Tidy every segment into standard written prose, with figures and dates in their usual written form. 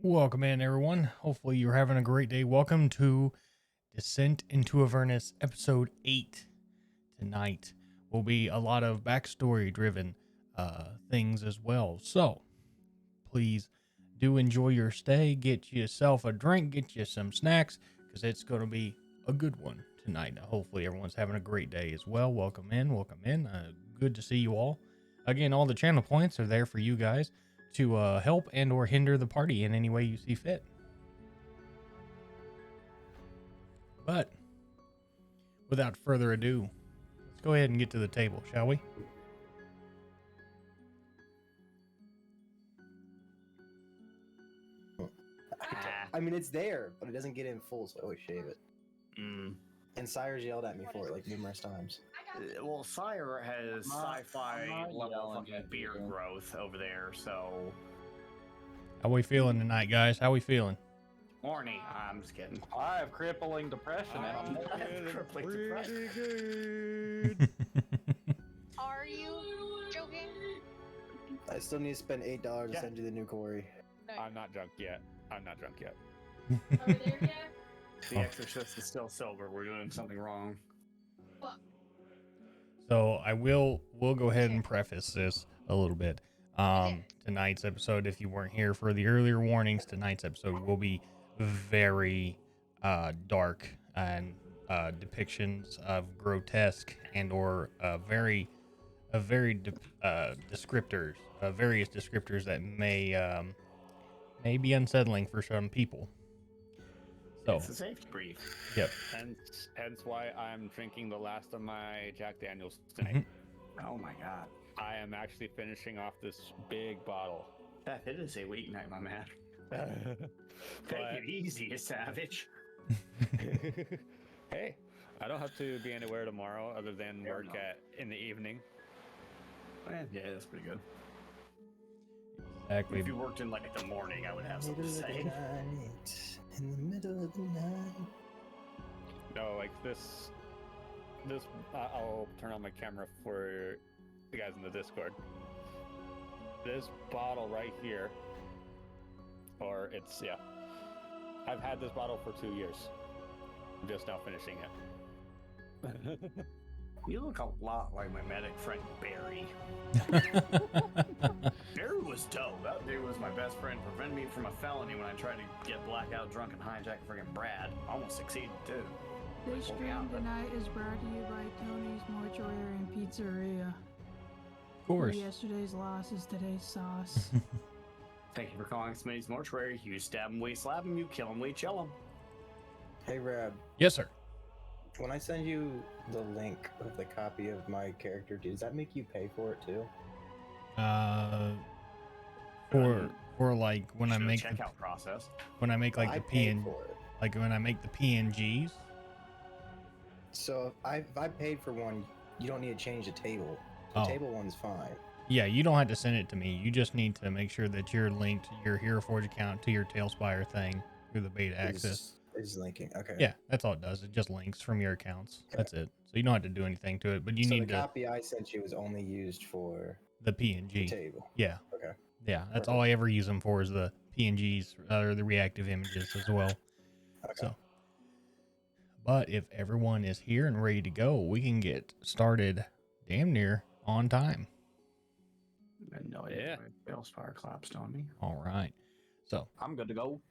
Welcome in, everyone. Hopefully, you're having a great day. Welcome to Descent into Avernus, Episode 8. Tonight will be a lot of backstory-driven things as well. So, please do enjoy your stay. Get yourself a drink, get you some snacks, because it's going to be a good one tonight. Hopefully, everyone's having a great day as well. Welcome in, welcome in. Good to see you all. Again, all the channel points are there for you guys to help and or hinder the party in any way you see fit. But without further ado, let's go ahead and get to the table, shall we? I mean, it's there, but it doesn't get in full, so I always shave it. And Sire's yelled at me for it like numerous times. Well, Sire has sci-fi level fucking beard growth over there, so... How we feeling tonight, guys? How we feeling? Morning. I'm just kidding. I have crippling depression. I'm crippling depression. Good. Are you joking? I still need to spend $8 to send you the new Corey. I'm not drunk yet. I'm not drunk yet. Are we there yet? The Exorcist is still sober. We're doing something wrong. So we'll go ahead and preface this a little bit. Tonight's episode, if you weren't here for the earlier warnings, tonight's episode will be very dark and depictions of grotesque and or various descriptors that may be unsettling for some people. So It's a safety brief. Yep. Hence why I'm drinking the last of my Jack Daniels tonight. Oh my god. I am actually finishing off this big bottle. Beth, it is a weeknight, my man. Take it easy, you savage. Hey, I don't have to be anywhere tomorrow other than work in the evening. Yeah, that's pretty good. exactly. If you worked in like the morning, I would have something to say. In the middle of the night. No, like this. I'll turn on my camera for the guys in the Discord. This bottle right here, I've had this bottle for 2 years. I'm just now finishing it. You look a lot like my medic friend Barry. Barry was dope. That dude was my best friend. Prevented me from a felony when I tried to get blackout drunk and hijack friggin' Brad. Almost succeeded too. This stream tonight is brought to you by Tony's Mortuary and Pizzeria. Of course. Yesterday's loss is today's sauce. Thank you for calling Smitty's Mortuary. You stab him, we slap him. You kill him, we chill him. Hey, Rab. Yes, sir. When I send you the link of the copy of my character, does that make you pay for it too? For like when I make the checkout process. when I make like I the paid PN for it. like when I make the PNGs. So if I paid for one, you don't need to change the table. The Oh. table one's fine. Yeah, you don't have to send it to me. You just need to make sure that you're linked your Hero Forge account to your Tailspire thing through the beta access. Is linking. Okay. Yeah, that's all it does. It just links from your accounts. Okay. That's it. So you don't have to do anything to it, but you So need the to copy I sent you was only used for the the PNG. table. Yeah. Okay. Yeah, that's all I ever use them for is the PNGs or the reactive images as well. Okay. So, but if everyone is here and ready to go, we can get started damn near on time. I had no idea my Bellspire collapsed on me. All right. So, I'm good to go.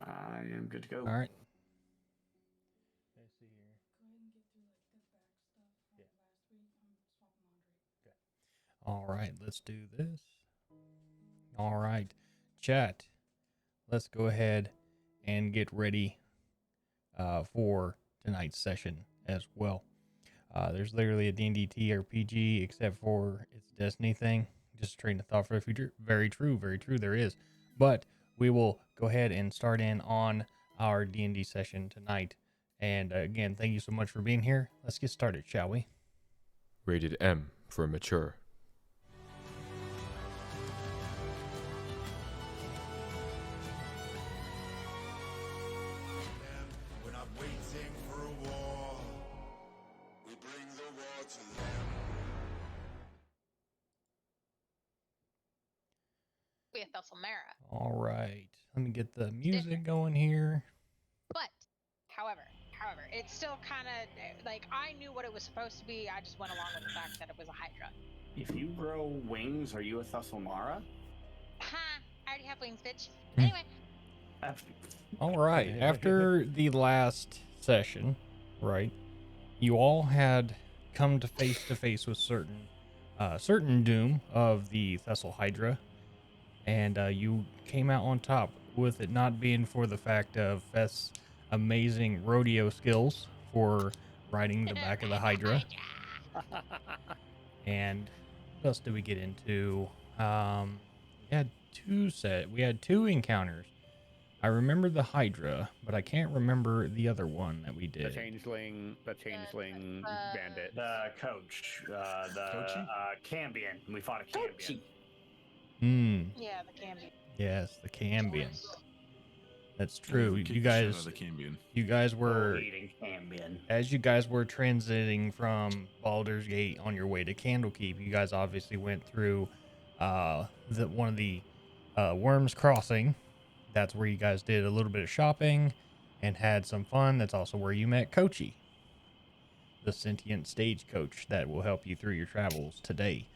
I am good to go. all right. Let's see here. All right, let's do this. All right, chat. Let's go ahead and get ready for tonight's session as well. There's literally a D&D TRPG except for its Destiny thing. Just a train of thought for the future. Very true, there is. But we will go ahead and start in on our D&D session tonight. And again, thank you so much for being here. Let's get started, shall we? Rated M for mature. We're not waiting for a war. We bring the war to them. with Thessalmera. All right. Let me get the music going here. But, however, it's still kind of like I knew what it was supposed to be. I just went along with the fact that it was a Hydra. If you grow wings, are you a Thessalmara? Ha! I already have wings, bitch. Hmm. Anyway, All right. After the last session, right, you all had come to face with certain doom of the Thessal Hydra, and you came out on top with it not being for the fact of Feth's amazing rodeo skills for riding the back of the Hydra. And what else did we get into? We had two encounters. I remember the Hydra, but I can't remember the other one that we The did. changeling bandit. The coach, Coachy? Cambion. We fought a Cambion. yeah, the Cambion. Yes, the Cambion. That's Yeah, true. we kicked You the shit out guys, of the Cambion. you guys were, Eating Cambion. as you guys were transiting from Baldur's Gate on your way to Candlekeep, you guys obviously went through one of the Worms Crossing. That's where you guys did a little bit of shopping and had some fun. That's also where you met Kochi, the sentient stagecoach that will help you through your travels today.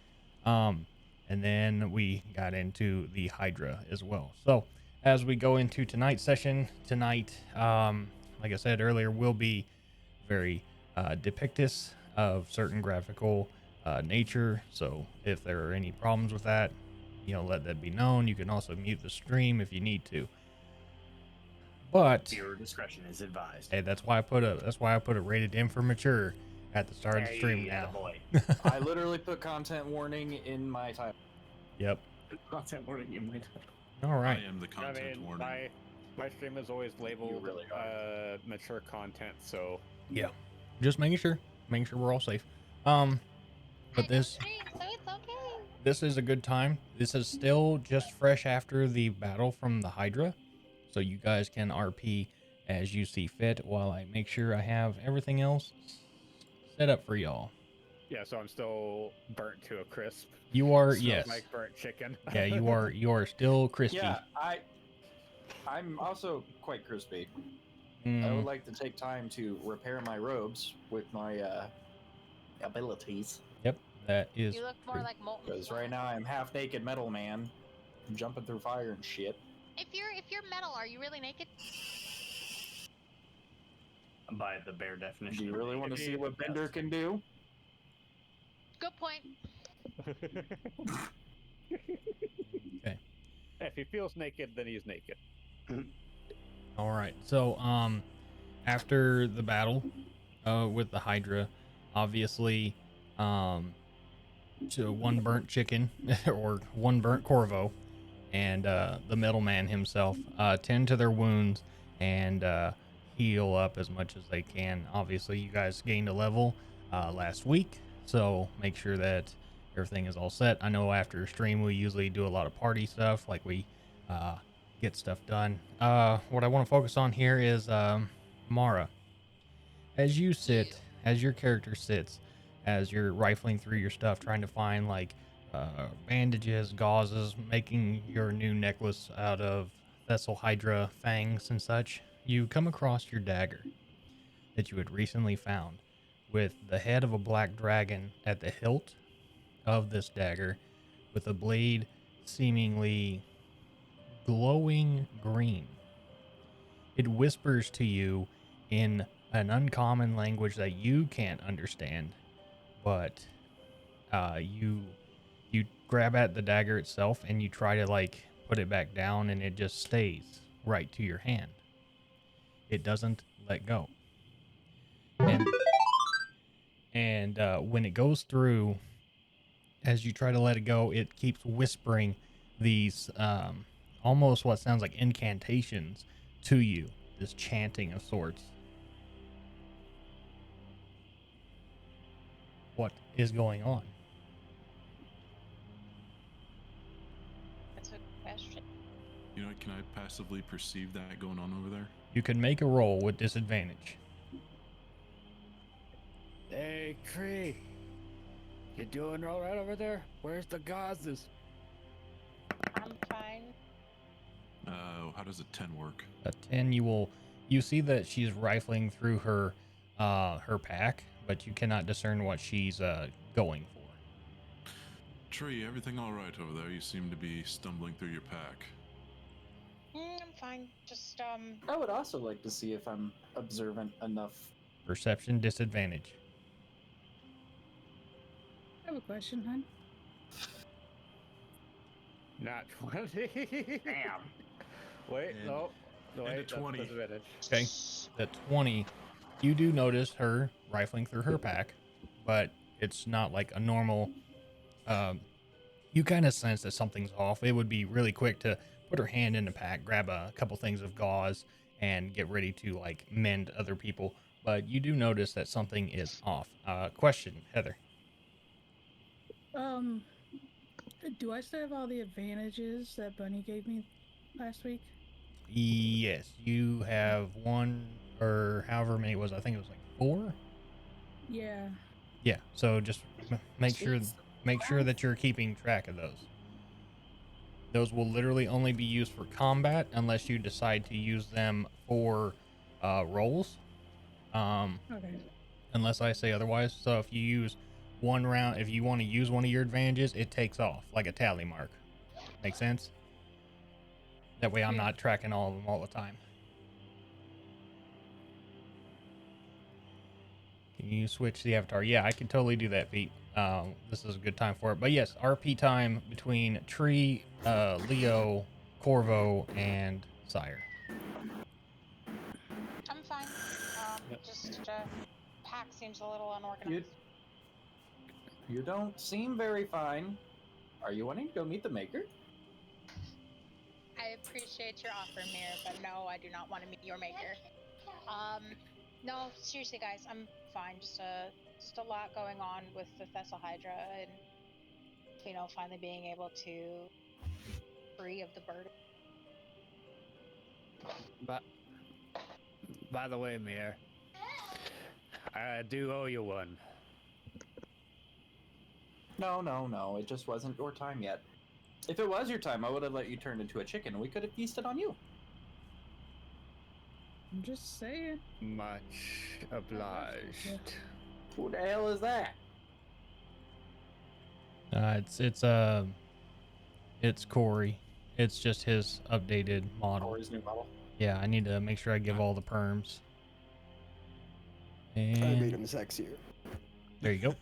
And then we got into the Hydra as well. So as we go into tonight's session, like I said earlier, will be very depictus of certain graphical nature. So if there are any problems with that, let that be known. You can also mute the stream if you need to. But Viewer discretion is advised. hey, that's why I put a rated M for mature at the start of the stream now. Boy. I literally put content warning in my title. Yep. Content warning in my All right. I am the content warning. My stream is always labeled really mature content, so Yeah. Just making sure we're all safe. But this So it's okay. this is a good time. This is still just fresh after the battle from the Hydra, so you guys can RP as you see fit while I make sure I have everything else set up for y'all. yeah. So I'm still burnt to a crisp. You are, Smells yes. like burnt chicken. Yeah, you are still crispy. Yeah, I'm also quite crispy. I Mm, would like to take time to repair my robes with my abilities. yep, that is You look more true. like molten. Because right now I'm half naked metal man, jumping through fire and shit. If you're metal, are you really naked? By the bare definition. Do you really want to see what Bender can do? Good point. Okay. If he feels naked, then he's naked. All right. So, after the battle, with the Hydra, obviously, so one burnt chicken or one burnt Corvo, and the middleman himself tend to their wounds and heal up as much as they can. Obviously, you guys gained a level last week, so make sure that everything is all set. I know after stream we usually do a lot of party stuff, like we get stuff done. What I want to focus on here is Mara. As you sit, as your character sits, as you're rifling through your stuff, trying to find like bandages, gauzes, making your new necklace out of Thessal Hydra fangs and such, you come across your dagger that you had recently found with the head of a black dragon at the hilt of this dagger, with a blade seemingly glowing green. It whispers to you in an uncommon language that you can't understand, but you grab at the dagger itself and you try to like put it back down, and it just stays right to your hand. It doesn't let go. And when it goes through, as you try to let it go, it keeps whispering these almost what sounds like incantations to you, this chanting of sorts. What is going on? That's a good question. You know, can I passively perceive that going on over there? You can make a roll with disadvantage. Hey, Cree. You doing all right over there? Where's the gauzes? I'm I'm fine. How does a 10 work? A 10, you see that she's rifling through her pack, but you cannot discern what she's going for. Tree, everything all right over there? You seem to be stumbling through your pack. I'm fine. Just I would also like to see if I'm observant enough. Perception disadvantage. I have a question, hon. Not 20. Damn. Wait, And- no. No, and a wait, that's 20. disadvantage. Okay. The 20, you do notice her rifling through her pack, but it's not like a normal. You kind of sense that something's off. It would be really quick to put her hand in the pack, grab a couple things of gauze, and get ready to like mend other people. But you do notice that something is off. Question, Heather. Do I still have all the advantages that Bunny gave me last week? Yes, you have one or however many it was. I think it was like 4. Yeah. Yeah. So just make sure Jeez. that you're keeping track of those. Those will literally only be used for combat unless you decide to use them for rolls. Okay. Unless I say otherwise. So if you use one round, if you want to use one of your advantages, it takes off like a tally mark. Make sense? That way I'm Yeah. not tracking all of them all the time. Can you switch the avatar? Yeah, I can totally do that, Pete. This is a good time for it. But yes, RP time between Tree, Leo, Corvo, and Sire. I'm fine. Just pack seems a little unorganized. You don't seem very fine. Are you wanting to go meet the maker? I appreciate your offer, Mir, but no, I do not want to meet your maker. No, seriously, guys, I'm fine. Just a lot going on with the Thessal Hydra, and finally being able to free of the burden. But by the way, Mir, I do owe you one. No. It just wasn't your time yet. If it was your time, I would have let you turn into a chicken and we could have feasted on you. I'm just saying. Much obliged. Who the hell is that? It's Corey. It's just his updated model. Corey's new model. Yeah, I need to make sure I give all the perms. I made And him sexier. there you go.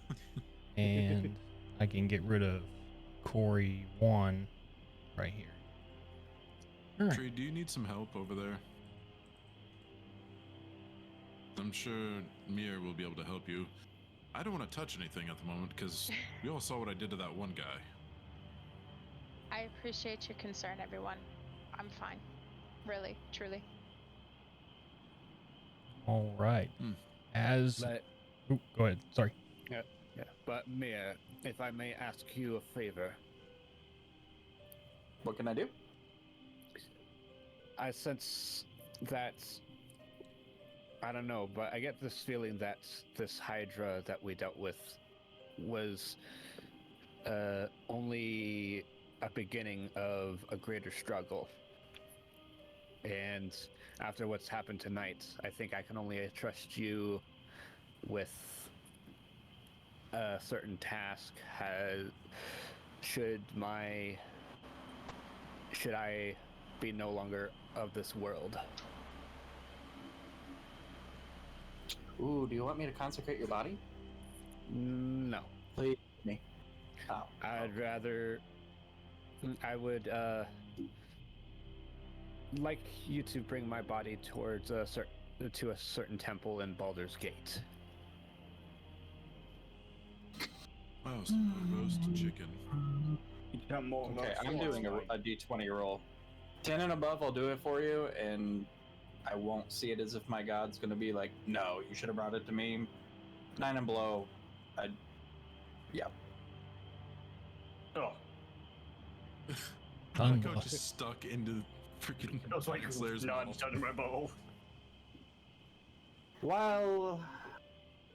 And I can get rid of Corey 1 right here. All right. Tree, do you need some help over there? I'm sure Mir will be able to help you. I don't want to touch anything at the moment because we all saw what I did to that one guy. I appreciate your concern, everyone. I'm fine. Really, truly. All right. As But Ooh, go ahead. Sorry. yeah. But Mir, if I may ask you a favor, What can I do? I sense that I don't know, but I get this feeling that this Hydra that we dealt with was only a beginning of a greater struggle. And after what's happened tonight, I think I can only trust you with a certain task. Should I be no longer of this world? Ooh, do you want me to consecrate your body? No. Please, me. Oh. I would like you to bring my body towards to a certain temple in Baldur's Gate. Oh, roast chicken. Okay, I'm doing a d20 roll. 10 and above, I'll do it for you, and I won't see it as if my god's gonna be like, no, you should have brought it to me. 9 and below, yeah. Oh, I like how it just stuck into freaking it was like Slayer's none mouth. under my bow. While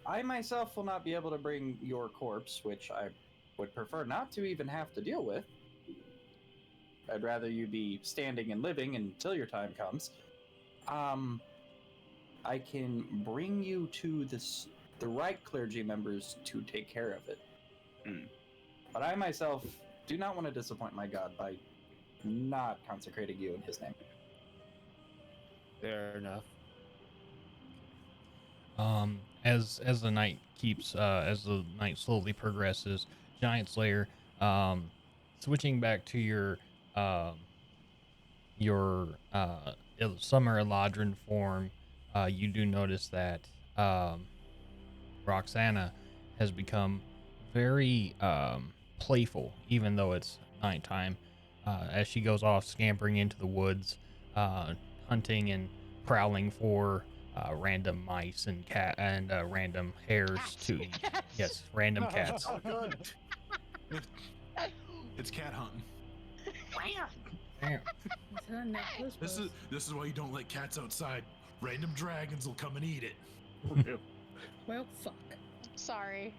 I myself will not be able to bring your corpse, which I would prefer not to even have to deal with, I'd rather you be standing and living until your time comes. I can bring you to the right clergy members to take care of it. But I myself do not want to disappoint my god by not consecrating you in his name. Fair enough. As the night as the night slowly progresses, Giant Slayer, switching back to um your summer Eladrin form, you do notice that Roxana has become very playful, even though it's nighttime. As she goes off scampering into the woods, hunting and prowling for random mice and random hares Cats. to eat. Cats. Yes, random cats. Oh, good. It's cat hunting. Damn. Is that a necklace? This is why you don't let cats outside. Random dragons will come and eat it. Well, fuck. Sorry.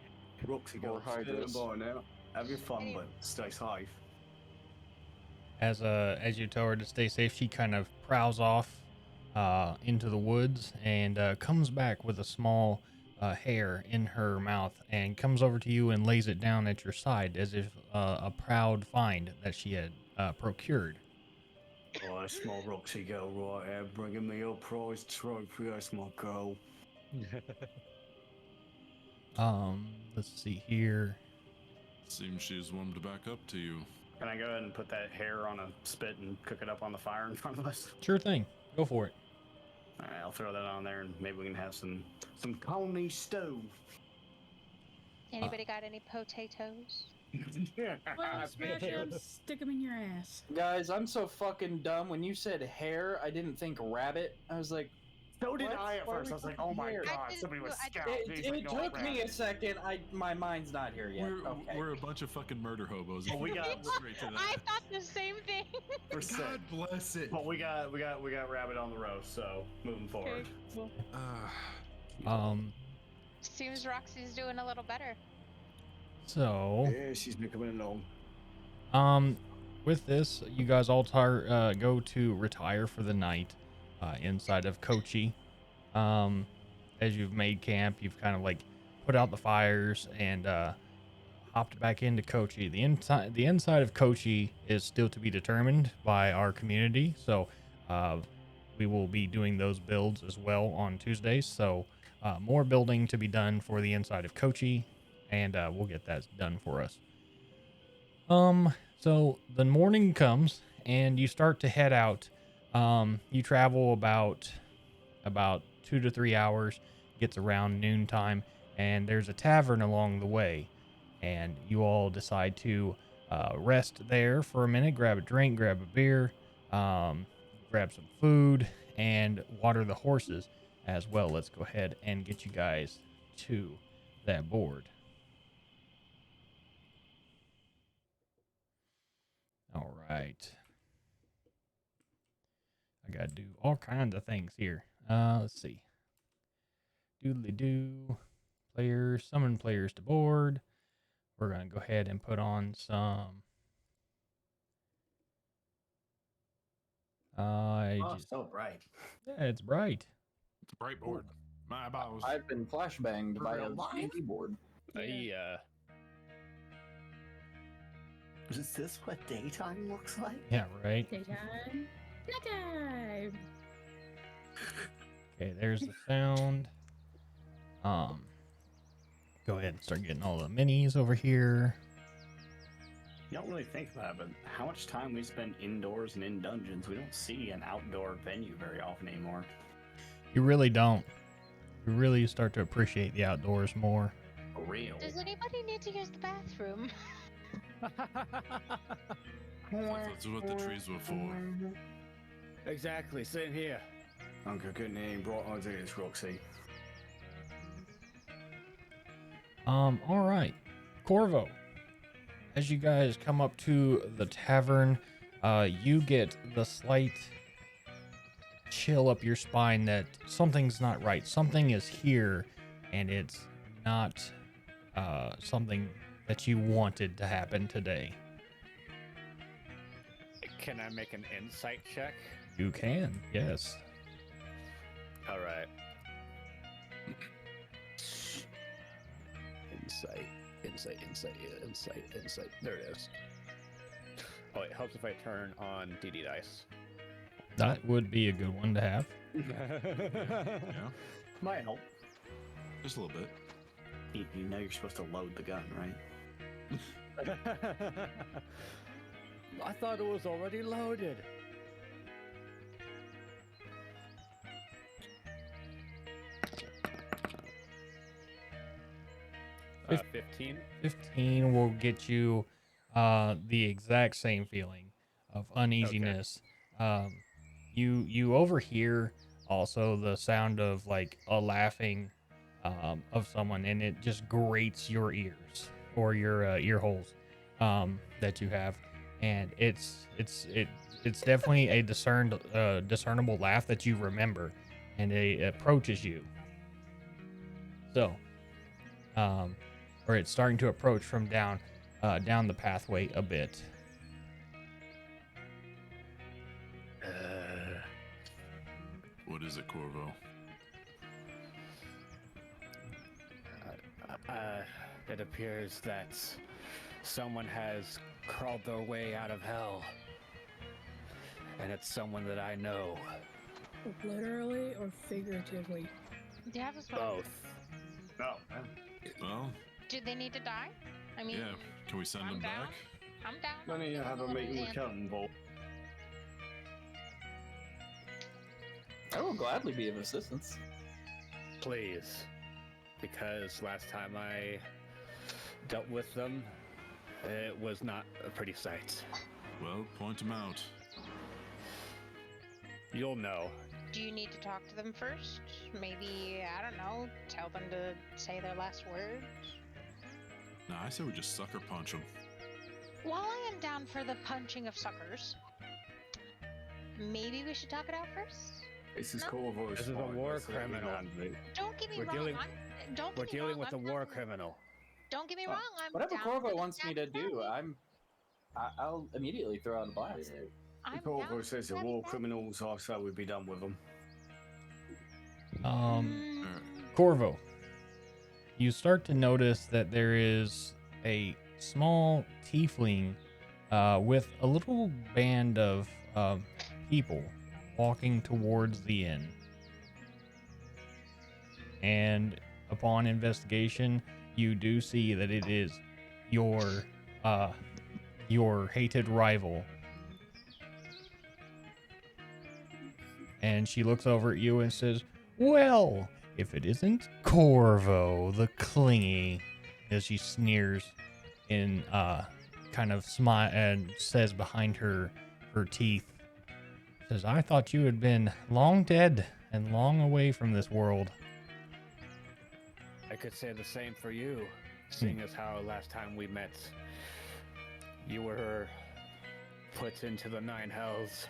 Roxy, Or go hydras. boy now. Have your fun, but stay safe. As you tell her to stay safe, she kind of prowls off into the woods and comes back with a small hair in her mouth and comes over to you and lays it down at your side as if a proud find that she had procured. Oh, that's my Roxy girl right here, bringing me your prize trophy. That's my girl. Let's see here. Seems she's warmed back up to you. Can I go ahead and put that hair on a spit and cook it up on the fire in front of us? Sure thing. Go for it. All right, I'll throw that on there, and maybe we can have some coney stew. Anybody got any potatoes? Well, smash them, stick them in your ass. Guys, I'm so fucking dumb. When you said hair, I didn't think rabbit. I was like, So did What? I at Why first. we I was like, talking oh my hair? god, didn't somebody was do- I- scouting. it took me a second. My mind's not here yet. Okay. We're a bunch of fucking murder hobos. Well, we got straight to that. I thought the same thing. We're sick. God bless it. But we got rabbit on the roast, so moving forward. Okay, well, Seems Roxy's doing a little better. So Yeah, she's been coming along. with this, you guys all go to retire for the night inside of Kochi. As you've made camp, you've kind of like put out the fires and hopped back into Kochi. The inside of Kochi is still to be determined by our community, so we will be doing those builds as well on Tuesdays. So more building to be done for the inside of Kochi, and we'll get that done for us. So the morning comes and you start to head out. You travel about 2 to 3 hours, gets around noontime, and there's a tavern along the way. And you all decide to rest there for a minute, grab a drink, grab a beer, grab some food, and water the horses as well. Let's go ahead and get you guys to that board. All right. I gotta do all kinds of things here. Let's see. Doodly doo. Players, summon players to board. We're gonna go ahead and put on some. So bright. Yeah, it's bright. It's a bright board. My boss. I've been flashbanged by a keyboard. Yeah. Is this what daytime looks like? Yeah, right. daytime. Nighttime. Okay, there's the sound. Go ahead and start getting all the minis over here. You don't really think about it, but how much time we spend indoors and in dungeons, we don't see an outdoor venue very often anymore. You really don't. You really start to appreciate the outdoors more. For real. Does anybody need to use the bathroom? That's what the trees were for. Exactly, same here. Uncle couldn't even brought ideas, Roxy. All right. Corvo, as you guys come up to the tavern, you get the slight chill up your spine that something's not right. Something is here, and it's not something that you wanted to happen today. Can I make an insight check? You can, yes. All right. Insight. There it is. Oh, it helps if I turn on DD dice. That would be a good one to have. Yeah, Might help. just a little bit. You know you're supposed to load the gun, right? I thought it was already loaded. Fif- 15. 15 will get you the exact same feeling of uneasiness. You overhear also the sound of like a laughing of someone, and it just grates your ears or your ear holes that you have, and it's definitely a discernible laugh that you remember, and it approaches you. So, or it's starting to approach from down the pathway a bit. What is it, Corvo? It appears that someone has crawled their way out of hell. And it's someone that I know. Literally or figuratively? Yeah, that's what I'm- Both. No. Well, Do they need to die? I mean, yeah. Can we send I'm them down. back? I'm down. Let me have a meeting with And- Kelton, Bolt. I will gladly be of assistance. Please. Because last time I dealt with them, it was not a pretty sight. Well, point them out. You'll know. Do you need to talk to them first? Maybe, I don't know, tell them to say their last words? Nah, I say we just sucker punch them. While I am down for the punching of suckers, maybe we should talk it out first? This is No. Corvo. This is a war criminal. Don't get me We're wrong. dealing- Don't We're get me dealing wrong, with a I'm war down- criminal. Don't get me wrong. I'm Whatever down Corvo for the wants me to savvy do, savvy. I'll immediately throw out a blast. I'm Corvo down says for the savvy war savvy. criminals. I say we'd be done with them. Corvo, you start to notice that there is a small tiefling with a little band of people walking towards the inn. And upon investigation, you do see that it is your hated rival. And she looks over at you and says, "Well, if it isn't Corvo, the clingy," as she sneers in kind of smile and says behind her teeth, says, "I thought you had been long dead and long away from this world." I could say the same for you, seeing as how last time we met, you were put into the 9 hells.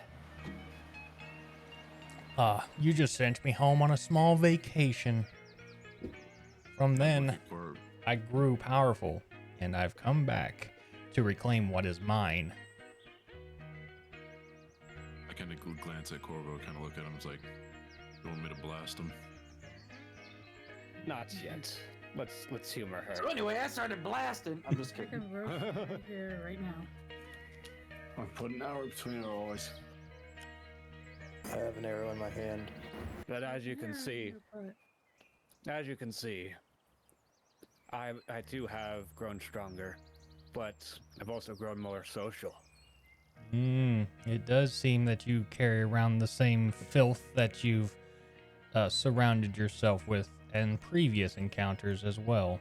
You just sent me home on a small vacation. From then, Looking for I grew powerful, and I've come back to reclaim what is mine. I kind of glance at Corvo, kind of look at him. It's like, you want me to blast him? Not yet. Let's humor her. So anyway, I started blasting. I'm just I kidding. can roast right here, right now. I'm putting an arrow between her eyes. I have an arrow in my hand. But as you can Yeah, see, your butt. I too have grown stronger, but I've also grown more social. It does seem that you carry around the same filth that you've surrounded yourself with in previous encounters as well.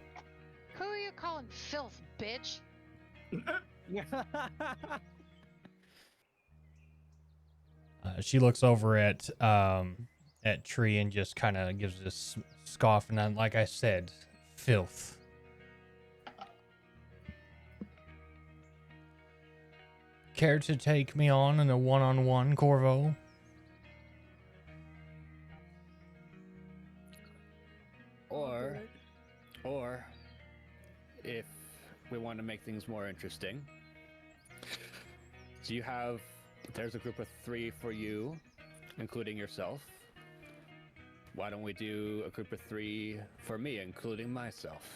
Who are you calling filth, bitch? She looks over at Tree and just kind of gives this scoff, and then, like I said, filth. Care to take me on in a one-on-one, Corvo? Or if we want to make things more interesting, do you have There's a group of 3 for you, including yourself. Why don't we do a group of 3 for me, including myself?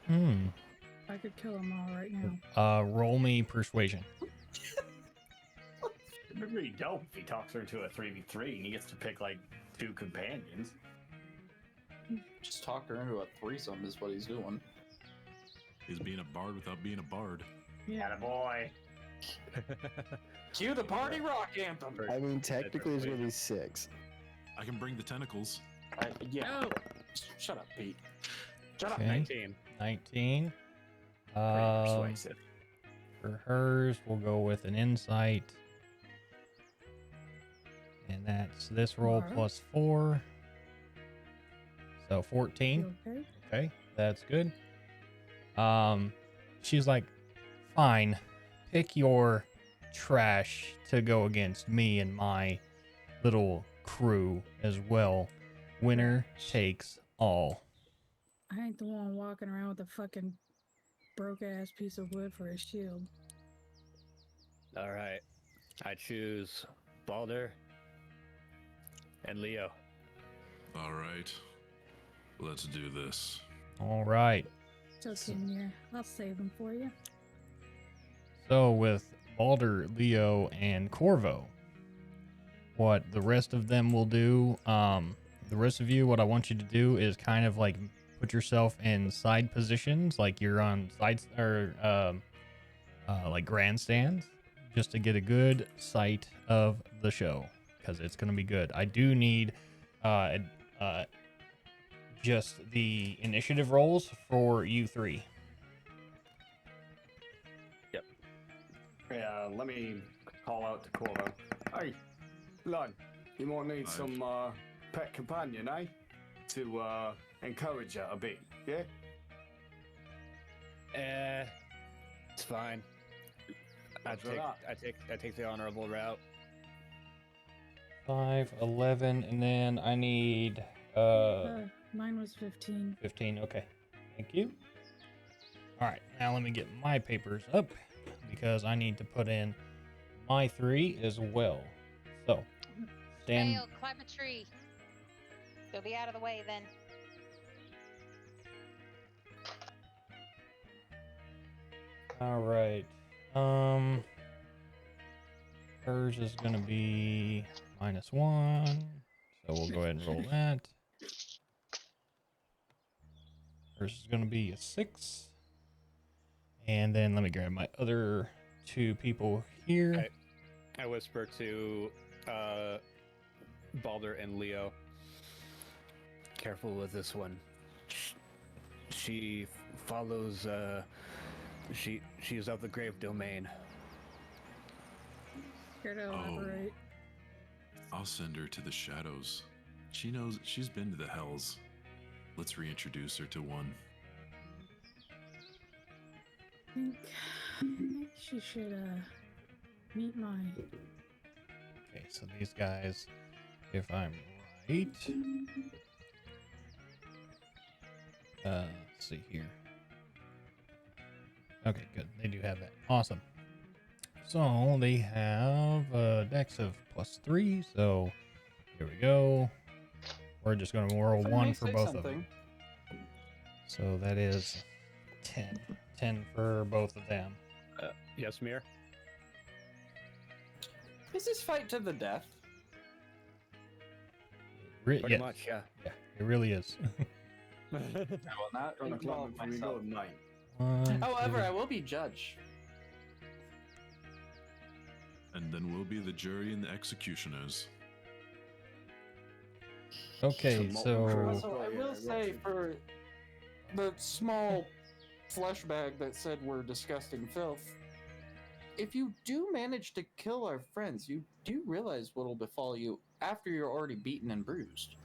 I could kill them all right now. Roll me persuasion. It'd be really dope if he talks her into a 3v3 and he gets to pick like 2 companions. Just talk her into a threesome is what he's doing. He's being a bard without being a bard. Yeah, boy. Cue the party rock anthem. I mean, technically, there's gonna be 6. I can bring the tentacles. Yeah. Oh, Shut up, Pete. Shut up. Okay. 19. 19. Pretty persuasive. For hers, we'll go with an insight. And that's this roll Alright. plus 4. So 14. you okay? Okay, that's good. She's like, fine, pick your trash to go against me and my little crew as well. Winner takes all. I ain't the one walking around with a fucking broke ass piece of wood for a shield. All right. I choose Balder and Leo. All right. Let's do this. All right. It's okay, Mir. I'll save them for you. So with Balder, Leo, and Corvo, what the rest of them will do, the rest of you, what I want you to do is kind of like put yourself in side positions, like you're on sides or like grandstands, just to get a good sight of the show, because it's gonna be good. I do need just the initiative rolls for you 3. Yeah, let me call out to Corvo. Hey, lad, you might need Hi. some pet companion, eh? To encourage her a bit, yeah? It's fine. Roger that. I take the honorable route. 5, 11, and then I need Mine was 15. 15. Okay, thank you. All right, now let me get my papers up because I need to put in my 3 as well. So stand. Fail, climb a tree. You'll be out of the way then. All right. Hers is gonna be -1, so we'll go ahead and roll that. Hers is gonna be a 6, and then let me grab my other 2 people here. Okay. I whisper to Balder and Leo. Careful with this one. She follows. She is of the grave domain. Here to elaborate. I'll send her to the shadows. She knows she's been to the hells. Let's reintroduce her to one. I think she should meet my. Okay, so these guys, if I'm right, let's see here. Okay, good. They do have that. Awesome. So they have a dex of +3. So here we go. We're just going to roll 1 for both of them. So that is 10. 10 for both of them. Yes, Mir? Is this fight to the death? Pretty Yes. much, yeah. Yeah, it really is. I will not Gonna involve climb before we go myself. tonight. 1, However, 2. I will be judge. And then we'll be the jury and the executioners. Okay, so Also, I will say for the small flesh bag that said we're disgusting filth, if you do manage to kill our friends, you do realize what'll befall you after you're already beaten and bruised.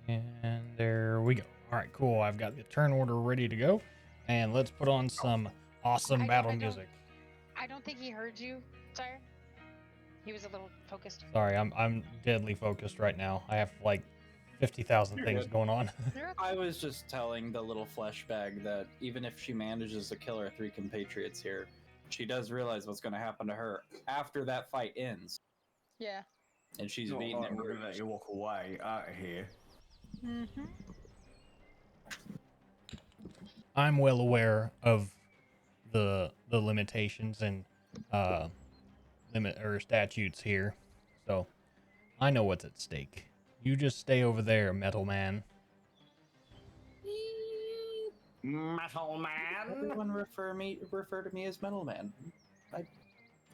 and there we go. All right, cool. I've got the turn order ready to go, and let's put on some awesome I battle don't- music. I don't think he heard you, sire. He was a little focused. Sorry, I'm deadly focused right now. I have like 50,000 You're things good. going on. I was just telling the little flesh bag that even if she manages to kill her 3 compatriots here, she does realize what's going to happen to her after that fight ends. Yeah. And she's No, beaten and we're gonna let you walk away out of here. Mm-hmm. I'm well aware of the limitations and limit or statutes here, so I know what's at stake. You just stay over there, Metal Man. Metal Man. Everyone refer to me as Metal Man.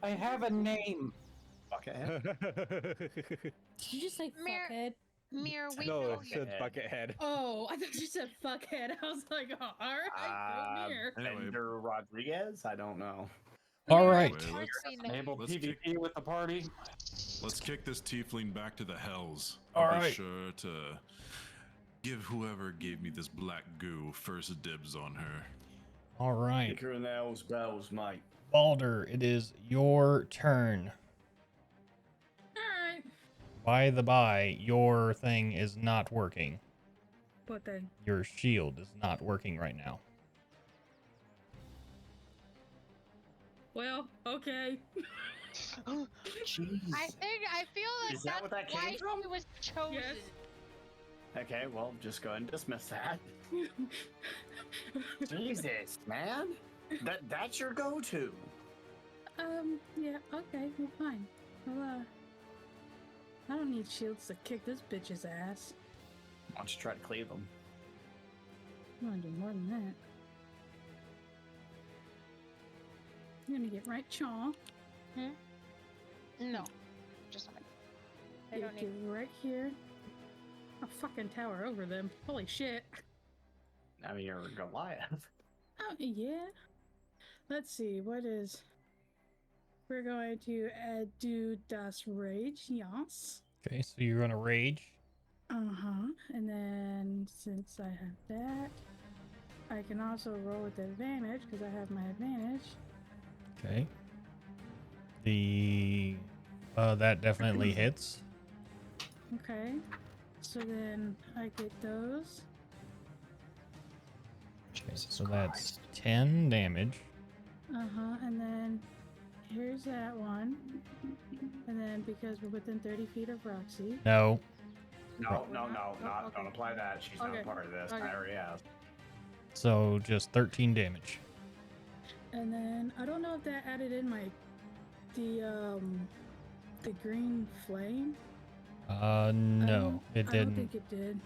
I have a name. Buckethead. Did you just say Mir- fuckhead? Mir, we No, know it said Buckethead. Oh, I thought you said fuckhead. I was like, oh, all right, go Mir. Bender Rodriguez. I don't know. All Mir, right. of course we know. Enable Let's PvP with the party. Let's kick this tiefling back to the hells. All I'll right. be sure to give whoever gave me this black goo first dibs on her. All right. Kick her in the L's bells, mate. Balder, it is your turn. All right. By the by, your thing is not working. What then? Your shield is not working right now. Well, okay. Jeez. I feel like Is that what that why came from? she was chosen. Yes. Okay, well, just go ahead and dismiss that. Jesus, man. That's your go-to. Yeah, okay, well, fine. Well, I don't need shields to kick this bitch's ass. Why don't you try to cleave them? I'm gonna do more than that. I'm gonna get right chaw. No. Just not. I don't Get need. right here. A fucking tower over them. Holy shit. I mean, you're Goliath. Oh, yeah. Let's see, what is... We're going to do Das Rage, yes. Okay, so you're gonna rage. Uh-huh. And then, since I have that, I can also roll with advantage, because I have my advantage. Okay. That definitely hits. Okay. So then I get those. Okay, so that's 10 damage. Uh-huh. And then here's that one. And then because we're within 30 feet of Roxy. No. No, okay. don't apply that. She's Okay, not part of this. okay. I already asked. So just 13 damage. And then I don't know if that added in the green flame. No, it I don't didn't. think it did.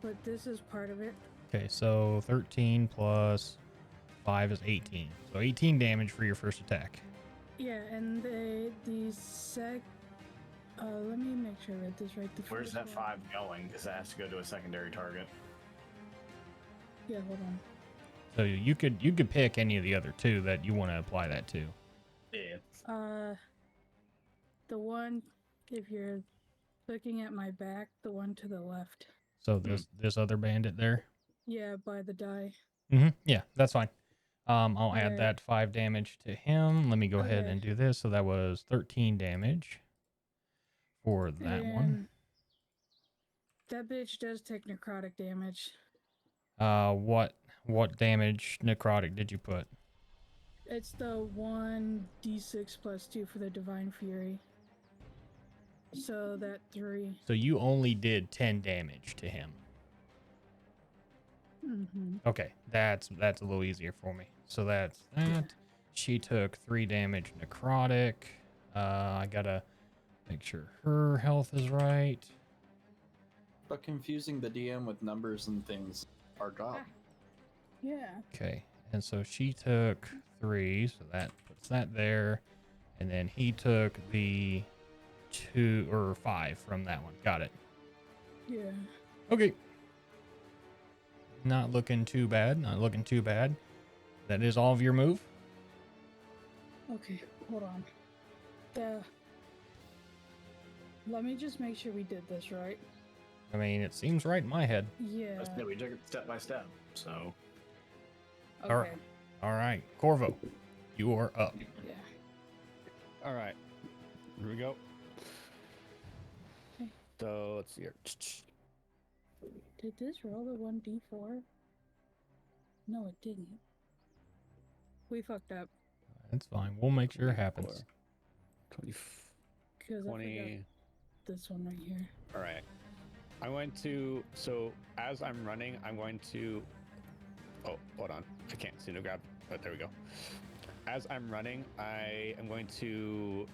But this is part of it. Okay, so 13 plus 5 is 18. So 18 damage for your first attack. Yeah, and let me make sure I read this right. The Where's first that one. 5 going? Because that has to go to a secondary target. Yeah, hold on. So you could pick any of the other two that you want to apply that to. Yeah. The one, if you're looking at my back, the one to the left. So this other bandit there. Yeah, by the die. Yeah, that's fine. I'll add Okay. that 5 damage to him. Let me go ahead Okay. and do this. So that was 13 damage for that one. And that bitch does take necrotic damage. What damage necrotic did you put? It's the 1d6 plus 2 for the Divine Fury. So that 3. So you only did 10 damage to him. Mm-hmm. Okay, that's a little easier for me. So that's that. Yeah. She took 3 damage necrotic. I gotta make sure her health is right. But confusing the DM with numbers and things, our job. Yeah. Okay, and so she took 3, so that puts that there. And then he took the 2 or 5 from that one. Got it. Yeah. Okay. Not looking too bad. Not looking too bad. That is all of your move. Okay, hold on. Let me just make sure we did this right. I mean, it seems right in my head. Yeah. We took it step by step. So. Okay. All right. All right. Corvo, you are up. Yeah. All right. Here we go. Okay. So let's see here. Did this roll a 1d4? No, it didn't. We fucked up. That's fine. We'll make sure it happens. 20. Because I forgot this one right here. All right. I'm going to. So as I'm running, I'm going to. Oh, hold on. I can't seem to grab. But there we go. As I'm running, I am going to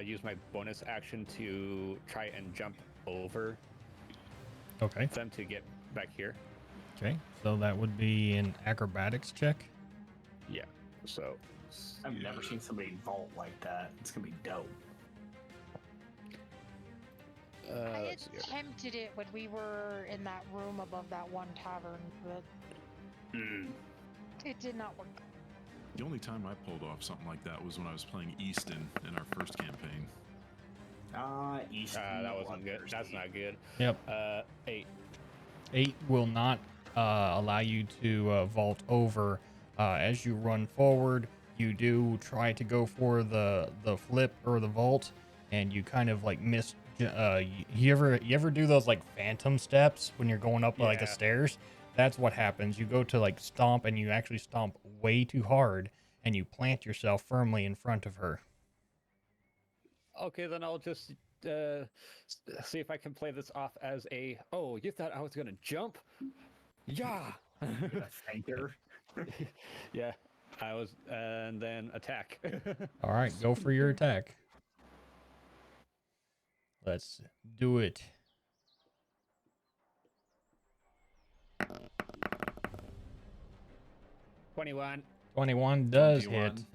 use my bonus action to try and jump over. Okay. Them to get back here. Okay. So that would be an acrobatics check. Yeah. So. I've never seen somebody vault like that. It's gonna be dope. I attempted it when we were in that room above that one tavern, but it did not work. The only time I pulled off something like that was when I was playing Easton in our first campaign. Easton. That wasn't good. That's not good. Yep. 8. 8 will not allow you to vault over. As you run forward, you do try to go for the flip or the vault, and you kind of like miss. You ever do those like phantom steps when you're going up like the stairs? That's what happens. You go to like stomp, and you actually stomp way too hard, and you plant yourself firmly in front of her. Okay, then I'll just see if I can play this off as a. Oh, you thought I was gonna jump? Yeah. Thanker. Yeah, I was, and then attack. All right, go for your attack. Let's do it. 21. 21 does 21. hit.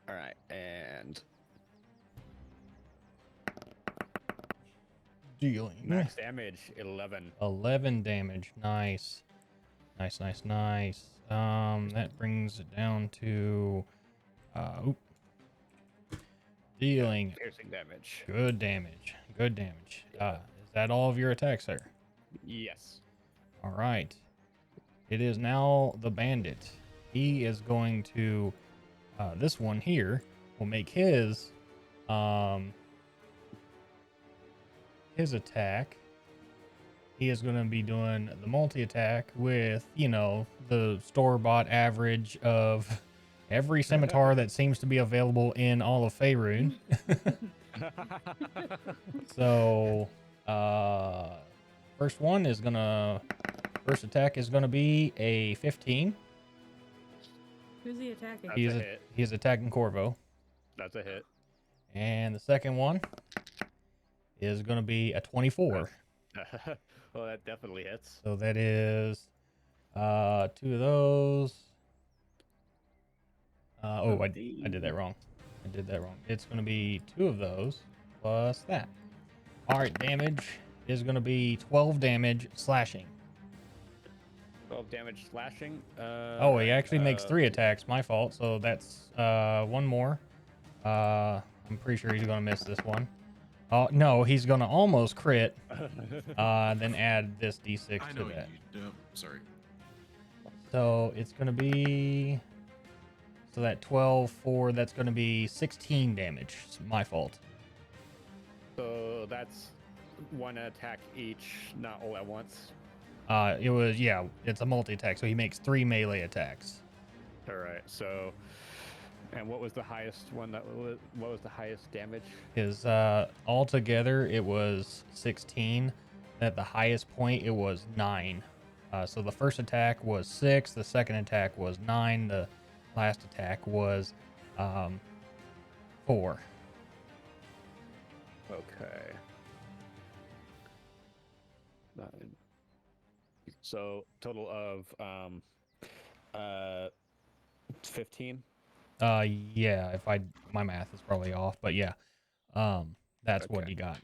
All right, and Dealing max damage 11. 11 damage. Nice. Nice. That brings it down to dealing Piercing damage. good damage. Is that all of your attacks, sir? Yes. All right. It is now the bandit. He is going to this one here will make his attack. He is going to be doing the multi-attack with, the store-bought average of every scimitar that seems to be available in all of Faerun. So, first attack is going to be a 15. Who's he attacking? He is attacking Corvo. That's a hit. And the second one is going to be a 24. Well, that definitely hits. So that is 2 of those. I did that wrong. It's going to be 2 of those plus that. All right, damage is going to be 12 damage slashing. 12 damage slashing. He actually makes 3 attacks. My fault. So that's 1 more. I'm pretty sure he's going to miss this one. Oh, no, he's going to almost crit. Then add this d6 to that. Sorry. So it's going to be... So that 12, 4, that's going to be 16 damage. It's my fault. So that's 1 attack each, not all at once. It's a multi-attack, so he makes 3 melee attacks. All right, so... And what was the highest one what was the highest damage? His altogether it was 16. At the highest point it was 9. So the first attack was 6, the second attack was 9, the last attack was 4. Okay. 9. So total of 15. My math is probably off, but yeah. That's what you got.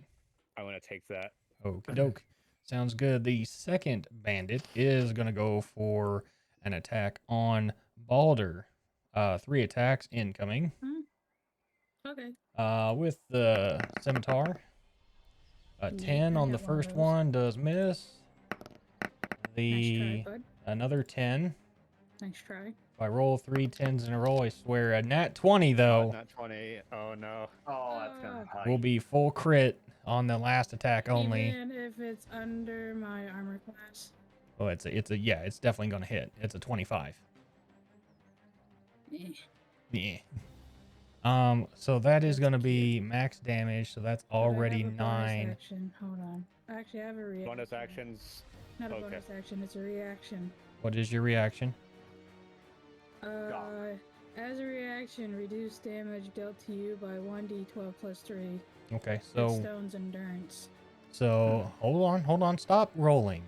I want to take that. Okie doke. Sounds good. The second bandit is gonna go for an attack on Balder. 3 attacks incoming. Okay. With the scimitar. 10 on the first one does miss. Nice try, bud. Another 10. Nice try. If I roll 3 10s in a row, I swear a nat 20 though. Nat 20. Oh no. Oh, that's gonna Will be full crit. on the last attack only. Even if it's under my armor class. Oh, it's yeah, it's definitely gonna hit. It's a 25. Eh. Yeah. So that is gonna be max damage. So that's But I already have a bonus 9. action. Hold on. Actually, I have a reaction. Bonus actions. Not a Okay. bonus action. It's a reaction. What is your reaction? As a reaction, reduce damage dealt to you by 1d12 plus 3. Okay, With so Stone's endurance. hold on, stop rolling.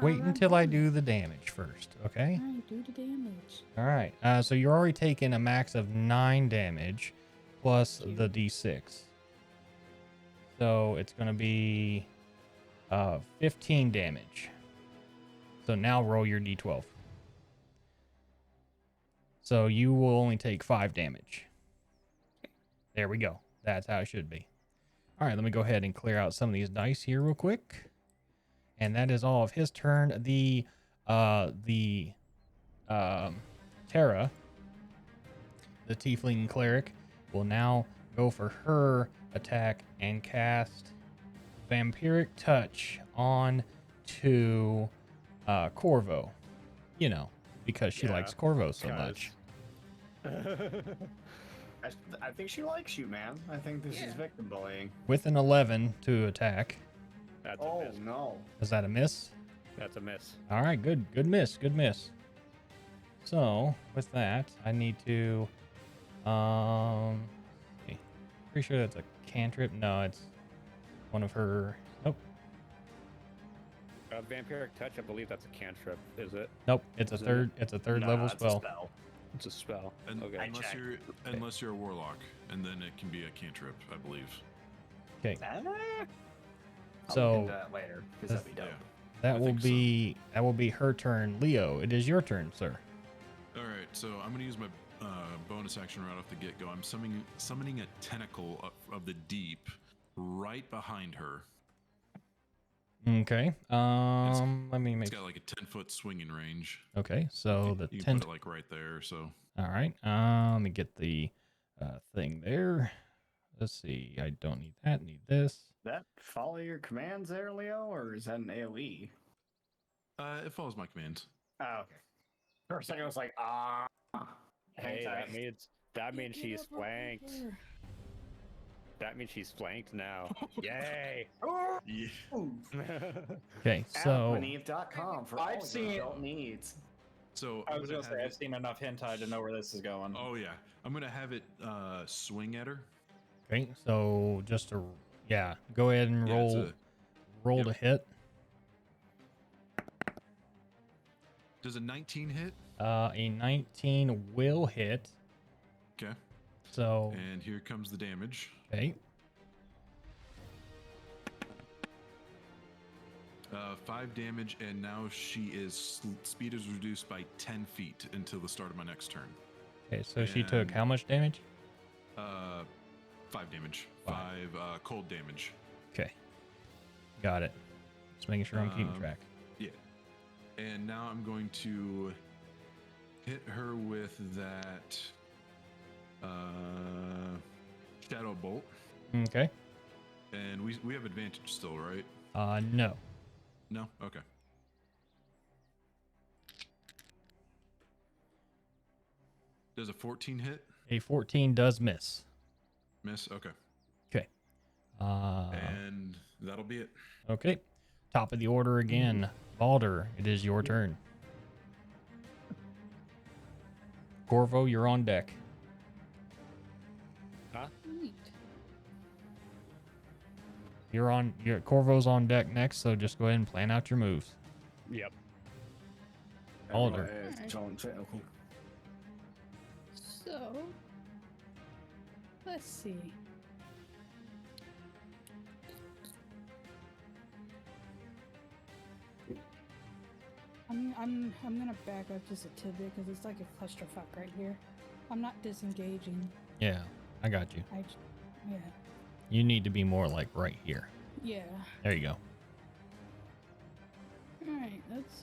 Wait I'm until I rolling. do the damage first, okay? Alright, do the damage. All right. So you're already taking a max of 9 damage plus Cute. the d6. So it's going to be 15 damage. So now roll your d12. So you will only take 5 damage. There we go. That's how it should be. All right, let me go ahead and clear out some of these dice here real quick. And that is all of his turn. Terra, the tiefling cleric, will now go for her attack and cast vampiric touch on to Corvo. You know, because she likes Corvo so much. I think she likes you, man. I think this is victim bullying. With an 11 to attack. That's Oh, a miss. no. Is that a miss? That's a miss. All right, good miss, good miss. So with that, I need to, see. Pretty sure that's a cantrip. No, it's one of her. Nope, Vampiric touch. I believe that's a cantrip. Is it? nope. It's a Is it? third. It's a third level it's a spell. spell. It's a spell. And Okay. unless you're a warlock, and then it can be a cantrip, I believe. Okay, I'll So, look into that later, because that'd be dope. that I will think so. be her turn. Leo, it is your turn, sir. All right, so I'm gonna use my bonus action right off the get-go. I'm summoning a tentacle of the deep right behind her. Okay. Let me make. It's got like a 10-foot swinging range. Okay, so the You can tent. put it like right there. So All right. Let me get the thing there. Let's see. I don't need that. Need this. That follow your commands there, Leo, or is that an AoE? it follows my commands. Oh, okay. For a second, I was like, Hey, that means Get she's up over flanked. there. That means she's flanked now. Yay! Yeah. Okay, so Beneath.com for I've all seen- your adult needs. So I I'm was gonna gonna have say I've it, seen enough hentai to know where this is going. oh yeah, I'm gonna have it swing at her. okay, so just to go ahead and Yeah, it's roll yep. to hit. Does a 19 hit? A 19 will hit. Okay. So And here comes the damage. okay, 5 damage, and now speed is reduced by 10 feet until the start of my next turn. okay. So she took And- how much damage? 5 damage. 5. 5 cold damage. Okay, got it. Just making sure I'm keeping track. Yeah. And now I'm going to hit her with that shadow bolt. Okay. And we have advantage still, right? No. No? Okay. Does a 14 hit? A 14 does miss. Miss? Okay. Okay. And that'll be it. Okay. Top of the order again. Balder, it is your turn. Corvo, you're on deck. Sweet. Corvo's on deck next, so just go ahead and plan out your moves. Yep. Alder. So, let's see. I'm gonna back up just a tidbit because it's like a clusterfuck right here. I'm not disengaging. Yeah, I got you. Yeah. You need to be more like right here. Yeah. There you go. All right. Let's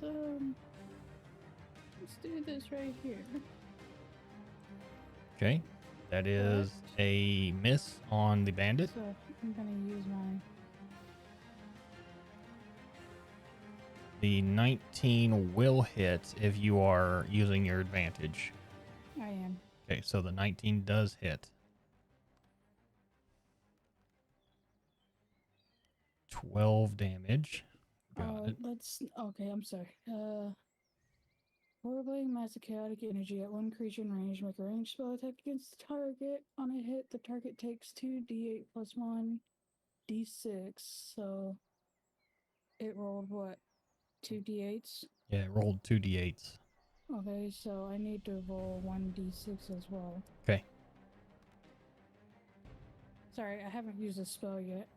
do this right here. Okay. That is a miss on the bandit. So I'm gonna use my The 19 will hit if you are using your advantage. I am. Okay, so the 19 does hit. 12 damage. Got it. Okay, I'm sorry. Horribly massive chaotic energy at one creature in range. Make a ranged spell attack against the target. On a hit, the target takes 2d8 plus 1 d6. So it rolled what? 2d8s? Yeah, it rolled 2d8s. Okay, so I need to roll 1d6 as well. Okay. Sorry, I haven't used a spell yet.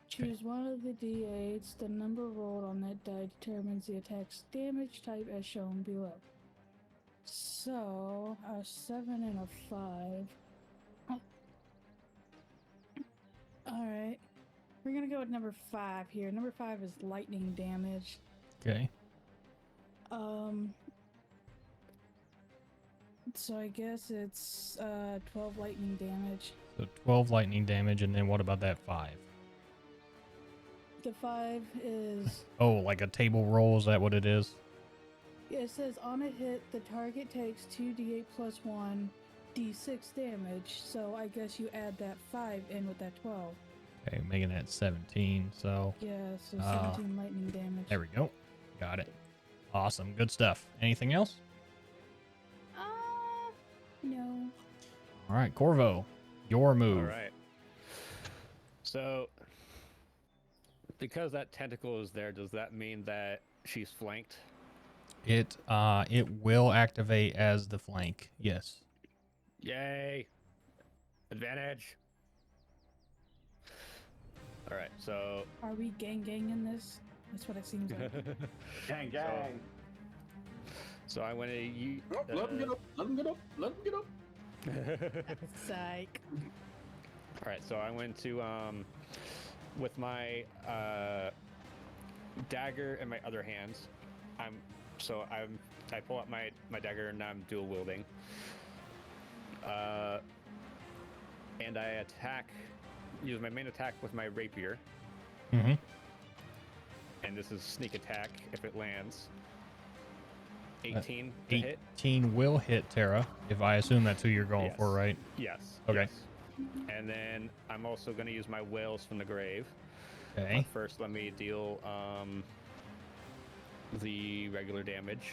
Choose one of the d8s. The number rolled on that die determines the attack's damage type as shown below. So, a 7 and a 5. Oh. Alright. We're gonna go with number 5 here. Number 5 is lightning damage. Okay. So I guess it's 12 lightning damage. So 12 lightning damage, and then what about that 5? The 5 is... Oh, like a table roll, is that what it is? Yeah, it says on a hit, the target takes 2d8 plus 1 d6 damage. So I guess you add that 5 in with that 12. Okay, making that 17, so... Yeah, so 17 lightning damage. There we go. Got it. Awesome, good stuff. Anything else? No. All right, Corvo, your move. All right. So, because that tentacle is there, does that mean that she's flanked? It will activate as the flank. Yes. Yay! Advantage. All right. So. Are we gang in this? That's what it seems like. Gang, gang. So I want to let him get up. Let him get up. Let him get up. Psych. All right. So I went to with my dagger in my other hands. I pull out my dagger and I'm dual wielding. And I use my main attack with my rapier. Mm-hmm. And this is sneak attack if it lands. 18 to 18 hit. will hit Terra, if I assume that's who you're going for, right? Yes. Okay. Yes. And then I'm also going to use my Wails from the Grave. Okay. But first, let me deal the regular damage.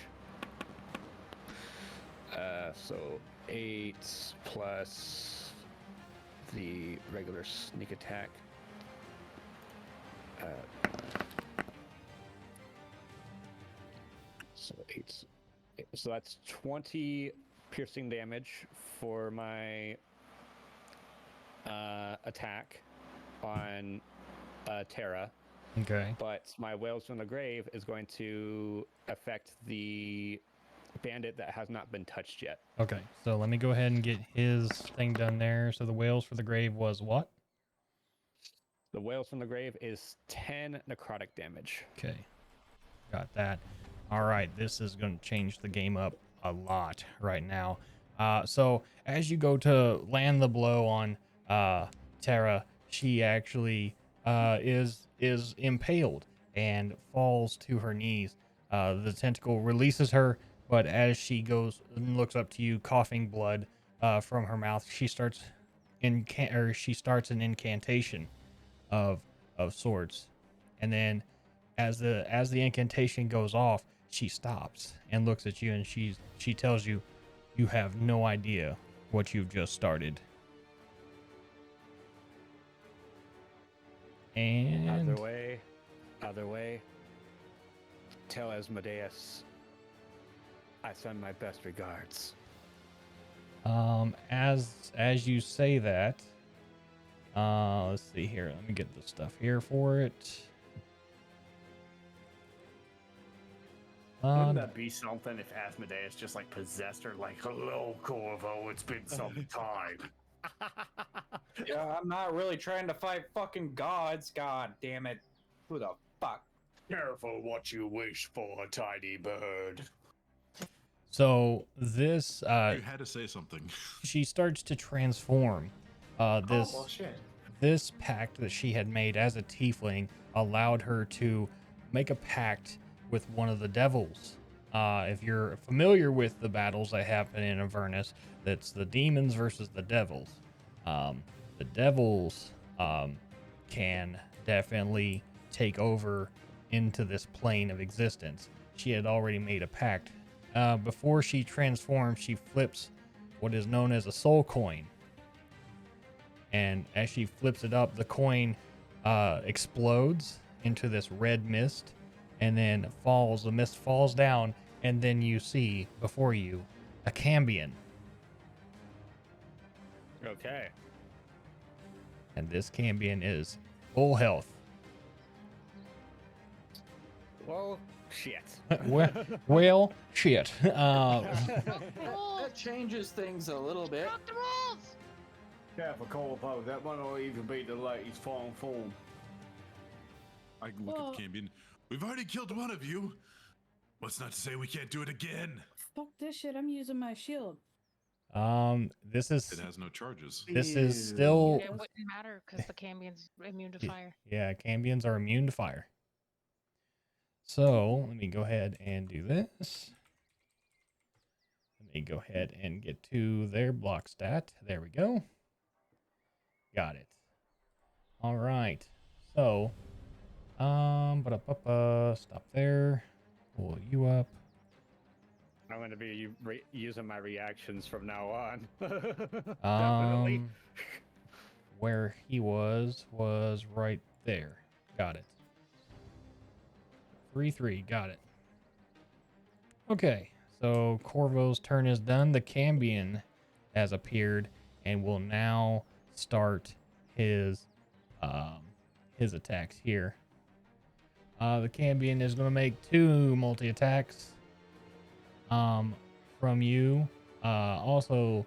So 8 plus the regular sneak attack. So 8. So that's 20 piercing damage for my attack on Terra. Okay. But my Wails from the Grave is going to affect the bandit that has not been touched yet. Okay, so let me go ahead and get his thing done there. So the Wails for the Grave was what? The Wails from the Grave is 10 necrotic damage. Okay, got that. All right, this is going to change the game up a lot right now. So as you go to land the blow on Terra, she actually is impaled and falls to her knees. The tentacle releases her, but as she goes and looks up to you, coughing blood from her mouth, she starts an incantation of sorts, and then as the incantation goes off, she stops and looks at you, and she tells you, you have no idea what you've just started. And Other way. Tell Asmodeus I send my best regards. As you say that, let's see here. Let me get the stuff here for it. Wouldn't that be something if Asmodeus just like possessed her, like, hello, Corvo, it's been some time. Yeah, I'm not really trying to fight fucking gods. God damn it. Who the fuck? Careful what you wish for, tiny bird. So this you had to say something. She starts to transform. This pact that she had made as a tiefling allowed her to make a pact with one of the devils. If you're familiar with the battles that happen in Avernus, that's the demons versus the devils. The devils can definitely take over into this plane of existence. She had already made a pact. Before she transforms, she flips what is known as a soul coin. And as she flips it up, the coin explodes into this red mist and then falls. The mist falls down, and then you see before you a Cambion. Okay. And this Cambion is full health. Well, shit. well, shit. That changes things a little bit. Rock the rules! Careful, Corvo. That might not even be the latest fallen form. I look at the Cambion. We've already killed one of you. What's not to say we can't do it again? Fuck this shit. I'm using my shield. This is. It has no charges. This is still. It wouldn't matter because the Cambion's immune to fire. Yeah, Cambions are immune to fire. So let me go ahead and do this. Let me go ahead and get to their block stat. There we go. Got it. All right. So, stop there. Pull you up. I'm going to be using my reactions from now on. Definitely. Where he was right there. Got it. 3-3. Got it. Okay. So Corvo's turn is done. The Cambion has appeared and will now start his attacks here. The Cambion is going to make 2 multi-attacks from you. Also,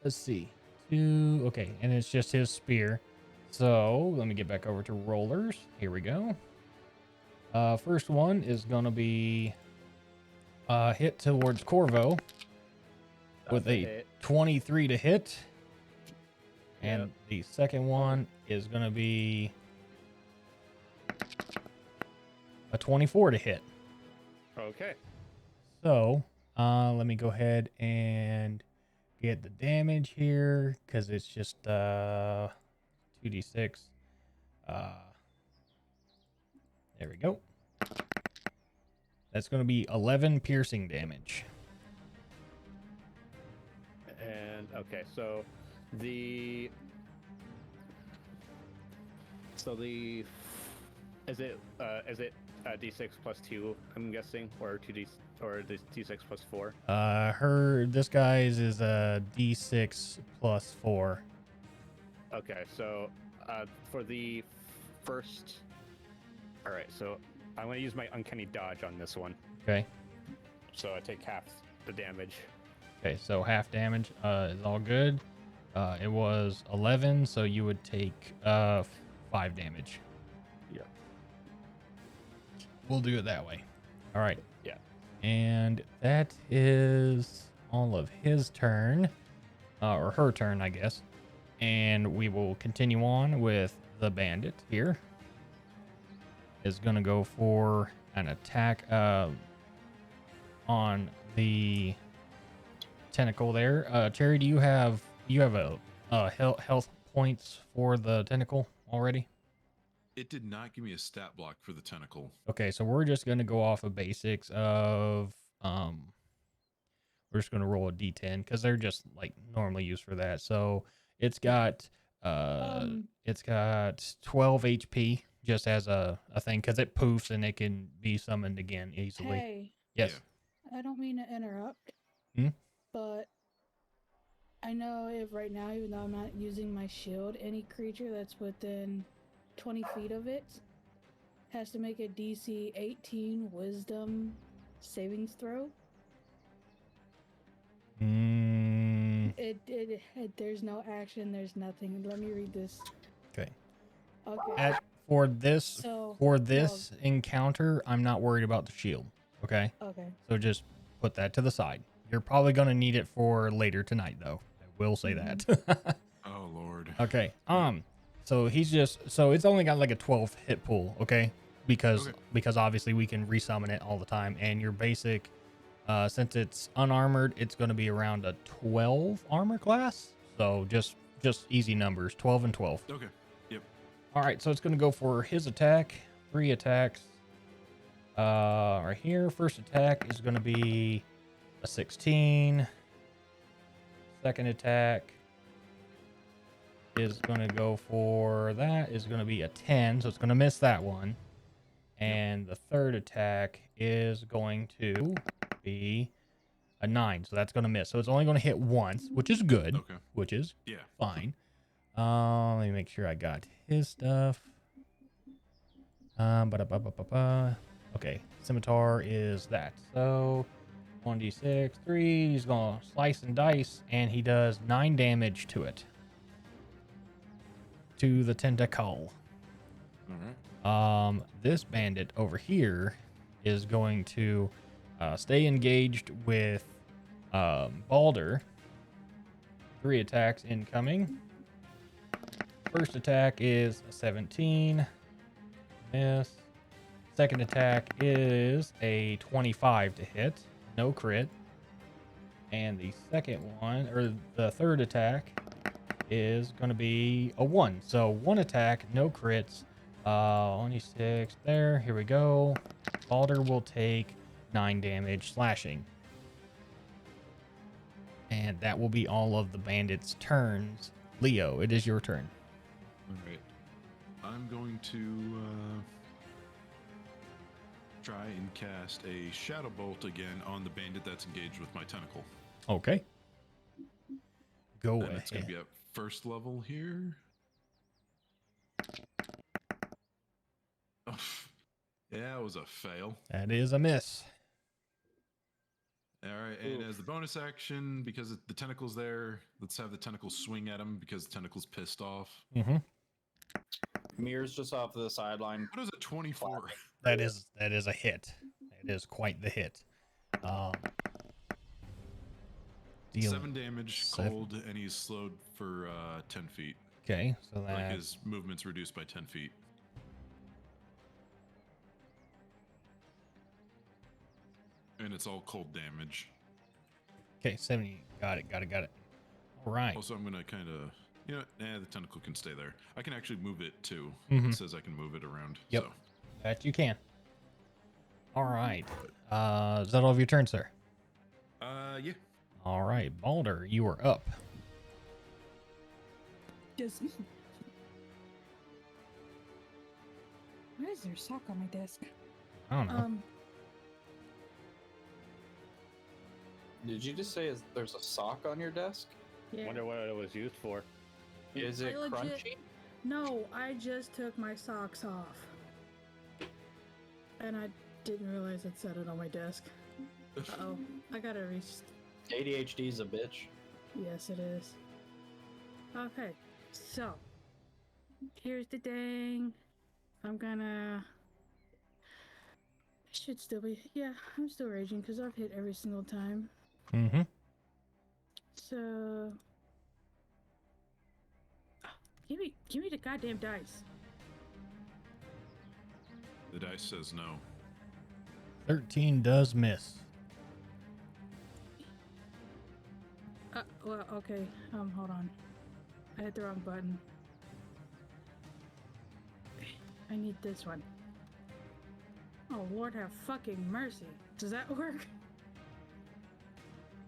let's see. 2. Okay, and it's just his spear. So let me get back over to rollers. Here we go. First one is going to be hit towards Corvo with a 23 to hit. And the second one is going to be a 24 to hit. Okay. So, let me go ahead and get the damage here because it's just 2d6. There we go. That's going to be 11 piercing damage. And okay, so the is it d6 plus 2, I'm guessing, or 2d or the d6 plus 4? This guy's is a d6 plus 4. Okay, so for the first, all right, so I'm going to use my uncanny dodge on this one. Okay. So I take half the damage. Okay, so half damage is all good. It was 11, so you would take 5 damage. Yep. We'll do it that way. All right. Yeah. And that is all of his turn, or her turn, I guess. And we will continue on with the bandit here. Is going to go for an attack on the tentacle there. Cherry, do you have a health points for the tentacle already? It did not give me a stat block for the tentacle. Okay, so we're just going to go off of basics of we're just going to roll a d10 because they're just like normally used for that. So it's got 12 HP just as a thing because it poofs and it can be summoned again easily. Hey. Yes. I don't mean to interrupt, but I know if right now, even though I'm not using my shield, any creature that's within 20 feet of it has to make a DC 18 Wisdom savings throw. There's no action. There's nothing. Let me read this. Okay. Okay. For this encounter, I'm not worried about the shield. Okay. Okay. So just put that to the side. You're probably gonna need it for later tonight, though. I will say that. Oh Lord. Okay. So he's just it's only got like a 12 hit pool. Okay. because Okay. because obviously we can resummon it all the time. And your basic, since it's unarmored, it's going to be around a 12 armor class. So just easy numbers, 12 and 12. Okay. Yep. All right, so it's going to go for his attack, 3 attacks. Right here, first attack is going to be a 16. Second attack is going to go for that is going to be a 10, so it's going to miss that one. And the third attack is going to be a 9, so that's going to miss. So it's only going to hit once, which is good. Okay. Which is Yeah. fine. Let me make sure I got his stuff. Okay, scimitar is that. So 1d6, 3. He's gonna slice and dice, and he does 9 damage to it. To the tentacle. All right. This bandit over here is going to stay engaged with Balder. 3 attacks incoming. First attack is a 17. Miss. Second attack is a 25 to hit. No crit. And the second one, or the third attack, is going to be a 1. So 1 attack, no crits. Only 6 there. Here we go. Balder will take 9 damage slashing. And that will be all of the bandits' turns. Leo, it is your turn. All right. I'm going to try and cast a Shadow Bolt again on the bandit that's engaged with my tentacle. Okay. Go And ahead. it's going to be at first level here. Oh, yeah, it was a fail. That is a miss. All right, and as the bonus action, because the tentacle's there, let's have the tentacle swing at him because the tentacle's pissed off. Mm-hmm. Mirror's just off to the sideline. What is a 24? That is a hit. It is quite the hit. Dealing 7 damage, 7. cold, and he's slowed for 10 feet. Okay, so Like that his movement's reduced by 10 feet. And it's all cold damage. okay, 70. Got it. All right. Also, I'm going to kind of, the tentacle can stay there. I can actually move it too. Mhm. It says I can move it around. Yep. So. That you can. All right. Is that all of your turn, sir? Yeah. All right, Balder, you are up. Just. Why is there a sock on my desk? I don't know. Did you just say there's a sock on your desk? Yeah. Wonder what it was used for. Is it I legit- crunchy? No, I just took my socks off. And I didn't realize it said it on my desk. Uh-oh. I gotta reach. ADHD's a bitch. Yes, it is. Okay, so. Here's the thing. I'm gonna. I should still be. Yeah, I'm still raging because I've hit every single time. Mm-hmm. So. Give me the goddamn dice. The dice says no. 13 does miss. Well, okay. Hold on. I hit the wrong button. I need this one. Oh, Lord have fucking mercy. Does that work?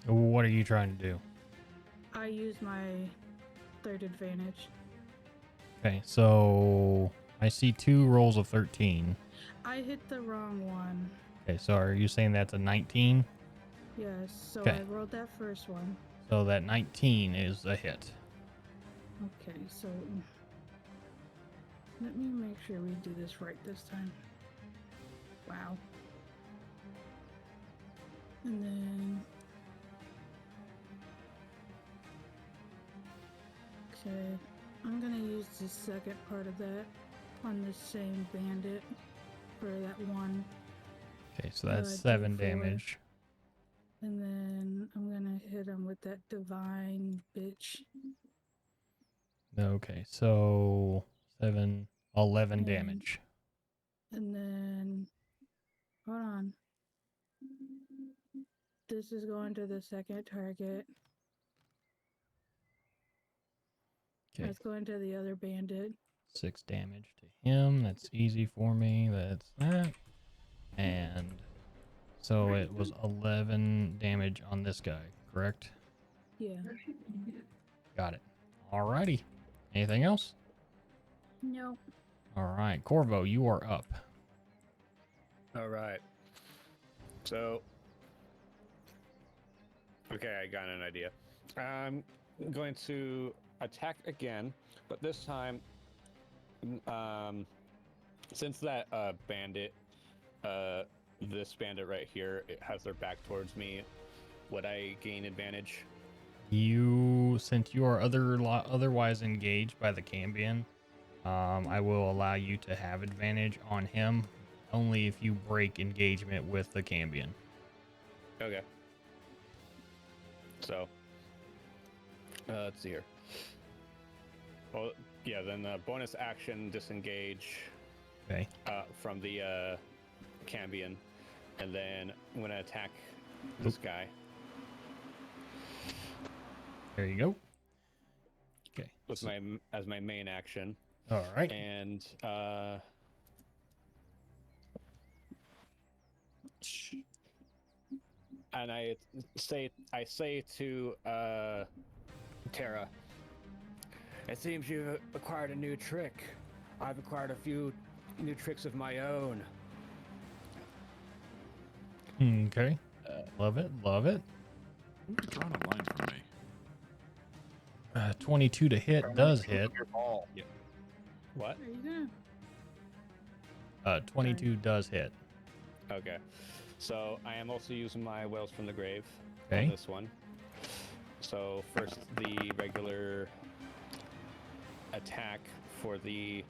What are you trying to do? I use my third advantage. Okay, so I see 2 rolls of 13. I hit the wrong one. Okay, so are you saying that's a 19? Yes, so Okay. I rolled that first one. So that 19 is a hit. Okay, so let me make sure we do this right this time. Wow. And then okay, I'm gonna use the second part of that on the same bandit for that one. Okay, so that's Uh, 7 D4. damage. And then I'm gonna hit him with that divine bitch. Okay, so 11 And- damage. And then, hold on. This is going to the second target. Okay. That's going to the other bandit. 6 damage to him. That's easy for me. That's that. And so it was 11 damage on this guy, correct? Yeah. Got it. Alrighty. Anything else? No. Alright. Corvo, you are up. All right. So, okay, I got an idea. I'm going to attack again, but this time, since that bandit, this bandit right here, it has their back towards me, would I gain advantage? Since you are otherwise engaged by the Cambion, I will allow you to have advantage on him only if you break engagement with the Cambion. Okay. So, let's see here. Well, yeah, then bonus action disengage. Okay. From the Cambion, and then I'm gonna attack this guy. There you go. Okay. With as my main action. All right. And I say to Terra, it seems you've acquired a new trick. I've acquired a few new tricks of my own. Okay. Love it. Love it. You're drawing a line from me. 22 to hit does hit. Yep. What? Are you gonna? 22 does hit. Okay. So I am also using my Wails from the Grave Okay. on this one. So first the regular attack for the...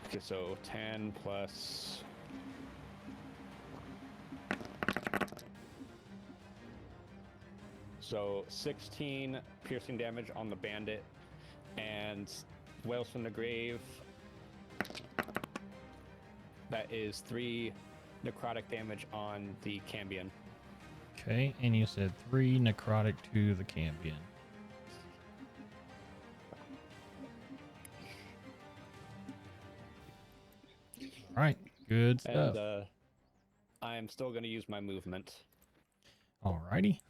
Okay, so 10 plus... So 16 piercing damage on the bandit, and Wails from the Grave, that is 3 necrotic damage on the Cambion. Okay, and you said 3 necrotic to the Cambion. All right, good stuff. And I am still going to use my movement. All righty.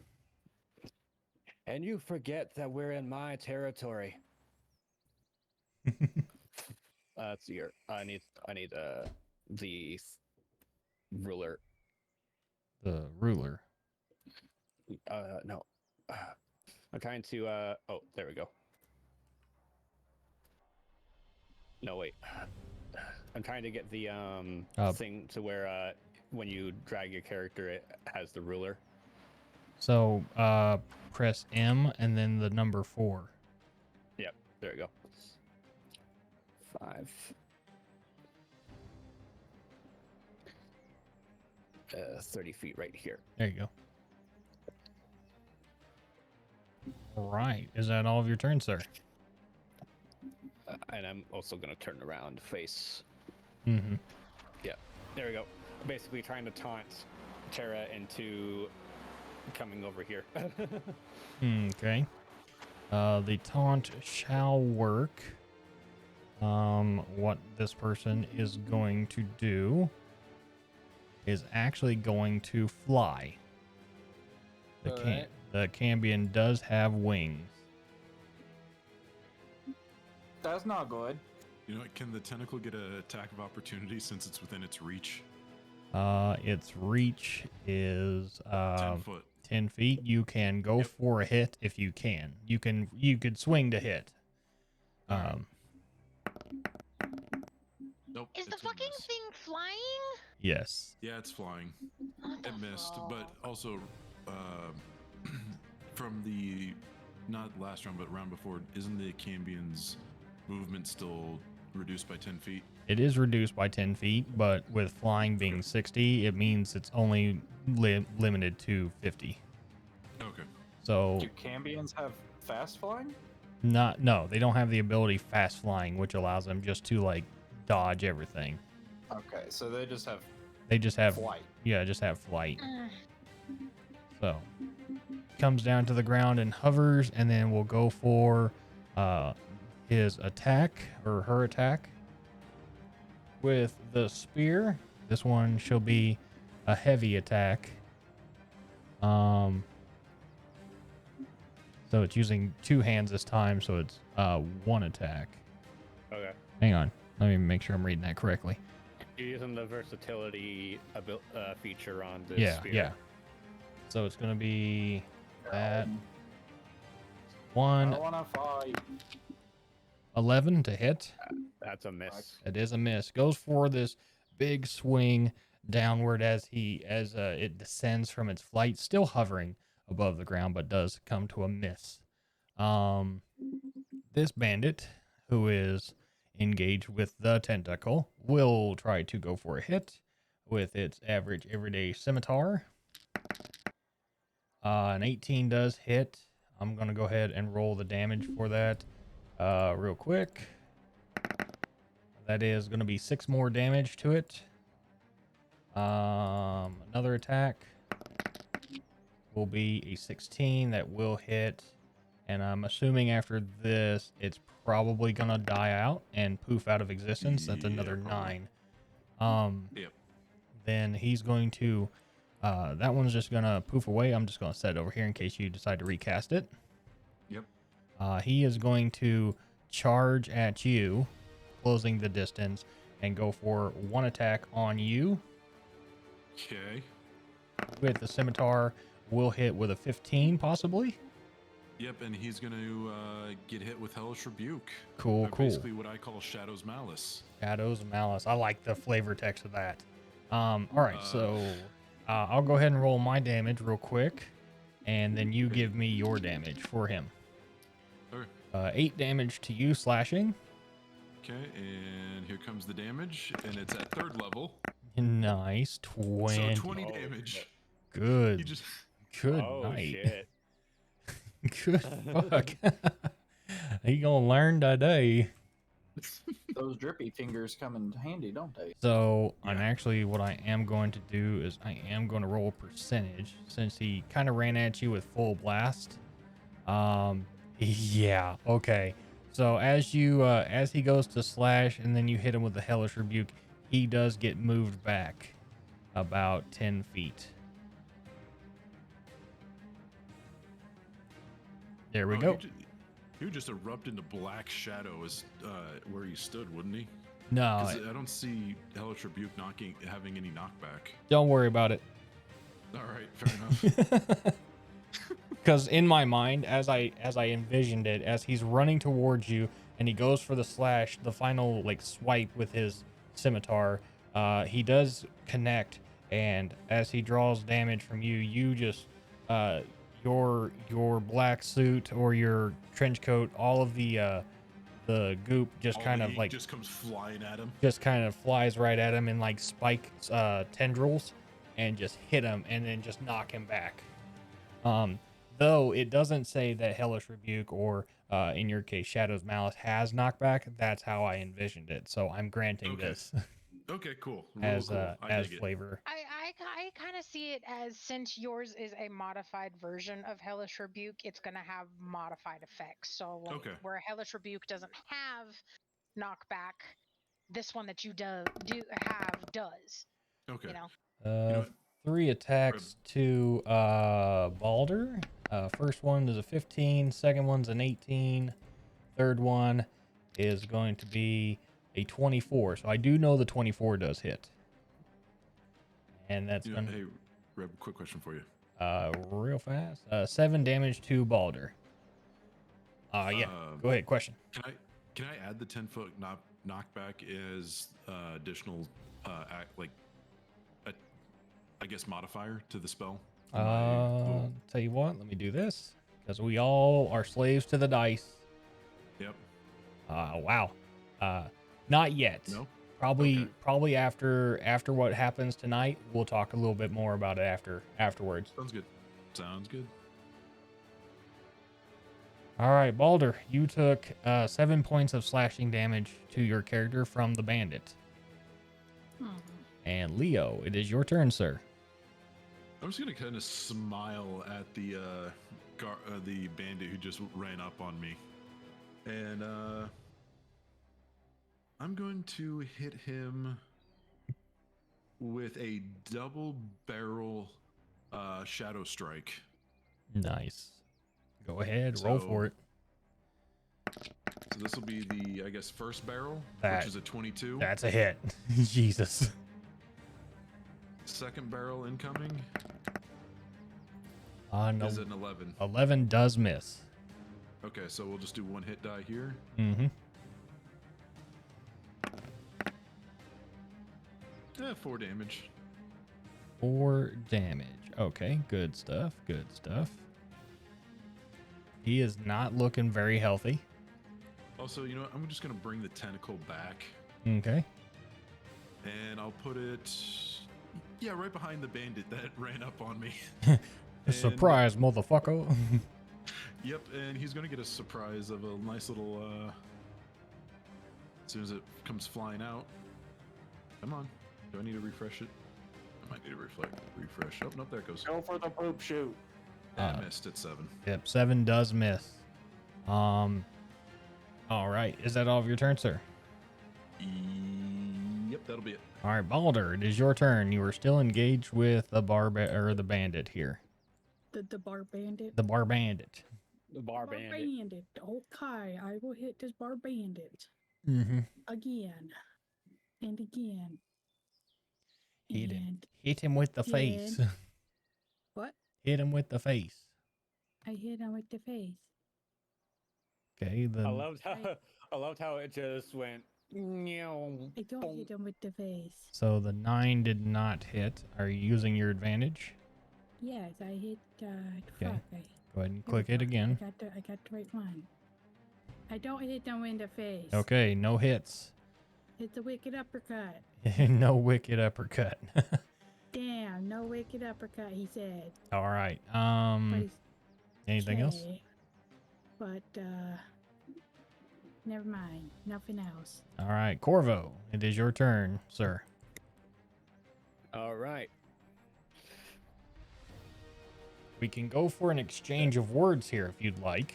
And you forget that we're in my territory. Let's see here. I need the ruler. The ruler. No. I'm trying to oh, there we go. No, wait. I'm trying to get the thing to where when you drag your character it has the ruler. So press M and then the number 4. Yep, there we go. 5. 30 feet right here. There you go. All right. Is that all of your turn, sir? And I'm also going to turn around, face. Mm-hmm. Yeah, there we go. Basically trying to taunt Terra into coming over here. Okay. The taunt shall work. What this person is going to do is actually going to fly. The Cambion does have wings. That's not good. You know what? Can the tentacle get an attack of opportunity since it's within its reach? Its reach is 10 foot. 10 feet. You can go for a hit if you can. You could swing to hit. Nope. Is the it's gonna fucking miss. thing flying? Yes. Yeah, it's flying. What the It missed, fuck? but also from the not last round, but round before, isn't the Cambion's movement still reduced by 10 feet? It is reduced by 10 feet, but with flying being 60, it means it's only limited to 50. Okay. So Do Cambions have fast flying? no, they don't have the ability fast flying, which allows them just to like dodge everything. Okay, so they just have flight. Just have flight. Mm. So comes down to the ground and hovers, and then we'll go for his attack or her attack with the spear. This one shall be a heavy attack. So it's using 2 hands this time, so it's 1 attack. Okay. Hang on, let me make sure I'm reading that correctly. You're using the versatility feature on this spear. Yeah. So it's gonna be that 1 I wanna fight. 11 to hit. That's a miss. It is a miss. Goes for this big swing downward as it descends from its flight, still hovering above the ground, but does come to a miss. This bandit, who is engaged with the tentacle, will try to go for a hit with its average everyday scimitar. An 18 does hit. I'm going to go ahead and roll the damage for that real quick. That is going to be 6 more damage to it. Another attack will be a 16 that will hit. And I'm assuming after this, it's probably going to die out and poof out of existence. That's another 9. Yep. Then he's going to, that one's just going to poof away. I'm just going to set it over here in case you decide to recast it. Yep. He is going to charge at you, closing the distance, and go for 1 attack on you. Okay. With the scimitar, will hit with a 15 possibly. Yep, and he's going to get hit with Hellish Rebuke. Cool. Basically what I call Shadow's Malice. Shadow's Malice. I like the flavor text of that. All right, so I'll go ahead and roll my damage real quick, and then you give me your damage for him. Okay. 8 damage to you, slashing. Okay, and here comes the damage, and it's at 3rd level. Nice, 20. So 20 damage. Good. You just... Good Oh, night. shit. Good fuck. You gonna learn today. Those drippy fingers come in handy, don't they? So, and actually what I am going to do is I am going to roll percentage since he kind of ran at you with full blast. Yeah, okay. So as he goes to slash and then you hit him with the Hellish Rebuke, he does get moved back about 10 feet. There we go. He would just erupt into black shadow as where he stood, wouldn't he? No, I don't see Hellish Rebuke having any knockback. Don't worry about it. All right, fair enough. Because in my mind, as I envisioned it, as he's running towards you and he goes for the slash, the final like swipe with his scimitar, he does connect, and as he draws damage from you, you just your black suit or your trench coat, all of the goop just All kind the of ink like just comes flying at him. just kind of flies right at him in like spike tendrils and just hit him and then just knock him back. Though it doesn't say that Hellish Rebuke or in your case Shadow's Malice has knockback, that's how I envisioned it. So I'm granting this Okay, cool. as cool. as flavor. I kind of see it as, since yours is a modified version of Hellish Rebuke, it's going to have modified effects. So like, where Hellish Rebuke doesn't have knockback, this one that you do have does. Okay. You know? 3 attacks to Balder. First one is a 15, second one's an 18, third one is going to be a 24. So I do know the 24 does hit. And that's going to... Hey, Reb, quick question for you. Real fast. 7 damage to Balder. Yeah. Go ahead. Question. Can I add the 10-foot knockback as additional, I guess modifier to the spell? Tell you what. Let me do this because we all are slaves to the dice. Yep. Wow. Not yet. No. Probably after what happens tonight. We'll talk a little bit more about it afterwards. Sounds good. All right, Balder, you took 7 points of slashing damage to your character from the bandit. And Leo, it is your turn, sir. I'm just gonna kind of smile at the bandit who just ran up on me, and I'm going to hit him with a double barrel shadow strike. Nice. Go ahead, roll for it. So this will be the, I guess, first barrel, That- which is a 22. That's a hit. Jesus. Second barrel incoming No. is an 11. 11 does miss. Okay, so we'll just do one hit die here. Mm-hmm. 4 damage. 4 damage. Okay, good stuff. Good stuff. He is not looking very healthy. Also, you know what? I'm just going to bring the tentacle back. Okay. And I'll put it, yeah, right behind the bandit that ran up on me. Surprise, motherfucker. Yep, and he's going to get a surprise of a nice little, as soon as it comes flying out. Come on. Do I need to refresh it? I might need to refresh. Oh, nope, there it goes. Go for the poop shoot. I missed at 7. Yep, 7 does miss. All right. Is that all of your turn, sir? Yep, that'll be it. All right, Balder, it is your turn. You are still engaged with the the bandit here. The bar bandit. The bar bandit. The bar bandit. Okay, I will hit this bar bandit Mm-hmm. again and again. Hit him with the face. What? Hit him with the face. I hit him with the face. Okay, then. I loved how it just went. I don't hit him with the face. So the 9 did not hit. Are you using your advantage? Yes, I hit. Okay. Fuck. Go ahead and click it again. I got the right one. I don't hit them in the face. Okay, no hits. It's a wicked uppercut. No wicked uppercut. Damn, no wicked uppercut, he said. All right. But he's Anything else? okay. But never mind. Nothing else. All right, Corvo, it is your turn, sir. All right. We can go for an exchange of words here if you'd like.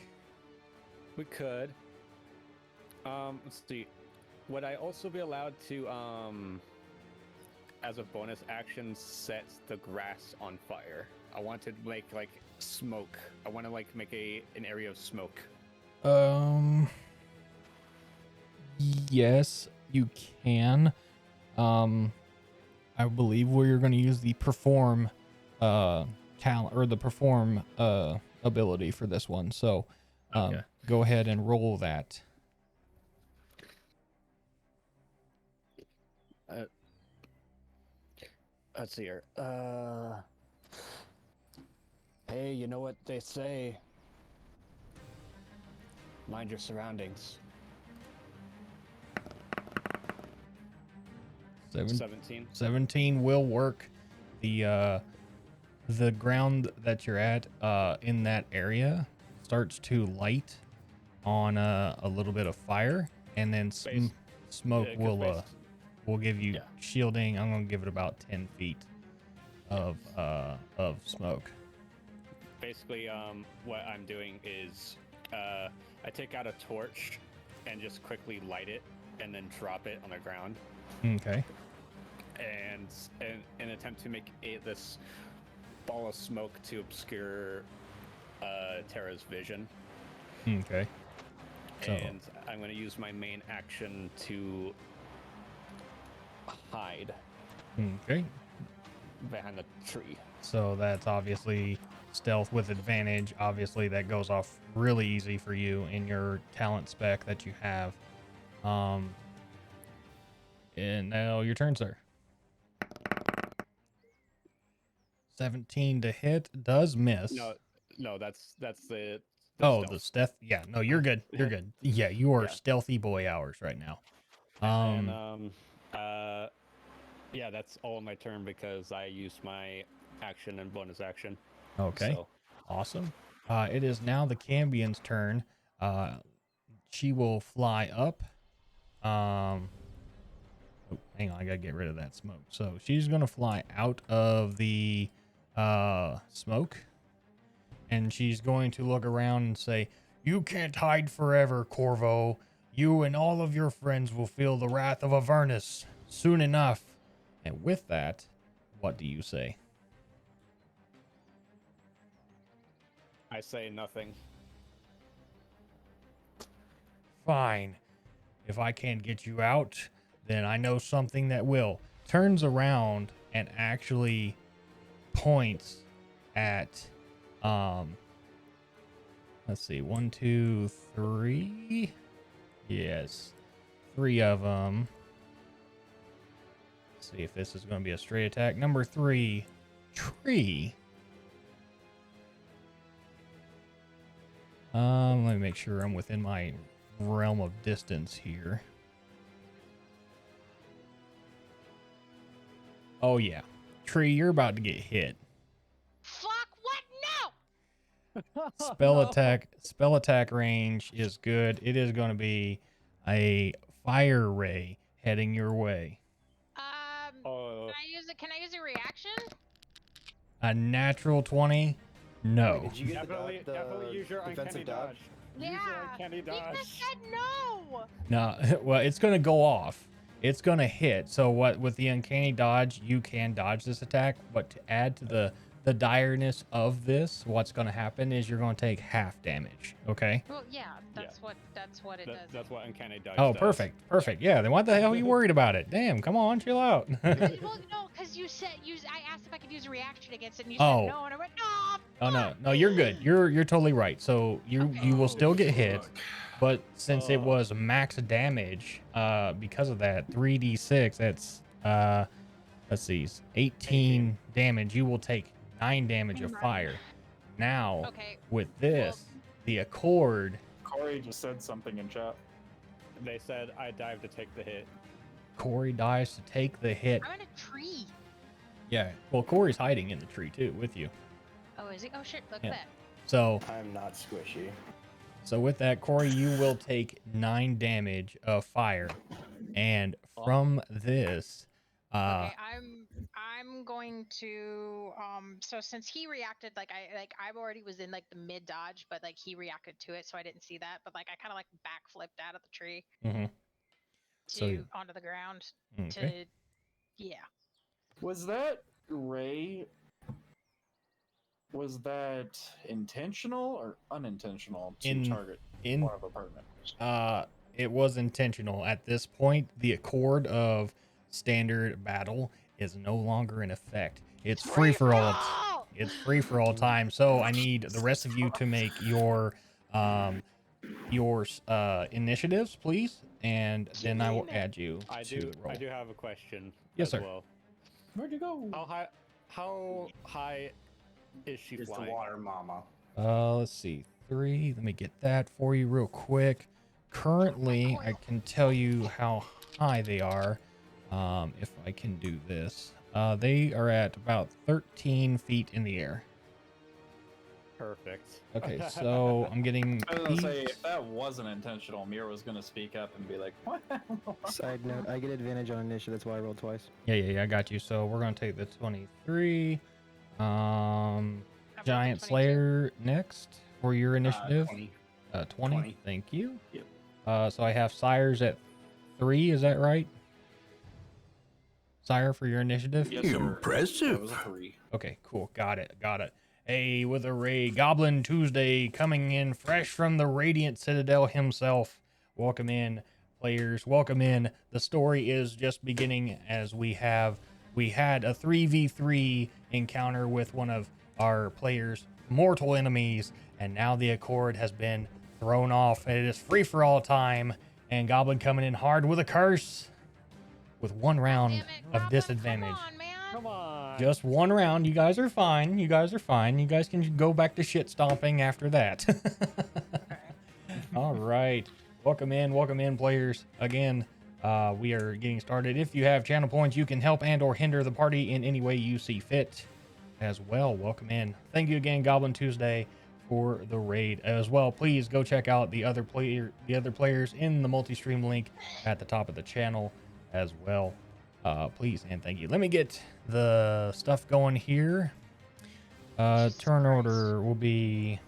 We could. Let's see. Would I also be allowed to, as a bonus action, set the grass on fire? I want to make like smoke. I want to like make an area of smoke. Yes, you can. I believe where you're going to use the perform talent or the perform ability for this one. So Okay. Go ahead and roll that. Let's see here. Hey, you know what they say? Mind your surroundings. 17. 17 will work. The ground that you're at in that area starts to light on a little bit of fire, and then smoke will give you shielding. I'm gonna give it about 10 feet of smoke. Basically, what I'm doing is I take out a torch and just quickly light it, and then drop it on the ground. Okay. And an attempt to make this ball of smoke to obscure Terra's vision. Okay. So, And I'm going to use my main action to hide okay. behind the tree. So that's obviously stealth with advantage. Obviously, that goes off really easy for you in your talent spec that you have. And now your turn, sir. 17 to hit does miss. No, that's the the stealth. Yeah, no, you're good. You're good. Yeah, you are stealthy boy hours right now. Yeah, that's all my turn because I used my action and bonus action. Okay. So. Awesome. It is now the Cambion's turn. She will fly up. Oh, hang on, I gotta get rid of that smoke. So she's gonna fly out of the smoke, and she's going to look around and say, "You can't hide forever, Corvo. You and all of your friends will feel the wrath of Avernus soon enough." And with that, what do you say? I say nothing. Fine. If I can't get you out, then I know something that will. Turns around and actually points at, let's see, 1, 2, 3. Yes, 3 of them. Let's see if this is going to be a straight attack. Number 3, tree. Let me make sure I'm within my realm of distance here. Oh yeah, tree, you're about to get hit. Fuck, what? No! Spell attack range is good. It is going to be a fire ray heading your way. Can I use a reaction? A natural 20? No. Wait, did you get Definitely use your defensive uncanny dodge. Yeah. Use your uncanny dodge. He just said no. No, well, it's going to go off. It's going to hit. So what with the uncanny dodge, you can dodge this attack, but to add to the direness of this, what's going to happen is you're going to take half damage, okay? Well, yeah, that's what it does. That's what uncanny dodge Oh, does. perfect. Yeah, then what the hell are you worried about it? Damn, come on, chill out. Well, no, because you said I asked if I could use a reaction against it, and you said no, and I went no. Oh no, you're good. You're totally right. So you will still get hit, but since it was max damage, because of that 3d6, that's let's see, 18 damage. You will take 9 damage of fire. Now, with this, the Accord. Corey just said something in chat. They said I dive to take the hit. Corey dies to take the hit. I'm in a tree. Yeah, well, Corey's hiding in the tree too with you. Oh, is he? Oh shit! Look Yeah. at that. So I'm not squishy. So with that, Corey, you will take 9 damage of fire, and from this, Okay, I'm going to so since he reacted I already was in like the mid dodge, but like he reacted to it, so I didn't see that, but like I kind of like backflipped out of the tree onto the ground to Was that Ray? Was that intentional or unintentional to target one of apartment? It was intentional. At this point, the Accord of standard battle is no longer in effect. It's free for all. It's free for all time. So I need the rest of you to make your initiatives, please, and then I will add you to the roll. I do have a question. Yes, sir. Well. Where'd you go? How high is she It's flying? the water mama. Let's see. 3. Let me get that for you real quick. Currently, I can tell you how high they are. If I can do this. They are at about 13 feet in the air. Perfect. Okay, so I'm getting. I was gonna say, if that wasn't intentional, Mir was gonna speak up and be like, "What?" Side note: I get advantage on initiative. That's why I rolled twice. Yeah, I got you. So we're gonna take the 23. Giant Slayer next for your initiative. 20. 20. Thank you. Yep. So I have Sires at 3. Is that right? Sire for your initiative. Yes, impressive. That was a 3. Okay, cool. Got it. Hey, with a ray, Goblin Tuesday coming in fresh from the Radiant Citadel himself. Welcome in, players. Welcome in. The story is just beginning as we had a 3v3 encounter with one of our players' mortal enemies, and now the Accord has been thrown off, and it is free for all time. And Goblin coming in hard with a curse, with 1 round of disadvantage. Come on. Just 1 round. You guys are fine. You guys can go back to shit stomping after that. All right. Welcome in, players. Again, we are getting started. If you have channel points, you can help and or hinder the party in any way you see fit as well. Welcome in. Thank you again, Goblin Tuesday, for the raid as well. Please go check out the other players in the multi-stream link at the top of the channel as well. Please and thank you. Let me get the stuff going here. Turn order will be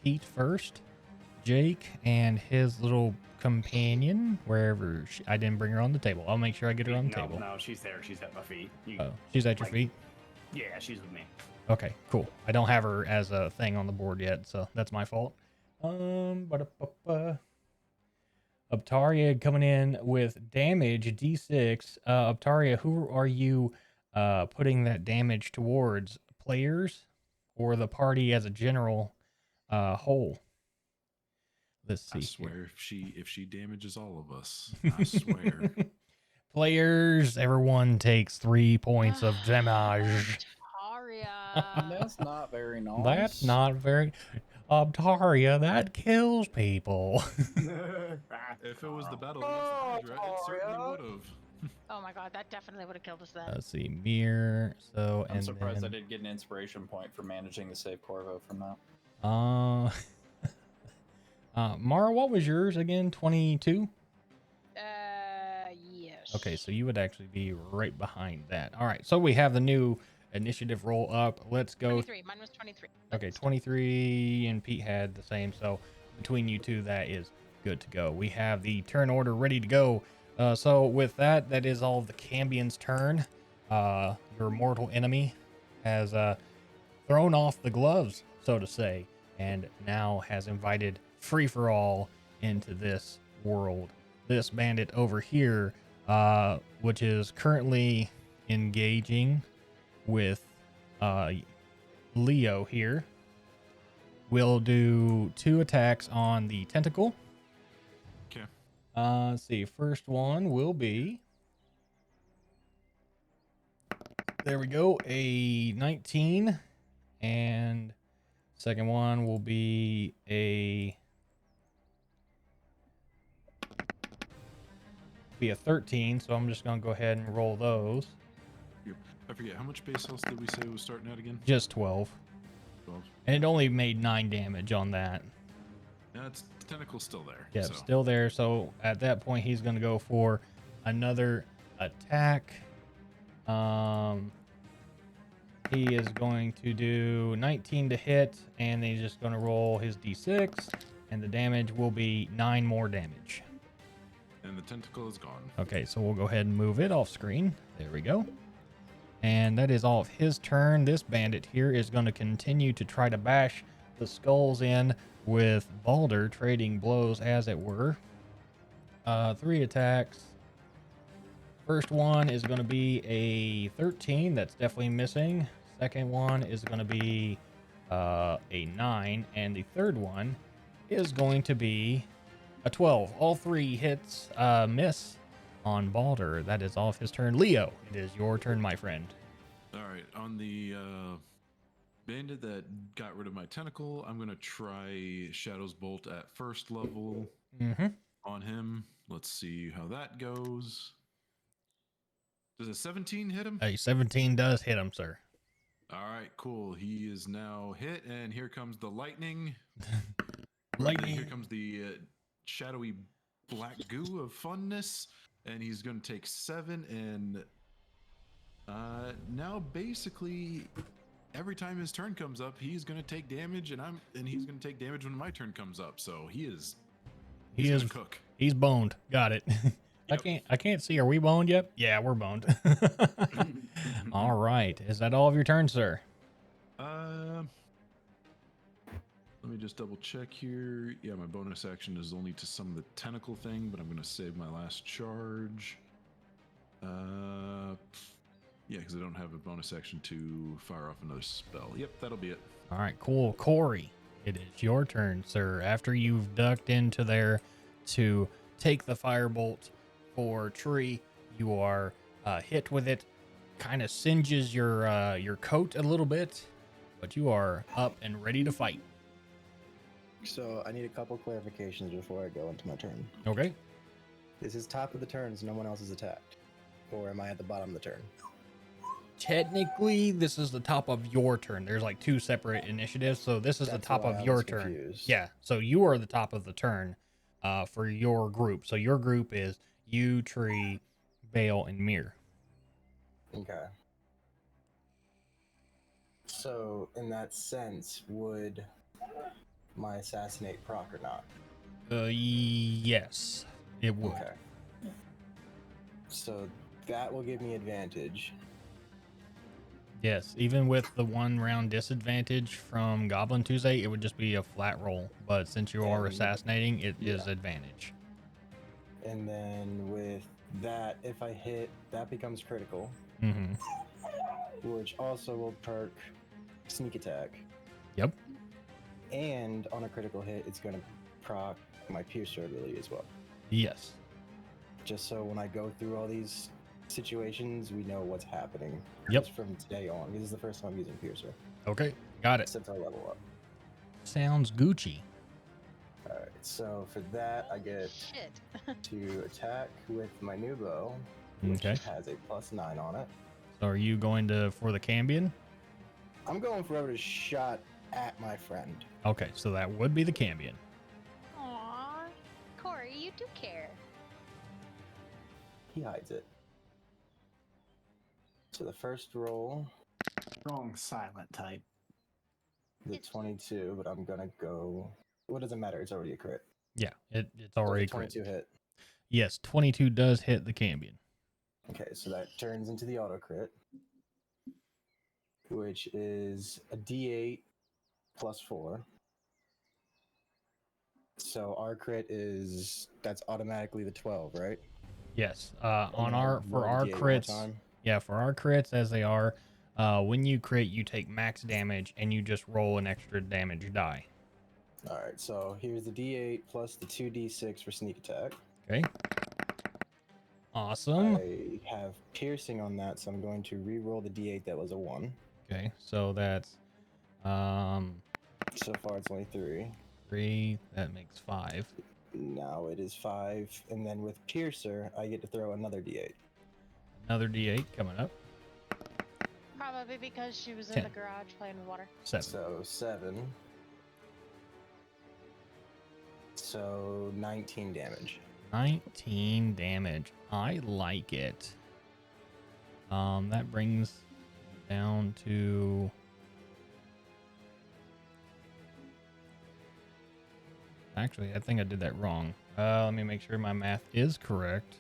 Pete first, Jake, and his little companion, wherever I didn't bring her on the table. I'll make sure I get her on the table. No, she's there. She's at my feet. Oh, she's at your feet? Yeah, she's with me. Okay, cool. I don't have her as a thing on the board yet, so that's my fault. Uptaria coming in with damage D6. Uptaria, who are you putting that damage towards? Players or the party as a general whole? Let's see. I swear, if she damages all of us, I swear. Players, everyone takes 3 points of damage. That's not very nice. That's not very. Uptaria, that kills people. If it was the battle against the Hydra, it certainly would have. Oh my god, that definitely would have killed us then. Let's see, mirror. So I'm and surprised then, I didn't get an inspiration point for managing to save Corvo from that. Mara, what was yours again? 22? Yes. Okay, so you would actually be right behind that. All right, so we have the new initiative roll up. Let's go. 23. Mine was 23. Okay, 23, and Pete had the same. So between you two, that is good to go. We have the turn order ready to go. So with that, that is all of the Cambion's turn. Your mortal enemy has thrown off the gloves, so to say, and now has invited free-for-all into this world. This bandit over here, which is currently engaging with Leo here, will do 2 attacks on the tentacle. Okay. Let's see. First one will be, there we go, a 19, and second one will be a 13. So I'm just gonna go ahead and roll those. I forget, how much base health did we say was starting at again? Just 12. 12. And it only made 9 damage on that. Yeah, the tentacle's still there. Yeah, so. still there. So at that point, he's going to go for another attack. He is going to do 19 to hit, and he's just going to roll his d6, and the damage will be 9 more damage. And the tentacle is gone. Okay, so we'll go ahead and move it off screen. There we go. And that is all of his turn. This bandit here is going to continue to try to bash the skulls in with Balder, trading blows as it were. 3 attacks. First one is going to be a 13. That's definitely missing. Second one is going to be a 9. And the third one is going to be a 12. All 3 hits miss on Balder. That is all of his turn. Leo, it is your turn, my friend. All right, on the bandit that got rid of my tentacle, I'm going to try Shadow's Bolt at first level on him. Let's see how that goes. Does a 17 hit him? A 17 does hit him, sir. All right, cool. He is now hit, and here comes the lightning. Lightning. Here comes the shadowy black goo of funness, and he's going to take 7. And now basically every time his turn comes up, he's going to take damage, and he's going to take damage when my turn comes up. So he's gonna cook. He's boned. Got it. Yep. I can't see. Are we boned yet? Yeah, we're boned. All right. Is that all of your turn, sir? Let me just double check here. Yeah, my bonus action is only to summon the tentacle thing, but I'm going to save my last charge. Yeah, because I don't have a bonus action to fire off another spell. Yep, that'll be it. All right, cool. Corey, it is your turn, sir. After you've ducked into there to take the firebolt for Tree, you are hit with it. Kind of singes your coat a little bit, but you are up and ready to fight. So I need a couple clarifications before I go into my turn. Okay. This is top of the turn, so no one else is attacked. Or am I at the bottom of the turn? Technically, this is the top of your turn. There's like 2 separate initiatives, so this is the top of your turn. Confused. Yeah, so you are the top of the turn for your group. So your group is you, Tree, Bale, and Mir. Okay. So, in that sense, would my assassinate proc or not? Yes, it would. Okay. So that will give me advantage. Yes, even with the 1 round disadvantage from Goblin Tuesday, it would just be a flat roll. But since you are And- assassinating, it is yeah. advantage. And then with that, if I hit, that becomes critical, Mm-hmm. which also will perk sneak attack. Yep. And on a critical hit, it's going to proc my piercer ability as well. Yes. Just so when I go through all these situations, we know what's happening. Yep. Just from today on. This is the first time I'm using piercer. Okay, got it. Since I level up. Sounds Gucci. Alright, so for that, I get Shit. to attack with my new bow, which Okay. has a +9 on it. So are you going for the Cambion? I'm going for whoever's shot at my friend. Okay, so that would be the Cambion. Aw, Corey, you do care. He hides it. So the first roll, Strong silent type. the 22, but I'm gonna go. What does it matter? It's already a crit. Yeah, it's Does already a 22 crit. hit. Yes, 22 does hit the Cambion. Okay, so that turns into the auto crit, which is a D8 +4. So our crit that's automatically the 12, right? Yes. And On then I our roll for the our D8 one more crits, time. yeah, for our crits as they are, when you crit, you take max damage and you just roll an extra damage die. All right, so here's the D8 plus the 2D6 for sneak attack. Okay. Awesome. I have piercing on that, so I'm going to re-roll the D8 that was a 1. Okay, so that's So far it's only 3. 3. That makes 5. Now it is 5, and then with piercer, I get to throw another D8. Another D8 coming up. Probably because she was in 10. the garage playing with water. 7. So 7. So 19 damage. 19 damage. I like it. That brings down to actually, I think I did that wrong. Let me make sure my math is correct.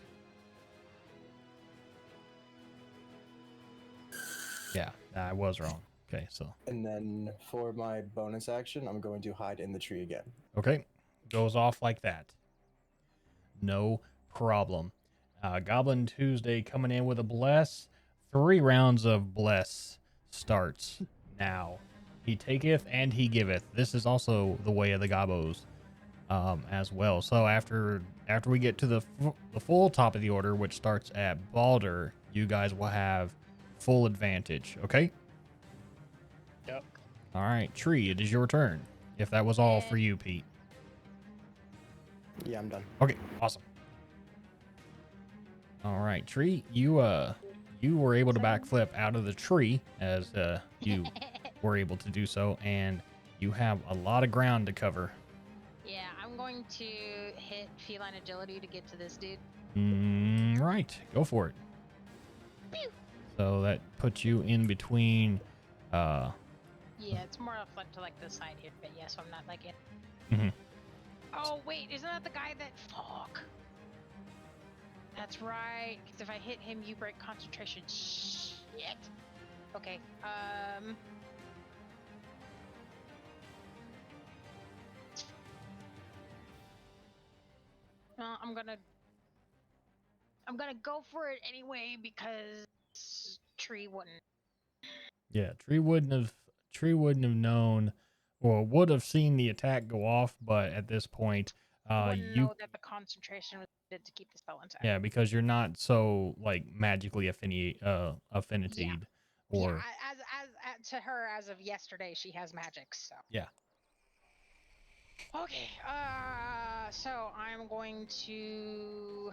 Yeah, I was wrong. Okay, so And then for my bonus action, I'm going to hide in the tree again. okay, goes off like that. No problem. Goblin Tuesday coming in with a bless. 3 rounds of bless starts now. He taketh and he giveth. This is also the way of the Gobos as well. So after we get to the full top of the order, which starts at Balder, you guys will have full advantage. Okay? Yep. All right, Tree, it is your turn. If that was all for you, Pete. Yeah, I'm done. Okay, awesome. All right, Tree, you were able to backflip out of the tree as you were able to do so, and you have a lot of ground to cover. Yeah, I'm going to hit feline agility to get to this dude. Right, go for it. Pew! So that puts you in between. Yeah, it's more of like to like the side here, but yeah, so I'm not like it. Mhm. Oh wait, isn't that the guy that? Fuck. That's right. Because if I hit him, you break concentration. Shit. Okay. I'm gonna go for it anyway because Tree wouldn't. Yeah, Tree wouldn't have known, or would have seen the attack go off, but at this point, Wouldn't know that the concentration was needed to keep the spell intact. yeah, because you're not so like magically affinitied, or Yeah, as to her as of yesterday, she has magic. So yeah. okay. So I'm going to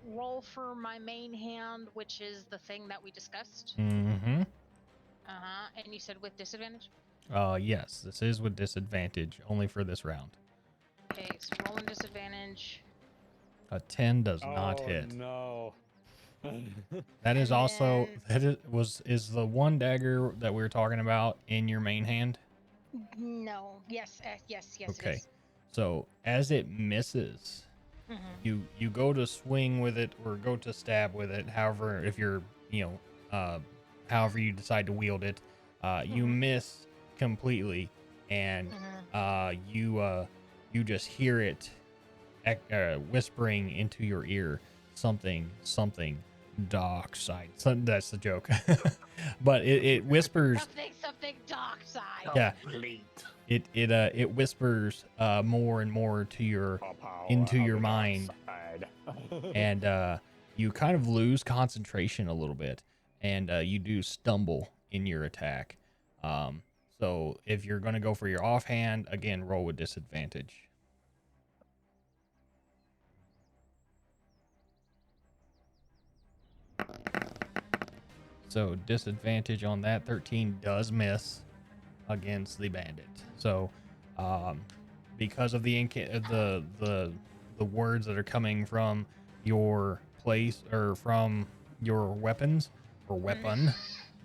roll for my main hand, which is the thing that we discussed. Mm-hmm. And you said with disadvantage? Yes, this is with disadvantage only for this round. Okay, so rolling disadvantage. A 10 does not Oh, hit. no. That is And also then- is the one dagger that we were talking about in your main hand. No. Yes. Yes. Yes. It Okay. is. So as it misses, Mhm. you go to swing with it or go to stab with it. However, if you're however you decide to wield it, you Mhm. miss completely, and you just hear it whispering into your ear something dark side. That's the joke. But it whispers. Something dark side. Yeah. Complete. It whispers more and more to your into your mind, and you kind of lose concentration a little bit, and you do stumble in your attack. So if you're going to go for your offhand, again, roll with disadvantage. So disadvantage on that. 13 does miss against the bandit. So because of the words that are coming from your place or from your weapons or weapon,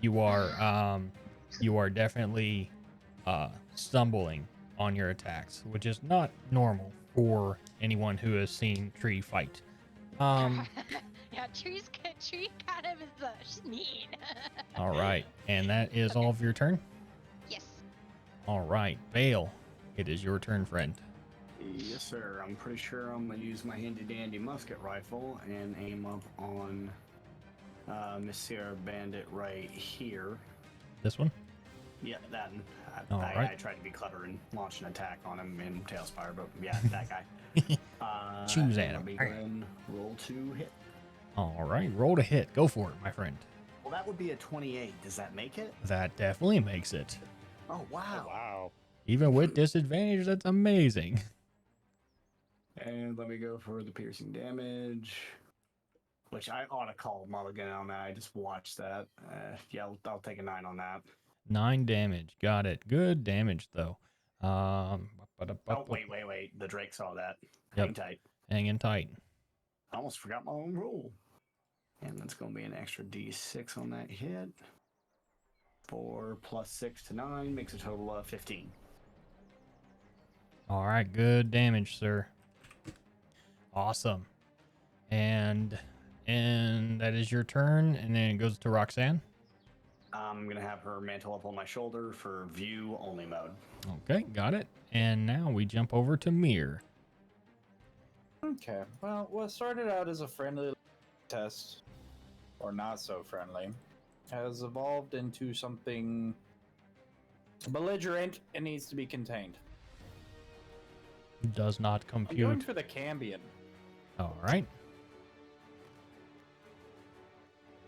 you are definitely stumbling on your attacks, which is not normal for anyone who has seen Tree fight. Yeah, Tree kind of is mean. All right, and that is all of your turn. Yes. All right, Vale, it is your turn, friend. Yes, sir. I'm pretty sure I'm gonna use my handy dandy musket rifle and aim up on Monsieur Bandit right here. This one? Yeah, that. All right. I tried to be clever and launch an attack on him in Tailspire, but yeah, that guy. Choose and at let him. me go ahead and roll to hit. All right, roll to hit. Go for it, my friend. Well, that would be a 28. Does that make it? That definitely makes it. Oh, wow. Oh, wow. Even with disadvantage, that's amazing. And let me go for the piercing damage, which I ought to call mulligan on that. I just watched that. Yeah, I'll take a 9 on that. 9 damage. Got it. Good damage, though. Oh, wait. The Drake saw that. Hang tight. Hanging tight. I almost forgot my own rule. And that's going to be an extra d6 on that hit. 4 plus 6 to 9 makes a total of 15. All right, good damage, sir. Awesome. And that is your turn, and then it goes to Roxanne. I'm going to have her mantle up on my shoulder for view only mode. Okay, got it. And now we jump over to Mir. Okay. Well, what started out as a friendly test, or not so friendly, has evolved into something belligerent and needs to be contained. Does not I'm going compute. for the Cambion. All right.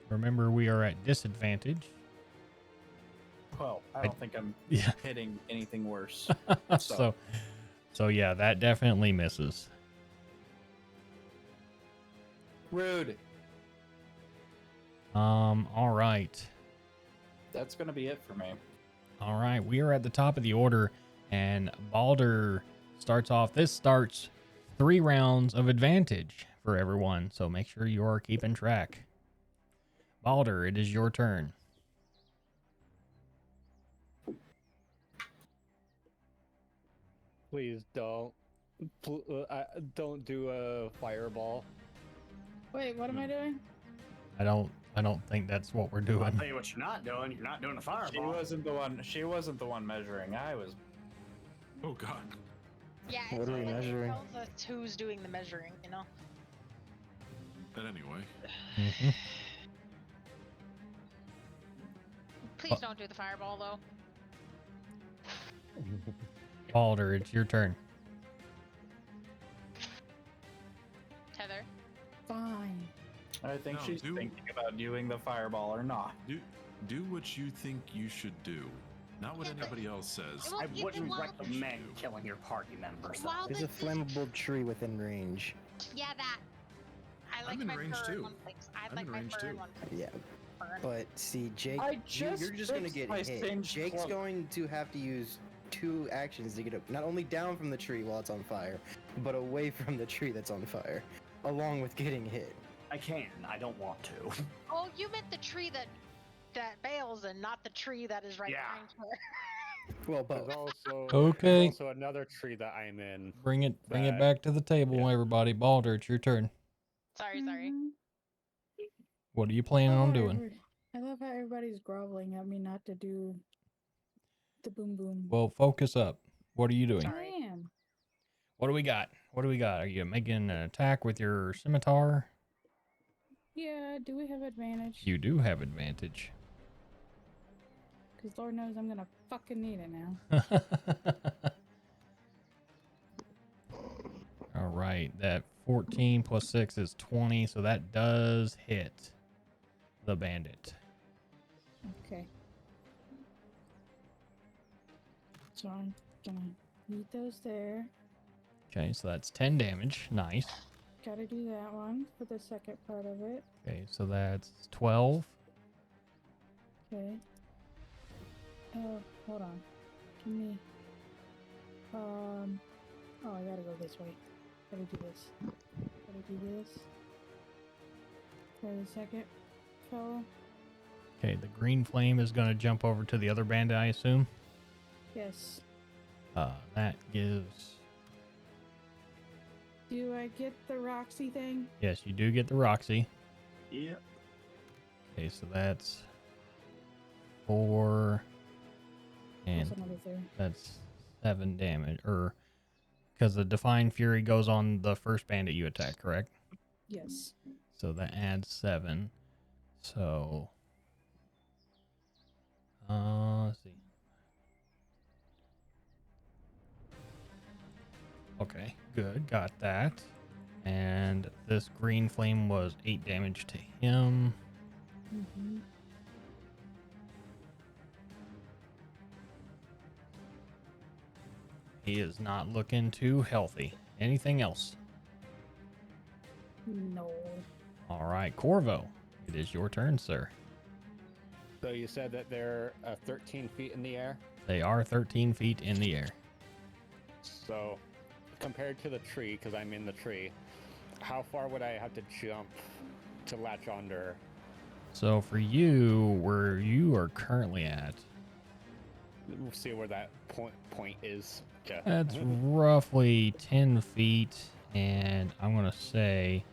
Remember, we are at disadvantage. Well, I don't think I'm Yeah. hitting anything worse. So yeah, that definitely misses. Rude. All right. That's gonna be it for me. All right, we are at the top of the order, and Balder starts off. This starts 3 rounds of advantage for everyone, so make sure you are keeping track. Balder, it is your turn. Please don't. Don't do a fireball. Wait, what am I doing? I don't think that's what we're I'll doing. tell you what you're not doing. You're not doing a fireball. She wasn't the one measuring. I was. Oh God. Yeah. What are we measuring? Tells us who's doing the measuring, you know. But anyway, Mhm. Please don't do the fireball though. Balder, it's your turn. Heather. Fine. I think No, she's do- thinking about doing the fireball or not. do what you think you should do, not what anybody else says. Well, I you wouldn't can- well- recommend killing your party members. While There's a flammable tree within range. Yeah, that. I like I'm in my range fur in too. one place. I I'm like in my range fur in too. one place. Yeah. Burn. But see, Jake, I just you're just gonna fixed get my hit. singed Jake's cloak. going to have to use 2 actions to get up, not only down from the tree while it's on fire, but away from the tree that's on fire, along with getting hit. I can. I don't want to. Oh, you meant the tree that bails and not the tree that is right Yeah. behind her. Well, There's both. also Okay. there's also another tree that I'm in. Bring it that- back to the table, yeah. everybody. Balder, it's your turn. Sorry. Mhm. What are you planning on doing? I love how everybody's groveling at me not to do the boom boom. Well, focus up. What are you doing? Sorry. I am. What do we got? Are you making an attack with your scimitar? Yeah, do we have advantage? You do have advantage. Because Lord knows I'm gonna fucking need it now. All right, that 14 plus 6 is 20, so that does hit the bandit. Okay. So I'm gonna eat those there. Okay, so that's 10 damage. Nice. Gotta do that one for the second part of it. Okay, so that's 12. Okay. Oh, hold on. Give me. Oh, I gotta go this way. Gotta do this. Gotta do this. For the second fellow. Okay, the green flame is going to jump over to the other bandit, I assume. Yes. That gives... Do I get the Roxy thing? Yes, you do get the Roxy. Yep. Okay, so that's 4... And That's another 3. that's 7 damage. Because the Divine Fury goes on the first bandit you attack, correct? Yes. So that adds 7. So... let's see. Okay, good. Got that. And this green flame was 8 damage to him. Mm-hmm. He is not looking too healthy. Anything else? No. All right, Corvo. It is your turn, sir. So you said that they're 13 feet in the air. They are 13 feet in the air. So compared to the tree, because I'm in the tree, how far would I have to jump to latch onto her? So for you, where you are currently at, We'll see where that point is. Yeah. that's roughly 10 feet, and I'm going to say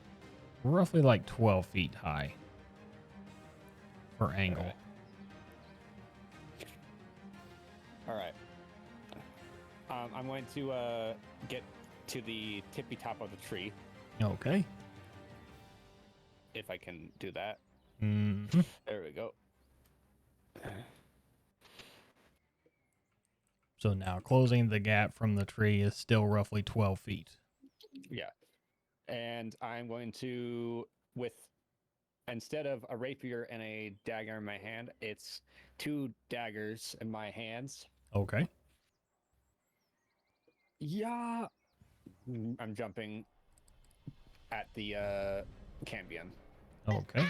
roughly like 12 feet high for angle. All right. I'm going to get to the tippy top of the tree, Okay. if I can do that. Mm-hmm. There we go. So now closing the gap from the tree is still roughly 12 feet. Yeah. And I'm going to, instead of a rapier and a dagger in my hand, it's 2 daggers in my hands. Okay. Yeah. I'm jumping at the Cambion. Okay.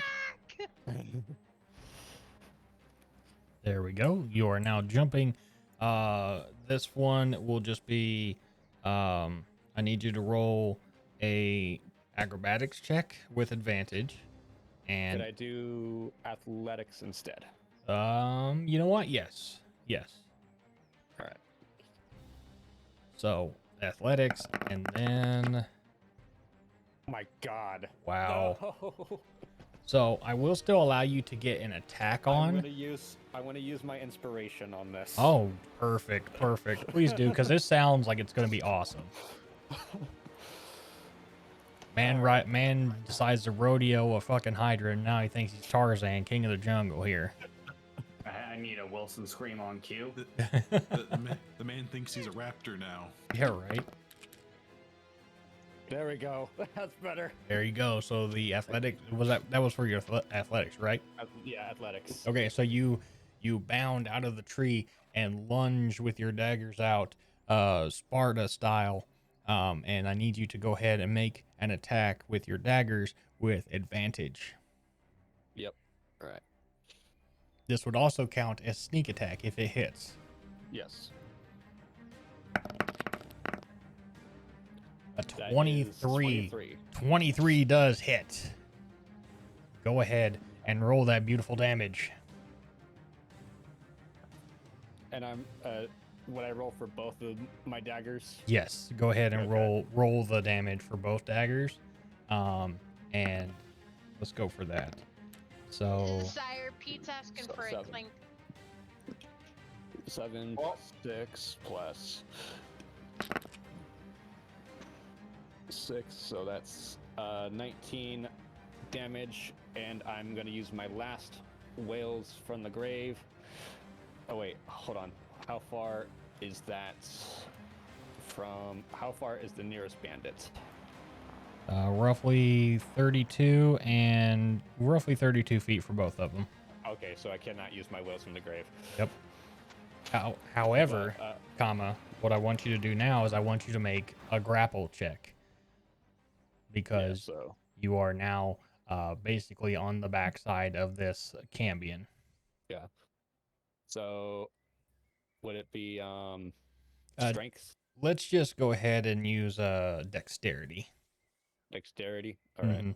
There we go. You are now jumping. This one will just be, I need you to roll a acrobatics check with advantage. And Could I do athletics instead? you know what? Yes. All right. So athletics, and then Oh my God. wow. No. So I will still allow you to get an attack on. I want to use my inspiration on this. Oh, perfect. Please do, because this sounds like it's going to be awesome. Man decides to rodeo a fucking Hydra, and now he thinks he's Tarzan, king of the jungle here. I need a Wilson scream on cue. The man thinks he's a raptor now. Yeah, right. There we go. That's better. There you go. So the athletics that was for your athletics, right? Yeah, athletics. Okay, so you bound out of the tree and lunge with your daggers out, Sparta style. And I need you to go ahead and make an attack with your daggers with advantage. Yep. All right. This would also count as sneak attack if it hits. Yes. A That is 23. 23. 23 does hit. go ahead and roll that beautiful damage. And I'm would I roll for both of my daggers? Yes, go ahead and Okay. roll the damage for both daggers. And let's go for that. So Sire, Pete's asking So for a 7. clink. 7 Oh. 6 plus 6, so that's 19 damage, and I'm gonna use my last wails from the grave. Oh wait, hold on. How far is that from? How far is the nearest bandit? roughly 32 and roughly 32 feet for both of them. Okay, so I cannot use my wails from the grave. Yep. However, But, what I want you to do now is I want you to make a grapple check because so you are now basically on the backside of this Cambion. yeah. So would it be Uh, strength, Let's just go ahead and use dexterity. dexterity? All right. Mhm.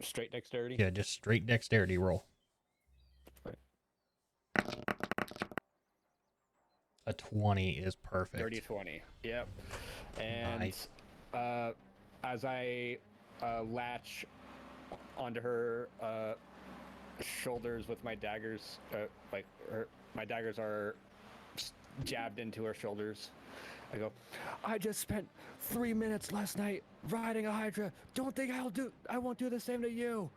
Straight dexterity. Yeah, just straight dexterity roll. A 20 is perfect. 30-20. Yep. And Nice. as I latch onto her shoulders with my daggers, my daggers are jabbed into her shoulders. I go, I just spent 3 minutes last night riding a Hydra. Don't think I won't do the same to you.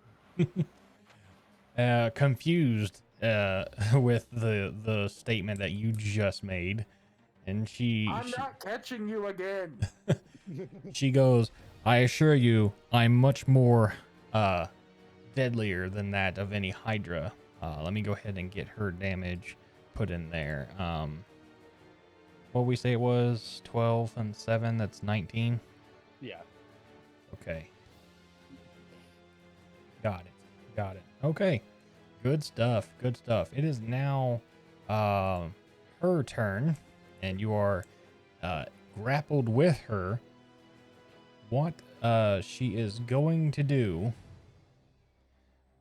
Confused with the statement that you just made, and I'm not catching you again. she goes, I assure you, I'm much more deadlier than that of any Hydra. Let me go ahead and get her damage put in there. What we say it was 12 and 7, that's 19. Yeah. Okay. Got it. Okay. Good stuff. It is now her turn, and you are grappled with her. What she is going to do.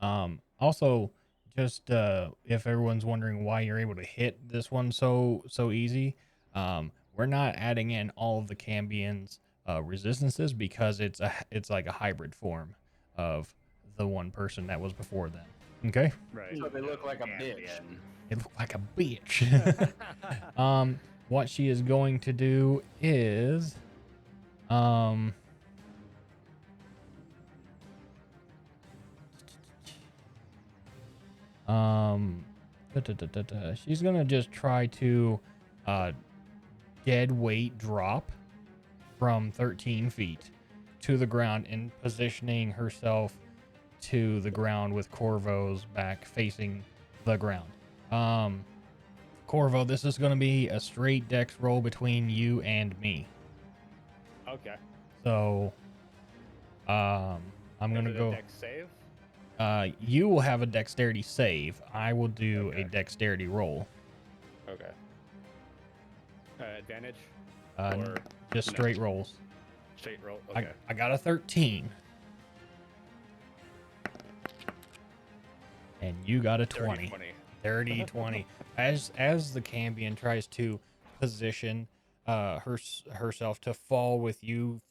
Also, just if everyone's wondering why you're able to hit this one so easy, we're not adding in all of the Cambion's resistances because it's like a hybrid form of the one person that was before them. Okay. Right. So they look like a bitch. It looked like a bitch. What she is going to do is, she's gonna just try to, dead weight drop from 13 feet to the ground and positioning herself to the ground with Corvo's back facing the ground. Corvo, this is going to be a straight dex roll between you and me. Okay. So, I'm going to Is it a go. dex save? You will have a dexterity save. I will do Okay. a dexterity roll. Okay. Advantage? Or just no? straight rolls. Straight roll. Okay. I got a 13. And you got a 20. 30, 20. As the Cambion tries to position herself to fall with you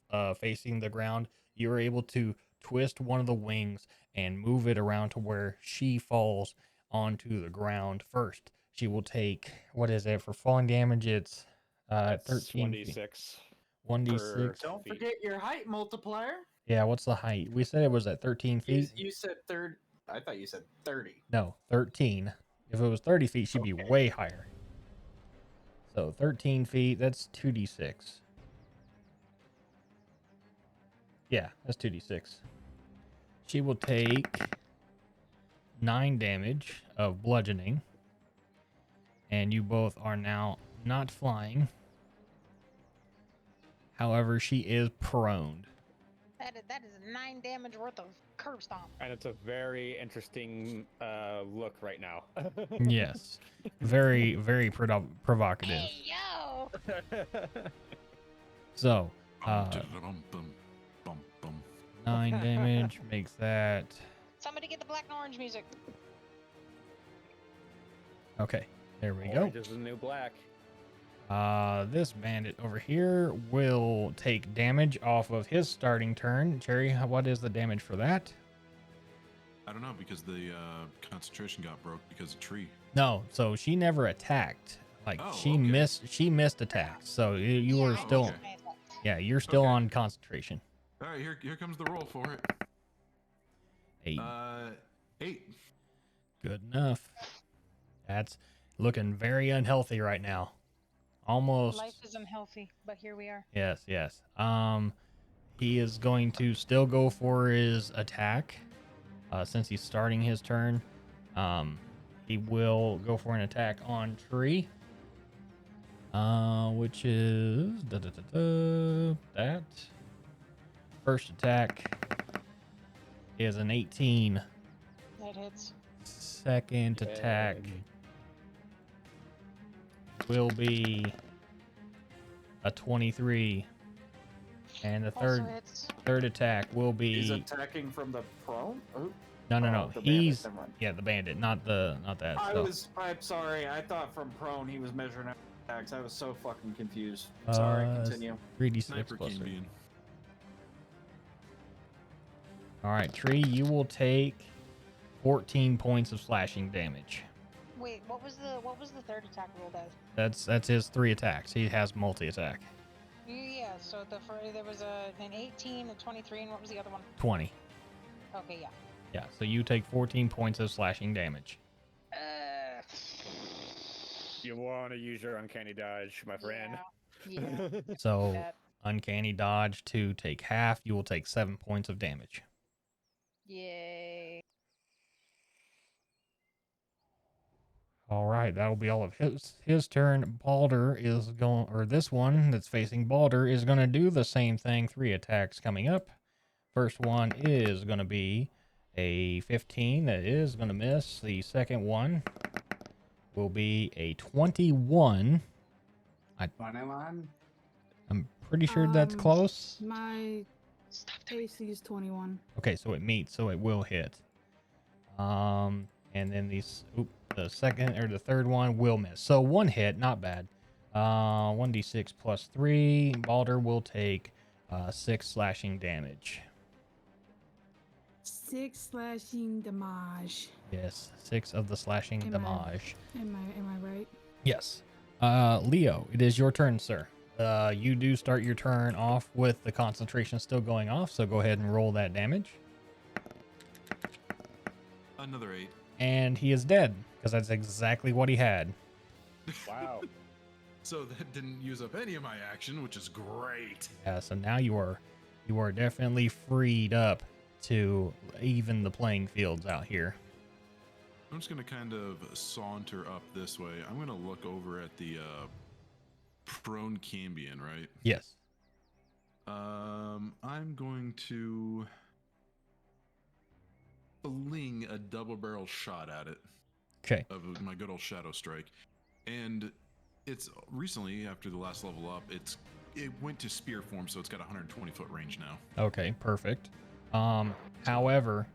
facing the ground, you're able to twist one of the wings and move it around to where she falls onto the ground first. She will take, what is it for falling damage? It's 13 1d6. 1d6. Don't forget your height multiplier. Yeah, what's the height? We said it was at 13 feet. You said third. I thought you said 30. No, 13. If it was 30 feet, she'd be way higher. So 13 feet, that's 2d6. Yeah, that's 2d6. She will take 9 damage of bludgeoning. And you both are now not flying. However, she is prone. That is 9 damage worth of curb stomp. And it's a very interesting look right now. Yes. Very, very provocative. Hey, yo! So, Bum, 9 damage makes that. So black and orange music. Okay, there we Orange go. is the new black. This bandit over here will take damage off of his starting turn. Cherry, what is the damage for that? I don't know because the concentration got broke because of tree. No, so she never attacked. Like Oh, she okay. missed attacks. So you are I still, missed my attack. yeah, you're still Okay. on concentration. All right, here comes the roll for it. 8. 8. Good enough. That's looking very unhealthy right now. Almost. Life is unhealthy, but here we are. Yes, yes. He is going to still go for his attack, since he's starting his turn. He will go for an attack on Tree, which is that. First attack is an 18. That hits. Second attack will be a 23. And the Also hits. third attack will be. He's attacking from the prone. Oh, No. the bandit, He's never mind. the bandit, not that. I'm sorry. I thought from prone he was measuring out attacks. I was so fucking confused. Sorry. Continue. 3d6 Sniper plus. Cambion. All right, Tree, you will take 14 points of slashing damage. Wait, what was the third attack rolled as? That's his 3 attacks. He has multi-attack. Yeah, so there was an 18, a 23, and what was the other one? 20. Okay, yeah. Yeah, so you take 14 points of slashing damage. You want to use your uncanny dodge, my friend. Yeah. So That. uncanny dodge to take half. You will take 7 points of damage. Yay. All right, that'll be all of his turn. Balder is going, or this one that's facing Balder is going to do the same thing. 3 attacks coming up. First one is going to be a 15. That is going to miss. The second one will be a 21. I'm pretty sure that's close. My AC is 21. Okay, so it meets, so it will hit. And then the second or the third one will miss. So 1 hit, not bad. 1d6 plus 3. Balder will take 6 slashing damage. 6 slashing damage. Yes, 6 of the slashing damage. Am I right? Yes. Leo, it is your turn, sir. You do start your turn off with the concentration still going off, so go ahead and roll that damage. Another 8. And he is dead, because that's exactly what he had. Wow. So that didn't use up any of my action, which is great. Yeah, so now you are definitely freed up to even the playing fields out here. I'm just going to kind of saunter up this way. I'm going to look over at the prone Cambion, right? Yes. I'm going to fling a double barrel shot at it. Okay. Of my good old Shadow Strike. And it's recently, after the last level up, it went to spear form, so it's got 120 foot range now. Okay, perfect. However,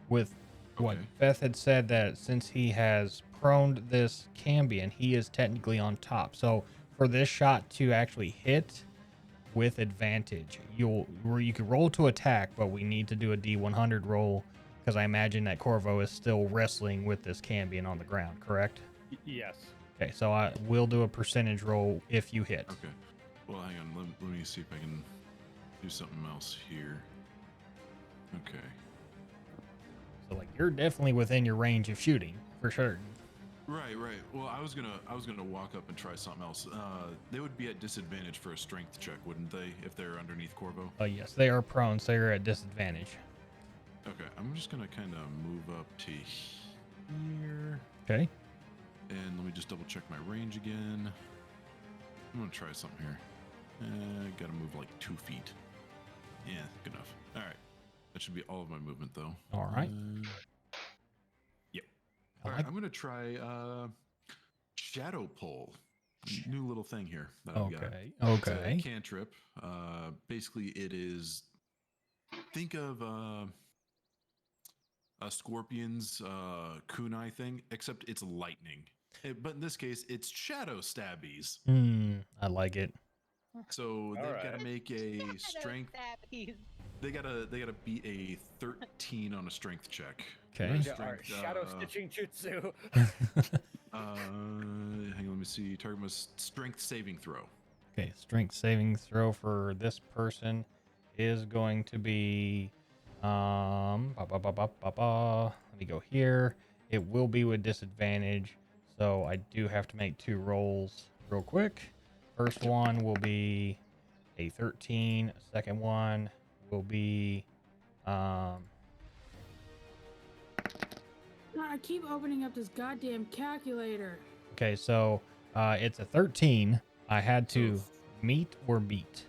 with what Beth had said, that since he has proned this Cambion, he is technically on top. So for this shot to actually hit with advantage, you can roll to attack, but we need to do a D100 roll, because I imagine that Corvo is still wrestling with this Cambion on the ground, correct? Yes. Okay, so I will do a percentage roll if you hit. Okay. Well, hang on. Let me see if I can do something else here. Okay. So like you're definitely within your range of shooting for sure. Right. Well, I was gonna walk up and try something else. They would be at disadvantage for a strength check, wouldn't they, if they're underneath Corvo? Yes, they are prone, so you're at disadvantage. Okay, I'm just gonna kind of move up to here. Okay. And let me just double check my range again. I'm gonna try something here. Gotta move like 2 feet. Yeah, good enough. All right, that should be all of my movement though. All right. Yep. All right, I'm gonna try Shadow Pull. New little thing here that I've got. It's a cantrip. Basically, it is. Think of a scorpion's kunai thing, except it's lightning. But in this case, it's shadow stabbies. I like it. So they've got to Alright. make a strength. They gotta beat a 13 on a strength check. Okay. Their Ninja art, strength, shadow stitching jutsu. hang on, let me see. Target was strength saving throw. Okay, strength saving throw for this person is going to be let me go here. It will be with disadvantage, so I do have to make 2 rolls real quick. First one will be a 13. Second one will be God, I keep opening up this goddamn calculator. okay, so it's a 13. I had to So- meet or beat.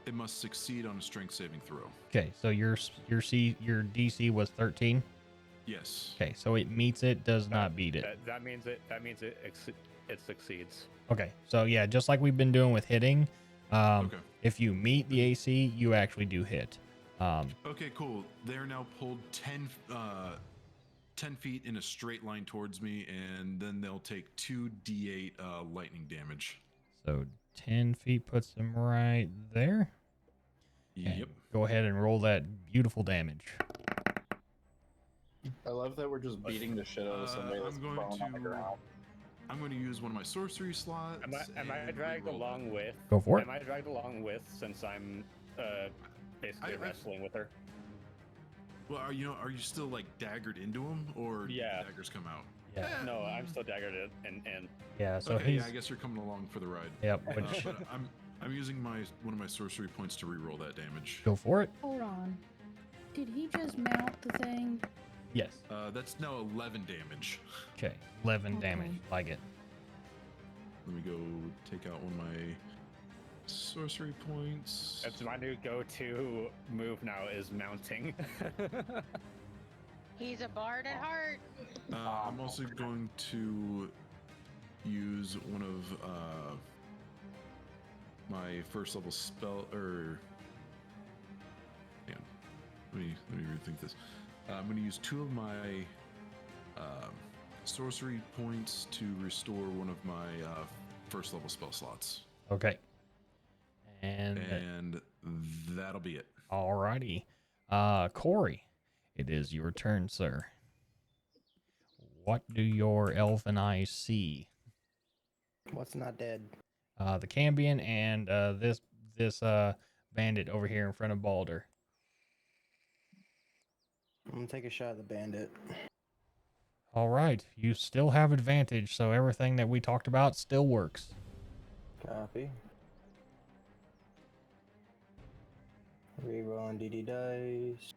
It must succeed on a strength saving throw. Okay, so your DC was 13. Yes. Okay, so it meets it, does not beat it. That means it succeeds. Okay, so yeah, just like we've been doing with hitting, Okay. if you meet the AC, you actually do hit. Okay, cool. They're now pulled 10 feet in a straight line towards me, and then they'll take 2d8 lightning damage. So 10 feet puts them right there. Okay, Yep. go ahead and roll that beautiful damage. I love that we're just beating the shit out of somebody that's I'm going prone on the to. ground. I'm going to use one of my sorcery slots. Am I and dragged reroll along that. with? Go for it. Am I dragged along with since I'm basically wrestling with her? Well, are you still like daggered into him, or did Yeah. the daggers come out? Yeah. No, I'm still daggered and Yeah, so Okay, he's yeah, I guess you're coming along for the ride. yep. Uh, Which but I'm using one of my sorcery points to reroll that damage. go for it. Hold on. Did he just mount the thing? Yes. That's now 11 damage. Okay, 11 damage. Okay. Like it. Let me go take out one of my sorcery points. it's my new go-to move now is mounting. He's a bard at heart. I'm also going to use one of my first level spell, or hang on, let me rethink this. I'm going to use 2 of my sorcery points to restore one of my first level spell slots, Okay. And that'll be it. alrighty. Corey, it is your turn, sir. What do your elven eyes see? What's not dead? The Cambion and this bandit over here in front of Balder. I'm gonna take a shot at the bandit. All right, you still have advantage, so everything that we talked about still works. Copy. Rerolling DD dice.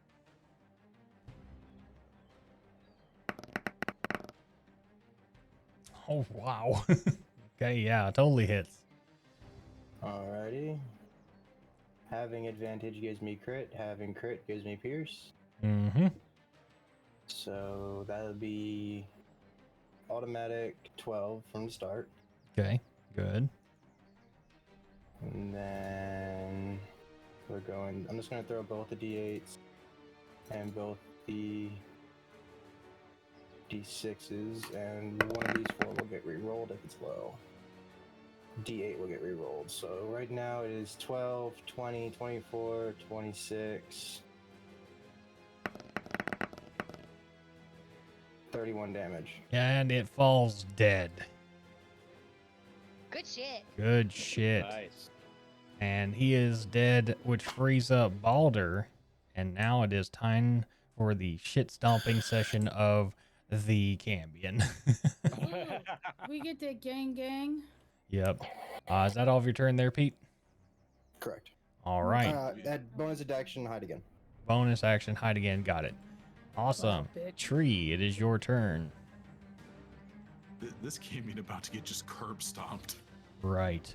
Oh wow. Okay, yeah, totally hits. Alrighty. Having advantage gives me crit. Having crit gives me pierce. Mm-hmm. So that would be automatic 12 from the start. Okay, good. And then we're going. I'm just going to throw both the d8s and both the d6s, and one of these 4 will get re-rolled if it's low. D8 will get re-rolled. So right now it is 12, 20, 24, 26, 31 damage. And it falls dead. Good shit. Good shit. Nice. And he is dead, which frees up Balder. And now it is time for the shit stomping session of the Cambion. We get that gang. Yep. Is that all of your turn there, Pete? Correct. All right. Add bonus action, hide again. Bonus action, hide again. Got it. Awesome. Oh, bitch. Tree, it is your turn. This Cambion about to get just curb stomped. Right.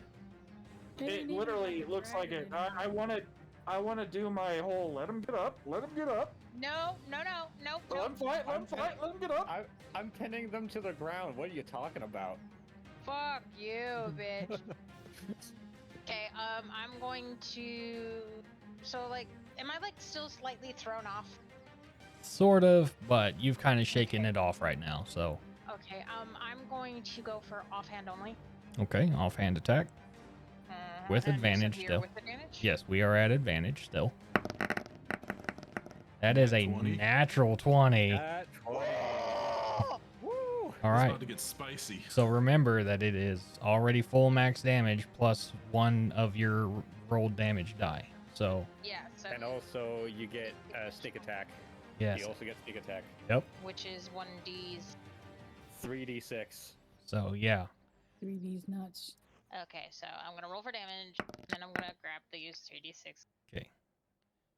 It literally looks like it. I want to do my whole let him get up. Let him get up. No. Let him fight. Let him fight. Let him get up. I'm pinning them to the ground. What are you talking about? Fuck you, bitch. Okay, I'm going to. So, like, am I like still slightly thrown off Sort of, but you've kind of shaken it off right now. So, Okay. I'm going to go for offhand only. okay, offhand attack with And you said advantage we are still. with advantage? Yes, we are at advantage still. That is a 20. natural 20. That 20. Woo! All It's right. about to get spicy. So remember that it is already full max damage plus one of your rolled damage die. So, Yeah. So And also, you get sneak attack. yes. You also get sneak attack. Yep. which is 1D's. 3d6. So, yeah. 3D's nuts. Okay, so I'm gonna roll for damage, and then I'm gonna grab the use 3d6. Okay.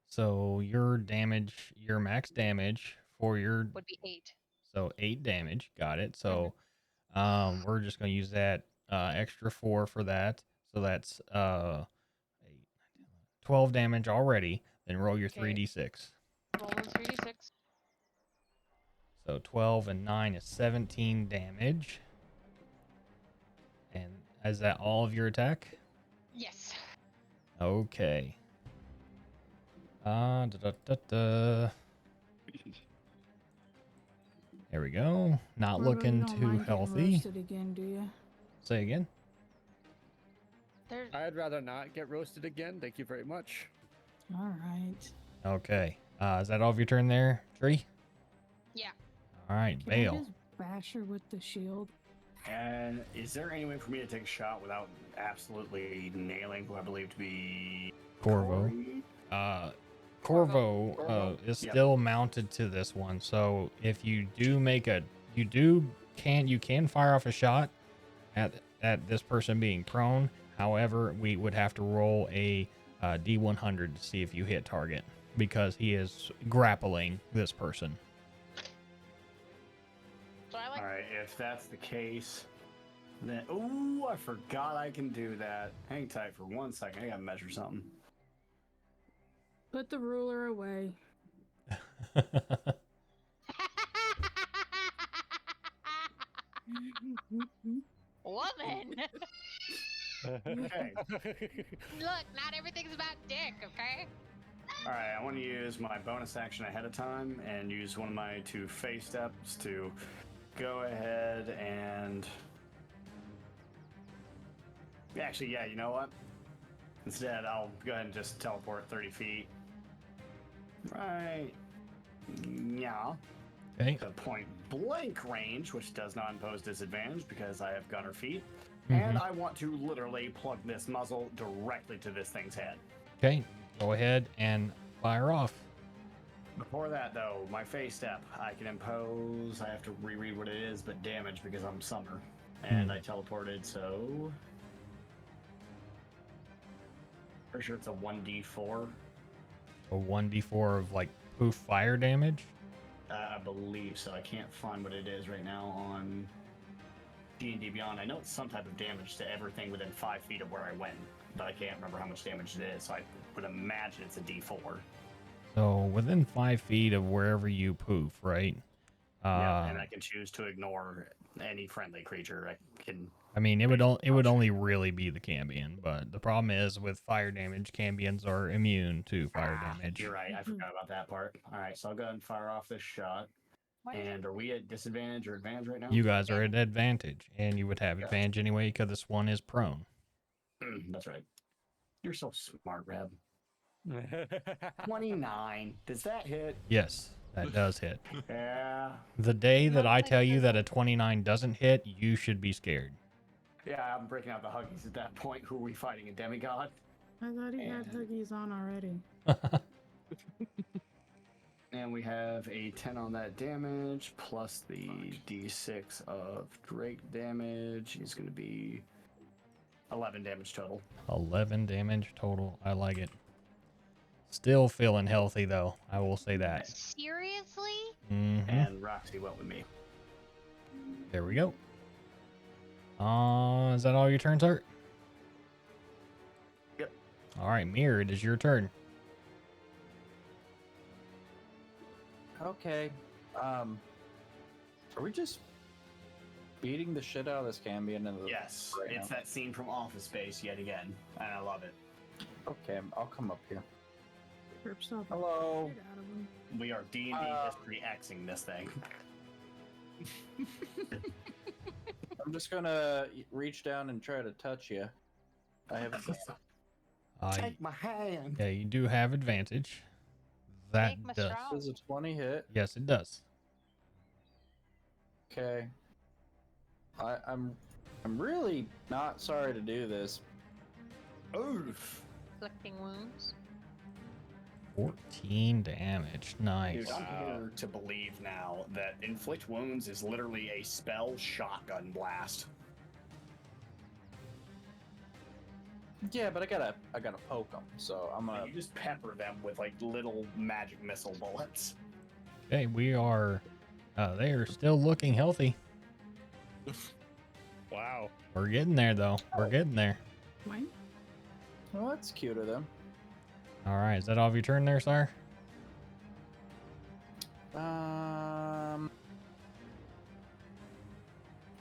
So, your damage, your max damage for your, Would be 8. so 8 damage. Got it. So, we're just going to use that extra 4 for that. So that's 12 damage already. Then roll your Okay. 3d6. Rolling 3d6. So 12 and 9 is 17 damage. And is that all of your attack? Yes. Okay. Da. There we go. Not Corvo, looking you don't too mind getting healthy. roasted again, do you? Say again. There's I'd rather not get roasted again. Thank you very much. All right. Okay. Is that all of your turn there, Tree? yeah. All right, Can I Bale. just bash her with the shield? And is there any way for me to take a shot without absolutely nailing who I believe to be Corvo. Corey? Corvo is Yep. still mounted to this one. So if you do make a, you can fire off a shot at this person being prone. However, we would have to roll a D100 to see if you hit target because he is grappling this person. So I like. All right, if that's the case, then ooh, I forgot I can do that. Hang tight for 1 second. I gotta measure something. Put the ruler away. Woman! Okay. Look, not everything's about dick, okay? All right, I want to use my bonus action ahead of time and use one of my 2 phase steps to go ahead and. Actually, yeah, you know what? Instead, I'll go ahead and just teleport 30 feet. Right. Yeah. Okay. To point blank range, which does not impose disadvantage because I have gunner feet. Mhm. And I want to literally plug this muzzle directly to this thing's head. Okay. Go ahead and fire off. Before that, though, my phase step, I can impose, I have to reread what it is, but damage because I'm summer. And I teleported, so. Pretty sure it's a 1d4. A 1d4 of like poof fire damage. I believe so. I can't find what it is right now on D&D Beyond. I know it's some type of damage to everything within 5 feet of where I went, but I can't remember how much damage it is, so I would imagine it's a D4. So within 5 feet of wherever you poof, right? Yeah, and I can choose to ignore any friendly creature. I can. I mean, it would only really be the Cambion, but the problem is with fire damage, Cambions are immune to fire damage. You're right. I forgot about that part. All right, so I'll go ahead and fire off this shot. And are we at disadvantage or advantage right now? You guys are at advantage, and you would have advantage anyway because this one is prone. That's right. You're so smart, Reb. 29. Does that hit? Yes, that does hit. Yeah. The day that I tell you that a 29 doesn't hit, you should be scared. Yeah, I'm breaking out the Huggies at that point. Who are we fighting? A demigod? I thought he had Huggies on already. And we have a 10 on that damage, plus the d6 of Drake damage. He's going to be 11 damage total. 11 damage total. I like it. Still feeling healthy, though. I will say that. Seriously? Mm-hmm. And Roxy went with me. There we go. Is that all your turns, Art? Yep. All right, Mirror, it is your turn. Okay. Are we just beating the shit out of this Cambion? Yes, right it's now? that scene from Office Space yet again, and I love it. Okay, I'll come up here. Herb saw the Hello. shit out of him. We are D&D history Xing this thing. I'm just gonna reach down and try to touch you. I have. Take my hand. Yeah, you do have advantage. That Take my does. straw. Does a 20 hit? Yes, it does. Okay. I'm really not sorry to do this. Oof. Inflicting wounds. 14 damage. Nice. Dude, I'm here to believe now that inflict wounds is literally a spell shotgun blast. Yeah, but I gotta poke them, so I'm gonna. You just pepper them with like little magic missile bullets. Okay, we are. They are still looking healthy. Wow. We're getting there, though. We're getting there. Mine? Well, that's cute of them. All right, is that all of your turn there, sir?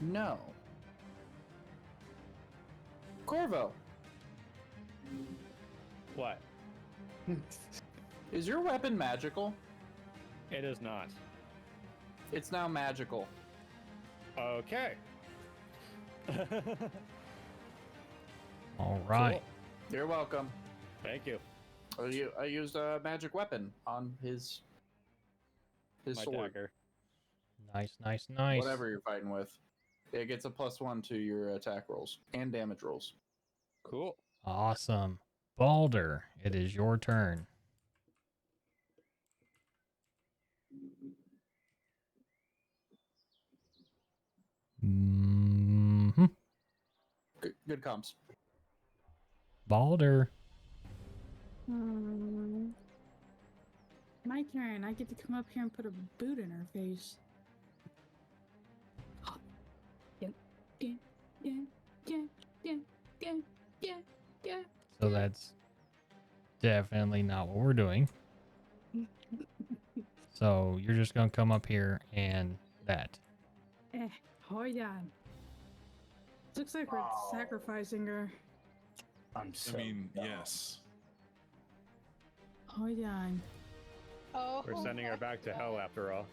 No. Corvo, What? is your weapon magical? It is not. It's now magical. Okay. All right. You're welcome. Thank you. I used a magic weapon on his My sword. dagger. Nice, nice, nice. Whatever you're fighting with. It gets a +1 to your attack rolls and damage rolls. Cool. Awesome. Balder, it is your turn. Mm-hmm. Good comps. Balder. My turn. I get to come up here and put a boot in her face. Yeah. So that's definitely not what we're doing. So you're just going to come up here and that. Hold on. Looks like we're sacrificing her. I'm so. I mean, yes. Hold on. Oh. We're sending her back to hell after all.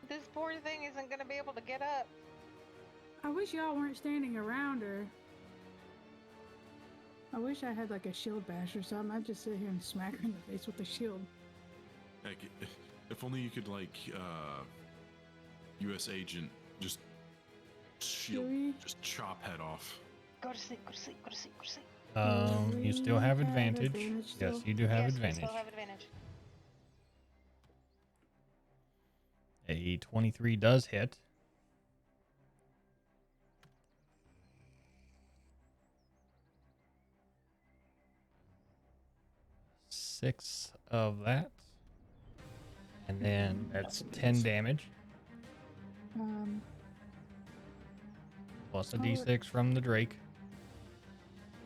This poor thing isn't gonna be able to get up. I wish y'all weren't standing around her. I wish I had like a shield bash or something. I'd just sit here and smack her in the face with the shield. Heck, if only you could, like, U.S. agent, just shield, Really? just chop head off. Go to sleep. Go to sleep. Go to sleep. Go to sleep. You still have advantage. Yes, still? you do have Yes, advantage. we still have advantage. A 23 does hit. Six of that. And then that's 10 damage. Plus a Oh, d6 from the Drake.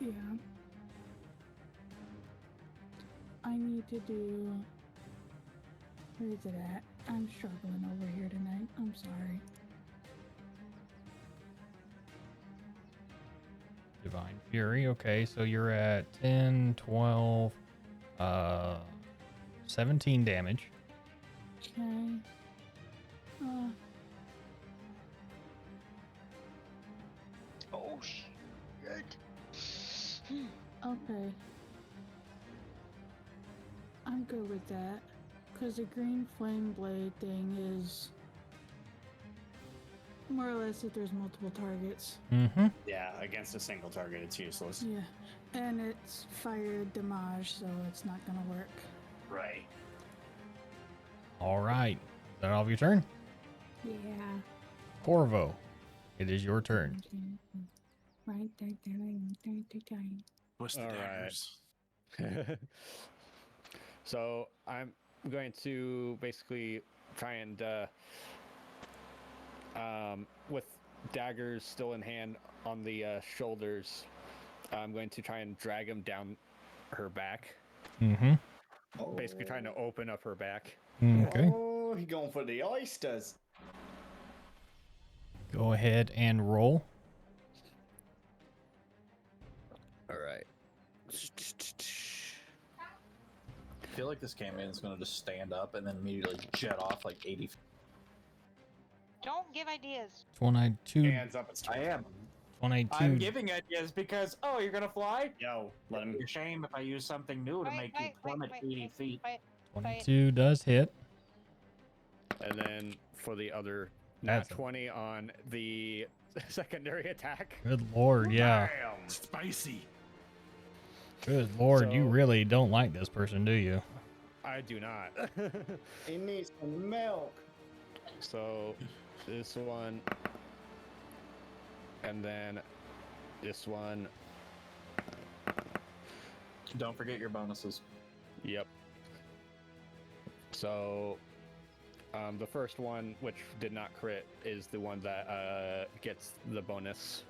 Yeah. I need to do. Where is it at? I'm struggling over here tonight. I'm sorry. Divine Fury. Okay, so you're at 10, 12, 17 damage. Okay. Oh shit. Okay. I'm good with that. Because the green flame blade thing is more or less if there's multiple targets. Mm-hmm. Yeah, against a single target, it's useless. Yeah. And it's fire damage, so it's not gonna work. Right. All right. Is that all of your turn? Yeah. Corvo, it is your turn. Right. Twist the All right. daggers. So I'm going to basically try and, with daggers still in hand on the shoulders, I'm going to try and drag him down her back. Mm-hmm. Basically trying to open up her back. Okay. Oh, he going for the oysters. Go ahead and roll. All right. I feel like this cameraman is going to just stand up and then immediately jet off like 80 feet. Don't give ideas. 22. Hands up. I am. 22. I'm giving ideas because, oh, you're gonna fly? Yo, let him. It'd be a shame if I use something new to make you plummet 80 feet. 22 does hit. And then for the other That's nat 20 on the secondary attack. Good lord, yeah. Bam! Spicy. Good lord, you So- really don't like this person, do you? I do not. He needs some milk. So this one, and then this one. Don't forget your bonuses. Yep. So the first one, which did not crit, is the one that gets the bonus.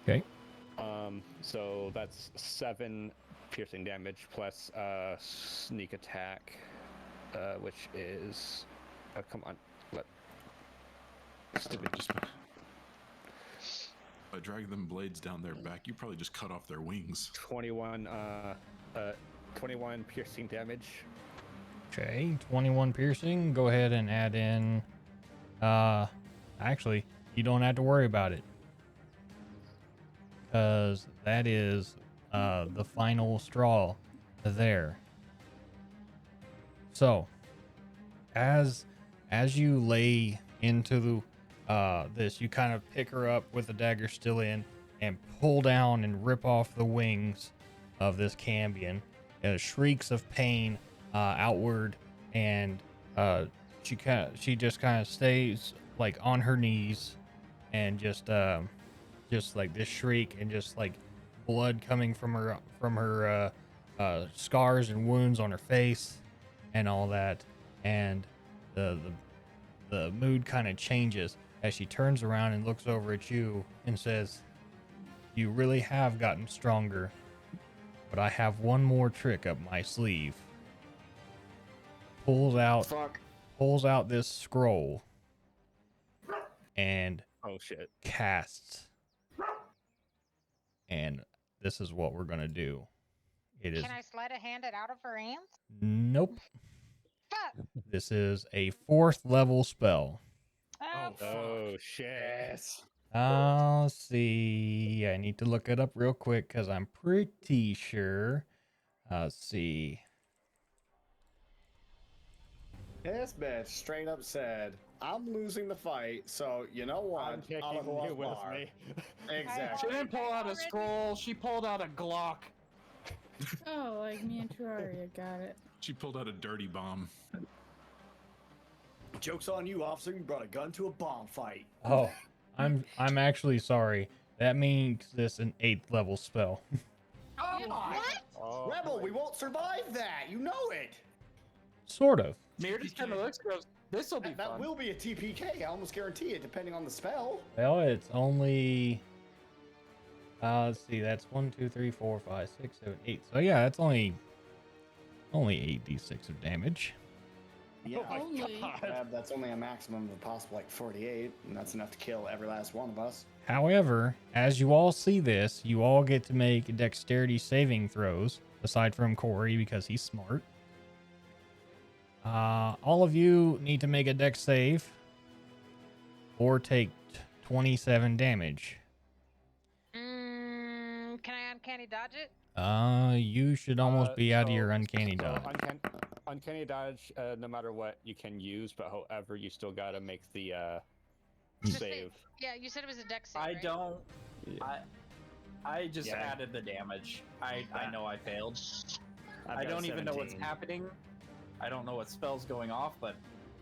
Okay. So that's 7 piercing damage plus sneak attack, which is come on, let stupid. Just by dragging them blades down their back, you probably just cut off their wings. 21 piercing damage. Okay, 21 piercing. Go ahead and add in. Actually, you don't have to worry about it, because that is the final straw there. So, as you lay into this, you kind of pick her up with the dagger still in and pull down and rip off the wings of this Cambion. Shrieks of pain outward, and she just kind of stays like on her knees, and just like this shriek, and just like blood coming from her scars and wounds on her face and all that, and the mood kind of changes as she turns around and looks over at you and says, "You really have gotten stronger, but I have one more trick up my sleeve." Pulls out this scroll and Oh shit. casts. And this is what we're gonna do. It is Can I sleight of hand it out of her hands? nope. Fuck! This is a 4th level spell. Oh, Oh shit. Yes. Let's see. I need to look it up real quick because I'm pretty sure. Let's see. This bitch straight up said, I'm losing the fight, so you know what? I'm taking I'll go you off with bar." me. Exactly. She didn't pull out a scroll. She pulled out a Glock. Oh, like me and Terraria, got it. She pulled out a dirty bomb. Joke's on you, officer. You brought a gun to a bomb fight. Oh, I'm actually sorry. That makes this an 8th level spell. Oh my! what? Oh, Rebel, we won't survive that. You know it. Sort of. Mir just kind of looks and goes, this will be That fun. will be a TPK. I almost guarantee it, depending on the spell. Well, it's only. Let's see. That's 1, 2, 3, 4, 5, 6, 7, 8. So yeah, that's only 8d6 of damage. Yeah. Only. That's only a maximum of a possible like 48, and that's enough to kill every last one of us. However, as you all see this, you all get to make dexterity saving throws, aside from Corey because he's smart. All of you need to make a dex save or take 27 damage. Can I uncanny dodge it? You should almost be out of so- your uncanny so dodge. Uncanny dodge, no matter what, you can use, but however, you still gotta make the Just save. Yeah, you said it was a dex save. I right? don't. Yeah. I just Yeah. added the damage. I know I failed. I've I got a don't even know what's 17. happening. I don't know what spell's going off, but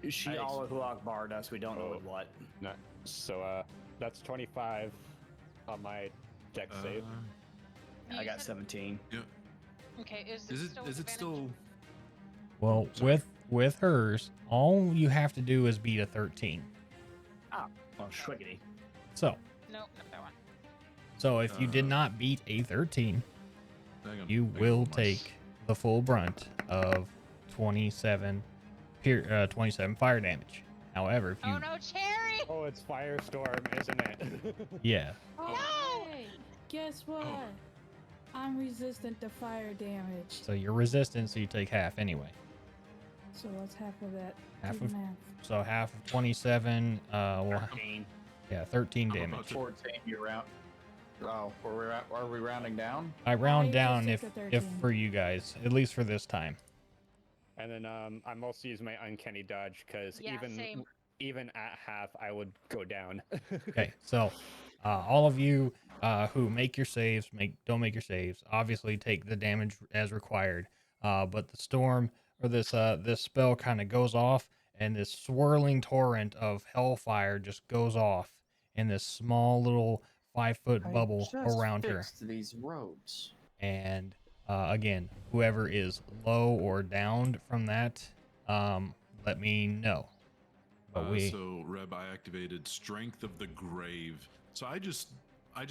She I- Allahu Akbar'd us. We don't know Oh. what. No, so that's 25 on my dex save. You I got said- 17. Okay, is Is it it still is with it advantage? still? Well, Sorry. with hers, all you have to do is beat a 13. Oh, schwiggity. So Nope, not that one. if you did not beat a 13, Hang on, you hang on, will my- take the full brunt of 27 fire damage. However, if you Oh no, Cherry! Oh, it's Firestorm, isn't it? yeah, Oh, hey, guess what? I'm resistant to fire damage. So you're resistant, so you take half anyway. So what's half of that? Half Two of and a half. so half of 27. Well, 13. yeah, 13 I'm damage. about to- 14, you round. Oh, are we rounding down? I round I down just if took a if 13. for you guys, at least for this time. And then I'm also using my uncanny dodge because Yeah, even same. even at half, I would go down. Okay, so all of you who make your saves, don't make your saves. Obviously, take the damage as required. But the storm or this spell kind of goes off, and this swirling torrent of hellfire just goes off in this small little 5-foot bubble around her. These roads. And again, whoever is low or downed from that, let me know. But So Reb, I activated Strength of the Grave. So I just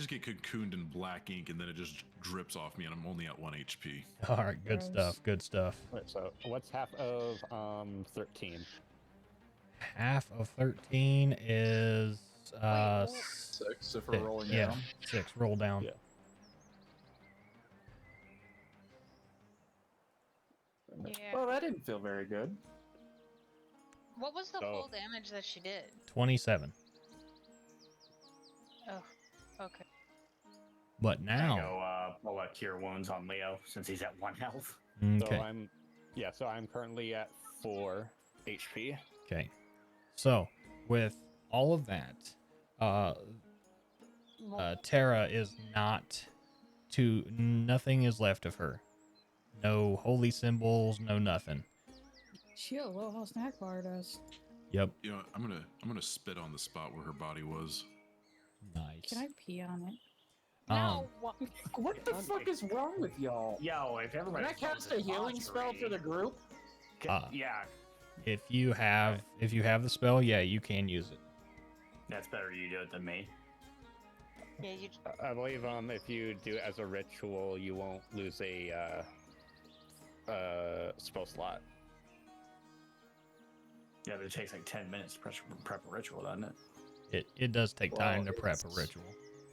get cocooned in black ink, and then it just drips off me, and I'm only at 1 HP. all right, good Gross. stuff. Good stuff. Wait, so what's half of 13? Half of 13 is Wait, 6 if we're rolling yeah, down. 6. Roll down. Yeah. yeah. Well, that didn't feel very good. What was the So- full damage that she did? 27. Oh, okay. But I now, go pull Cure Wounds on Leo since he's at 1 health. So okay, I'm currently at 4 HP. okay. So with all of that, Tara is nothing is left of her. No holy symbols, no nothing. She a little how snack bar does. Yep. You know, I'm gonna spit on the spot where her body was. Nice. Can I pee on it? No, what? What the fuck is wrong with y'all? Yo, if Can everybody I cast a healing spell for the group? Yeah, If you have the spell, yeah, you can use it. that's better you do it than me. Yeah, you. I believe if you do it as a ritual, you won't lose a spell slot. Yeah, but it takes like 10 minutes to prep a ritual, doesn't it? It does take time to Well, prep a it's- ritual.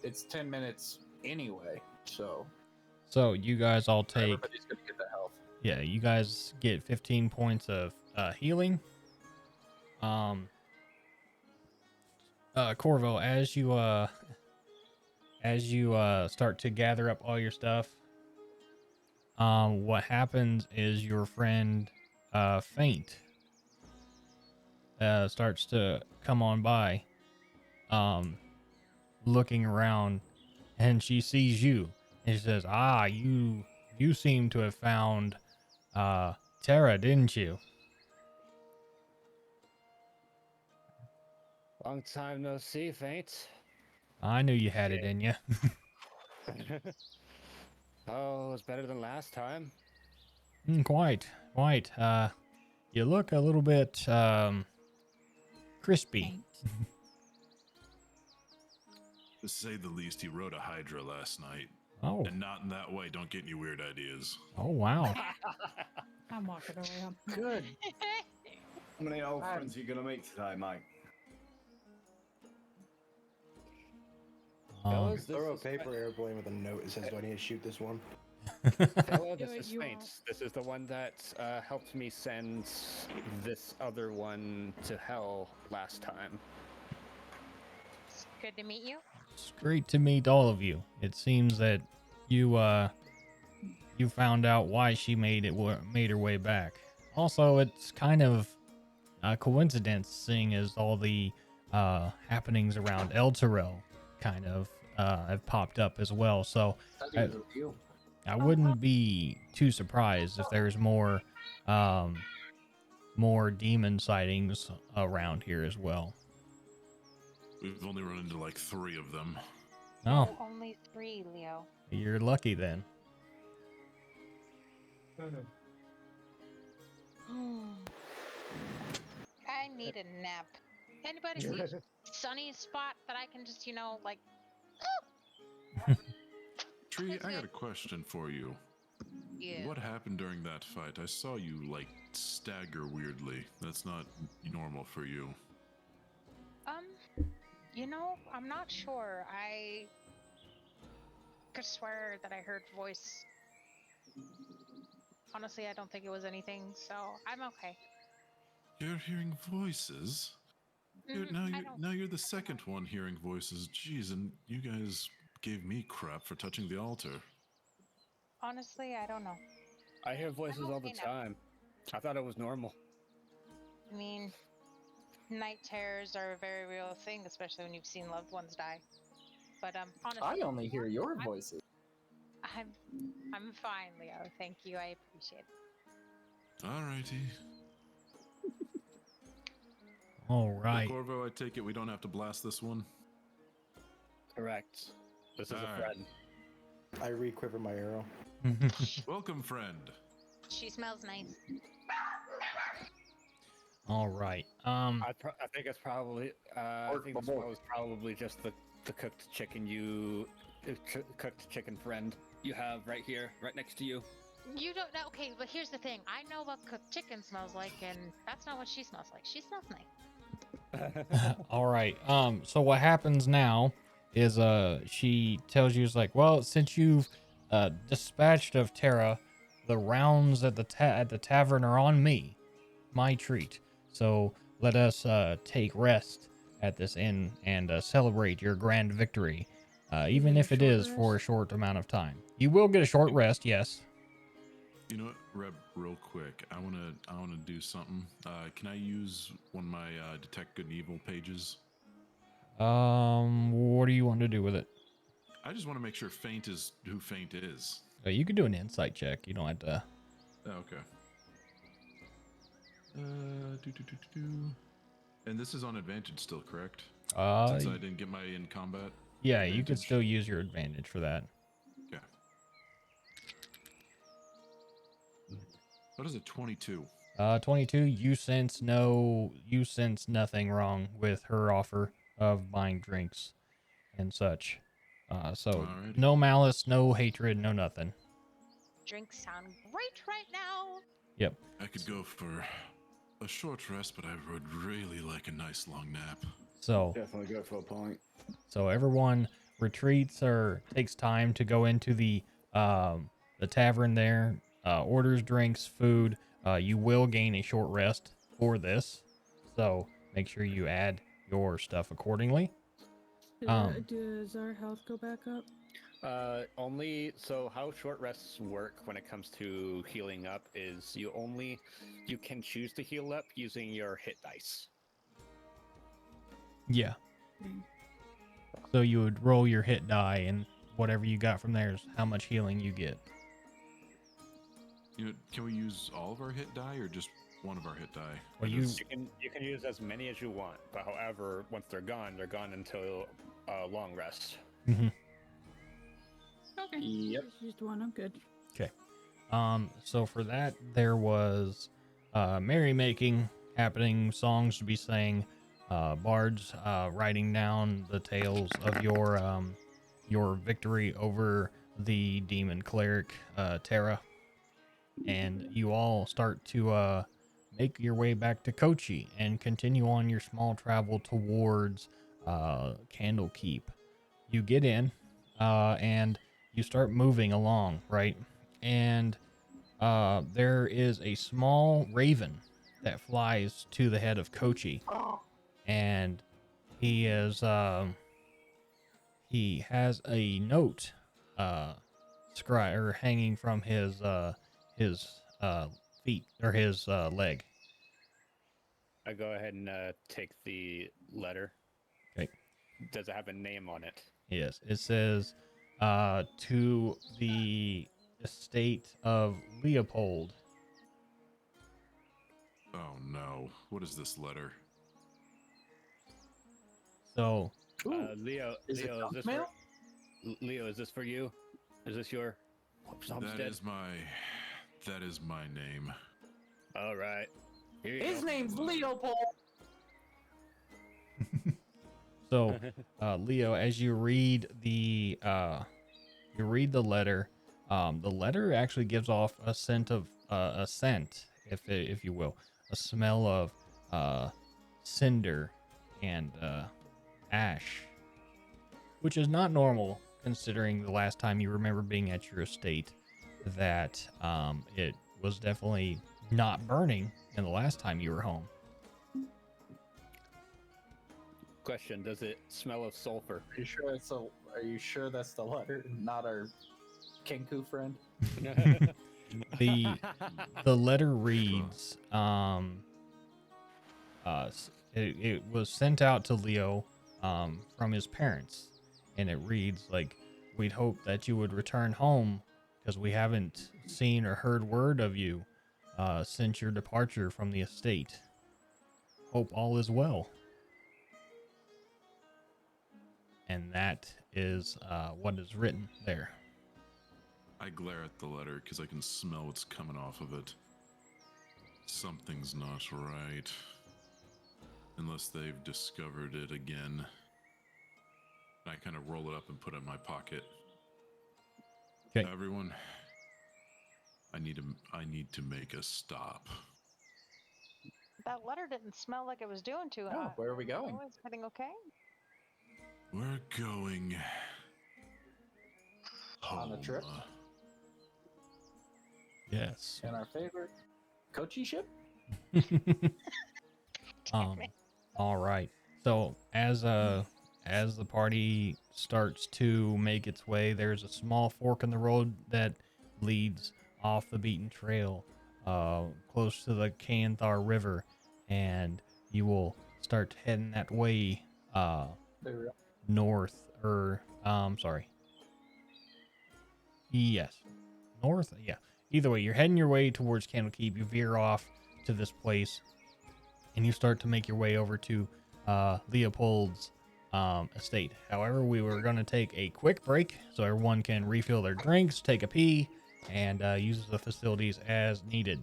It's 10 minutes anyway, so So you guys all take, everybody's gonna get the health. yeah, you guys get 15 points of healing. Corvo, as you start to gather up all your stuff, what happens is your friend Faint starts to come on by, looking around, and she sees you, and she says, you seem to have found Tara, didn't you? Long time no see, Faint. I knew you had it in you. Oh, it was better than last time. Quite. You look a little bit crispy. Paint. To say the least, he rode a Hydra last night. Oh, And not in that way. Don't get any weird ideas. oh wow. I'm walking away. Good. How many old friends are you gonna meet today, mate? Fellas, this Throw a is paper airplane with a note that says, "Do I need to shoot this one?" Fella, this Do it, is you Faint. won't. This is the one that helped me send this other one to hell last time. It's good to meet you. It's great to meet all of you. It seems that you found out why she made her way back. Also, it's kind of a coincidence, seeing as all the happenings around El Terrell kind of have popped up as well. So I wouldn't be too surprised if there's more demon sightings around here as well. We've only run into like 3 of them. Oh, Only 3, Leo. you're lucky then. I need a nap. Anybody see a sunny spot that I can just, like. Tree, I got a question for you. Yeah. What happened during that fight? I saw you like stagger weirdly. That's not normal for you. I'm not sure. could swear that I heard voice. Honestly, I don't think it was anything, so I'm okay. You're hearing voices. Now you're the second one hearing voices. Jeez, and you guys gave me crap for touching the altar. Honestly, I don't know. I hear voices all the okay now. time. I thought it was normal. I mean, night terrors are a very real thing, especially when you've seen loved ones die. But honestly, I only hear your voices. I'm fine, Leo. Thank you. I appreciate it. Alrighty. All right. Corvo, I take it we don't have to blast this one? Correct. This is All a right. friend. I re-quiver my arrow. Welcome, friend. She smells nice. All right. I think it's probably. I think this was probably just the cooked chicken cooked chicken friend you have right here, right next to you. You don't know. Okay, but here's the thing. I know what cooked chicken smells like, and that's not what she smells like. She smells nice. All right. So what happens now is she tells you, it's like, well, since you've dispatched of Terra, the rounds at the tavern are on me, my treat. So let us take rest at this inn and celebrate your grand victory, even if it is for a short amount of time. You will get a short rest, yes. You know what, Reb, real quick, I wanna do something. Can I use one of my detect good and evil pages? What do you want to do with it? I just want to make sure Feint is who Feint is. You could do an insight check. You don't have to. Oh, okay. And this is on advantage still, correct? Since I didn't get my in combat. Yeah, advantage. you could still use your advantage for that. Okay. What is it? 22. 22. You sense nothing wrong with her offer of buying drinks and such. So Alrighty. no malice, no hatred, no nothing. Drinks sound great right now. Yep. I could go for a short rest, but I would really like a nice long nap. So Definitely go for a pint. So everyone retreats or takes time to go into the tavern there, orders drinks, food. You will gain a short rest for this, so make sure you add your stuff accordingly. Does our health go back up? Only so how short rests work when it comes to healing up is you can choose to heal up using your hit dice. Yeah. So you would roll your hit die, and whatever you got from there is how much healing you get. You know, can we use all of our hit die or just one of our hit die? Well, you can use as many as you want, but however, once they're gone until long rest. Mm-hmm. Okay. Yep. Just one. I'm good. Okay. So for that, there was merrymaking happening, songs to be sang, bards writing down the tales of your victory over the demon cleric Terra, and you all start to make your way back to Kochi and continue on your small travel towards Candlekeep. You get in, and you start moving along, right? And there is a small raven that flies to the head of Kochi, and he has a note hanging from his feet or his leg. I go ahead and take the letter. Okay. Does it have a name on it? Yes, it says to the estate of Leopold. Oh no! What is this letter? So, Leo, Is it Leo, is this mail? Leo, is this for you? Is this your homestead? That is my name. All right. Here you His go. name's Leopold. So, Leo, as you read the letter, the letter actually gives off a scent, if you will, a smell of cinder and ash, which is not normal considering the last time you remember being at your estate, that it was definitely not burning in the last time you were home. Question: does it smell of sulfur? Are you sure it's a? Are you sure that's the letter, not our Kenku friend? the letter reads it was sent out to Leo from his parents, and it reads like, we'd hope that you would return home because we haven't seen or heard word of you since your departure from the estate. Hope all is well. And that is what is written there. I glare at the letter because I can smell what's coming off of it. Something's not right. Unless they've discovered it again. I kind of roll it up and put it in my pocket. Okay. Everyone, I need to make a stop. That letter didn't smell like it was doing too Oh, hot. where are we going? Oh, is everything okay? We're going On a trip? Yes. And our favorite Kochi ship? All right. So as the party starts to make its way, there's a small fork in the road that leads off the beaten trail, close to the Canthar River, and you will start heading that way, There we go. north, or sorry. Yes, north. Yeah. Either way, you're heading your way towards Candlekeep. You veer off to this place, and you start to make your way over to Leopold's estate. However, we were going to take a quick break so everyone can refill their drinks, take a pee, and use the facilities as needed.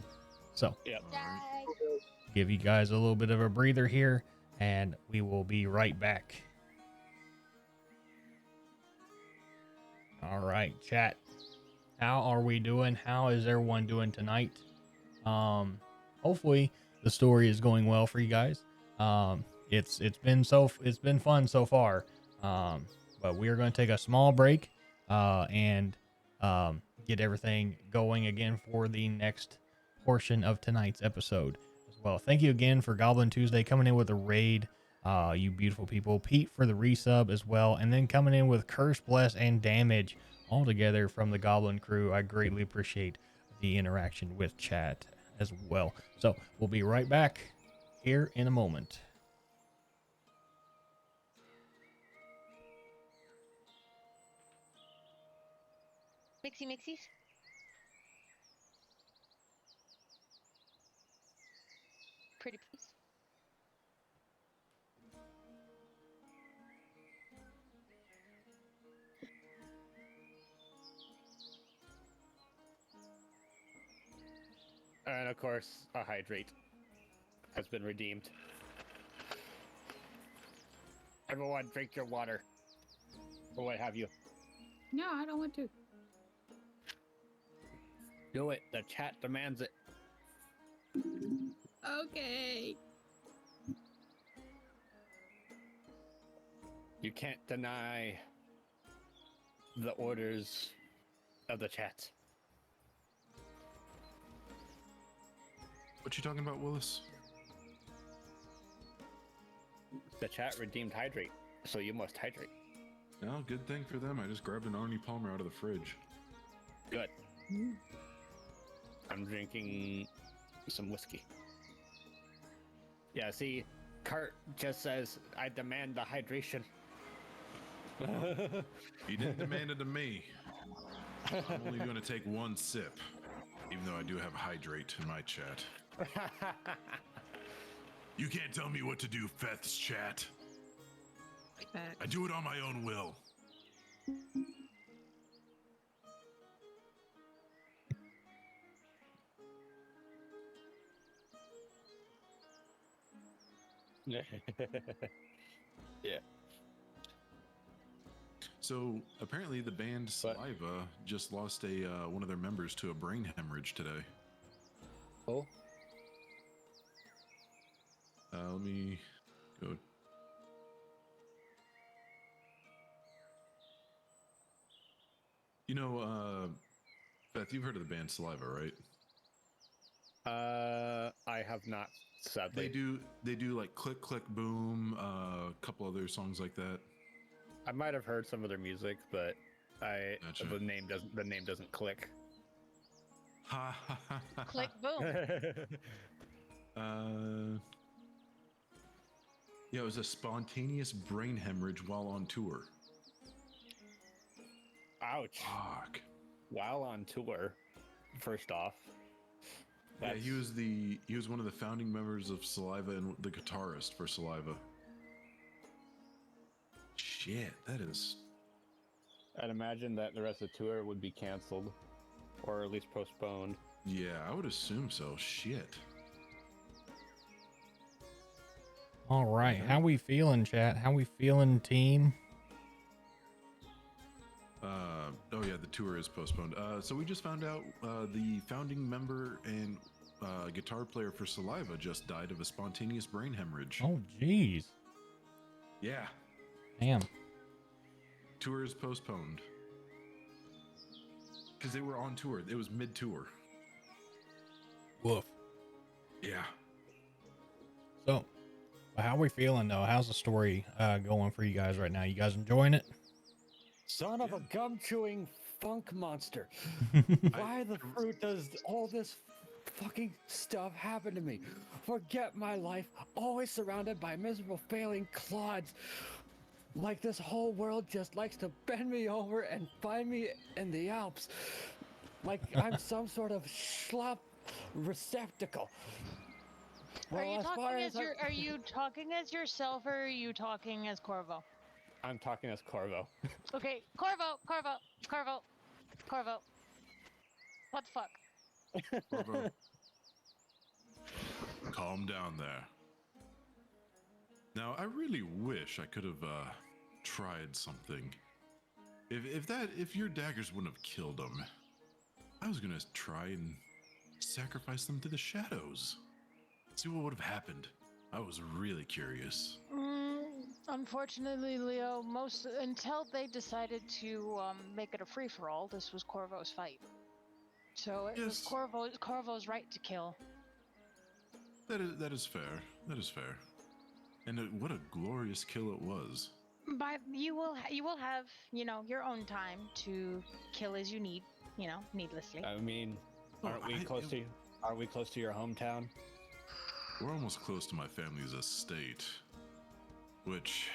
So, Yep. give you guys a little bit of a breather here, and we will be right back. All right, chat. How are we doing? How is everyone doing tonight? Hopefully the story is going well for you guys. It's been fun so far. But we are going to take a small break and get everything going again for the next portion of tonight's episode as well. Thank you again for Goblin Tuesday coming in with a raid. You beautiful people. Pete for the resub as well, and then coming in with Curse, Bless, and Damage all together from the Goblin crew. I greatly appreciate the interaction with chat as well. So we'll be right back here in a moment. Mixies. Pretty please. And of course, a hydrate has been redeemed. Everyone, drink your water. Or what have you. No, I don't want to. Do it. The chat demands it. Okay. You can't deny the orders of the chat. What you talking about, Willis? The chat redeemed hydrate, so you must hydrate. No, good thing for them. I just grabbed an Arnie Palmer out of the fridge. Good. I'm drinking some whiskey. Yeah, see, Cart just says, I demand the hydration. You didn't demand it to me. I'm only going to take one sip, even though I do have hydrate in my chat. You can't tell me what to do, Feth's chat. I do it on my own will. Yeah. So apparently the band Saliva just lost a one of their members to a brain hemorrhage today. Oh. Let me go. You know, Beth, you've heard of the band Saliva, right? I have not, sadly. They do like Click Click Boom, a couple other songs like that. I might have heard some of their music, but Gotcha. the name doesn't click. Ha ha ha ha. Click boom. Yeah, it was a spontaneous brain hemorrhage while on tour. Ouch. Fuck. While on tour, first off. Yeah, he was one of the founding members of Saliva and the guitarist for Saliva. Shit, that is. I'd imagine that the rest of the tour would be canceled, or at least postponed. Yeah, I would assume so. Shit. All right, how we feeling, chat? How we feeling, team? Oh yeah, the tour is postponed. So we just found out the founding member and guitar player for Saliva just died of a spontaneous brain hemorrhage. Oh, jeez. Yeah. Damn. Tour is postponed. Because they were on tour. It was mid-tour. Woof. Yeah. So, how we feeling, though? How's the story going for you guys right now? You guys enjoying it? Son of a gum-chewing funk monster. Why the fruit does all this fucking stuff happen to me? Forget my life, always surrounded by miserable failing clods. Like this whole world just likes to bend me over and find me in the Alps. Like I'm some sort of schlop receptacle. Are you talking as yourself, or are you talking as Corvo? I'm talking as Corvo. Okay, Corvo. What the fuck? Corvo. Calm down there. Now, I really wish I could have tried something. If your daggers wouldn't have killed him, I was gonna try and sacrifice them to the shadows. See what would have happened. I was really curious. Unfortunately, Leo, until they decided to make it a free-for-all, this was Corvo's fight. So it was Corvo's right to kill. That is fair. That is fair. And what a glorious kill it was. But you will have, your own time to kill as you need, needlessly. I mean, aren't we close to your hometown? We're almost close to my family's estate, which,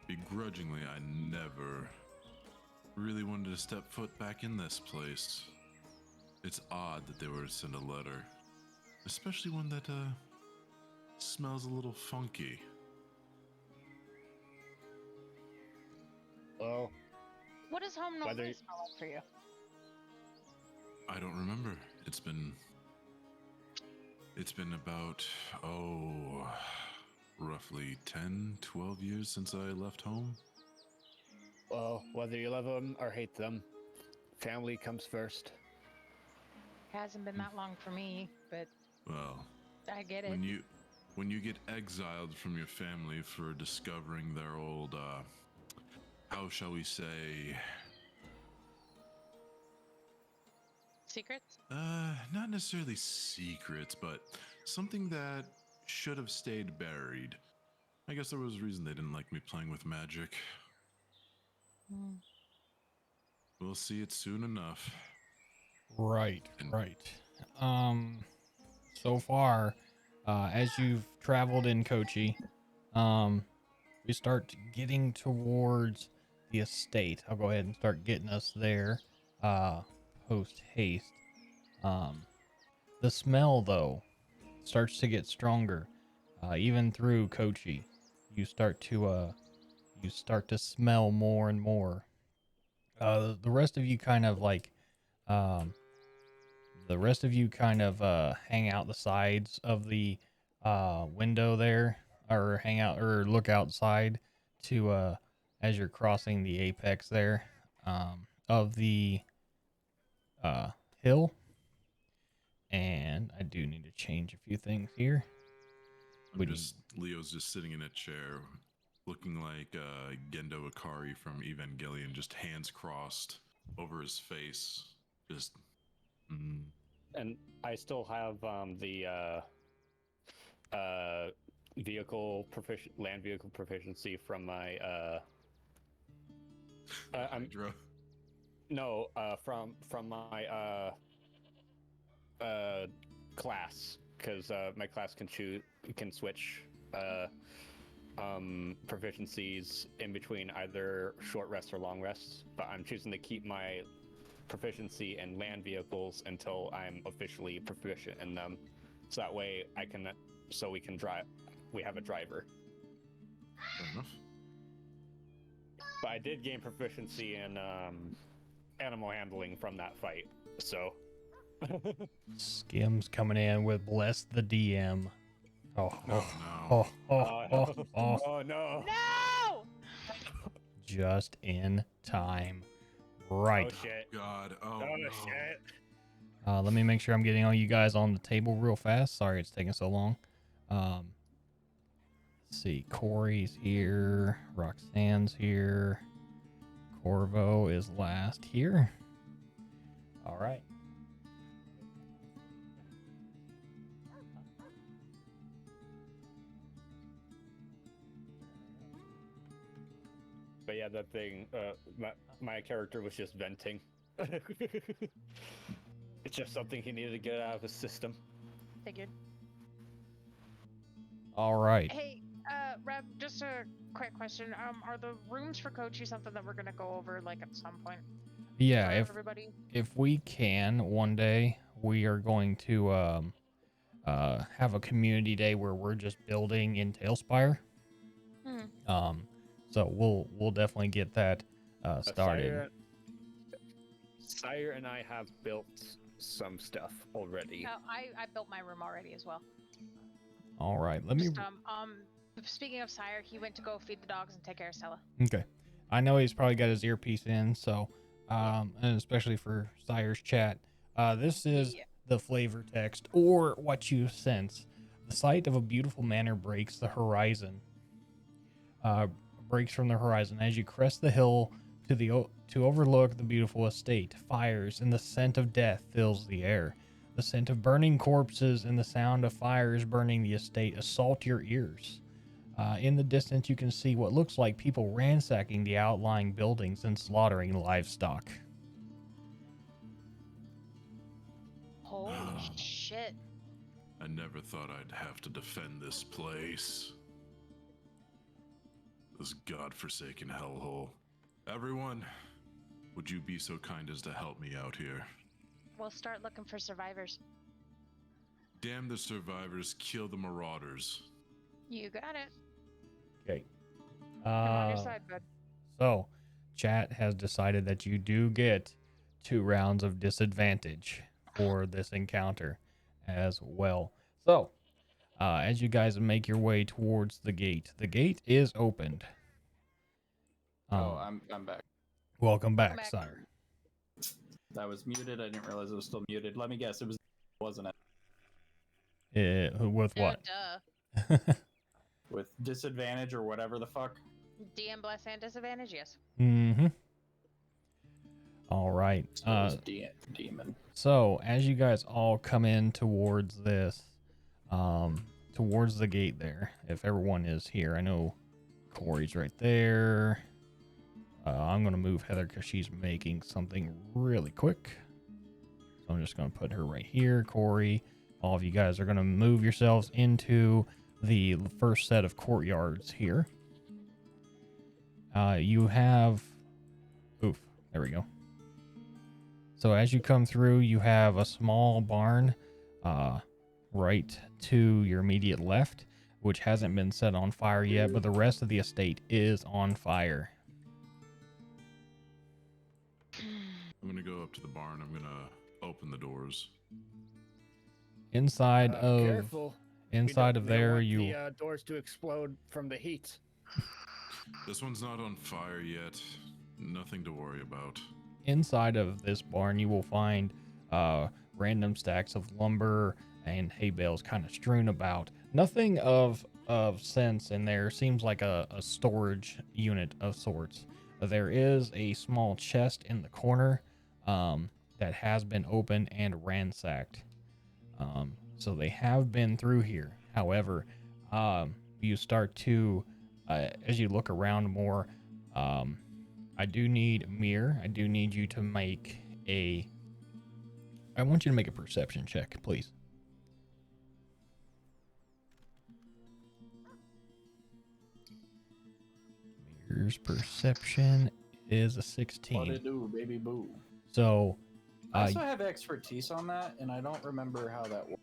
begrudgingly, I never really wanted to step foot back in this place. It's odd that they were to send a letter, especially one that smells a little funky. Well, what does home normally smell like for you? I don't remember. It's been about, roughly 10, 12 years since I left home. Well, whether you love them or hate them, family comes first. Hasn't been that long for me, but Well, I get it. When you get exiled from your family for discovering their old, how shall we say... Secrets? Not necessarily secrets, but something that should have stayed buried. I guess there was a reason they didn't like me playing with magic. We'll see it soon enough. Right. So far, as you've traveled in Kochi, we start getting towards the estate. I'll go ahead and start getting us there, post haste. The smell, though, starts to get stronger. Even through Kochi, you start to smell more and more. The rest of you kind of hang out the sides of the window there, or hang out or look outside to as you're crossing the apex there of the hill. And I do need to change a few things here. Leo's just sitting in a chair, looking like Gendo Ikari from Evangelion, just hands crossed over his face. Just. And I still have the land vehicle proficiency from my Hydra. No, from my class, because my class can switch proficiencies in between either short rests or long rests. But I'm choosing to keep my proficiency in land vehicles until I'm officially proficient in them, so that way we can drive. We have a driver. Fair enough. But I did gain proficiency in animal handling from that fight, so. Skims coming in with bless the DM. Oh, no. Oh no. No! Just in time. Right. Oh shit. God. Oh, Oh no. shit. Let me make sure I'm getting all you guys on the table real fast. Sorry it's taking so long. Let's see. Corey's here. Roxanne's here. Corvo is last here. All right. But yeah, that thing, my character was just venting. It's just something he needed to get out of his system. Figured. All right. Hey, Rev, just a quick question. Are the rooms for Kochi something that we're gonna go over like at some point? Yeah, for if everybody? if we can one day, we are going to have a community day where we're just building in Tailspire. So we'll definitely get that started. Sire and I have built some stuff already. I built my room already as well. All right, let me. Just, speaking of Sire, he went to go feed the dogs and take care of Stella. Okay, I know he's probably got his earpiece in, so and especially for Sire's chat, this is the flavor text or what you sense. The sight of a beautiful manor breaks the horizon. Breaks from the horizon as you crest the hill to overlook the beautiful estate. Fires and the scent of death fills the air. The scent of burning corpses and the sound of fires burning the estate assault your ears. In the distance, you can see what looks like people ransacking the outlying buildings and slaughtering livestock. Holy shit. I never thought I'd have to defend this place. This godforsaken hellhole. Everyone, would you be so kind as to help me out here? We'll start looking for survivors. Damn the survivors, kill the marauders. You got it. Okay. I'm on your side, bud. So, chat has decided that you do get 2 rounds of disadvantage for this encounter as well. So, as you guys make your way towards the gate is opened. I'm back. Welcome back, Sire. That was muted. I didn't realize it was still muted. Let me guess, it was, wasn't it? With what? Duh. With disadvantage or whatever the fuck. DM bless and disadvantage, yes. Mm-hmm. All right. Demon. So as you guys all come in towards this, towards the gate there, if everyone is here, I know Corey's right there. I'm gonna move Heather because she's making something really quick. So I'm just gonna put her right here. Corey, all of you guys are gonna move yourselves into the first set of courtyards here. You have, there we go. So as you come through, you have a small barn right to your immediate left, which hasn't been set on fire yet, but the rest of the estate is on fire. I'm gonna go up to the barn. I'm gonna open the doors. Inside of Careful. Inside of there, the doors to explode from the heat. This one's not on fire yet. Nothing to worry about. Inside of this barn, you will find random stacks of lumber and hay bales kind of strewn about. Nothing of of sense in there. Seems like a storage unit of sorts. There is a small chest in the corner that has been opened and ransacked. So they have been through here. However, you start to, as you look around more, I do need Mir. I do need you to make a. I want you to make a perception check, please. Mir's perception is a 16. What it do, baby boo? So, I also have expertise on that, and I don't remember how that works.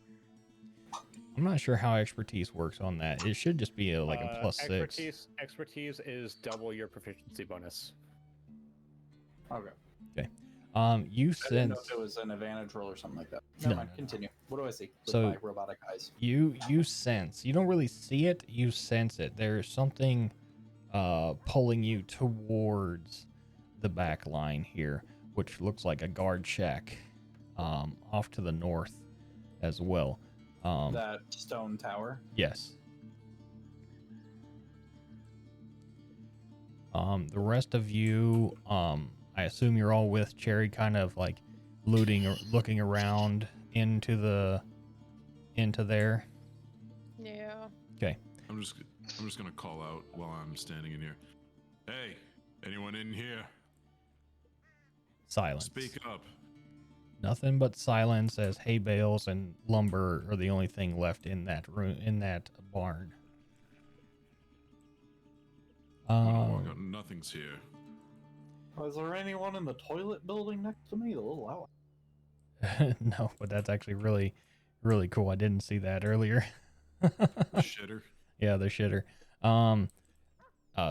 I'm not sure how expertise works on that. It should just be like a plus 6. Expertise is double your proficiency bonus. Okay. Okay. You sense. I didn't know if it was an advantage roll or something like that. Never mind. Continue. What do I see with my robotic eyes? You sense. You don't really see it. You sense it. There's something pulling you towards the back line here, which looks like a guard shack off to the north as well. That stone tower? Yes. The rest of you, I assume you're all with Cherry, kind of like looting or looking around into there. Yeah. Okay. I'm just gonna call out while I'm standing in here. Hey, anyone in here? Silence. Speak up. Nothing but silence as hay bales and lumber are the only thing left in that room, in that barn. Nothing's here. Is there anyone in the toilet building next to me? The little owl. No, but that's actually really, really cool. I didn't see that earlier. Shitter. Yeah, the shitter.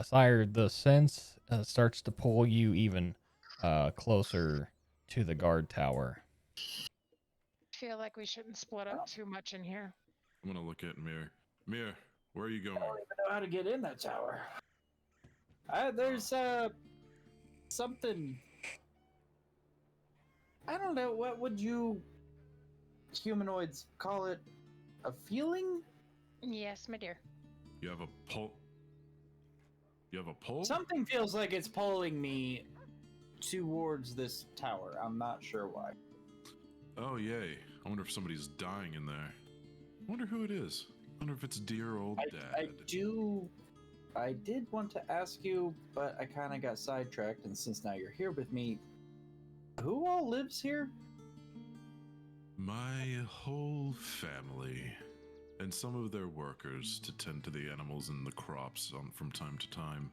Sire, the sense starts to pull you even closer to the guard tower. I feel like we shouldn't split up too much in here. I'm gonna look at Mir. Mir, where are you going? I don't even know how to get in that tower. There's something. I don't know. What would you humanoids call it? A feeling? Yes, my dear. You have a pull. You have a pull? Something feels like it's pulling me towards this tower. I'm not sure why. Oh, yay. I wonder if somebody's dying in there. I wonder who it is. I wonder if it's dear old Dad. I did want to ask you, but I kind of got sidetracked, and since now you're here with me, who all lives here? My whole family. And some of their workers to tend to the animals and the crops from time to time.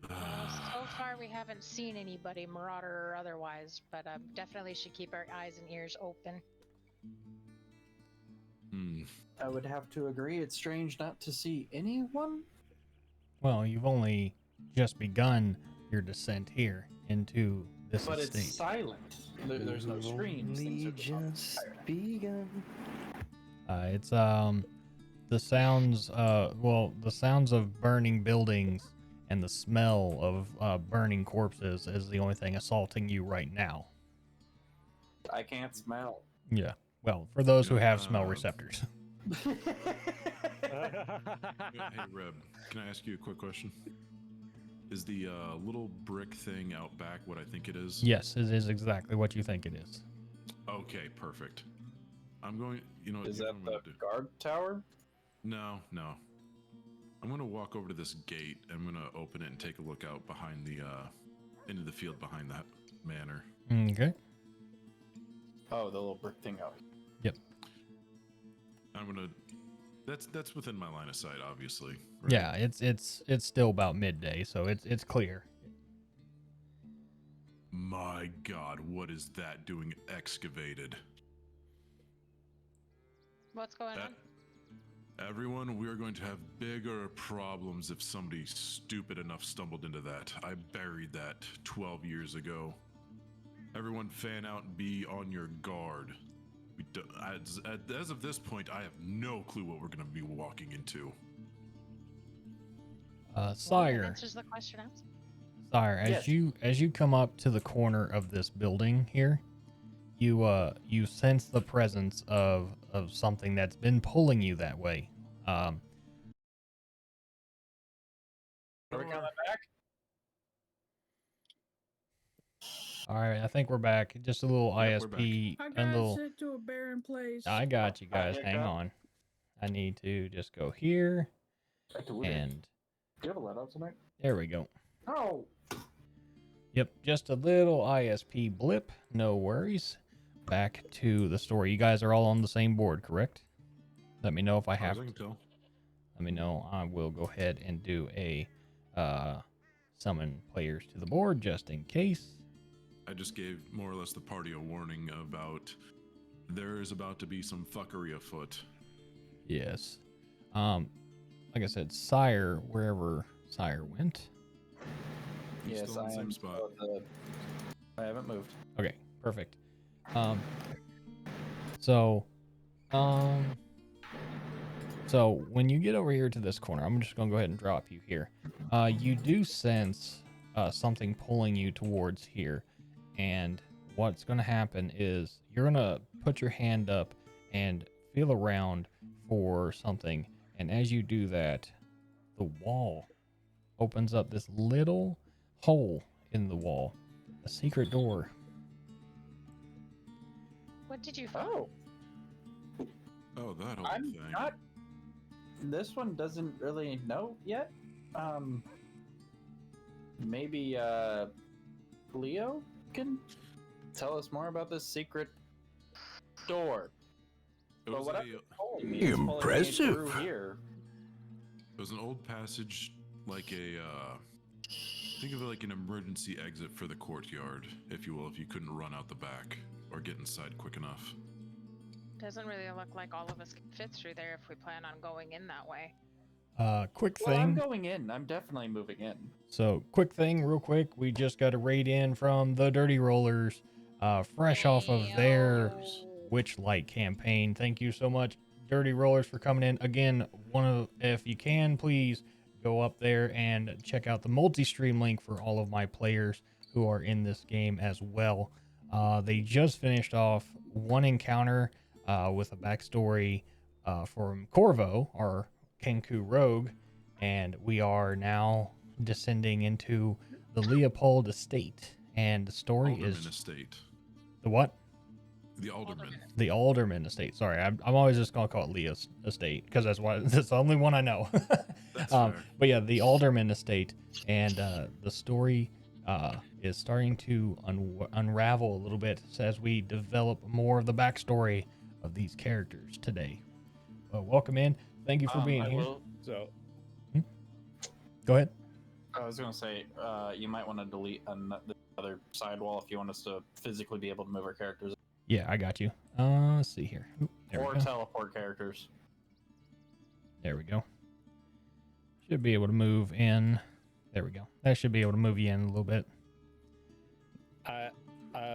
So far, we haven't seen anybody, marauder or otherwise, but definitely should keep our eyes and ears open. I would have to agree. It's strange not to see anyone. Well, you've only just begun your descent here into this but estate. It's silent. There's no screams. Just begun. It's the sounds the sounds of burning buildings and the smell of burning corpses is the only thing assaulting you right now. I can't smell. Yeah. Well, for those who have smell receptors. Hey, Reb, can I ask you a quick question? Is the little brick thing out back what I think it is? Yes, it is exactly what you think it is. Okay, perfect. I'm going, Is that the guard tower? No. I'm going to walk over to this gate. I'm going to open it and take a look out behind into the field behind that manor. Okay. Oh, the little brick thing out. Yep. I'm going to, that's within my line of sight, obviously. Right? Yeah, it's still about midday, so it's clear. My God, what is that doing excavated? What's going on? Everyone, we are going to have bigger problems if somebody stupid enough stumbled into that. I buried that 12 years ago. Everyone fan out and be on your guard. As of this point, I have no clue what we're going to be walking into. Sire. That answers the question asked. Sire, as you come up to the corner of this building here, you sense the presence of of something that's been pulling you that way. Are we coming back? All right, I think we're back. Just a little Yep, we're ISP. I A got little. sent to a barren place. I got you guys. Hang hiccup. on. I need to just go here, and Do you have a let out tonight? there we go. No. Yep, just a little ISP blip. No worries. Back to the story. You guys are all on the same board, correct? Let me know if I As far have as I to. can tell. Let me know. I will go ahead and do a summon players to the board just in case. I just gave more or less the party a warning about there is about to be some fuckery afoot. Yes. Like I said, Sire, wherever Sire went. He's Yes, still in I the same am. spot. I haven't moved. Okay, perfect. So when you get over here to this corner, I'm just gonna go ahead and drop you here. You do sense something pulling you towards here, and what's gonna happen is you're gonna put your hand up and feel around for something, and as you do that, the wall opens up this little hole in the wall, a secret door. What did you find? Oh, that whole I'm thing. not. This one doesn't really know yet. Maybe Leo can tell us more about this secret door. It But was, whatever a, it's pulling me, it's pulling me Impressive. through here. it was an old passage, like a, think of it like an emergency exit for the courtyard, if you will, if you couldn't run out the back or get inside quick enough. Doesn't really look like all of us can fit through there if we plan on going in that way. Quick Well, I'm thing. going in. I'm definitely moving in. So, quick thing, real quick. We just got a raid in from the Dirty Rollers, fresh off of their Witchlight campaign. Thank you so much, Dirty Rollers, for coming in. Again, if you can, please go up there and check out the multi-stream link for all of my players who are in this game as well. They just finished off one encounter with a backstory from Corvo, our Kenku rogue, and we are now descending into the Leopold estate. And the story Alderman is estate. the what? The Alderman. The Alderman estate. Sorry, I'm always just gonna call it Leo's estate because that's the only one I know. That's fair. But yeah, the Alderman estate, and the story is starting to unravel a little bit as we develop more of the backstory of these characters today. Well, welcome in. Thank you for being here. So, Go ahead. I was going to say, you might want to delete the other sidewall if you want us to physically be able to move our characters. Yeah, I got you. Let's see here. Oop, there Or we go. teleport characters. There we go. Should be able to move in. There we go. That should be able to move you in a little bit.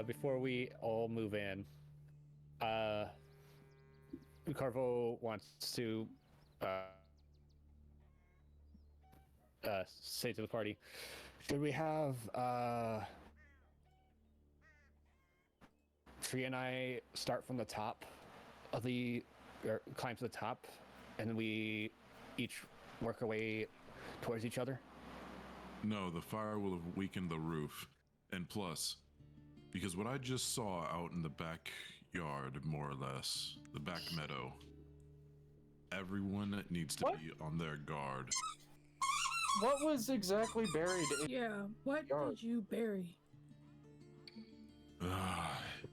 before we all move in, Carvo wants to say to the party, should we have Tree and I start from the top of or climb to the top, and we each work our way towards each other? No, the fire will have weakened the roof. And plus, because what I just saw out in the backyard, more or less, the back meadow, everyone needs to be on their guard. What was exactly buried in Yeah, what did you bury?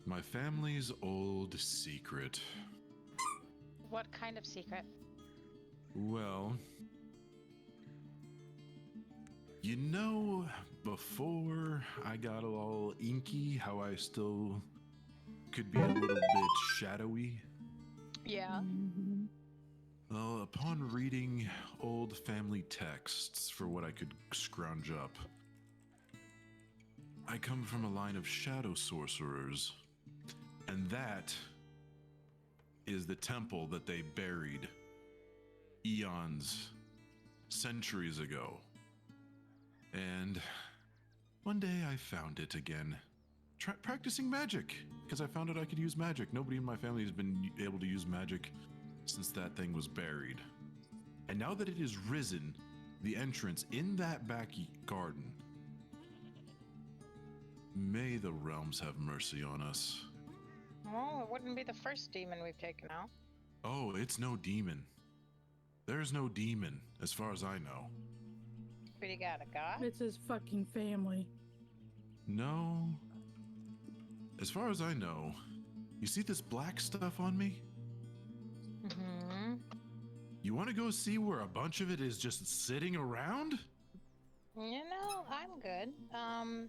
My family's old secret. What kind of secret? Well, you know, before I got all inky, how I still could be a little bit shadowy? Yeah. Mm-hmm. Well, upon reading old family texts for what I could scrounge up, I come from a line of shadow sorcerers, and that is the temple that they buried eons, centuries ago. And one day I found it again, practicing magic because I found out I could use magic. Nobody in my family has been able to use magic since that thing was buried. And now that it is risen, the entrance in that back garden, may the realms have mercy on us. Well, it wouldn't be the first demon we've taken out. Oh, it's no demon. There's no demon, as far as I know. But you got a god? It's his fucking family. No. As far as I know, you see this black stuff on me? Mm-hmm. You want to go see where a bunch of it is just sitting around? You know, I'm good.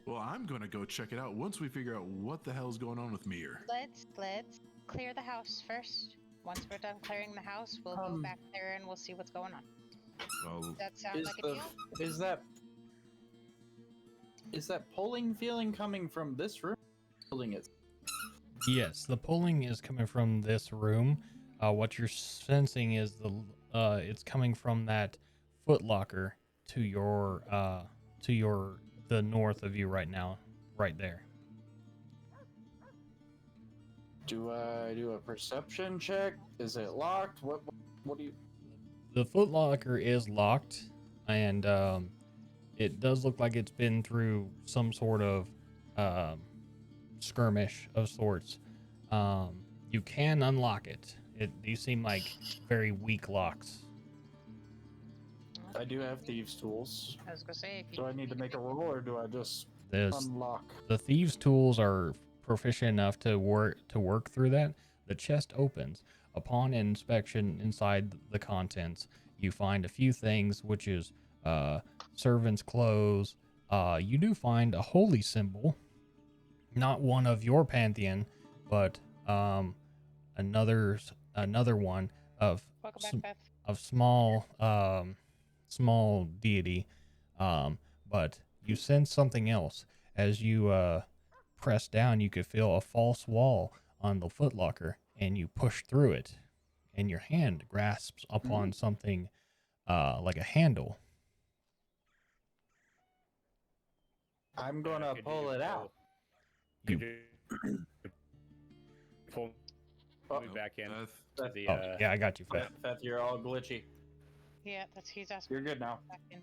Well, I'm gonna go check it out once we figure out what the hell's going on with Mir. Let's clear the house first. Once we're done clearing the house, we'll go back there and we'll see what's going on. Well, Does that sound like a deal? Is that pulling feeling coming from this room? Pulling it. Yes, the pulling is coming from this room. What you're sensing is it's coming from that footlocker to the north of you right now, right there. Do I do a perception check? Is it locked? What do you? The footlocker is locked, and it does look like it's been through some sort of skirmish of sorts. You can unlock it. These seem like very weak locks. I do have thieves' tools. I was gonna say, Do I need to make a roll, or do I just unlock? The thieves' tools are proficient enough to work through that. The chest opens. Upon inspection inside the contents, you find a few things, which is servants' clothes. You do find a holy symbol, not one of your pantheon, but another one of small deity. But you sense something else as you press down. You could feel a false wall on the footlocker, and you push through it, and your hand grasps upon something like a handle. I'm gonna pull it out. You pull me back in. yeah, I got you, Feth. Feth, you're all glitchy. Yeah, he's asking. You're good now. Back in.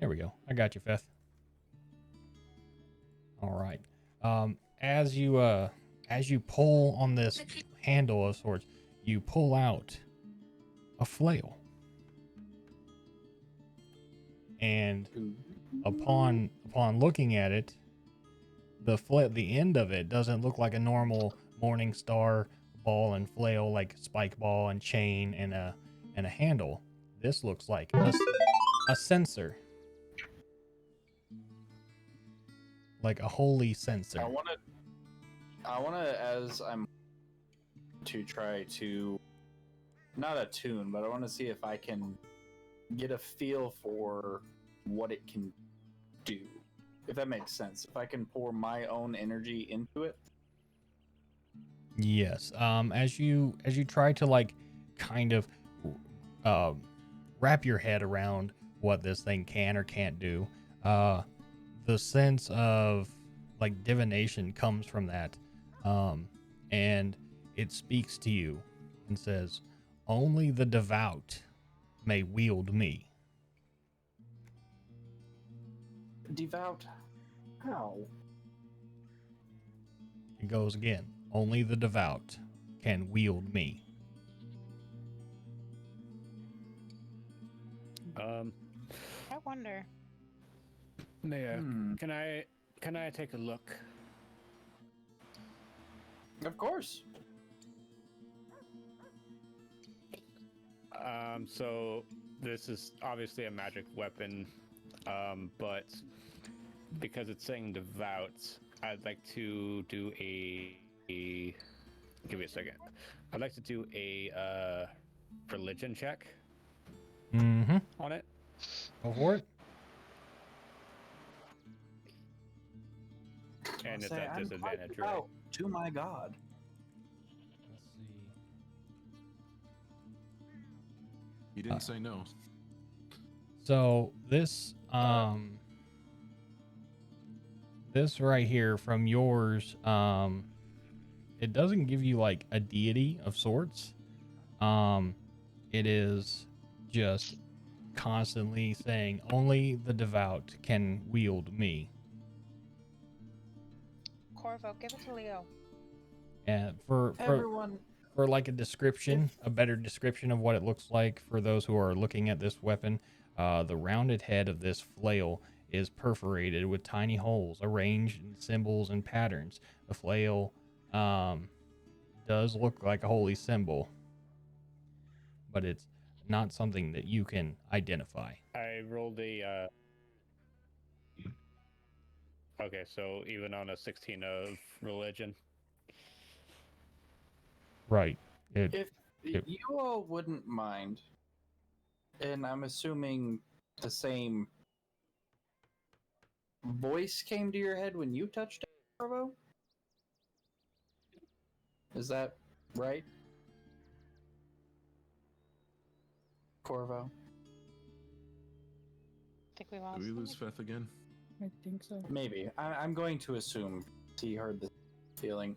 There we go. I got you, Feth. All right. As you pull on this handle of sorts, you pull out a flail. And upon looking at it, the end of it doesn't look like a normal Morning Star ball and flail, like spike ball and chain and a handle. This looks like a censer, like a holy censer. I wanna, as I'm to try to not attune, but I want to see if I can get a feel for what it can do, if that makes sense. If I can pour my own energy into it. Yes. As you try to like kind of wrap your head around what this thing can or can't do, the sense of like divination comes from that, and it speaks to you and says, "Only the devout may wield me." Devout? How? It goes again. Only the devout can wield me. I wonder. Naya, can I take a look? Of course. So this is obviously a magic weapon, but because it's saying devout, I'd like to do a give me a second. I'd like to do a religion check on it. Go for it. And it's Say, at I'm disadvantage, quite right? devout to my God. Let's see. He didn't say no. this right here from yours, it doesn't give you like a deity of sorts. It is just constantly saying only the devout can wield me. Corvo, give it to Leo. And for Everyone, like a description, a better description of what it looks like for those who are looking at this weapon, the rounded head of this flail is perforated with tiny holes arranged in symbols and patterns. The flail does look like a holy symbol, but it's not something that you can identify. I rolled a. Okay, so even on a 16 of religion. Right. if you all wouldn't mind, and I'm assuming the same voice came to your head when you touched it, Corvo? Is that right? Corvo? I think we Did lost we him. lose Feth again? I think so. Maybe. I'm going to assume he heard the feeling.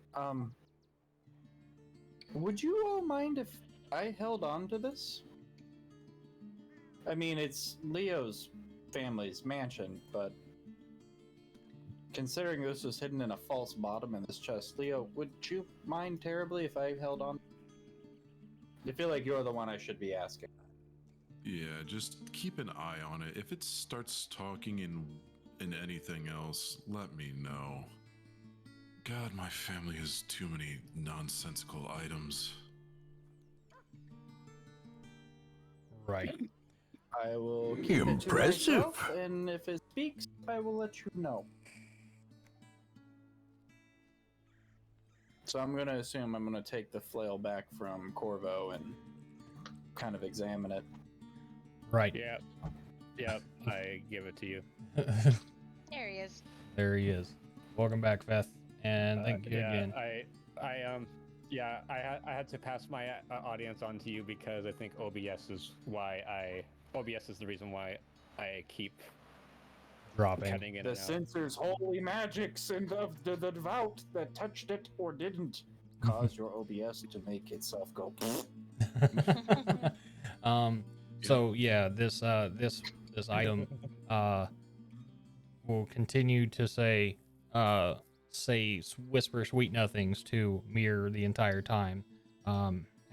Would you all mind if I held on to this? I mean, it's Leo's family's mansion, but considering this was hidden in a false bottom in this chest, Leo, would you mind terribly if I held on? I feel like you're the one I should be asking. Yeah, just keep an eye on it. If it starts talking in anything else, let me know. God, my family has too many nonsensical items. Right. I will keep it to myself, and if it speaks, I will let you know. So I'm gonna assume I'm gonna take the flail back from Corvo and kind of examine it. Right. Yep. I give it to you. There he is. There he is. Welcome back, Feth, and thank you again. I had to pass my audience on to you because I think OBS is the reason why I keep Dropping. cutting in The and out. censor's holy magics and of the devout that touched it or didn't cause your OBS to make itself go. So yeah, this item will continue to say whisper sweet nothings to Mir the entire time,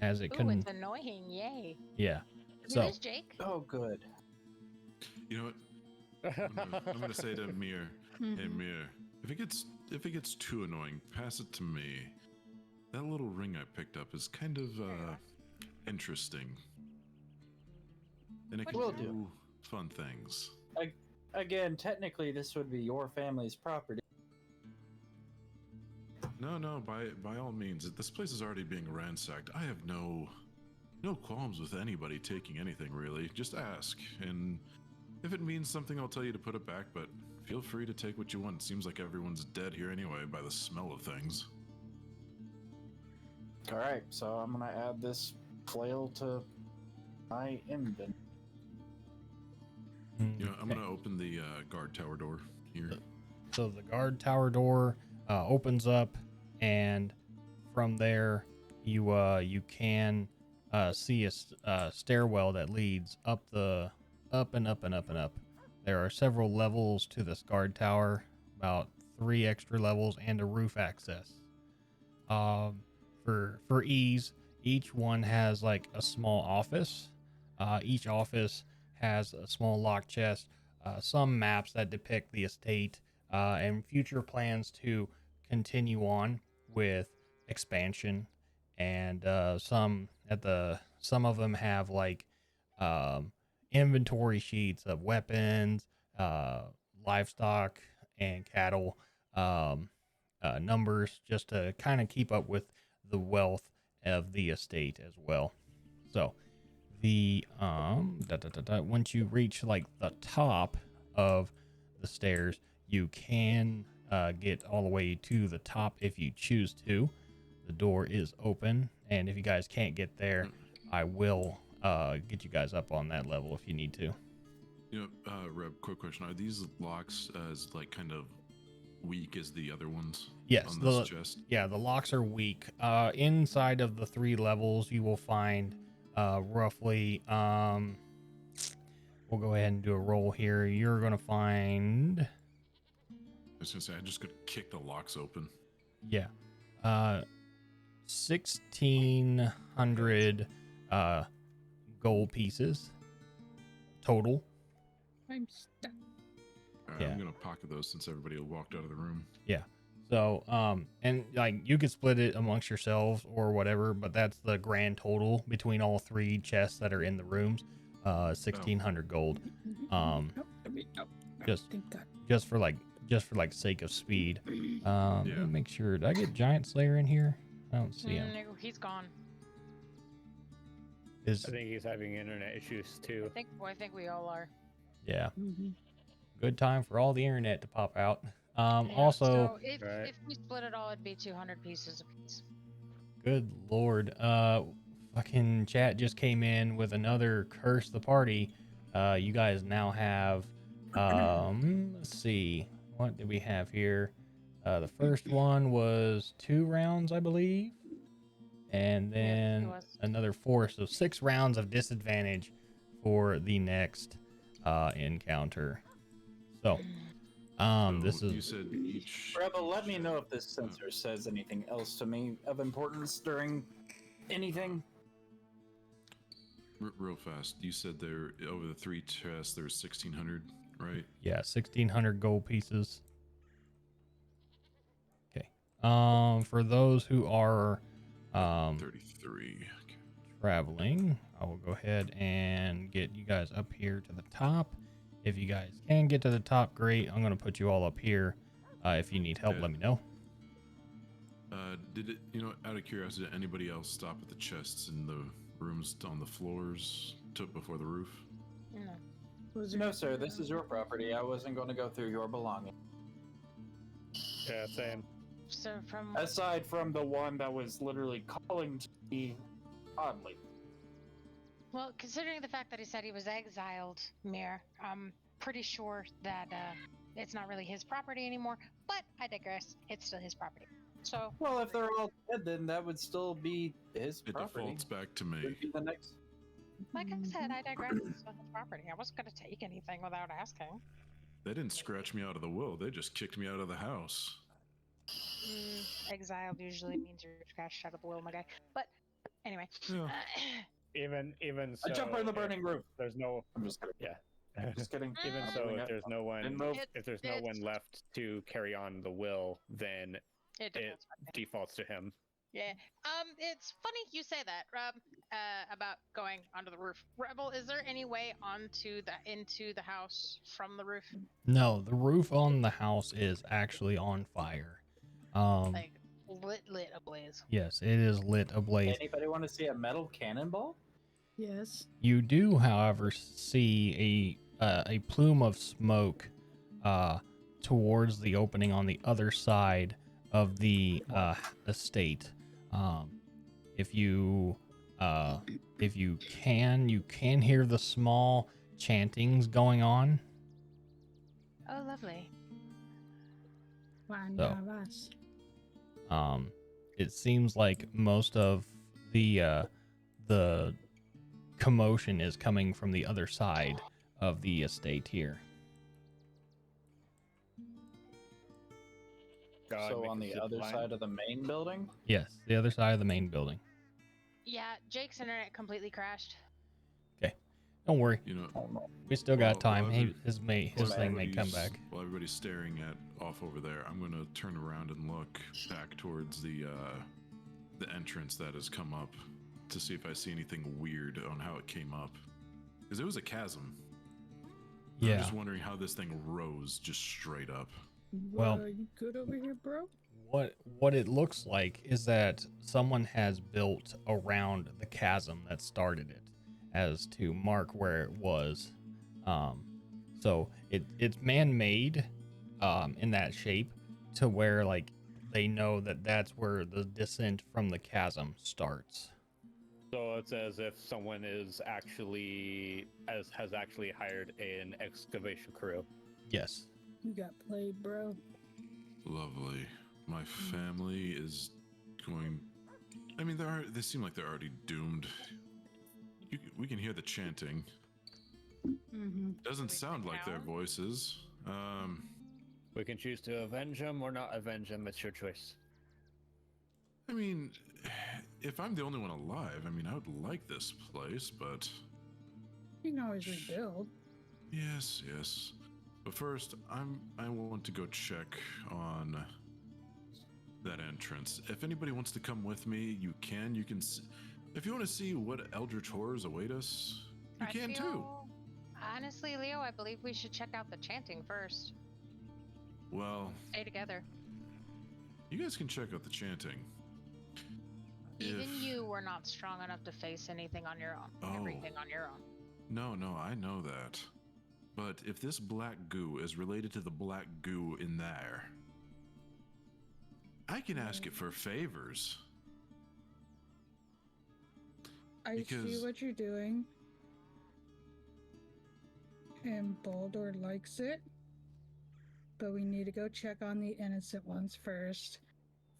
as it Ooh, can. it's annoying. Yay. Yeah. Who So is Jake? Oh, good. You know what? I'm gonna say to Mir, hey Mir, if it gets too annoying, pass it to me. That little ring I picked up is kind of interesting, and it can Will do do. fun things. Again, technically, this would be your family's property. No, by all means, this place is already being ransacked. I have no qualms with anybody taking anything really. Just ask, and if it means something, I'll tell you to put it back. But feel free to take what you want. It seems like everyone's dead here anyway, by the smell of things. All right, so I'm gonna add this flail to my inventory. You know, I'm gonna open the guard tower door here. So the guard tower door opens up, and from there you can see a stairwell that leads up and up and up and up. There are several levels to this guard tower, about 3 extra levels and a roof access. For ease, each one has like a small office. Each office has a small lock chest, some maps that depict the estate, and future plans to continue on with expansion. And some of them have like inventory sheets of weapons, livestock, and cattle numbers, just to kind of keep up with the wealth of the estate as well. So the once you reach like the top of the stairs, you can get all the way to the top if you choose to. The door is open, and if you guys can't get there, I will get you guys up on that level if you need to. You know, Reb, quick question: are these locks as like kind of weak as the other ones? Yes, On this chest. yeah, the locks are weak. Inside of the 3 levels, you will find roughly. We'll go ahead and do a roll here. You're gonna find. I was gonna say I just could kick the locks open. Yeah, 1,600 gold pieces total. I'm stuck. All right, Yeah. I'm gonna pocket those since everybody walked out of the room. Yeah. So, and like you could split it amongst yourselves or whatever, but that's the grand total between all 3 chests that are in the rooms. 1,600 gold. Just for like sake of speed. Let me make sure. Did I get Giant Slayer in here? I don't see him. No, he's gone. I think he's having internet issues too. I think we all are. Yeah. Mm-hmm. Good time for all the internet to pop out. Yeah, Also, so if we split it all, it'd be 200 pieces apiece. good lord, fucking chat just came in with another curse the party. You guys now have, let's see, what did we have here? The first one was 2 rounds, I believe, and then another 4, so 6 rounds of disadvantage for the next encounter. So. This is. You said each. Rebel, let me know if this sensor says anything else to me of importance during anything. Real fast. You said there over the 3 chests there's 1,600, right? Yeah, 1,600 gold pieces. Okay. For those who are 33 traveling, I will go ahead and get you guys up here to the top. If you guys can get to the top, great. I'm gonna put you all up here. If you need help, let me know. Did it? Out of curiosity, did anybody else stop at the chests in the rooms on the floors before the roof? No, sir. This is your property. I wasn't going to go through your belongings. Yeah, same. So from aside from the one that was literally calling to me oddly. Well, considering the fact that he said he was exiled, Mir, I'm pretty sure that it's not really his property anymore. But I digress. It's still his property. So. Well, if they're all dead, then that would still be his property. It defaults back to me. Would be the next. Like I said, I digress. It's still his property. I wasn't going to take anything without asking. They didn't scratch me out of the will. They just kicked me out of the house. Exiled usually means you're scratched out of the will, my guy. But anyway. Yeah. Even so, I jump in the burning roof. There's no. I'm just kidding. Yeah. I'm just kidding. Even so, if there's no one, left to carry on the will, then it defaults to him. Yeah. It's funny you say that, Rob. About going onto the roof. Rebel, is there any way into the house from the roof? No, the roof on the house is actually on fire. Like lit ablaze. Yes, it is lit ablaze. Anybody want to see a metal cannonball? Yes. You do, however, see a plume of smoke towards the opening on the other side of the estate. If you can hear the small chantings going on. Oh, lovely. So, it seems like most of the commotion is coming from the other side of the estate here. So on the other side of the main building? Yes, the other side of the main building. Yeah, Jake's internet completely crashed. Okay, don't worry. We still got time. His thing may come back. While everybody's staring off over there, I'm gonna turn around and look back towards the entrance that has come up to see if I see anything weird on how it came up, because it was a chasm. Yeah. I'm just wondering how this thing rose just straight up. Well, are you good over here, bro? What it looks like is that someone has built around the chasm that started it, as to mark where it was. So it's man-made, in that shape, to where like they know that that's where the descent from the chasm starts. So it's as if someone has actually hired an excavation crew. Yes. You got played, bro. Lovely. My family is going. I mean, they seem like they're already doomed. We can hear the chanting. Mm-hmm. Doesn't sound like their town? voices. We can choose to avenge them or not avenge them. It's your choice. I mean, if I'm the only one alive, I mean, I would like this place, but You can always rebuild. yes. But first, I want to go check on that entrance. If anybody wants to come with me, you can. You can. If you want to see what eldritch horrors await us, you can too. Honestly, Leo, I believe we should check out the chanting first. Well, Stay together. you guys can check out the chanting. Even you were not strong enough to face anything on your own. Oh. Everything on your own. No, I know that. But if this black goo is related to the black goo in there, I can ask it for favors. I see what you're doing. And Baldor likes it. But we need to go check on the innocent ones first.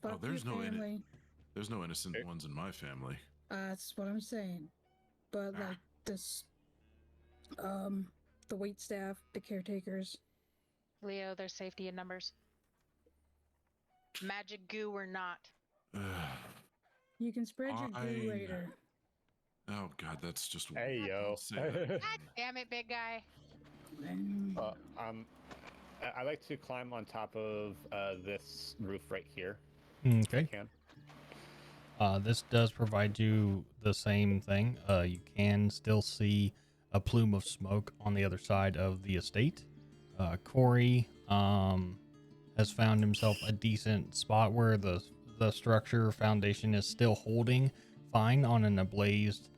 Fuck there's your family. There's no innocent ones in my family. That's what I'm saying. But like this, the wait staff, the caretakers. Leo, there's safety in numbers. Magic goo or not. You can spread your goo later. Oh god, that's just. Hey yo. God damn it, big guy. I like to climb on top of this roof right here. Okay. If I can. This does provide you the same thing. You can still see a plume of smoke on the other side of the estate. Corey has found himself a decent spot where the structure foundation is still holding fine on an ablazed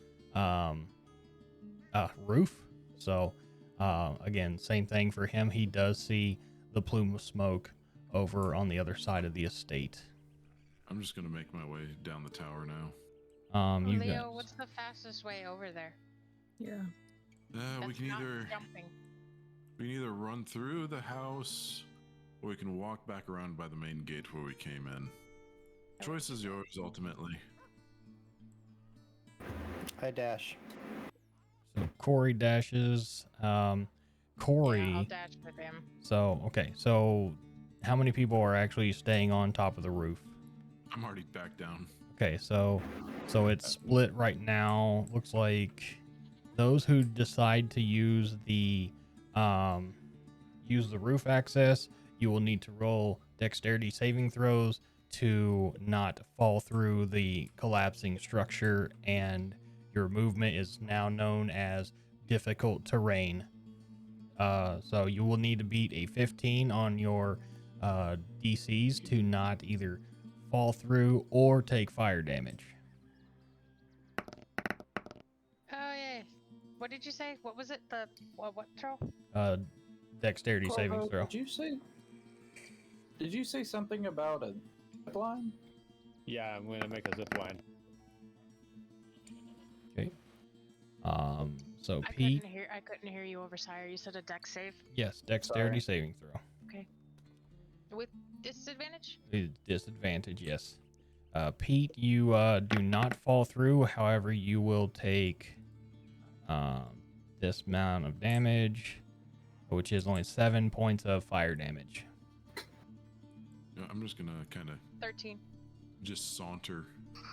roof. So again, same thing for him. He does see the plume of smoke over on the other side of the estate. I'm just gonna make my way down the tower now. You Leo, guys, what's the fastest way over there? Yeah. We can either jumping. run through the house, or we can walk back around by the main gate where we came in. Choice is yours, ultimately. I dash. so Corey dashes. Corey. Yeah, I'll dash with him. So okay. So how many people are actually staying on top of the roof? I'm already back down. Okay, so it's split right now. Looks like those who decide to use the roof access, you will need to roll dexterity saving throws to not fall through the collapsing structure, and your movement is now known as difficult terrain. So you will need to beat a 15 on your DCs to not either fall through or take fire damage. Oh yeah. What did you say? What was it? The what throw? Dexterity saving throw. Did you say something about a zip line? Yeah, I'm gonna make a zip line. Okay. So I Pete. couldn't hear you over Sire. You said a dex save? Yes, dexterity saving throw. Okay. With disadvantage? Disadvantage, yes. Pete, you do not fall through. However, you will take this amount of damage, which is only 7 points of fire damage. Yeah, I'm just gonna kind of 13. just saunter,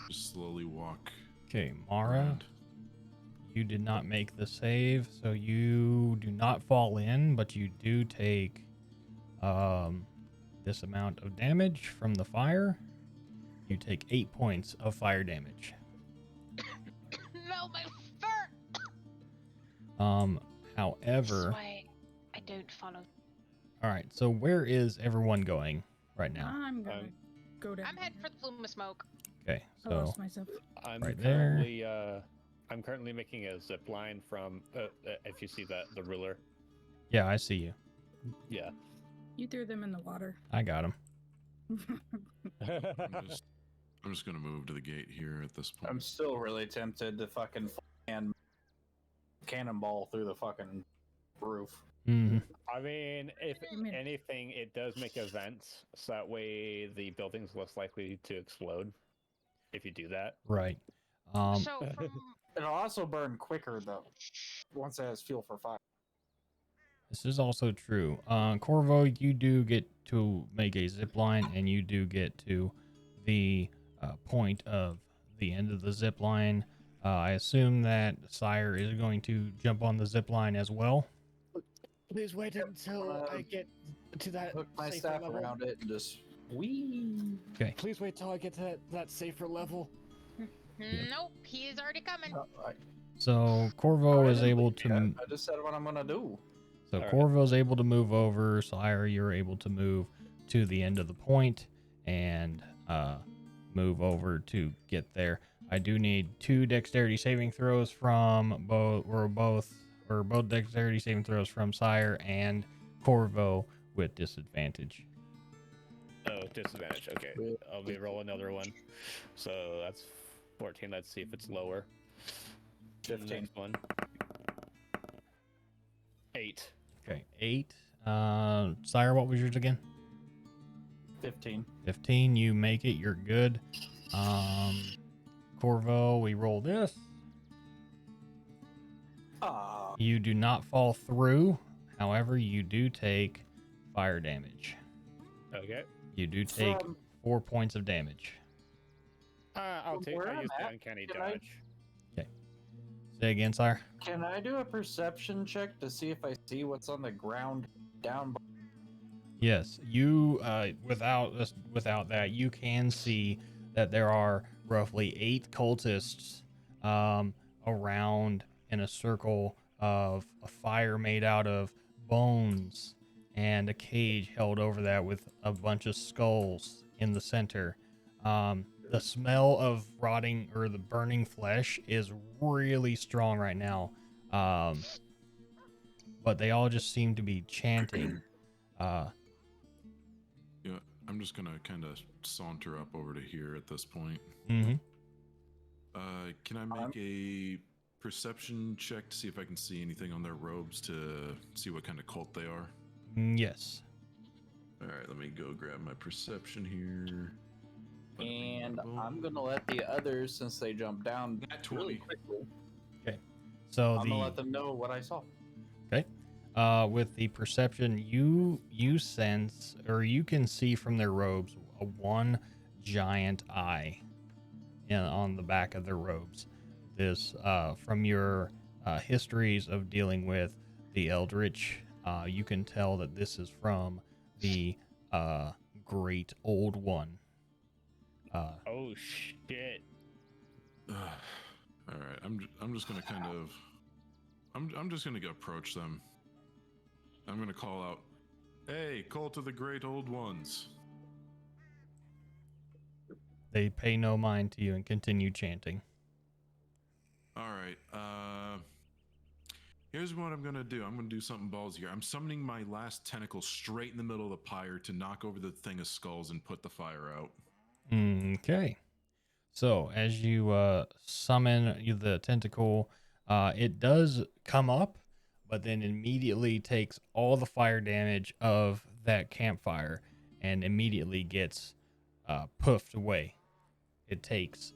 just slowly walk. Okay, Mara, around. you did not make the save, so you do not fall in, but you do take this amount of damage from the fire. You take 8 points of fire damage. No, my fur! However, This way. I don't follow. all right, so where is everyone going right now? I'm gonna go down. I'm heading for the plume of smoke. Okay, I so lost myself. I'm right currently I'm currently making a zip line from if you see the ruler. yeah, I see you. Yeah. You threw them in the water. I got him. I'm just gonna move to the gate here at this point. I'm still really tempted to fucking cannonball through the fucking roof. Mm-hmm. I mean, if You mean- anything, it does make events, so that way the building's less likely to explode if you do that. Right. So from It'll also burn quicker though, once it has fuel for fire. This is also true. Corvo, you do get to make a zip line, and you do get to the point of the end of the zip line. I assume that Sire is going to jump on the zip line as well. Please wait until I get to that Hook my safer staff level. around it and just whee. Okay. Please wait till I get to that safer level. nope, he is already coming. So Corvo is able to. I just said what I'm gonna do. So All right. Corvo's able to move over. Sire, you're able to move to the end of the point and move over to get there. I do need 2 dexterity saving throws from both dexterity saving throws from Sire and Corvo with disadvantage. Oh, disadvantage. Okay, I'll be roll another one. So that's 14. Let's see if it's lower. 15. Next one. 8. Okay, 8. Sire, what was yours again? 15. 15. You make it. You're good. Corvo, we roll this. You do not fall through. However, you do take fire damage. Okay. You do take 4 points of damage. I'll take. where I I'm use the at, uncanny can I- dodge. Say again, Sire. Can I do a perception check to see if I see what's on the ground down? Yes, you without that, you can see that there are roughly 8 cultists around in a circle of a fire made out of bones and a cage held over that with a bunch of skulls in the center. The smell of rotting or the burning flesh is really strong right now. But they all just seem to be chanting. Yeah, I'm just gonna kind of saunter up over to here at this point. Mm-hmm. Can I make a perception check to see if I can see anything on their robes to see what kind of cult they are? Yes. All right, let me go grab my perception here. And I'm gonna let the others, since they jumped down Nat really 20. quickly, So I'm gonna let them know what I saw. with the perception, you sense or you can see from their robes one giant eye on the back of their robes. This from your histories of dealing with the Eldritch, you can tell that this is from the Great Old One. Oh shit! All right, I'm just gonna kind of I'm just gonna go approach them. I'm gonna call out, "Hey, cult of the Great Old Ones!" They pay no mind to you and continue chanting. All right. Here's what I'm gonna do. I'm gonna do something ballsy here. I'm summoning my last tentacle straight in the middle of the pyre to knock over the thing of skulls and put the fire out. Okay. So as you summon the tentacle, it does come up, but then immediately takes all the fire damage of that campfire and immediately gets puffed away. It takes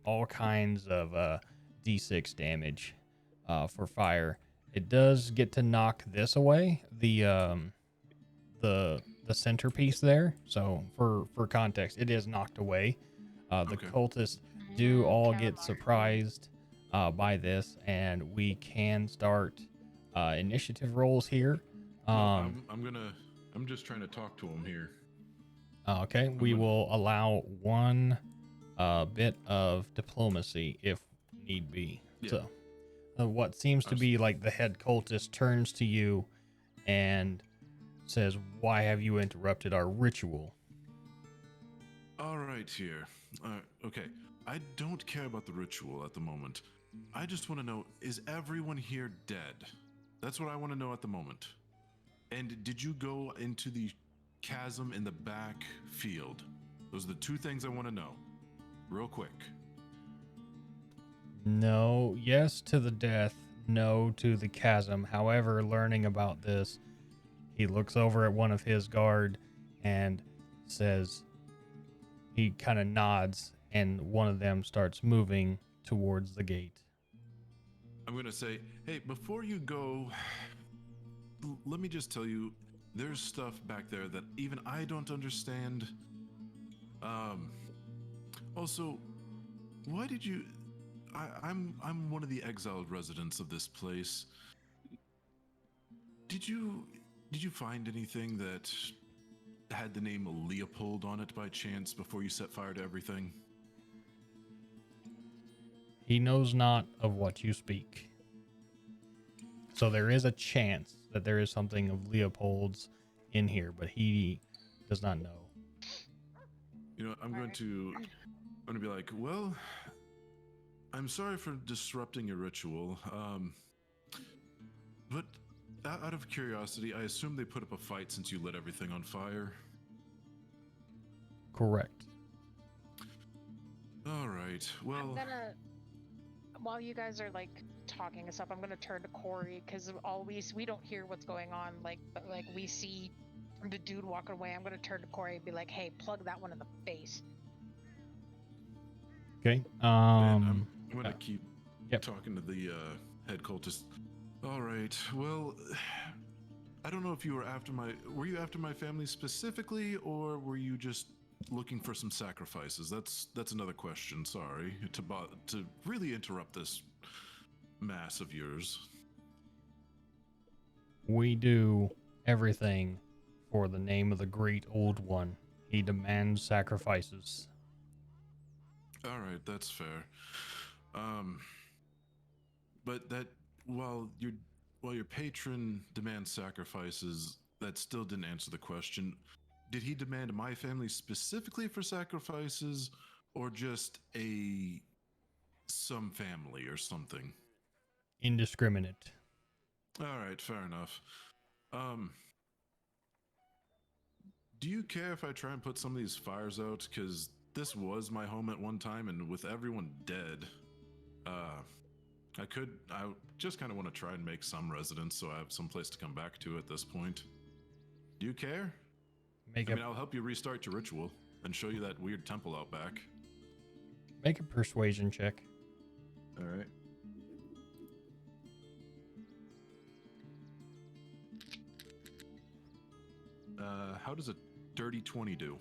all kinds of d6 damage for fire. It does get to knock this away, the centerpiece there. So for context, it is knocked away. The Okay. cultists do all get surprised by this, and we can start initiative rolls here. No, I'm just trying to talk to him here. Okay, we will allow one bit of diplomacy if need be. Yeah. So, what seems to be like the head cultist turns to you and says, "Why have you interrupted our ritual?" All right, here. Okay, I don't care about the ritual at the moment. I just want to know, is everyone here dead? That's what I want to know at the moment. And did you go into the chasm in the back field? Those are the 2 things I want to know. Real quick. No, yes to the death, no to the chasm. However, learning about this, he looks over at one of his guard and says, he kind of nods, and one of them starts moving towards the gate. I'm going to say, hey, before you go, let me just tell you, there's stuff back there that even I don't understand. Also, why did you... I'm one of the exiled residents of this place. Did you find anything that had the name Leopold on it by chance before you set fire to everything? He knows not of what you speak. So there is a chance that there is something of Leopold's in here, but he does not know. You know, I'm going to be like, well, I'm sorry for disrupting your ritual. But out of curiosity, I assume they put up a fight since you lit everything on fire. Correct. All right. Well, I'm gonna, while you guys are like talking and stuff, I'm gonna turn to Corey because we don't hear what's going on. But we see the dude walking away. I'm gonna turn to Corey and be like, "Hey, plug that one in the face." Okay. I'm going to keep talking to the head cultist. All right. Well, I don't know if you were were you after my family specifically, or were you just looking for some sacrifices? That's another question. Sorry to really interrupt this mass of yours. We do everything for the name of the great old one. He demands sacrifices. All right, that's fair. But that while your patron demands sacrifices, that still didn't answer the question. Did he demand my family specifically for sacrifices, or just some family or something? Indiscriminate. All right, fair enough. Do you care if I try and put some of these fires out? Because this was my home at one time, and with everyone dead, I just kind of want to try and make some residence so I have some place to come back to at this point. Do you care? I'll help you restart your ritual and show you that weird temple out back. Make a persuasion check. All right. How does a dirty 20 do?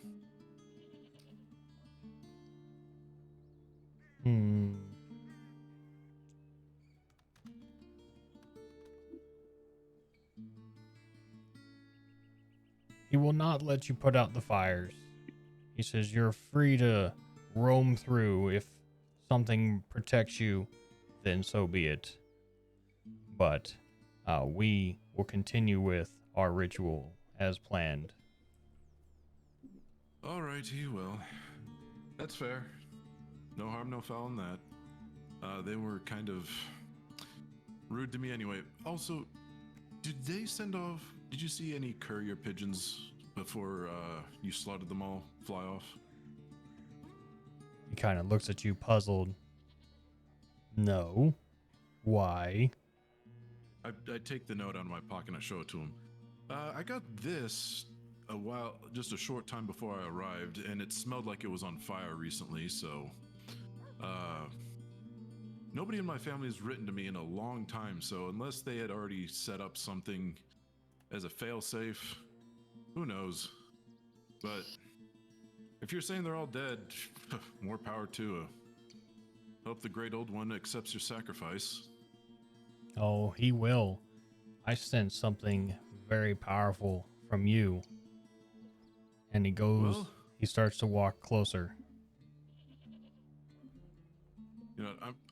He will not let you put out the fires. He says you're free to roam through. If something protects you, then so be it. But we will continue with our ritual as planned. All righty, well, that's fair. No harm, no foul in that. They were kind of rude to me anyway. Also, did you see any courier pigeons before you slaughtered them all fly off? He kind of looks at you puzzled. No. Why? I take the note out of my pocket and I show it to him. I got this just a short time before I arrived, and it smelled like it was on fire recently, so nobody in my family has written to me in a long time, so unless they had already set up something as a failsafe, who knows? But if you're saying they're all dead, more power to hope the great old one accepts your sacrifice. Oh, he will. I sense something very powerful from you. And he starts to walk closer. You know,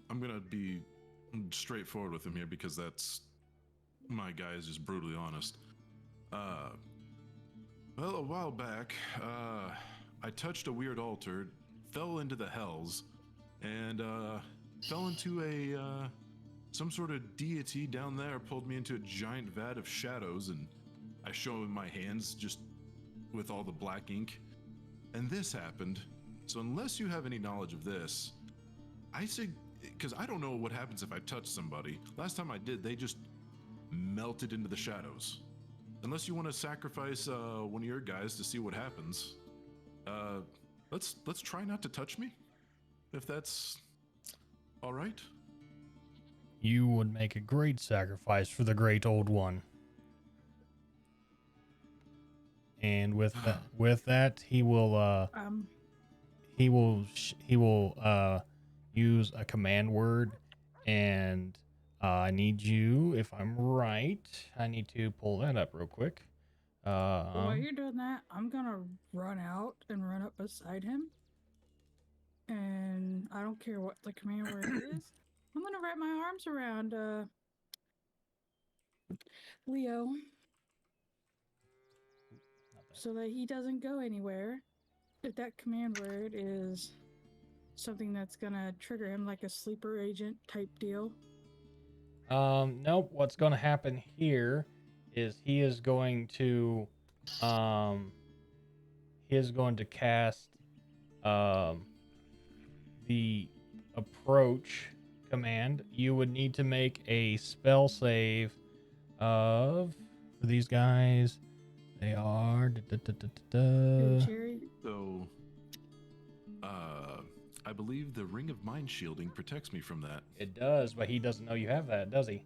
I'm gonna be straightforward with him here because that's my guy is just brutally honest. Well, a while back, I touched a weird altar, fell into the hells, and fell into some sort of deity down there pulled me into a giant vat of shadows, and I show him my hands just with all the black ink. And this happened. So unless you have any knowledge of this, I because I don't know what happens if I touch somebody. Last time I did, they just melted into the shadows. Unless you want to sacrifice one of your guys to see what happens, let's try not to touch me, if that's all right. You would make a great sacrifice for the great old one. And with that, he will use a command word, and I need you, if I'm right, I need to pull that up real quick. While you're doing that, I'm gonna run out and run up beside him. And I don't care what the command word is. I'm gonna wrap my arms around Leo so that he doesn't go anywhere. If that command word is something that's gonna trigger him like a sleeper agent type deal. Nope. What's going to happen here is he is going to cast the approach command. You would need to make a spell save of, for these guys, they are Cherry. So, I believe the Ring of Mind Shielding protects me from that. It does, but he doesn't know you have that, does he?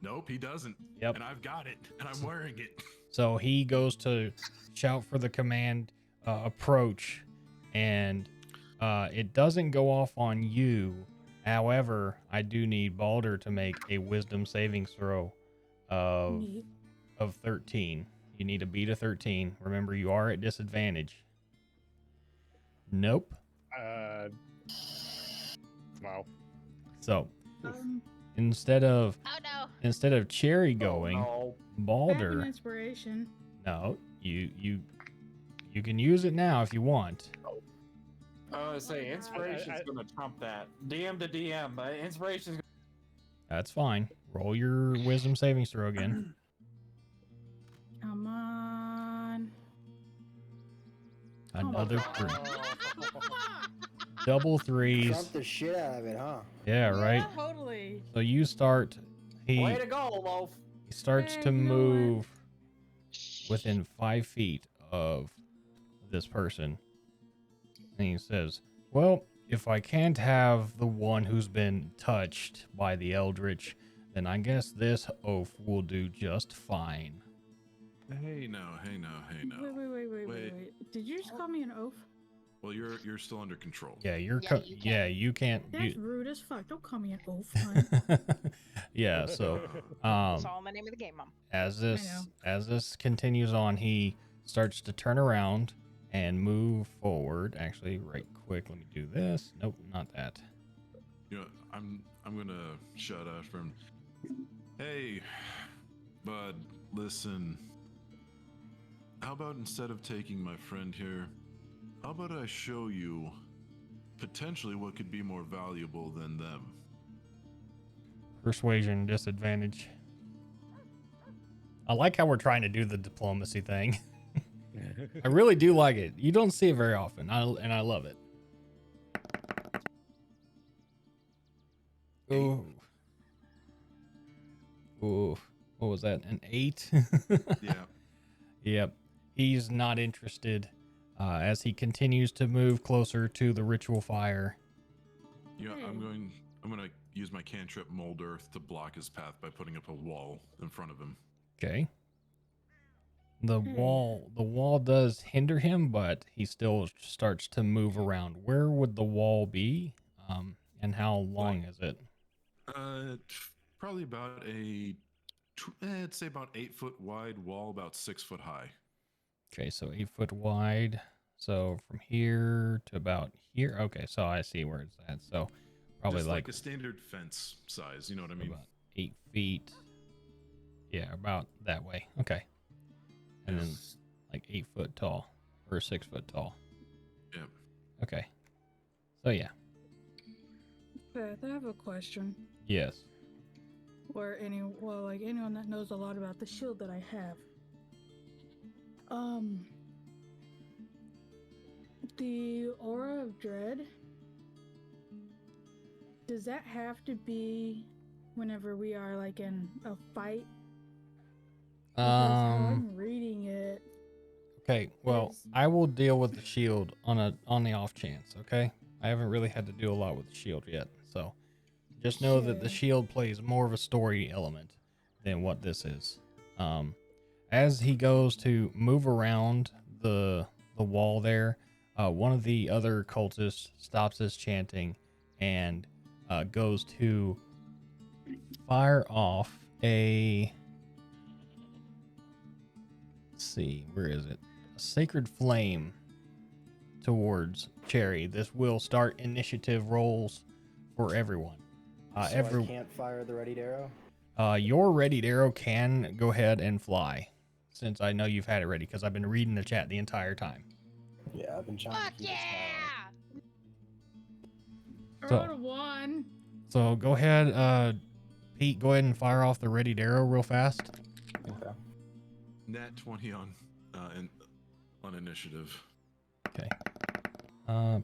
Nope, he doesn't. Yep. And I've got it, and I'm wearing it. So he goes to shout for the command approach, and it doesn't go off on you. However, I do need Balder to make a wisdom saving throw of 13. You need to beat a 13. Remember, you are at disadvantage. Nope. Wow. So instead of Cherry going, I have an Balder. inspiration. No, you can use it now if you want. I was say inspiration's gonna trump that. DM to DM, but inspiration's. That's fine. Roll your wisdom savings throw again. Come on. Another 3. Double 3s. Trump the shit out of it, huh? Yeah, right. Totally. So you start. Way to go, Loaf. He starts to move within 5 feet of this person. And he says, well, if I can't have the one who's been touched by the Eldritch, then I guess this oaf will do just fine. Hey no. Wait. Did you just call me an oaf? Well, you're still under control. Yeah, you can't. That's rude as fuck. Don't call me an oaf, hun. Yeah, so That's all the name of the game, Mom. as this continues on, he starts to turn around and move forward. Actually, right quick, let me do this. Nope, not that. You know, I'm gonna shout out from. Hey, bud, listen. How about instead of taking my friend here, how about I show you potentially what could be more valuable than them? Persuasion disadvantage. I like how we're trying to do the diplomacy thing. I really do like it. You don't see it very often, and I love it. Ooh. Ooh. What was that? An 8? Yeah. Yep. He's not interested as he continues to move closer to the ritual fire. Yeah, I'm gonna use my cantrip Mold Earth to block his path by putting up a wall in front of him. Okay. The wall does hinder him, but he still starts to move around. Where would the wall be? And how long is it? Probably about I'd say about 8 foot wide wall, about 6 foot high. Okay, so 8 foot wide. So from here to about here. Okay, so I see where it's at. So probably just like a standard fence size. You know what I mean? About 8 feet. Yeah, about that way. Okay. And then like 8 foot tall or 6 foot tall. Yep. Okay. So yeah. Beth, I have a question. Yes. Anyone that knows a lot about the shield that I have. The aura of dread. Does that have to be whenever we are like in a fight? Because how I'm reading it. Okay, well, is- I will deal with the shield on the off chance, okay? I haven't really had to do a lot with the shield yet, so just know that the Sure. shield plays more of a story element than what this is. As he goes to move around the wall there, one of the other cultists stops his chanting and goes to fire off a. Let's see, where is it? A sacred flame towards Cherry. This will start initiative rolls for everyone. So I can't fire the readied arrow? Your readied arrow can go ahead and fly, since I know you've had it ready, because I've been reading the chat the entire time. Yeah, I've been trying Fuck to keep it yeah! So- I rolled a 1. So go ahead, Pete, go ahead and fire off the readied arrow real fast. Okay. Nat 20 on initiative. Okay.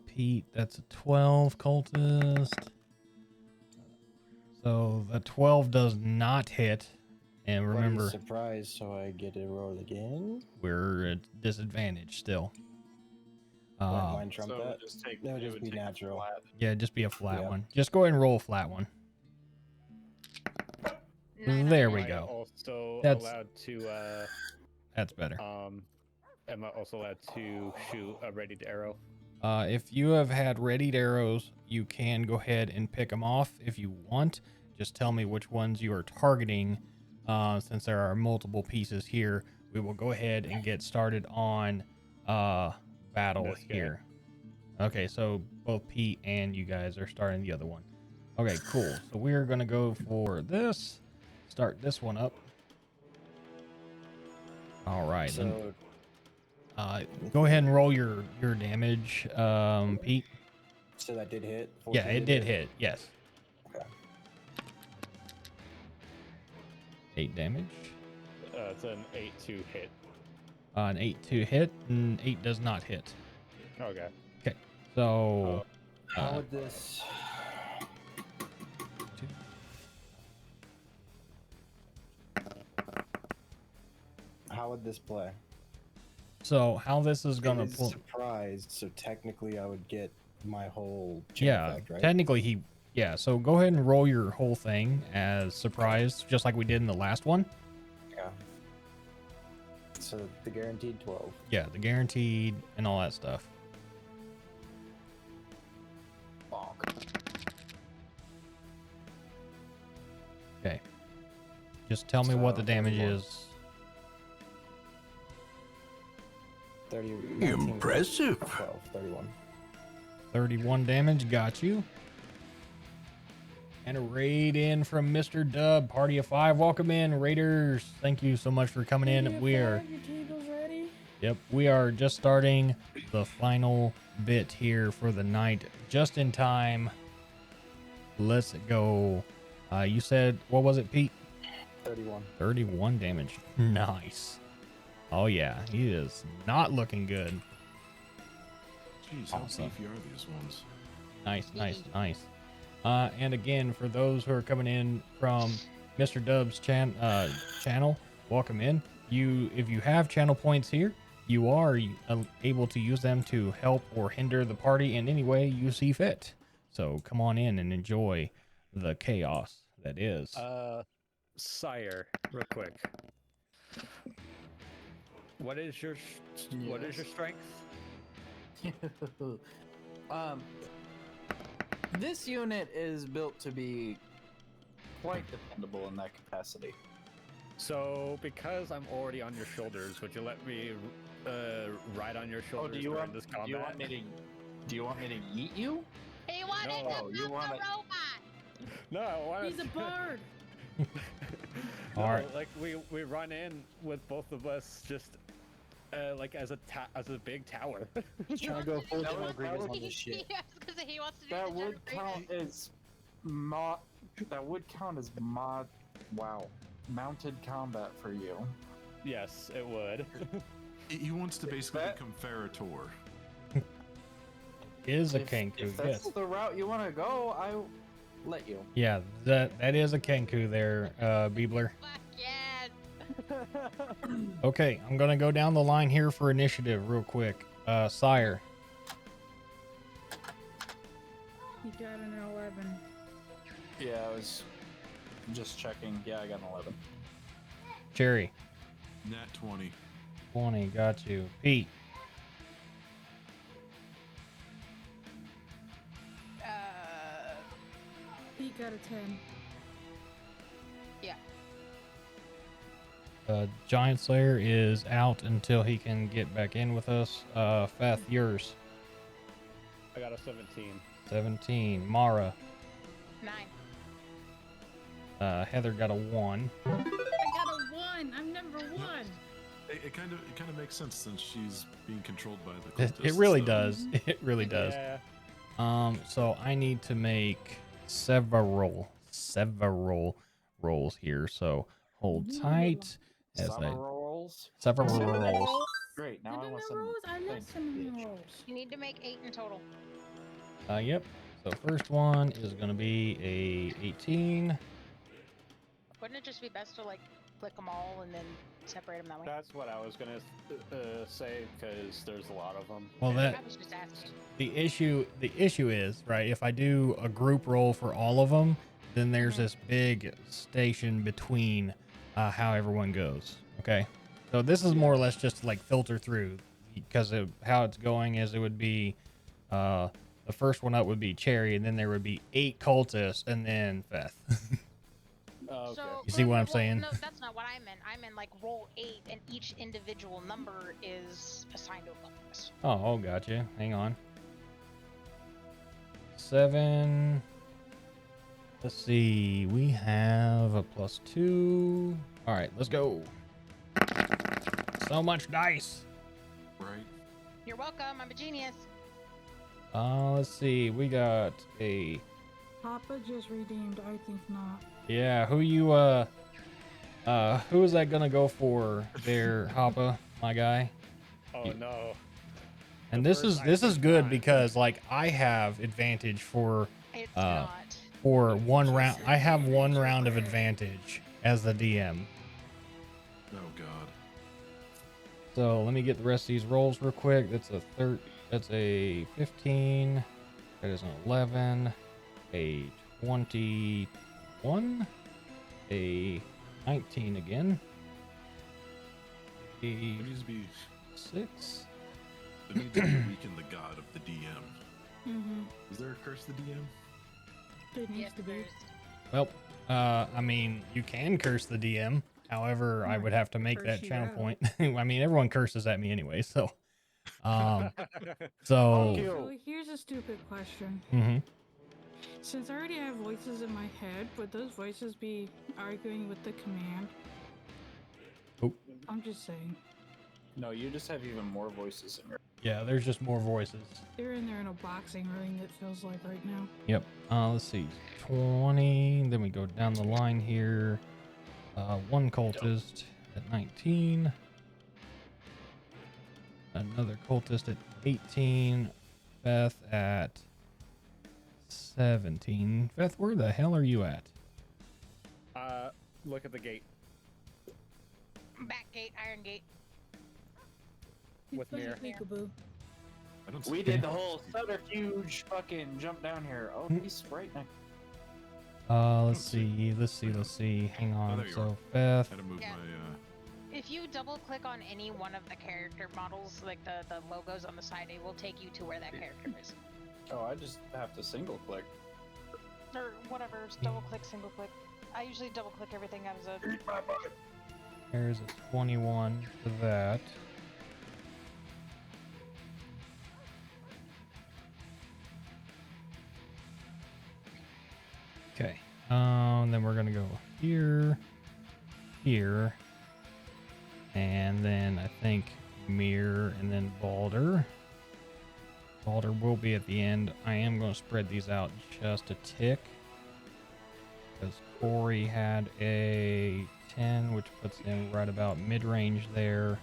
Pete, that's a 12 cultist. So the 12 does not hit. And But remember, he's surprised, so I get to roll again. we're at disadvantage still. Mind trump So that? just take, That would it just would be take a natural. flat. Yeah, just be a flat Yeah. one. Just go ahead and roll a flat one. There we Am I go. also That's- allowed to That's better. am I also allowed to shoot a ready arrow? If you have had readied arrows, you can go ahead and pick them off if you want. Just tell me which ones you are targeting. Since there are multiple pieces here, we will go ahead and get started on battle This guy. here. Okay, so both Pete and you guys are starting the other one. Okay, cool. So we're going to go for this. Start this one up. All right. So Go ahead and roll your damage, Pete. so that did hit? Yeah, 14 it did hit. Yes. Okay. 8 damage. It's an 8 to hit. An 8 to hit, and 8 does not hit. Okay. Okay. So. How would this... How would this play? So how this is gonna It is pull? surprised, so technically I would get my whole chain Yeah, effect, right? technically he. Yeah, so go ahead and roll your whole thing as surprise, just like we did in the last one. Yeah. So the guaranteed 12. Yeah, the guaranteed and all that stuff. Bonk. Okay. Just tell me what the So, damage 31. is. 30. 19, Impressive. 12, 31. 31 damage, got you. And a raid in from Mr. Dub, party of 5. Welcome in, Raiders. Thank you so much for coming in. We are, Your table's ready? yep, we are just starting the final bit here for the night, just in time. Let's go. You said, what was it, Pete? 31. 31 damage. Nice. Oh yeah, he is not looking good. Jeez, how Awesome. beefy are these ones? Nice, nice, nice. And again, for those who are coming in from Mr. Dub's channel, welcome in. If you have channel points here, you are able to use them to help or hinder the party in any way you see fit. So come on in and enjoy the chaos that is. Sire, real quick. What is your strength? This unit is built to be quite dependable in that capacity. So, because I'm already on your shoulders, would you let me ride on your Oh, shoulders during this combat? do you want me to? Do you want me to eat you? He wanted No, to you fuck the wanna- robot! No, I want He's a bard. No, Alright. like we run in with both of us just like as a big tower. Trying to go full That General would- Grievous that on this shit. Yes, because he wants to do That the would General count Grievous. as That would count as mounted combat for you. Yes, it would. He wants to basically that- become Ferritor. Is a If Kenku, that's yes. the route you want to go, let you. Yeah, that is a Kenku there, Beebler. Fuck yes. Okay, I'm gonna go down the line here for initiative real quick. Sire, You got an 11. Yeah, I was just checking. Yeah, I got an 11. Cherry, Nat 20. 20, got you. Pete, Pete got a 10. Yeah. Giant Slayer is out until he can get back in with us. Feth, yours. I got a 17. 17. Mara. 9. Heather got a 1. I got a 1. I'm number 1. It kind of makes sense since she's being controlled by the It cultists, really so- does. It really does. Yeah. So I need to make several rolls here. So hold tight as Summer I rolls. several Cinnamon rolls. rolls? Great. Now I Cinnamon want some. rolls? I love Thanks, cinnamon bitch. rolls. You need to make 8 in total. Yep. So first one is gonna be a 18. Wouldn't it just be best to like click them all and then separate them that way? That's what I was gonna say because there's a lot of them. Well, that I was just asking. the issue is right. If I do a group roll for all of them, then there's this big station between how everyone goes. Okay, so this is more or less just to like filter through because how it's going is it would be the first one up would be Cherry, and then there would be 8 cultists, and then Feth. Oh, okay. So, You see what I'm well, saying? No, that's not what I meant. I meant like roll 8, and each individual number is assigned to a class. Oh, gotcha. Hang on. 7. Let's see. We have a +2. All right, let's go. So much dice. Right. You're welcome. I'm a genius. Let's see. We got a Papa just redeemed. I think not. yeah. Who is that gonna go for there, Hoppa, my guy? Oh no. And The this first is I good think because like I have advantage for It's Uh, not. for one round. I have 1 round of advantage as the DM. Oh god. So let me get the rest of these rolls real quick. That's a 15. That is an 11. A 21. A 19 again. There A needs to be 6. there needs to be weaken the god of the DM. Mm-hmm. Is there a curse the DM? It needs Yes, to be. there's. Well, I mean, you can curse the DM. However, I would have to make Curse that you channel out. point. I mean, everyone curses at me anyway, so. Oh. So. Fuck you. So here's a stupid question. Mhm. Since I already have voices in my head, would those voices be arguing with the command? Oh. I'm just saying. No, you just have even more voices in your. Yeah, there's just more voices. They're in there in a boxing ring, it feels like right now. Yep. Let's see. 20. Then we go down the line here. 1 cultist at 19. Another cultist at 18. Beth at 17. Beth, where the hell are you at? Look at the gate Back gate, iron gate. with mirror. Peekaboo. I don't We see- did the whole subterfuge fucking jump down here. Oh, he's right next. Let's see. Hang on. there you So are. Beth. Had to move Yeah. my If you double click on any one of the character models, like the logos on the side, it will take you to where that character is. Oh, I just have to single click. Or whatever, just double click, single click. I usually double click everything as a. There's a 21 for that. Okay. Then we're gonna go here, here, and then I think Mirror, and then Balder. Balder will be at the end. I am going to spread these out just a tick, because Corey had a 10, which puts him right about mid-range there.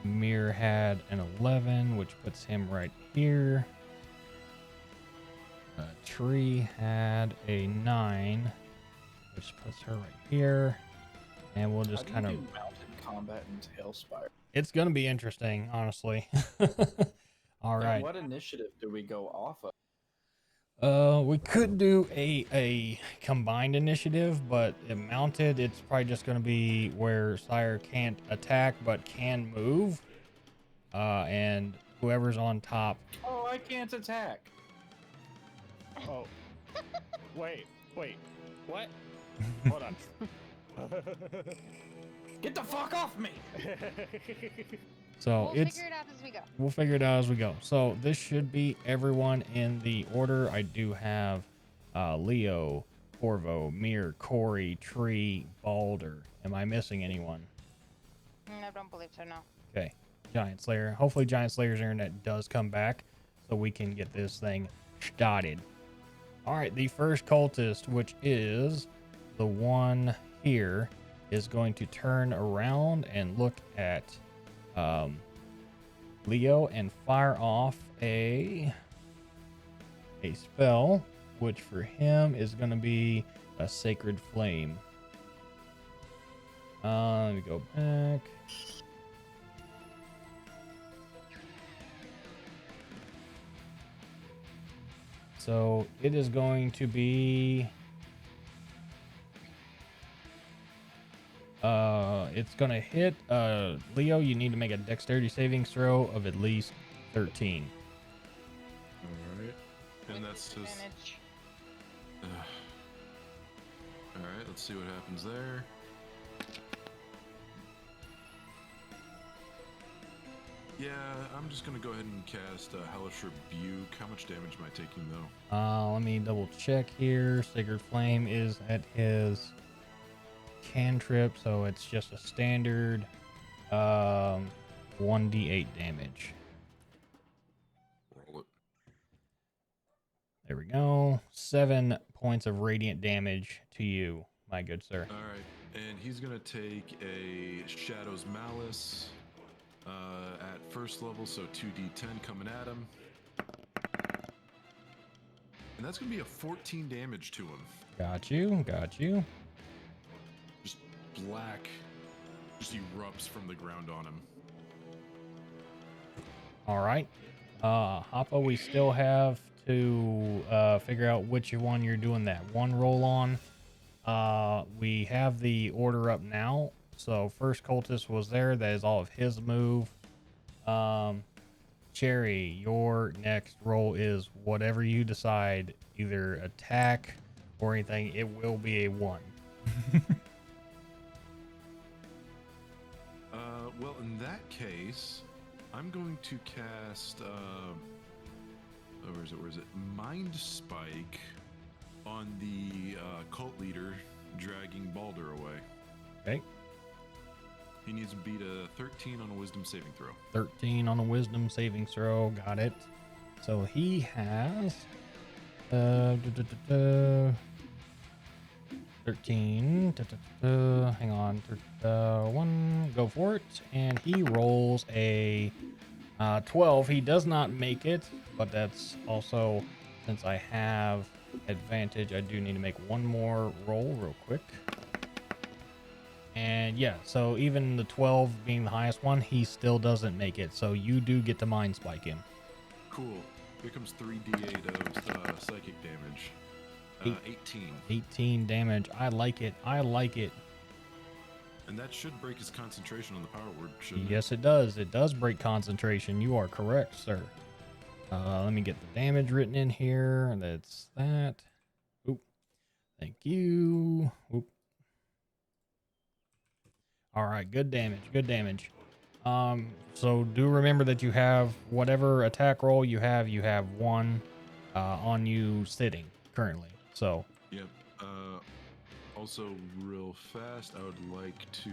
Mir had an 11, which puts him right here. Tree had a 9, which puts her right here. And we'll just kind of mounted combat in Tailspire. It's gonna be interesting, honestly. All right. What initiative do we go off of? We could do a combined initiative, but mounted, it's probably just gonna be where Sire can't attack but can move. And whoever's on top. Oh, I can't attack. Oh. Wait. What? Hold on. Get the fuck off me! So We'll figure it out as we go. We'll figure it out as we go. So this should be everyone in the order. I do have Leo, Corvo, Mir, Corey, Tree, Balder. Am I missing anyone? I don't believe so, no. Okay. Giant Slayer. Hopefully Giant Slayer's internet does come back so we can get this thing started. All right, the first cultist, which is the one here, is going to turn around and look at Leo and fire off a spell, which for him is going to be a Sacred Flame. Let me go back. So it is going to be it's gonna hit Leo. You need to make a dexterity saving throw of at least 13. All right, and that's just. All right, let's see what happens there. Yeah, I'm just gonna go ahead and cast Hellish Rebuke. How much damage am I taking though? Let me double check here. Sacred Flame is at his cantrip, so it's just a standard 1d8 damage. Roll it. There we go. 7 points of radiant damage to you, my good sir. All right, and he's gonna take a Shadow's Malice at first level, so 2d10 coming at him, and that's gonna be a 14 damage to him. Got you. Just black just erupts from the ground on him. All right. Hoppa, we still have to figure out which one you're doing that one roll on. We have the order up now. So first cultist was there. That is all of his move. Cherry, your next roll is whatever you decide, either attack or anything. It will be a 1. Well, in that case, I'm going to cast where is it? Mind Spike on the cult leader, dragging Balder away. Okay. He needs to beat a 13 on a wisdom saving throw. 13 on a wisdom saving throw. Got it. So he has 13. Hang on. 1. Go for it. And he rolls a 12. He does not make it, but that's also, since I have advantage, I do need to make one more roll real quick. And yeah, so even the 12 being the highest one, he still doesn't make it. So you do get to Mind Spike him. Cool. Here comes 3d8 of psychic damage. 18. 18 damage. I like it. And that should break his concentration on the power word, shouldn't Yes, it does. It does break concentration. You are correct, sir. Let me get the damage written in here. That's that. Oop. Thank you. Oop. All right, good damage. So do remember that you have whatever attack roll you have 1 on you sitting currently. So. Yep. Also, real fast, I would like to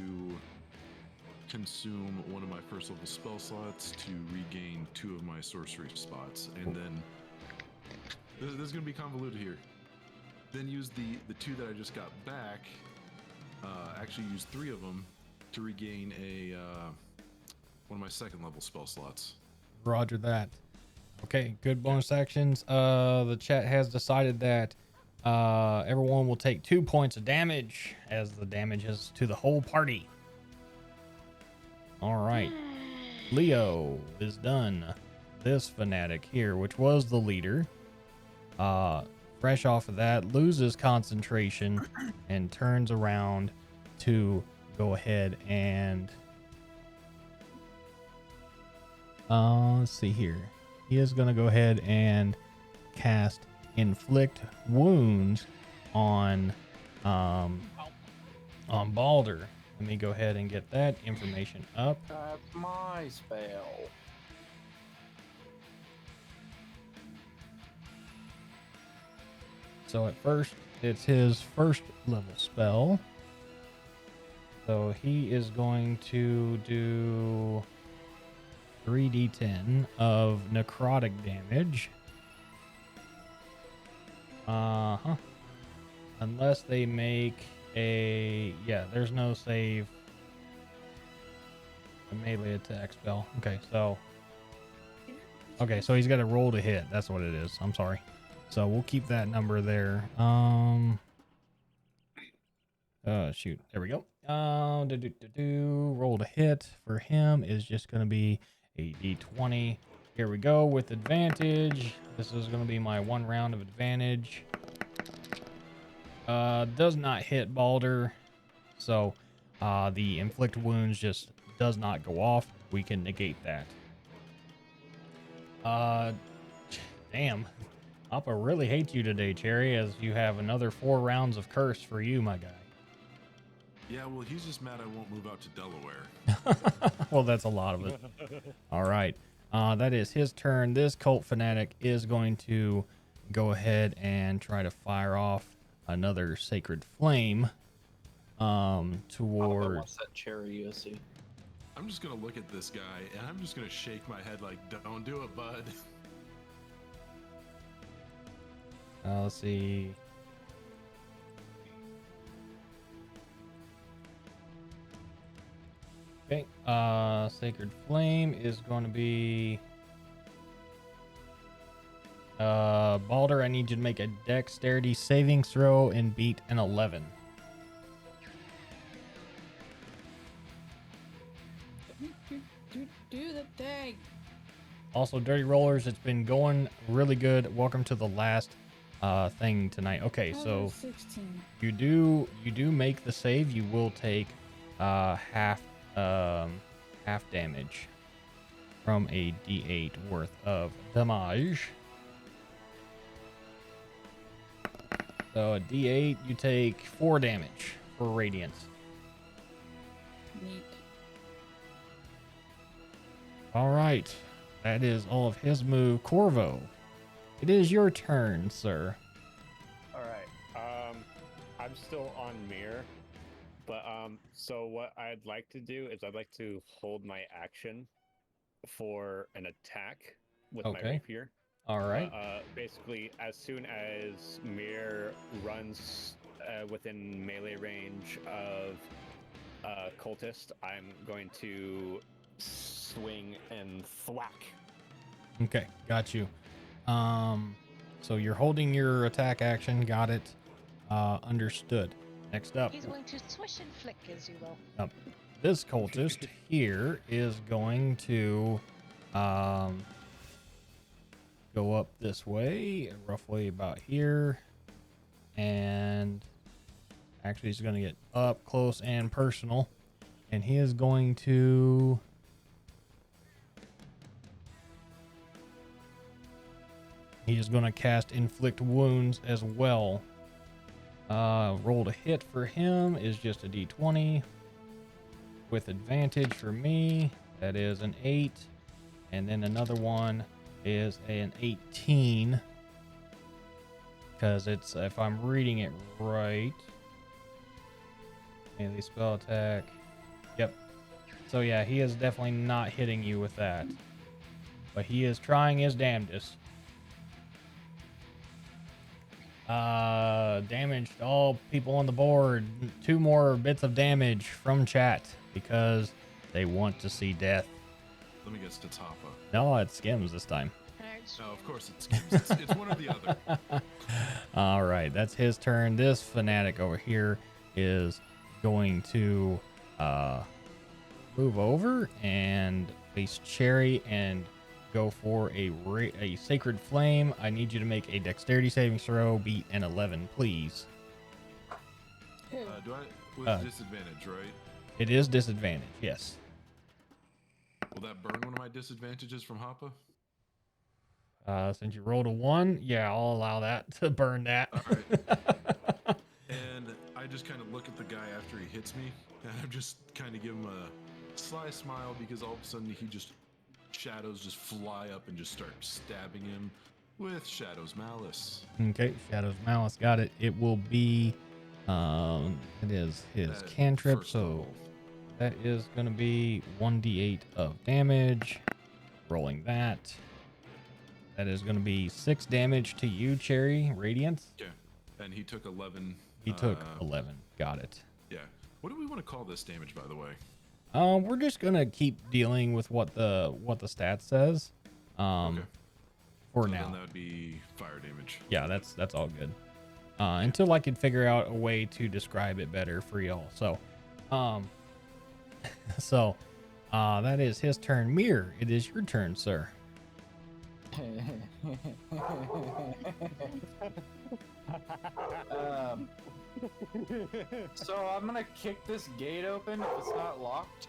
consume one of my first level spell slots to regain 2 of my sorcery spots, and then this is going to be convoluted here. Then use the 2 that I just got back. Actually, use 3 of them to regain a one of my second level spell slots. Roger that. Okay, good bonus actions. The chat has decided that everyone will take 2 points of damage, as the damage is to the whole party. All right, Leo is done. This fanatic here, which was the leader, fresh off of that, loses concentration and turns around to go ahead and let's see here. He is going to go ahead and cast inflict wounds on Balder. Let me go ahead and get that information up. That's my spell. So at first, it's his first level spell. So he is going to do 3d10 of necrotic damage. Unless they make there's no save. A melee attack spell. Okay, so he's got to roll to hit. That's what it is. I'm sorry. So we'll keep that number there. Shoot. There we go. Roll to hit for him is just going to be a d20. Here we go with advantage. This is going to be my 1 round of advantage. Does not hit Balder. So the inflict wounds just does not go off. We can negate that. Damn. Appa really hates you today, Cherry, as you have another 4 rounds of curse for you, my guy. Yeah, well, he's just mad I won't move out to Delaware. Well, that's a lot of it. All right. That is his turn. This cult fanatic is going to go ahead and try to fire off another sacred flame toward... What's that cherry you see? I'm just going to look at this guy, and I'm just going to shake my head like, don't do it, bud. Let's see. Okay, Sacred Flame is going to be... Balder, I need you to make a dexterity saving throw and beat an 11. Do the thing. Also, Dirty Rollers, it's been going really good. Welcome to the last thing tonight. Okay, so 16. you do make the save. You will take half damage from a d8 worth of damage. So a d8, you take 4 damage for radiance. Neat. All right, that is all of his move. Corvo, it is your turn, sir. All right. I'm still on mirror, but so what I'd like to do is I'd like to hold my action for an attack with my rapier. All right. Basically, as soon as Mir runs within melee range of cultist, I'm going to swing and thwack. Okay, got you. So you're holding your attack action. Got it. Understood. Next up. He's going to swish and flick, as you will. This cultist here is going to go up this way, roughly about here, and actually he's going to get up close and personal, and he is going to cast inflict wounds as well. Roll to hit for him is just a d20 with advantage for me. That is an 8, and then another one is an 18, because it's, if I'm reading it right, melee spell attack. Yep. So yeah, he is definitely not hitting you with that, but he is trying his damnedest. Damage to all people on the board. 2 more bits of damage from chat because they want to see death. Let me guess, to Tapa. No, it's Skims this time. No, of course it's Skims. It's one or the other. All right, that's his turn. This fanatic over here is going to move over and face Cherry and go for a sacred flame. I need you to make a dexterity saving throw, beat an 11, please. Do I with disadvantage, right? It is disadvantage, yes. Will that burn one of my disadvantages from Hoppa? Since you rolled a 1, yeah, I'll allow that to burn that. All right. And I just kind of look at the guy after he hits me, and I'm just kind of give him a sly smile because all of a sudden shadows just fly up and just start stabbing him with Shadow's Malice. Okay, Shadow's Malice, got it. It will be, it is his cantrip, so level. that is going to be 1d8 of damage. Rolling that. That is going to be 6 damage to you, Cherry, Radiant. Yeah, and he took 11. He took 11, got it. Yeah. What do we want to call this damage, by the way? We're just going to keep dealing with what the stat says. Okay. For So now. then that would be fire damage. Yeah, that's all good. Until I can figure out a way to describe it better for y'all. So, that is his turn. Mir, it is your turn, sir. So I'm gonna kick this gate open if it's not locked.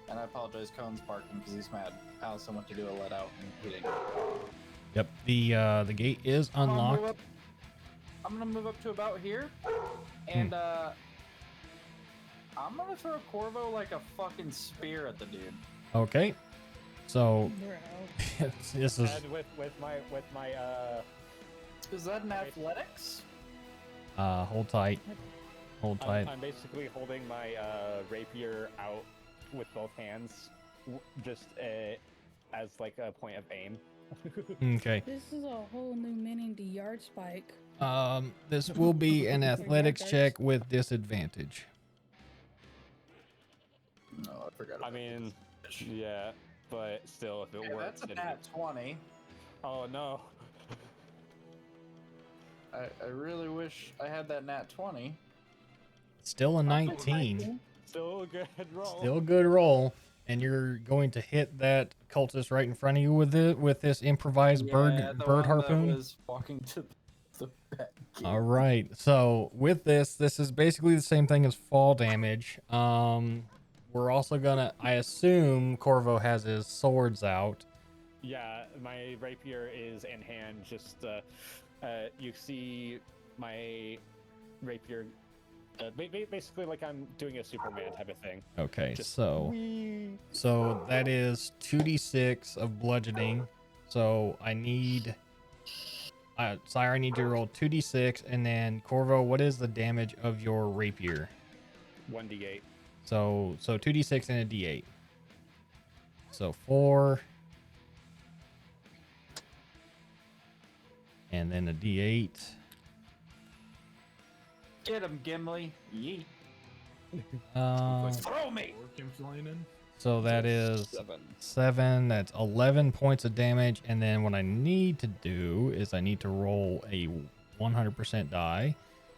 And I apologize, Cohen's barking because he's mad. Allison went to do a let out and he didn't. Yep, the gate is unlocked. I'm gonna move up to about here, and I'm gonna throw Corvo like a fucking spear at the dude. Okay, so this is And with my Is that an athletics? hold tight, I'm basically holding my rapier out with both hands, just as like a point of aim. Okay. This is a whole new meaning to yard spike. This will be an athletics check with disadvantage. No, I forgot. I mean, yeah, but still, if it Yeah, works, that's a nat 20. Oh no! I really wish I had that nat 20. Still a 19. Still a good roll. Still a good roll. And you're going to hit that cultist right in front of you with this improvised bird harpoon. That was walking to the back. All right. So with this is basically the same thing as fall damage. We're also gonna, I assume Corvo has his swords out. Yeah, my rapier is in hand. Just you see my rapier. Basically, like I'm doing a Superman type of thing. Okay, Just so that is 2d6 of bludgeoning. So I need, Sire, I need you to roll 2d6, and then Corvo, what is the damage of your rapier? 1d8. So 2d6 and a d8. So 4, and then a d8. Get him, Gimli. Yeet. Throw me! So that is 7. That's 11 points of damage. And then what I need to do is I need to roll a 100% die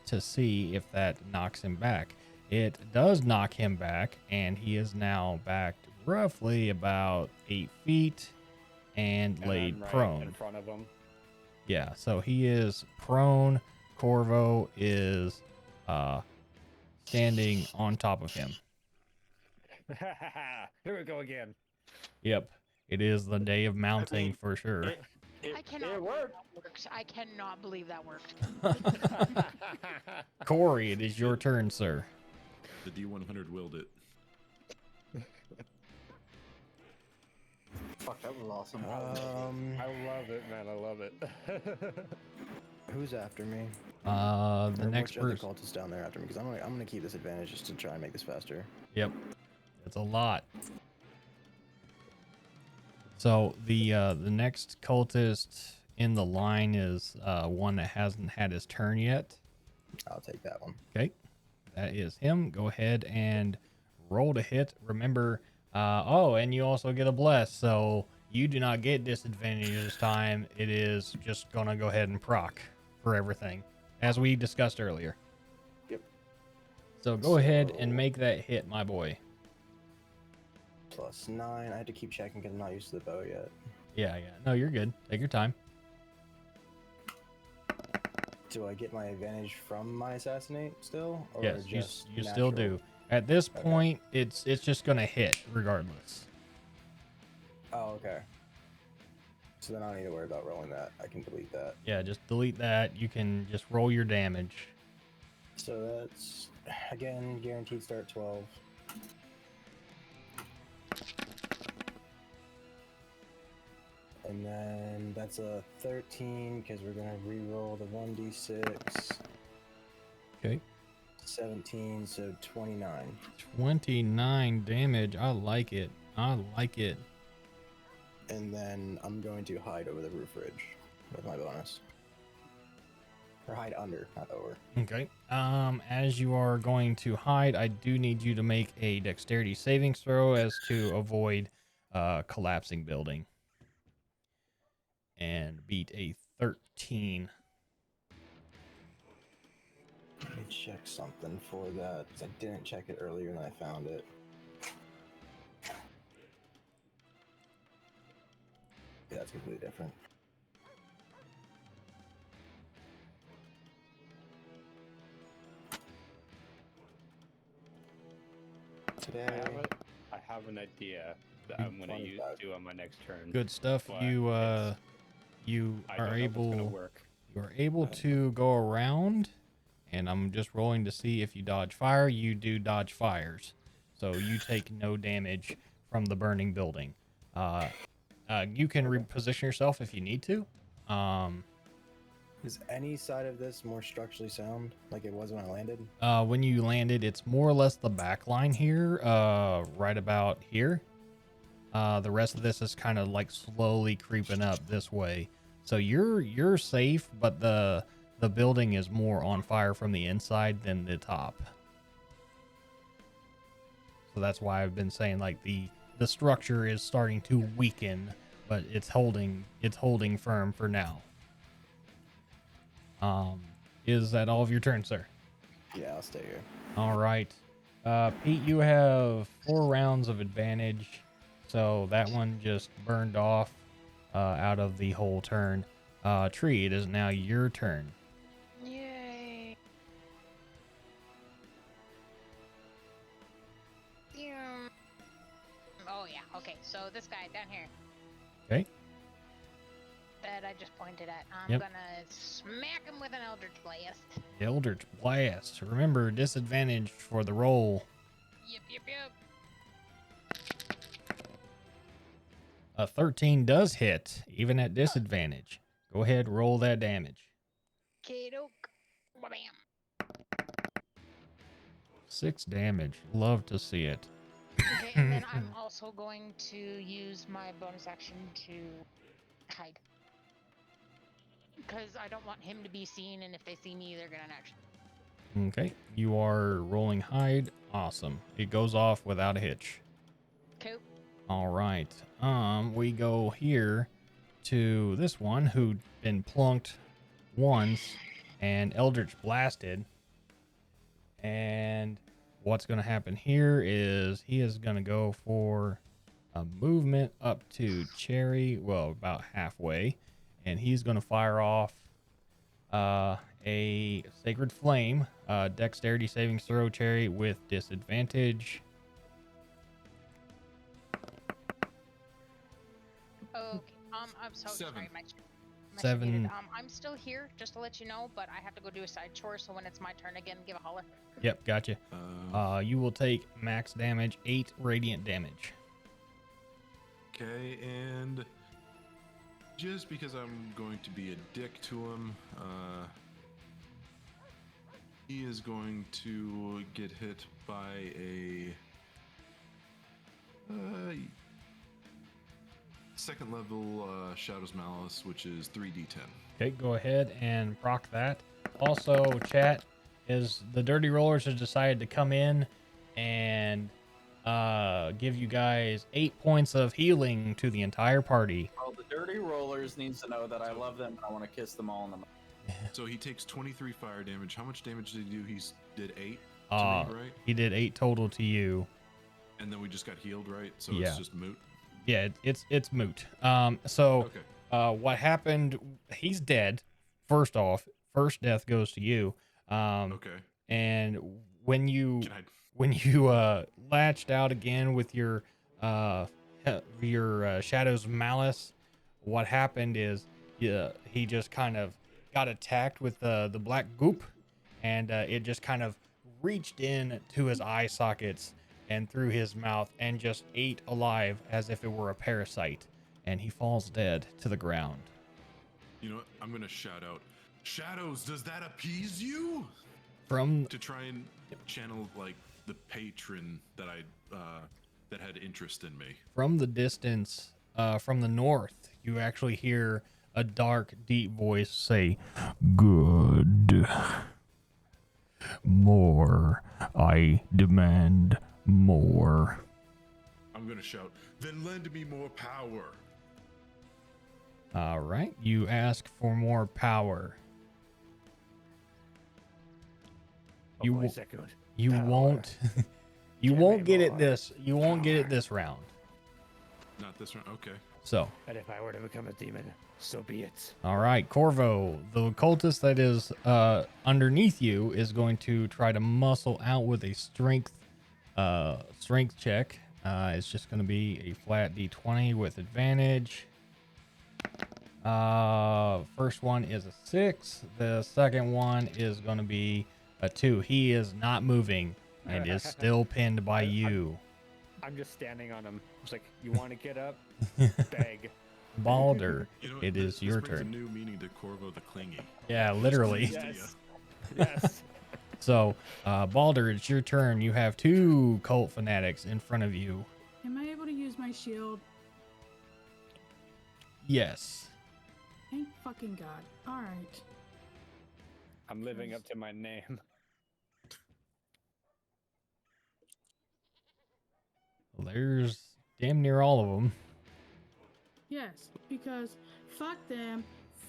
to see if that knocks him back. It does knock him back, and he is now backed roughly about 8 feet and laid I'm right prone. in front of him. Yeah, so he is prone. Corvo is standing on top of him. Here we go again. Yep, it is the day of mounting for sure. I cannot believe that worked. I cannot believe that worked. Corey, it is your turn, sir. The D100 willed it. Fuck, that was awesome. I love it, man. I love it. Who's after me? The next Which other person. cultist down there after me? Because I'm gonna keep this advantage just to try and make this faster. Yep, it's a lot. So the next cultist in the line is one that hasn't had his turn yet. I'll take that one. Okay, that is him. Go ahead and roll to hit. Remember, and you also get a bless, so you do not get disadvantage this time. It is just going to go ahead and proc for everything, as we discussed earlier. Yep. So go ahead and make that hit, my boy. +9. I had to keep checking because I'm not used to the bow yet. Yeah. No, you're good. Take your time. Do I get my advantage from my assassinate still? Or Yes, just you still do. At this point, it's just going to hit regardless. Oh, okay. So then I don't need to worry about rolling that. I can delete that. Yeah, just delete that. You can just roll your damage. So that's, again, guaranteed start 12. And then that's a 13 because we're going to re-roll the 1d6. Okay. 17, so 29. 29 damage. I like it. I like it. And then I'm going to hide over the roof ridge with my bonus. Or hide under, not over. Okay. As you are going to hide, I do need you to make a dexterity savings throw as to avoid collapsing building. And beat a 13. Let me check something for that, because I didn't check it earlier and I found it. Yeah, that's completely different. Today, I have an idea that I'm gonna do on my next turn. Good stuff. You are able to go around, and I'm just rolling to see if you dodge fire. You do dodge fires, so you take no damage from the burning building. You can reposition yourself if you need to. Is any side of this more structurally sound, like it was when I landed? When you landed, it's more or less the back line here, right about here. The rest of this is kind of like slowly creeping up this way. So you're safe, but the building is more on fire from the inside than the top. So that's why I've been saying like the structure is starting to weaken, but it's holding firm for now. Is that all of your turn, sir? Yeah, I'll stay here. All right. Pete, you have 4 rounds of advantage. So that one just burned off out of the whole turn. Tree, it is now your turn. Yay. Oh, yeah. Okay, so this guy down here. Okay. That I just pointed at. I'm gonna smack him with an Eldritch Blast. Eldritch Blast. Remember, disadvantage for the roll. Yep. A 13 does hit, even at disadvantage. Go ahead, roll that damage. K-doke. Bam. 6 damage. Love to see it. Okay, and then I'm also going to use my bonus action to hide. Because I don't want him to be seen, and if they see me, they're gonna action. Okay, you are rolling hide. Awesome. It goes off without a hitch. Cool. All right. We go here to this one who'd been plunked once and Eldritch blasted. And what's going to happen here is he is going to go for a movement up to Cherry, well, about halfway, and he's going to fire off a Sacred Flame, dexterity saving throw, Cherry, with disadvantage. Okay. I'm so 7. sorry. My 7. muted. I'm still here, just to let you know, but I have to go do a side chore. So when it's my turn again, give a holler. Yep, gotcha. You will take max damage, 8 radiant damage. Okay, and just because I'm going to be a dick to him, he is going to get hit by a second level Shadow's Malice, which is 3d10. Okay, go ahead and proc that. Also, chat, is the Dirty Rollers have decided to come in and give you guys 8 points of healing to the entire party. Well, the dirty rollers needs to know that I love them and I want to kiss them all in the mouth. So he takes 23 fire damage. How much damage did he do? He did 8 to me, right? He did 8 total to you. And then we just got healed, right? So Yeah. it's just moot. Yeah, it's moot. What happened? He's dead. First off, first death goes to you. Okay. And when you Can I- latched out again with your Shadow's Malice, what happened is he just kind of got attacked with the black goop, and it just kind of reached in to his eye sockets and through his mouth and just ate alive as if it were a parasite, and he falls dead to the ground. You know what? I'm gonna shout out, Shadows, does that appease you? From To try and channel like the patron that that had interest in me. From the distance, from the north, you actually hear a dark, deep voice say, "Good. More. I demand more." I'm gonna shout, then lend me more power. All right, you ask for more power. You won't. You won't get it this. You won't get it this round. Not this one. Okay. So. And if I were to become a demon, so be it. All right, Corvo, the cultist that is underneath you is going to try to muscle out with a strength check. It's just going to be a flat d20 with advantage. First one is a 6. The second one is going to be a 2. He is not moving and is still pinned by you. I'm just standing on him. It's like, you want to get up? Beg. Balder, You know, it is your this brings turn. a new meaning to Corvo the Clingy. Yeah, literally. Yes. Yes. So, Balder, it's your turn. You have 2 cult fanatics in front of you. Am I able to use my shield? Yes. Thank fucking God. All right. I'm living up to my name. Well, there's damn near all of them. Yes, because fuck them.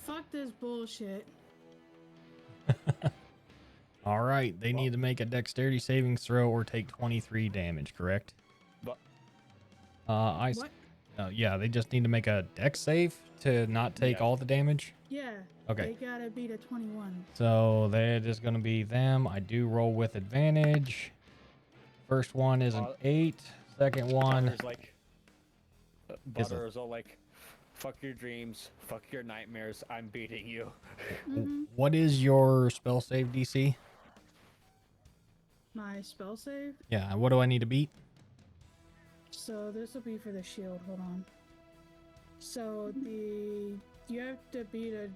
Fuck this bullshit. All right, they need to make a dexterity savings throw or take 23 damage, correct? But What? Yeah, they just need to make a dex save to not take all the damage. Yeah. Okay. They gotta beat a 21. So that is going to be them. I do roll with advantage. First one is an 8. Second one Butter's like, Butter is all like, fuck your dreams, fuck your nightmares, I'm beating you. What is your spell save DC? My spell save. Yeah, what do I need to beat? So this will be for the shield. Hold on. So you have to beat a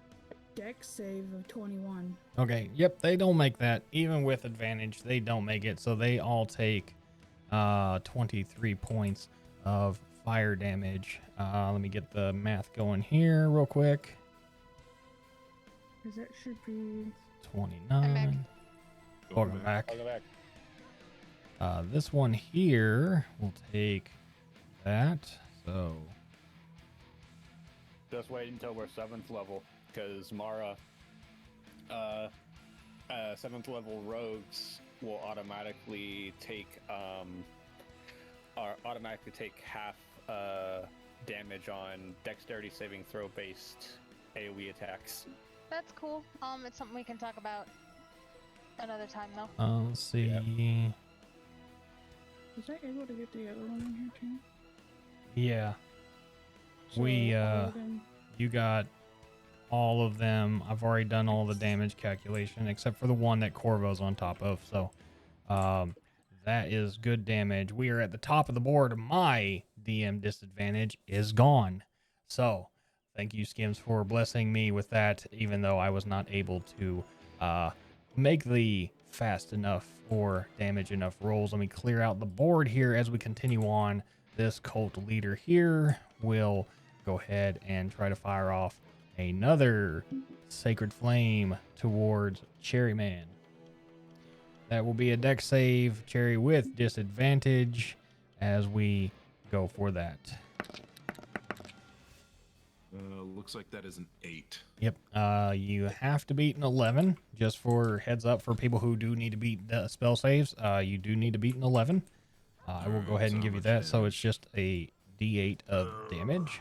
dex save of 21. Okay, yep, they don't make that. Even with advantage, they don't make it. So they all take 23 points of fire damage. Let me get the math going here real quick. Because that should be 29. Welcome back. Welcome back. This one here will take that. So Just wait until we're 7th level, because Mara, 7th level rogues will automatically take half damage on dexterity saving throw based AoE attacks. That's cool. It's something we can talk about another time, though. let's see. Was I able to get the other one in here too? Yeah. So We all of them- you got all of them. I've already done all the damage calculation except for the one that Corvo's on top of. So that is good damage. We are at the top of the board. My DM disadvantage is gone. So thank you, Skims, for blessing me with that, even though I was not able to make the fast enough or damage enough rolls. Let me clear out the board here as we continue on. This cult leader here will go ahead and try to fire off another sacred flame towards Cherry Man. That will be a dex save, Cherry, with disadvantage. as we go for that. Looks like that is an 8. Yep. You have to beat an 11. Just for heads up for people who do need to beat the spell saves. You do need to beat an 11. I will go ahead and give you that. So it's just a D8 of damage.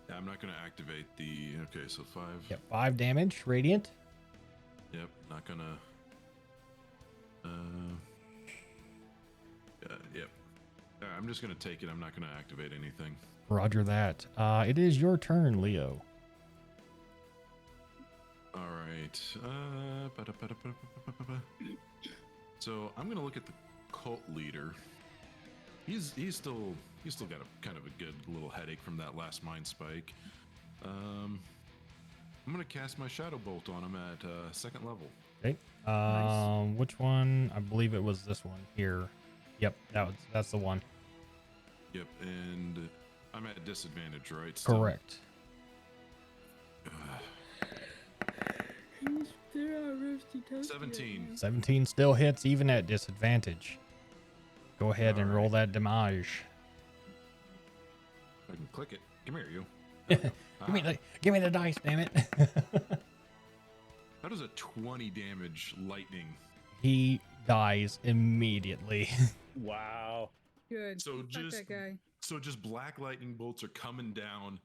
Yeah, I'm not going to activate the... Okay, so 5. Yep, 5 damage, radiant. Yep, not going to... Yep. I'm just going to take it. I'm not going to activate anything. Roger that. It is your turn, Leo. All right. So I'm going to look at the cult leader. He's still got a kind of a good little headache from that last mind spike. I'm going to cast my shadow bolt on him at second level. Okay. Nice. Which one? I believe it was this one here. Yep, that's the one. Yep, and I'm at disadvantage, right? Still? Correct. He's there, roasty toasty. 17. 17 still hits even at disadvantage. Go ahead and All roll right. that damage. I can click it. Come here, you. Give me the dice, damn it. How does a 20 damage lightning? He dies immediately. Wow. Good. So Fuck just that guy. black lightning bolts are coming down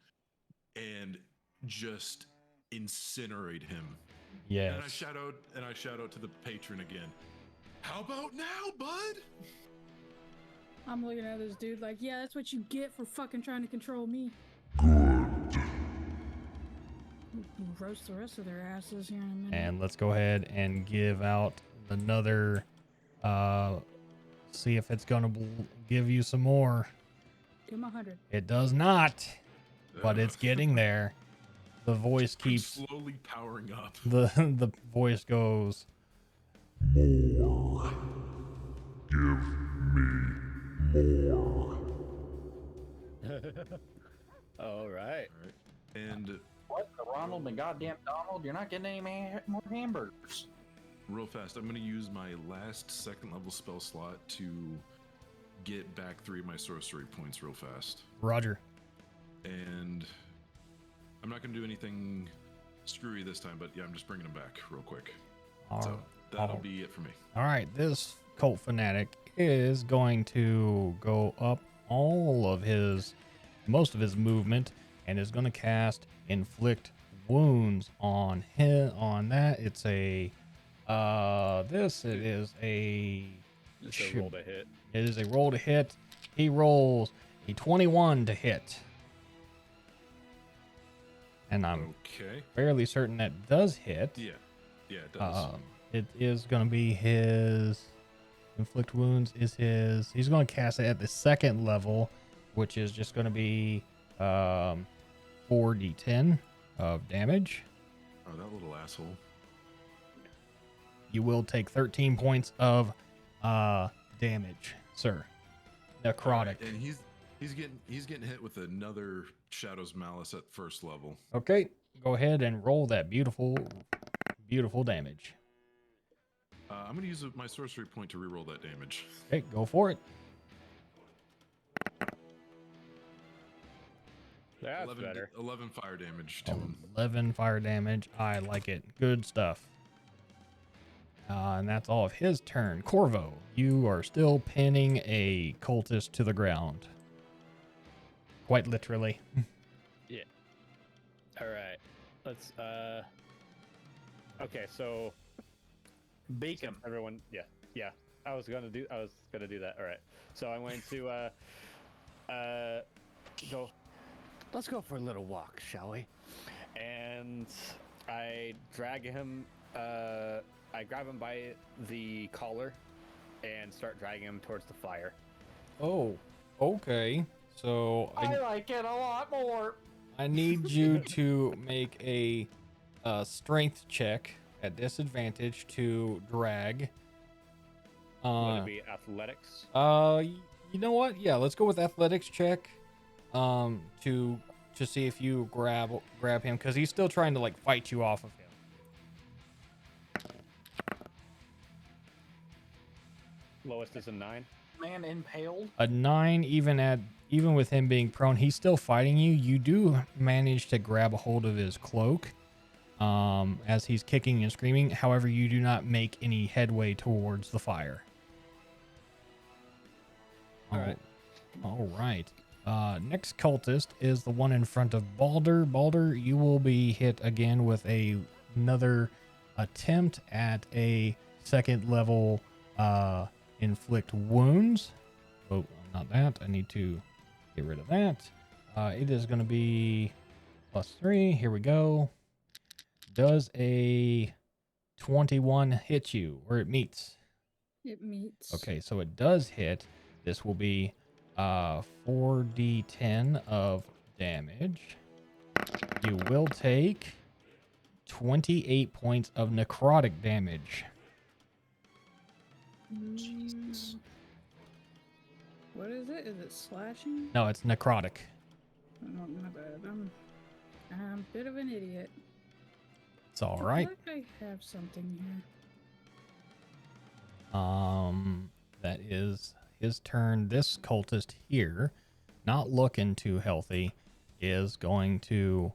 and just incinerate him. Yes. And I shout out to the patron again. How about now, bud? I'm looking at this dude like, yeah, that's what you get for fucking trying to control me. Roast the rest of their asses here in a minute. And let's go ahead and give out another, see if it's going to give you some more. Give him 100. It does not, but it's getting there. The voice I'm keeps, slowly powering up. the voice goes, More. Give me more. All right. And What, the Ronald and goddamn Donald? You're not getting any more hamburgers. real fast, I'm going to use my last second level spell slot to get back 3 of my sorcery points real fast. Roger. And I'm not going to do anything screwy this time, but yeah, I'm just bringing them back real quick. So that'll be it for me. All right, this cult fanatic is going to go up most of his movement and is going to cast inflict wounds on him. On that, it's a it is a Roll to hit. It is a roll to hit. He rolls a 21 to hit. And I'm fairly certain that does hit. Yeah, it does. It is going to be his inflict wounds is his. He's going to cast it at the second level, which is just going to be 4d10 of damage. Oh, that little asshole. You will take 13 points of damage, sir. Necrotic. And he's getting hit with another Shadow's Malice at first level. Okay, go ahead and roll that beautiful damage. I'm going to use my sorcery point to reroll that damage. Okay, go for it. That's 11, better. 11 fire damage to him. 11 fire damage. I like it. Good stuff. And that's all of his turn. Corvo, you are still pinning a cultist to the ground. Quite literally. Yeah. All right. Let's okay, so Bake him. everyone, yeah. I was gonna do that. All right. So I'm going to go. Let's go for a little walk, shall we? And I drag him. I grab him by the collar and start dragging him towards the fire. Oh, okay. So I like it a lot more. I need you to make a strength check at disadvantage to drag. Would it be athletics? You know what? Yeah, let's go with athletics check. To see if you grab him because he's still trying to like fight you off of him. Lowest is a 9. man impaled? A 9, even with him being prone, he's still fighting you. You do manage to grab a hold of his cloak as he's kicking and screaming. However, you do not make any headway towards the fire. All right. All right. Next cultist is the one in front of Balder. Balder, you will be hit again with another attempt at a second level inflict wounds. Oh, not that. I need to get rid of that. It is going to be +3. Here we go. Does a 21 hit you, or it meets? It meets. Okay, so it does hit. This will be 4d10 of damage. You will take 28 points of necrotic damage. What is it? Is it slashing? No, it's necrotic. Oh, my bad. I'm a bit of an idiot. It's all I right. feel like I have something here. That is his turn. This cultist here, not looking too healthy, is going to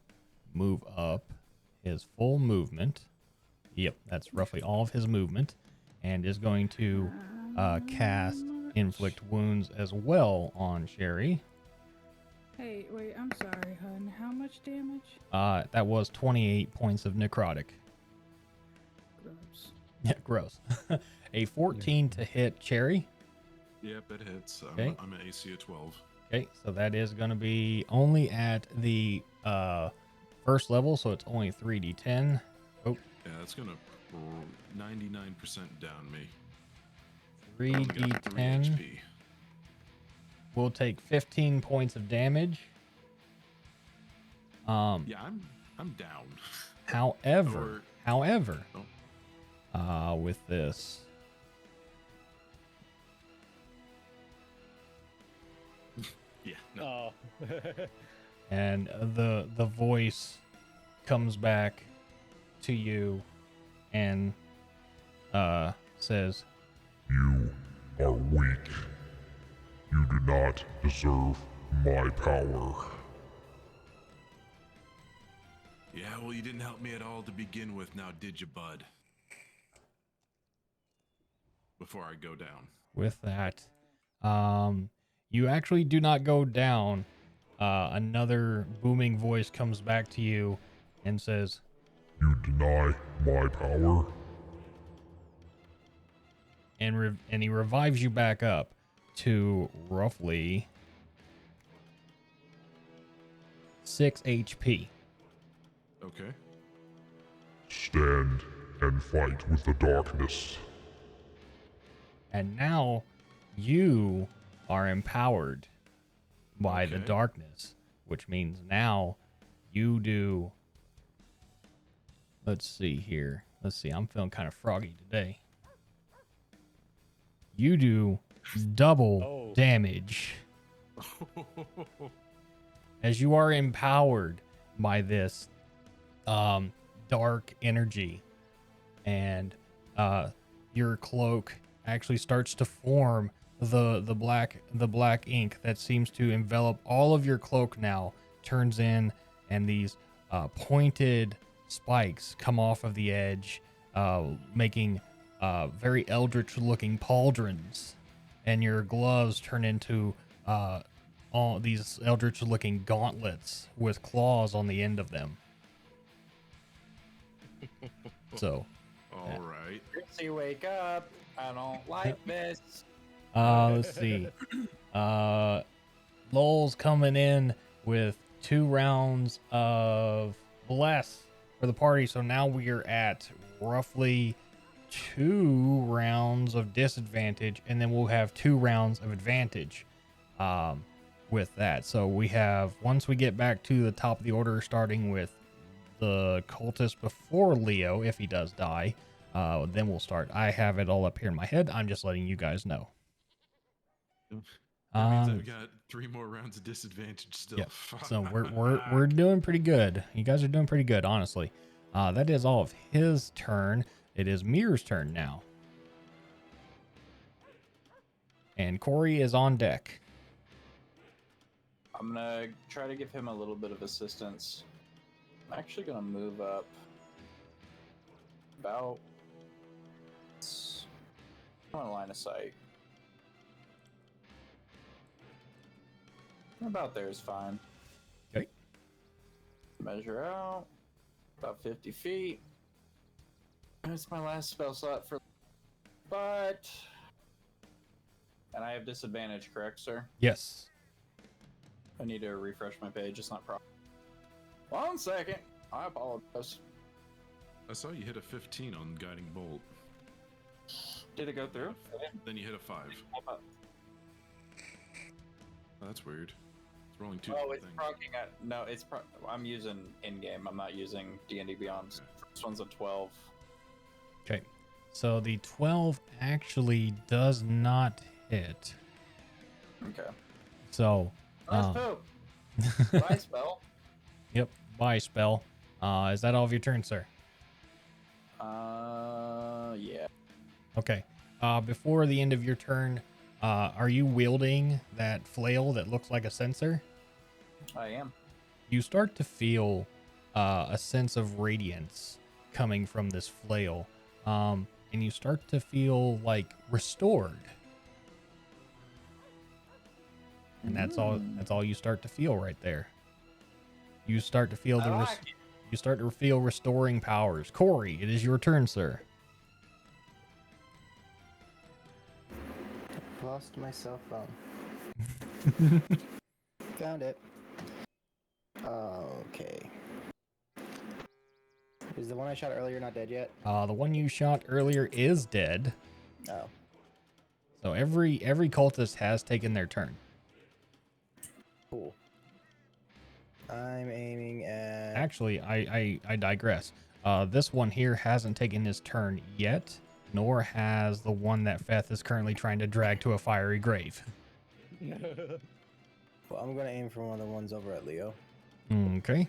move up his full movement. Yep, that's roughly all of his movement, and is going to cast inflict wounds as well on Sherry. Hey, wait, I'm sorry, hun. How much damage? That was 28 points of necrotic. Gross. Yeah, gross. A 14 to hit Cherry. Yep, it hits. Okay. I'm at AC of 12. Okay, so that is going to be only at the first level, so it's only 3d10. Oh, Yeah, that's gonna 99% down me. I only got 3 3d10. HP. We'll take 15 points of damage. Yeah, I'm down. However, Oh. with this, Yeah. No. Oh. and the voice comes back to you and says, You are weak. You do not deserve my power. Yeah, well, you didn't help me at all to begin with, now did you, bud? Before I go down. with that, you actually do not go down. Another booming voice comes back to you and says, You deny my power? and he revives you back up to roughly 6 HP. Okay. Stand and fight with the darkness. And now you are empowered by the Okay. darkness, which means now you do. Let's see here. Let's see. I'm feeling kind of froggy today. You do double damage as you are empowered by this dark energy, and your cloak actually starts to form the black ink that seems to envelop all of your cloak now turns in, and these pointed spikes come off of the edge, making very eldritch looking pauldrons, and your gloves turn into all these eldritch looking gauntlets with claws on the end of them. So All right. Chrissy, wake up. I don't like this. let's see. Lowell's coming in with 2 rounds of bless for the party. So now we are at roughly 2 rounds of disadvantage, and then we'll have 2 rounds of advantage with that. So we have, once we get back to the top of the order, starting with the cultist before Leo, if he does die, then we'll start. I have it all up here in my head. I'm just letting you guys know. That means I've got 3 more rounds of disadvantage still. Yep. So we're doing pretty good. You guys are doing pretty good, honestly. That is all of his turn. It is Mir's turn now. And Corey is on deck. I'm gonna try to give him a little bit of assistance. I'm actually gonna move up about on a line of sight. About there is fine. Okay. Measure out about 50 feet. That's my last spell slot for. But. And I have disadvantage, correct, sir? Yes. I need to refresh my page. It's not proper. 1 second. I apologize. I saw you hit a 15 on Guiding Bolt. Did it go through? Then you hit a 5. Oh, that's weird. It's rolling 2 Oh, it's things. proccing at. No, it's. I'm using in-game. I'm not using D&D Beyond. Okay. First one's a 12. Okay. So the 12 actually does not hit. Okay. So. Nice poop. Bye, spell. Yep. Bye, spell. Is that all of your turn, sir? Yeah. Okay. Before the end of your turn, are you wielding that flail that looks like a censer? I am. You start to feel a sense of radiance coming from this flail. And you start to feel like restored. And that's all you start to feel right there. You start to feel you start to feel restoring powers. Corey, it is your turn, sir. Lost my cell phone. Found it. Okay. Is the one I shot earlier not dead yet? The one you shot earlier is dead. Oh. So every cultist has taken their turn. Cool. I'm aiming at. Actually, I digress. This one here hasn't taken his turn yet, nor has the one that Feth is currently trying to drag to a fiery grave. Well, I'm gonna aim for one of the ones over at Leo. Okay.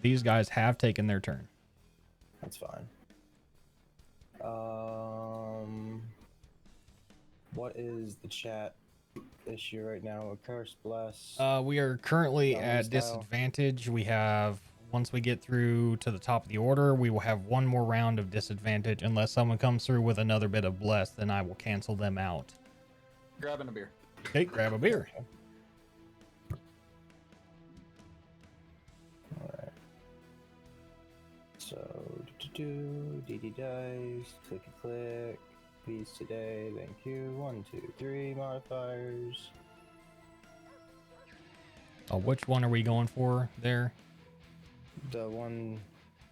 These guys have taken their turn. That's fine. What is the chat issue right now? A curse, bless. We are currently Zombie at style. disadvantage. We have, once we get through to the top of the order, we will have one more round of disadvantage. Unless someone comes through with another bit of bless, then I will cancel them out. Grabbing a beer. Okay, grab a beer. Alright. So, DD dice, click a click. Peace today, thank you. 1, 2, 3 modifiers. Which one are we going for there? The one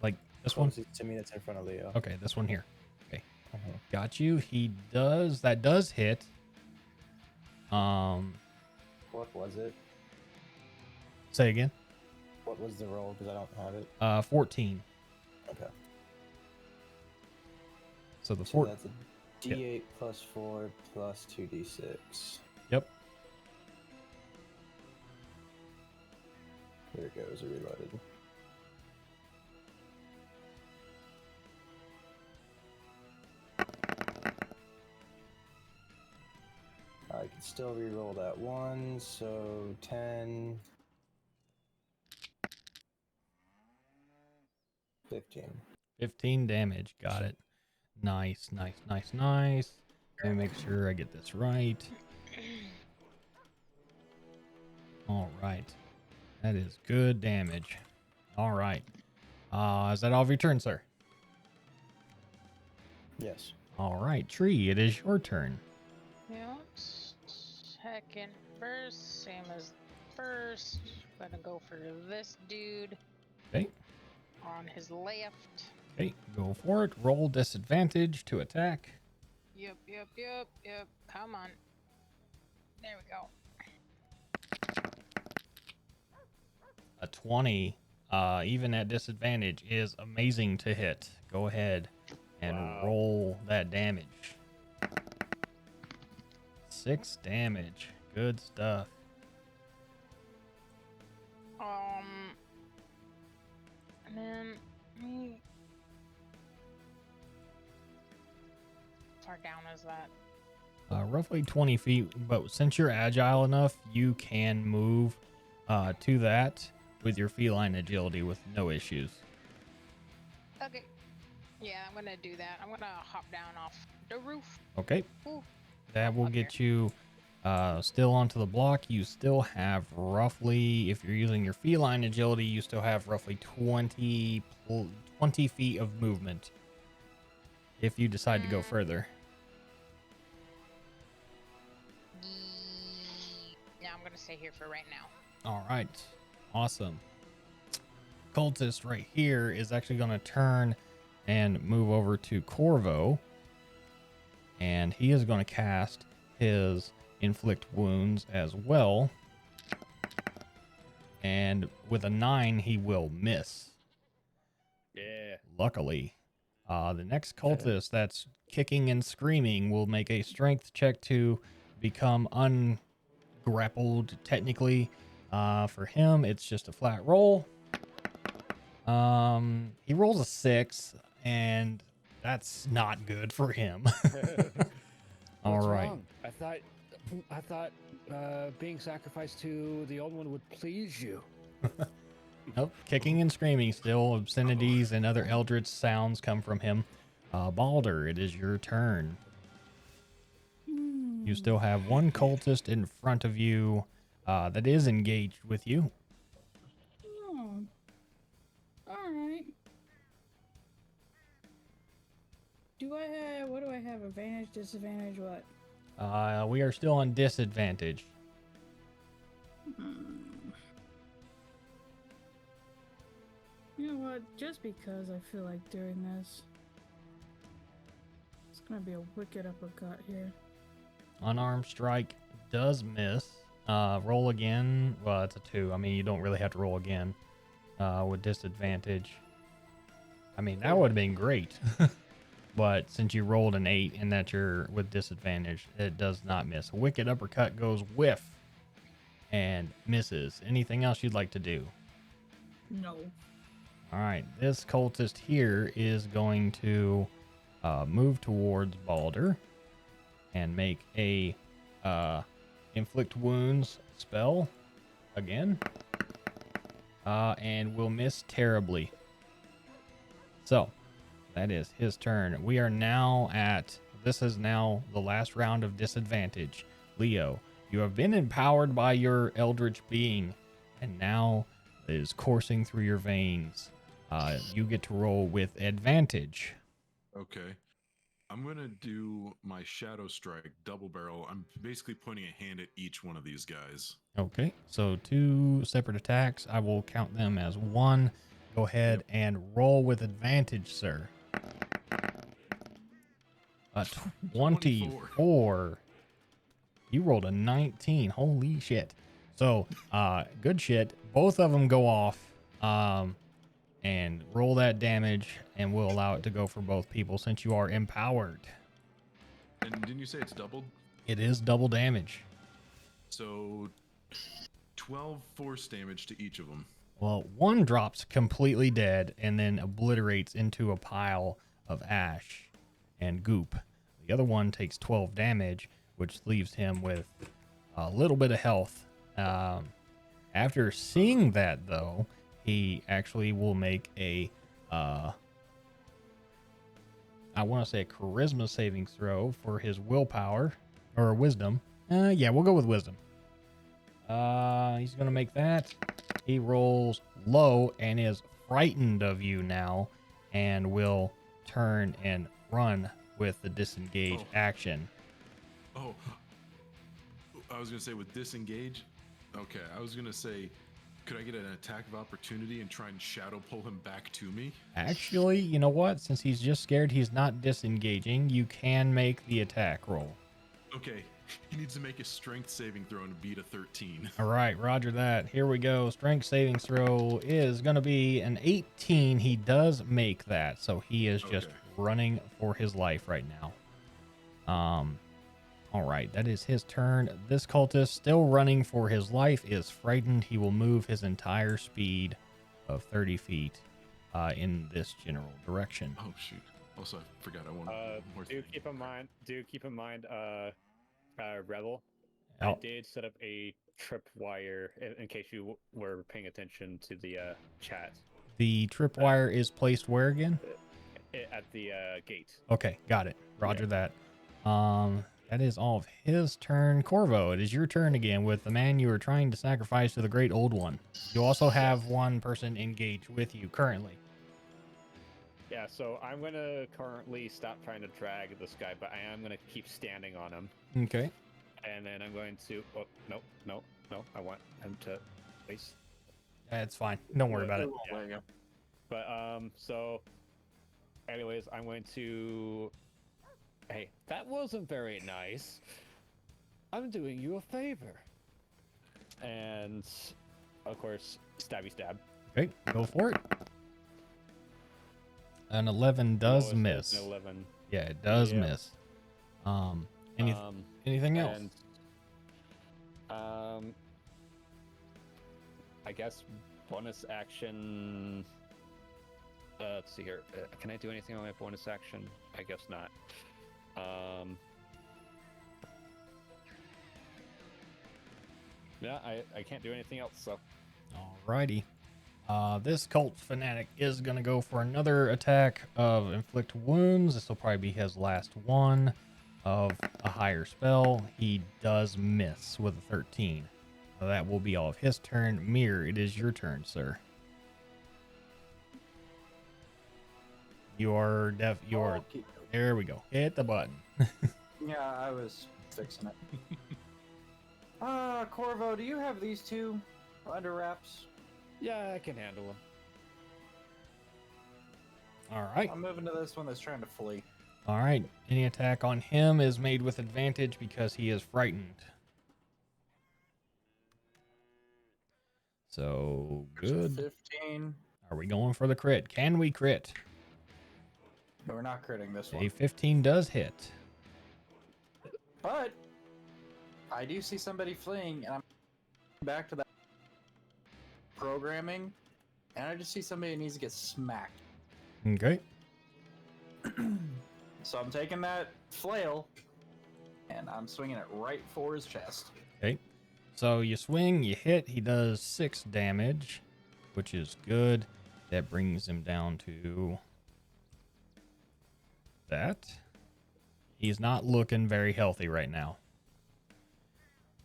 Like this one? closest to me that's in front of Leo. Okay, this one here. Okay. Uh-huh. Got you. That does hit. What was it? Say again. What was the roll? Because I don't have it. 14. Okay. So the So 4. that's a D8 plus 4 plus 2d6. Yep. There it goes, it reloaded. I can still re-roll that one, so 10, 15. 15 damage. Got it. Nice. Let me make sure I get this right. All right. That is good damage. All right. Is that all of your turn, sir? Yes. All right, Tree, it is your turn. Yep. Second first, same as first. Gonna go for this dude. Okay. On his left. Okay, go for it. Roll disadvantage to attack. Yep. Come on. There we go. A 20, even at disadvantage, is amazing to hit. Go ahead and roll that damage. 6 damage. Good stuff. And then me. How far down is that? roughly 20 feet. But since you're agile enough, you can move to that with your feline agility with no issues. Okay. Yeah, I'm gonna do that. I'm gonna hop down off the roof. Okay. Ooh. That will get you still onto the block. You still have roughly, if you're using your feline agility, you still have roughly 20 feet of movement if you decide to go further. Yeah, I'm gonna stay here for right now. All right. Awesome. Cultist right here is actually going to turn and move over to Corvo. And he is going to cast his inflict wounds as well. And with a 9, he will miss. Yeah. Luckily. The next cultist that's kicking and screaming will make a strength check to become ungrappled, technically. For him, it's just a flat roll. He rolls a 6, and that's not good for him. All What's right. wrong? I thought being sacrificed to the old one would please you. Nope. Kicking and screaming still. Obscenities and other eldritch sounds come from him. Balder, it is your turn. You still have one cultist in front of you that is engaged with you. Oh. Alright. What do I have? Advantage, disadvantage, what? We are still on disadvantage. You know what? Just because I feel like doing this. It's gonna be a wicked uppercut here. Unarmed strike does miss. Roll again. Well, it's a 2. I mean, you don't really have to roll again with disadvantage. I mean, that would have been great. But since you rolled an 8 and that you're with disadvantage, it does not miss. A wicked uppercut goes whiff and misses. Anything else you'd like to do? No. All right. This cultist here is going to move towards Balder and make a inflict wounds spell again. And will miss terribly. So that is his turn. We are now this is now the last round of disadvantage. Leo, you have been empowered by your eldritch being, and now it is coursing through your veins. You get to roll with advantage. Okay. I'm going to do my Shadow Strike double barrel. I'm basically pointing a hand at each one of these guys. Okay, so 2 separate attacks. I will count them as 1. Go ahead and roll with advantage, sir. 24. You rolled a 19. Holy shit. So, good shit. Both of them go off. And roll that damage, and we'll allow it to go for both people since you are empowered. And didn't you say it's doubled? It is double damage. So 12 force damage to each of them. Well, one drops completely dead and then obliterates into a pile of ash and goop. The other one takes 12 damage, which leaves him with a little bit of health. After seeing that, though, he actually will make a, I want to say a charisma saving throw for his willpower, or wisdom. Yeah, we'll go with wisdom. He's going to make that. He rolls low and is frightened of you now and will turn and run with the disengage action. Oh, I was going to say with disengage. Okay, I was going to say, could I get an attack of opportunity and try and shadow pull him back to me? Actually, you know what? Since he's just scared, he's not disengaging. You can make the attack roll. Okay, he needs to make a strength saving throw and beat a 13. All right, roger that. Here we go. Strength saving throw is going to be an 18. He does make that, so he is just running for his life right now. All right, that is his turn. This cultist, still running for his life, is frightened. He will move his entire speed of 30 feet in this general direction. Oh, shoot. Also, I forgot I wanted more. Do keep in mind, Rebel. Oh. I did set up a tripwire in case you were paying attention to the chat. The tripwire is placed where again? At the gate. Okay, got it. Roger that. That is all of his turn. Corvo, it is your turn again with the man you were trying to sacrifice to the Great Old One. You also have one person engaged with you currently. Yeah, so I'm going to currently stop trying to drag this guy, but I am going to keep standing on him. Okay. And then I'm going to... Oh, no. I want him to... Please. That's fine. Don't worry about it. Yeah. But, so... Anyways, I'm going to... Hey, that wasn't very nice. I'm doing you a favor. And, of course, stabby stab. Okay, go for it. An 11 does miss. An 11. Yeah, it does miss. Anything else? And, I guess bonus action... let's see here. Can I do anything on my bonus action? I guess not. Yeah, I can't do anything else, so. Alrighty. This cult fanatic is going to go for another attack of inflict wounds. This will probably be his last one of a higher spell. He does miss with a 13. So that will be all of his turn. Mir, it is your turn, sir. There we go. Hit the button. Yeah, I was fixing it. Corvo, do you have these two under wraps? Yeah, I can handle them. All right. I'm moving to this one that's trying to flee. All right. Any attack on him is made with advantage because he is frightened. So, good. 15. Are we going for the crit? Can we crit? No, we're not critting this one. A 15 does hit. But I do see somebody fleeing, and I'm back to that programming, and I just see somebody who needs to get smacked. Okay. So I'm taking that flail, and I'm swinging it right for his chest. Okay. So you swing, you hit. He does 6 damage, which is good. That brings him down to that. He's not looking very healthy right now.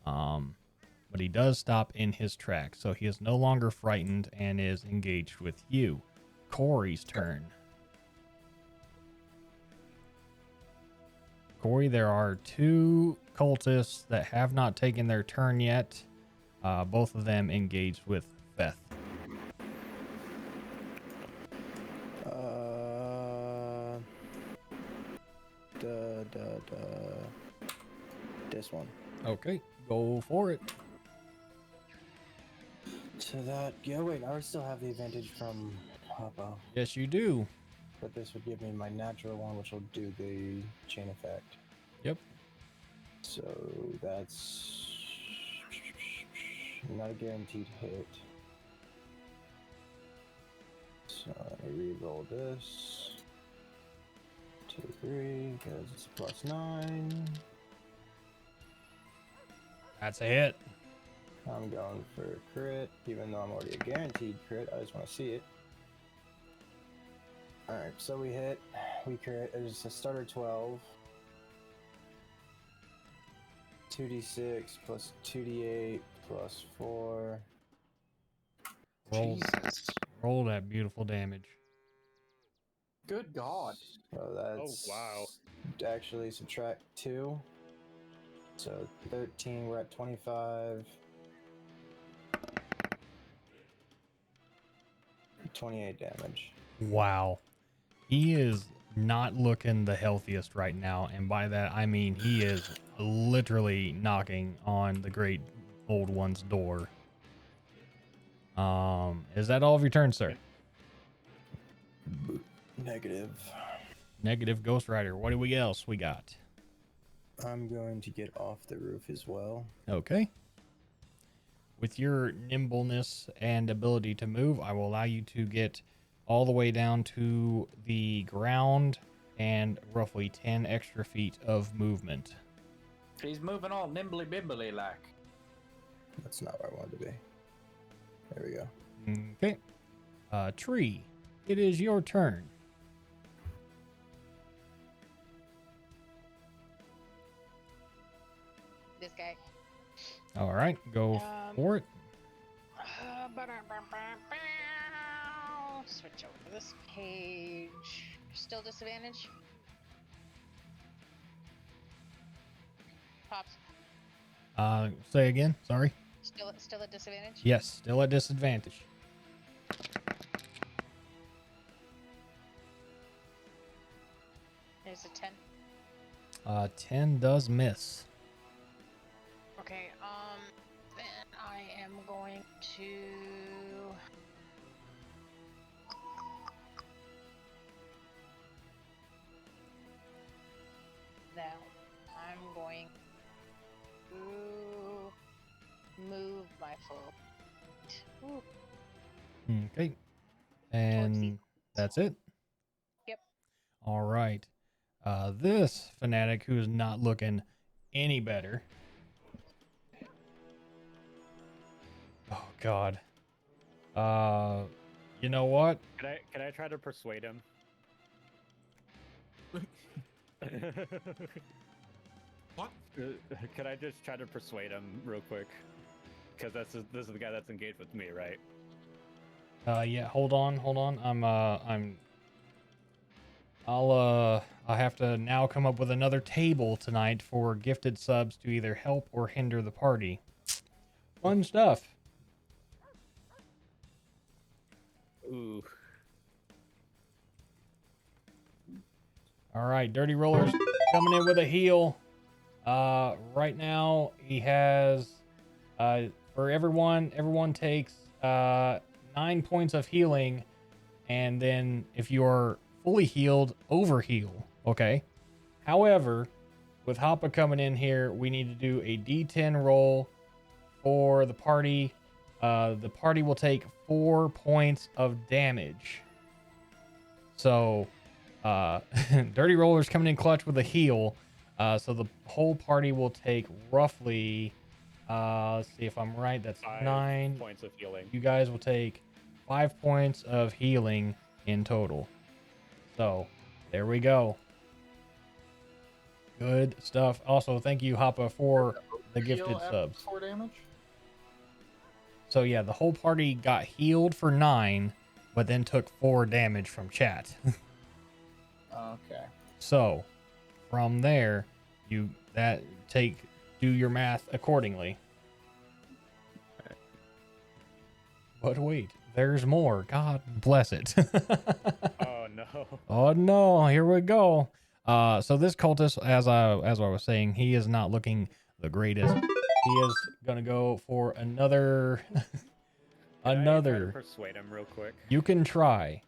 But he does stop in his tracks, so he is no longer frightened and is engaged with you. Corey's turn. Corey, there are 2 cultists that have not taken their turn yet. Both of them engaged with Beth. This one. Okay, go for it. So that, yeah, wait, I would still have the advantage from Papa. Yes, you do. But this would give me my natural one, which will do the chain effect. Yep. So that's not a guaranteed hit. So I re-roll this. 2, 3, because it's +9. That's a hit. I'm going for a crit, even though I'm already a guaranteed crit. I just want to see it. Alright, so we hit. We crit. There's a starter 12. 2d6 plus 2d8 plus 4. Jesus. Roll that beautiful damage. Good God. So that's... Oh, wow. Actually, subtract 2. So 13, we're at 25. 28 damage. Wow. He is not looking the healthiest right now, and by that I mean he is literally knocking on the Great Old One's door. Is that all of your turn, sir? Negative. Negative, Ghost Rider. What do we else we got? I'm going to get off the roof as well. Okay. With your nimbleness and ability to move, I will allow you to get all the way down to the ground and roughly 10 extra feet of movement. He's moving all nimbly bimbly like. That's not where I wanted to be. There we go. Okay. Tree, it is your turn. This guy. All right, go for it. Switch over to this page. Still disadvantage? Pops. Say again. Sorry. Still at disadvantage? Yes, still at disadvantage. There's a 10. 10 does miss. Okay, then I am going to... Now, I'm going to move my foot. Ooh. Okay. And that's it? Yep. All right. This fanatic who is not looking any better. Oh God. You know what? Can I try to persuade him? What? Can I just try to persuade him real quick? Because this is the guy that's engaged with me, right? Yeah, hold on. I'll have to now come up with another table tonight for gifted subs to either help or hinder the party. Fun stuff. Ooh. All right, Dirty Rollers coming in with a heal. Right now he has for everyone takes 9 points of healing, and then if you're fully healed, overheal. Okay. However, with Hoppa coming in here, we need to do a D10 roll for the party. The party will take 4 points of damage. So, Dirty Roller's coming in clutch with a heal. So the whole party will take roughly, let's see if I'm right. That's 9 points of healing. You guys will take 5 points of healing in total. So, there we go. Good stuff. Also, thank you, Hoppa, for the gifted subs. 4 damage? So, yeah, the whole party got healed for 9, but then took 4 damage from chat. Okay. So, from there, do your math accordingly. But wait, there's more. God bless it. Oh no. Oh no, here we go. So this cultist, as I was saying, he is not looking the greatest. He is gonna go for another Can I try to persuade him real quick? You can try.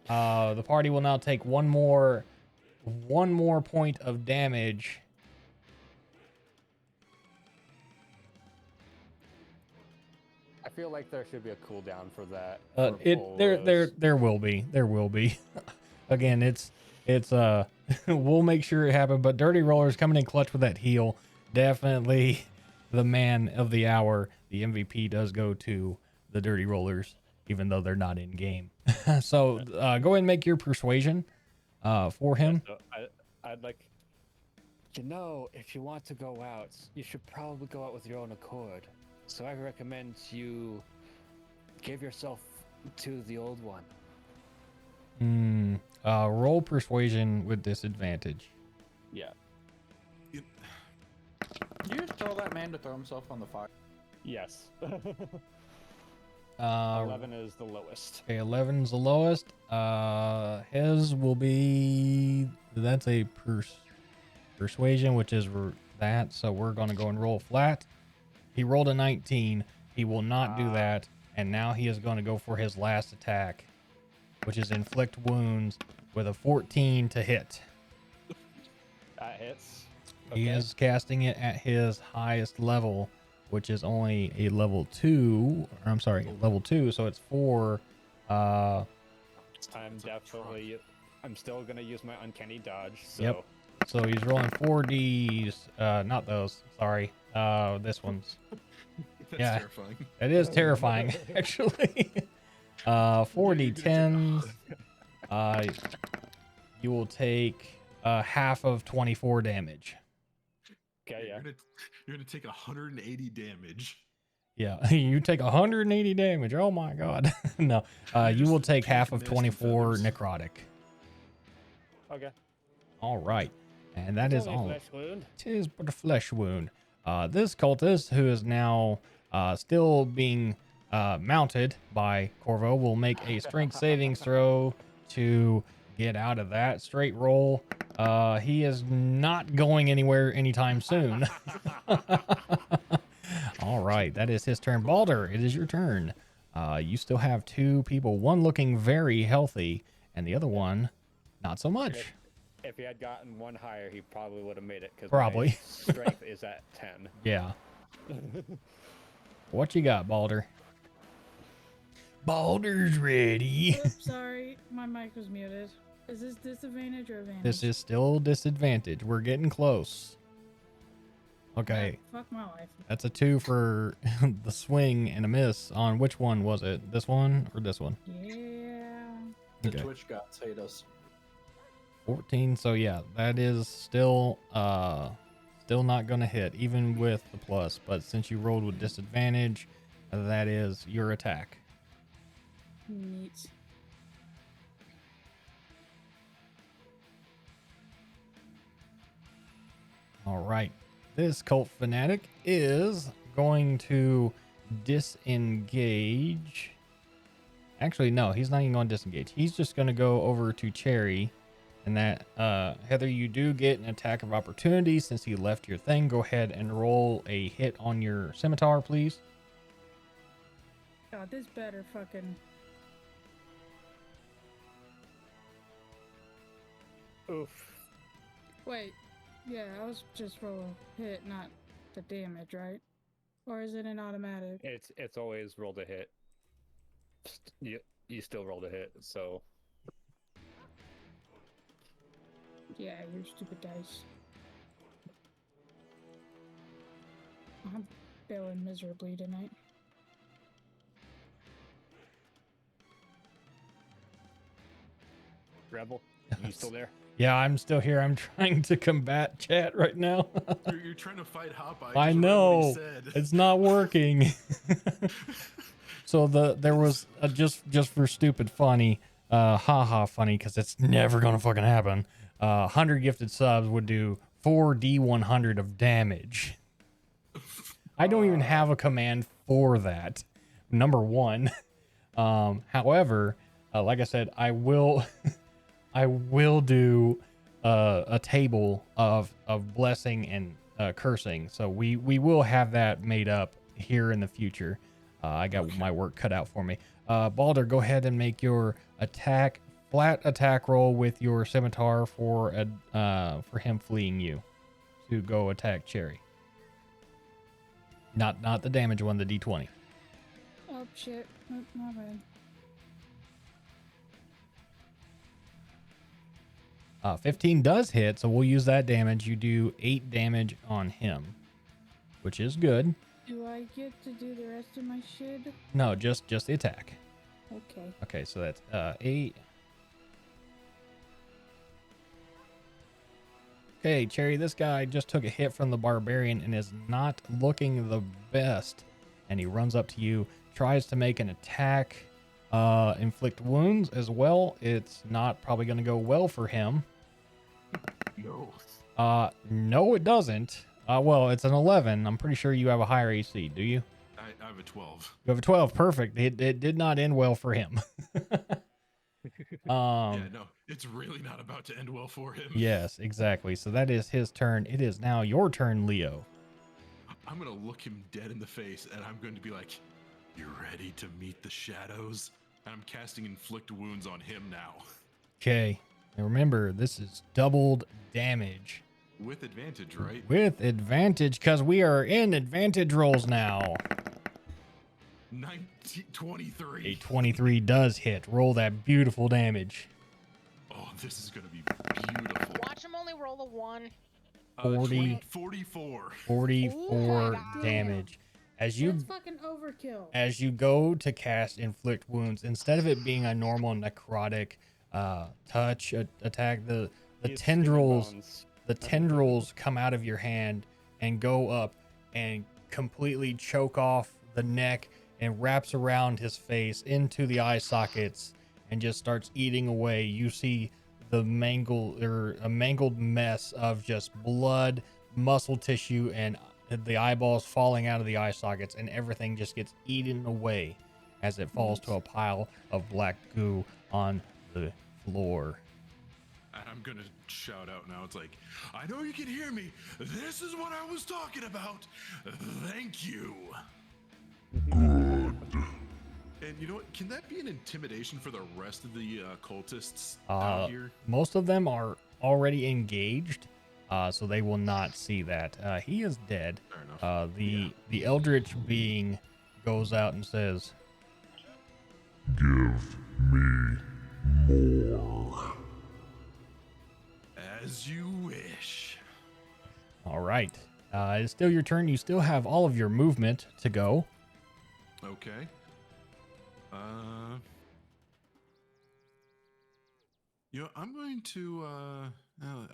The party will now take one more point of damage. I feel like there should be a cooldown for that. There will be. Again, it's we'll make sure it happens. But Dirty Roller's coming in clutch with that heal. Definitely the man of the hour. The MVP does go to the Dirty Rollers, even though they're not in game. So go ahead and make your persuasion for him. So I'd like, if you want to go out, you should probably go out with your own accord. So I recommend you give yourself to the old one. Roll persuasion with disadvantage. Yeah. You just tell that man to throw himself on the fire. Yes. 11 is the lowest. Okay, 11's the lowest. His will be, that's a persuasion, which is that. So we're going to go and roll flat. He rolled a 19. He will not do that. And now he is going to go for his last attack, which is inflict wounds with a 14 to hit. That hits. Okay. He is casting it at his highest level, which is only a level 2. Or I'm sorry, level 2. So it's 4. I'm still going to use my uncanny dodge. So. Yep. So he's rolling 4Ds. Not those. Sorry. This one's. That's Yeah. terrifying. It is terrifying, actually. 4D10s. You will take half of 24 damage. Okay, yeah. You're gonna take 180 damage. Yeah, you take 180 damage. Oh my god. No, you will take half of 24 necrotic. Okay. All right, and that It's is only a all. flesh wound. Tis but a flesh wound. This cultist, who is now still being mounted by Corvo, will make a strength savings throw to get out of that straight roll. He is not going anywhere anytime soon. All right, that is his turn. Balder, it is your turn. You still have two people, one looking very healthy, and the other one not so much. If he had gotten one higher, he probably would have made it. Because Probably. strength is at 10. Yeah. What you got, Balder? Balder's ready. Oops, sorry, my mic was muted. Is this disadvantage or advantage? This is still disadvantage. We're getting close. Okay. Fuck my life. That's a 2 for the swing and a miss on which one was it? This one or this one? Yeah. The Okay. Twitch gods hate us. 14. So yeah, that is still not gonna hit, even with the plus. But since you rolled with disadvantage, that is your attack. Neat. All right. This cult fanatic is going to disengage. Actually, no, he's not even going to disengage. He's just going to go over to Cherry. And that, Heather, you do get an attack of opportunity since he left your thing. Go ahead and roll a hit on your scimitar, please. God, this better fucking. Oof. Wait. Yeah, I was just roll a hit, not the damage, right? Or is it an automatic? It's always rolled a hit. You still rolled a hit, so. Yeah, your stupid dice. I'm failing miserably tonight. Rebel, you still there? Yeah, I'm still here. I'm trying to combat chat right now. You're trying to fight Hopeye. I know. It's not working. So there was just for stupid funny, haha funny, because it's never gonna fucking happen. 100 gifted subs would do 4d100 of damage. I don't even have a command for that. Number one. However, like I said, I will do a table of blessing and cursing. So we will have that made up here in the future. I got my work cut out for me. Balder, go ahead and make your flat attack roll with your scimitar for him fleeing you to go attack Cherry. Not the damage one, the D20. Oh shit, oh, my bad. 15 does hit, so we'll use that damage. You do 8 damage on him, which is good. Do I get to do the rest of my shit? No, just the attack. Okay. Okay, so that's 8. Okay, Cherry, this guy just took a hit from the barbarian and is not looking the best. And he runs up to you, tries to make an attack, inflict wounds as well. It's not probably going to go well for him. No. No, it doesn't. Well, it's an 11. I'm pretty sure you have a higher AC, do you? I have a 12. You have a 12. Perfect. It did not end well for him. Yeah, no, it's really not about to end well for him. Yes, exactly. So that is his turn. It is now your turn, Leo. I'm going to look him dead in the face and I'm going to be like, "You ready to meet the shadows?" And I'm casting inflict wounds on him now. Okay. And remember, this is doubled damage. With advantage, right? With advantage, because we are in advantage rolls now. 23. A 23 does hit. Roll that beautiful damage. Oh, this is going to be beautiful. Watch watch him only roll a 1. 44. 44 God damage. That's fucking overkill. As you go to cast inflict wounds, instead of it being a normal necrotic touch attack, the tendrils come out of your hand and go up and completely choke off the neck and wraps around his face into the eye sockets and just starts eating away. You see a mangled mess of just blood, muscle tissue, and the eyeballs falling out of the eye sockets, and everything just gets eaten away as it falls to a pile of black goo on the floor. And I'm gonna shout out now. It's like, I know you can hear me. This is what I was talking about. Thank you. And you know what? Can that be an intimidation for the rest of the cultists out here? Most of them are already engaged, so they will not see that. He is dead. Fair enough. The eldritch being goes out and says, Give me more. As you wish. all right. It's still your turn. You still have all of your movement to go. Okay. You know, I'm going to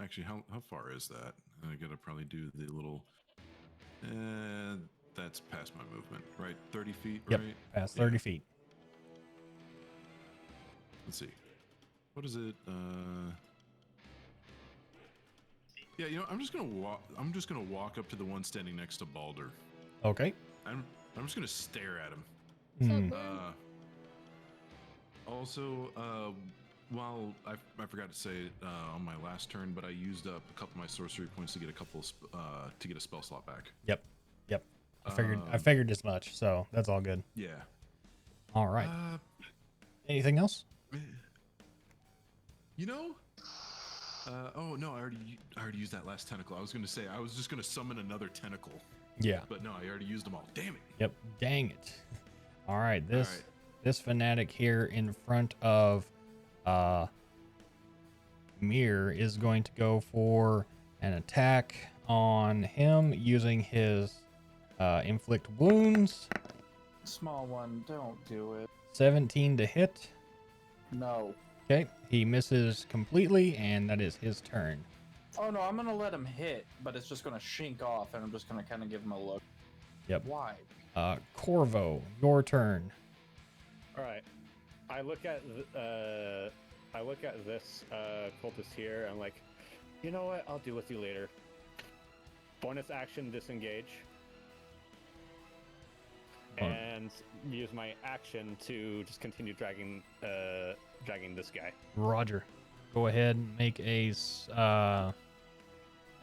actually, how far is that? I gotta probably do the little that's past my movement, right? 30 feet, Yep, right? past 30 feet. Let's see. What is it? Yeah, you know, I'm just gonna walk up to the one standing next to Balder. Okay. I'm just gonna stare at him. Hmm. Also, while I forgot to say it on my last turn, but I used up a couple of my sorcery points to get to get a spell slot back. Yep. I figured as much, so that's all good. Yeah. All right. Anything else? You know? Oh no, I already used that last tentacle. I was gonna say I was just gonna summon another tentacle. Yeah. But no, I already used them all. Damn it. Yep. Dang it. All right. This fanatic here in front of Mir is going to go for an attack on him using his inflict wounds. Small one, don't do it. 17 to hit. No. Okay. He misses completely, and that is his turn. Oh no, I'm gonna let him hit, but it's just gonna shink off, and I'm just gonna kind of give him a look. Yep. Why? Corvo, your turn. All right. I look at this cultist here. I'm like, you know what? I'll deal with you later. Bonus action, disengage, and use my action to just continue dragging this guy. Roger. Go ahead and make a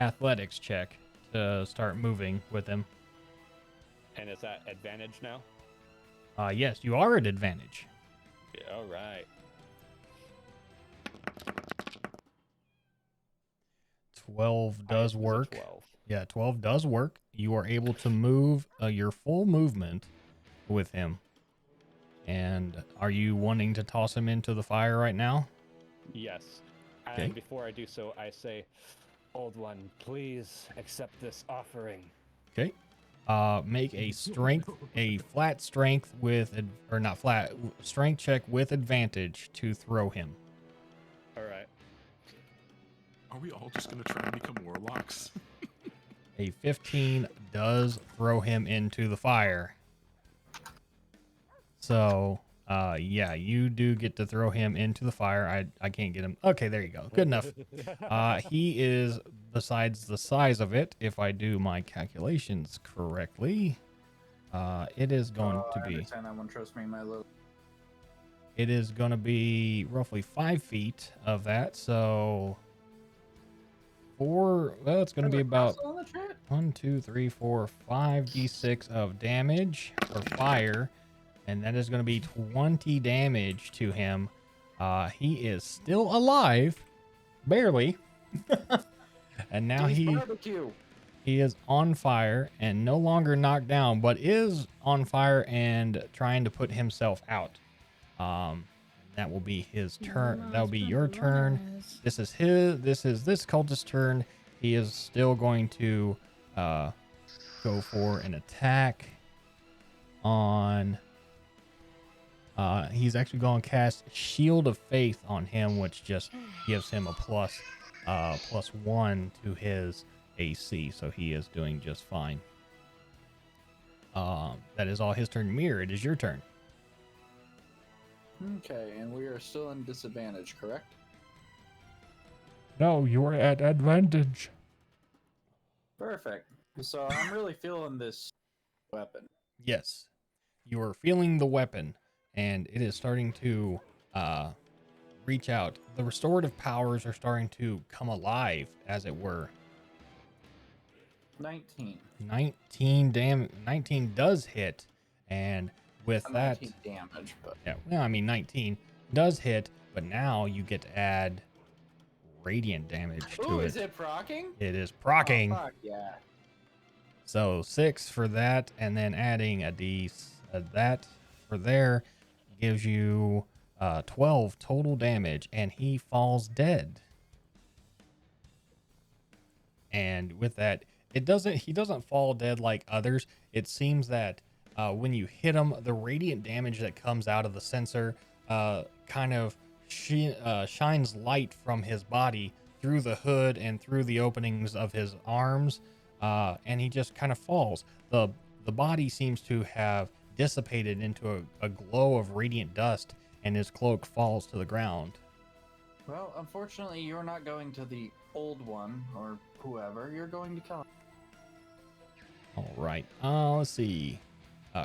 athletics check to start moving with him. And is that advantage now? Yes, you are at advantage. Yeah, all right. 12 does work. 12. Yeah, 12 does work. You are able to move your full movement with him. And are you wanting to toss him into the fire right now? Yes. Okay. And before I do so, I say, Old One, please accept this offering. Okay. Make a flat strength strength check with advantage to throw him. All right. Are we all just gonna try and become warlocks? A 15 does throw him into the fire. So, yeah, you do get to throw him into the fire. I can't get him. Okay, there you go. Good enough. He is, besides the size of it, if I do my calculations correctly, it is going to be... I understand that one. Trust me, my little... It is going to be roughly 5 feet of that, so... it's going to be about 1, 2, 3, 4, 5 d6 of damage for fire, and that is going to be 20 damage to him. He is still alive, barely, and now he is on fire and no longer knocked down, but is on fire and trying to put himself out. That will be his You turn. know, That will it's be been your a turn. rise. This is his. This is this cultist's turn. He is still going to go for an attack on. He's actually going to cast Shield of Faith on him, which just gives him a +1 to his AC, so he is doing just fine. That is all his turn. Mirror, it is your turn. Okay, and we are still in disadvantage, correct? No, you are at advantage. Perfect. So I'm really feeling this weapon. Yes, you are feeling the weapon, and it is starting to reach out. The restorative powers are starting to come alive, as it were. 19. 19 does hit, and with that, 19 damage, but yeah, well, I mean 19 does hit, but now you get to add radiant damage to ooh, it. is it procking? It is procking. Oh, fuck yeah. So 6 for that, and then adding that for there gives you 12 total damage, and he falls dead. And with that, he doesn't fall dead like others. It seems that when you hit him, the radiant damage that comes out of the sensor kind of shines light from his body through the hood and through the openings of his arms, and he just kind of falls. The body seems to have dissipated into a glow of radiant dust, and his cloak falls to the ground. Well, unfortunately, you're not going to the old one, or whoever. You're going to kill him. All right. Let's see.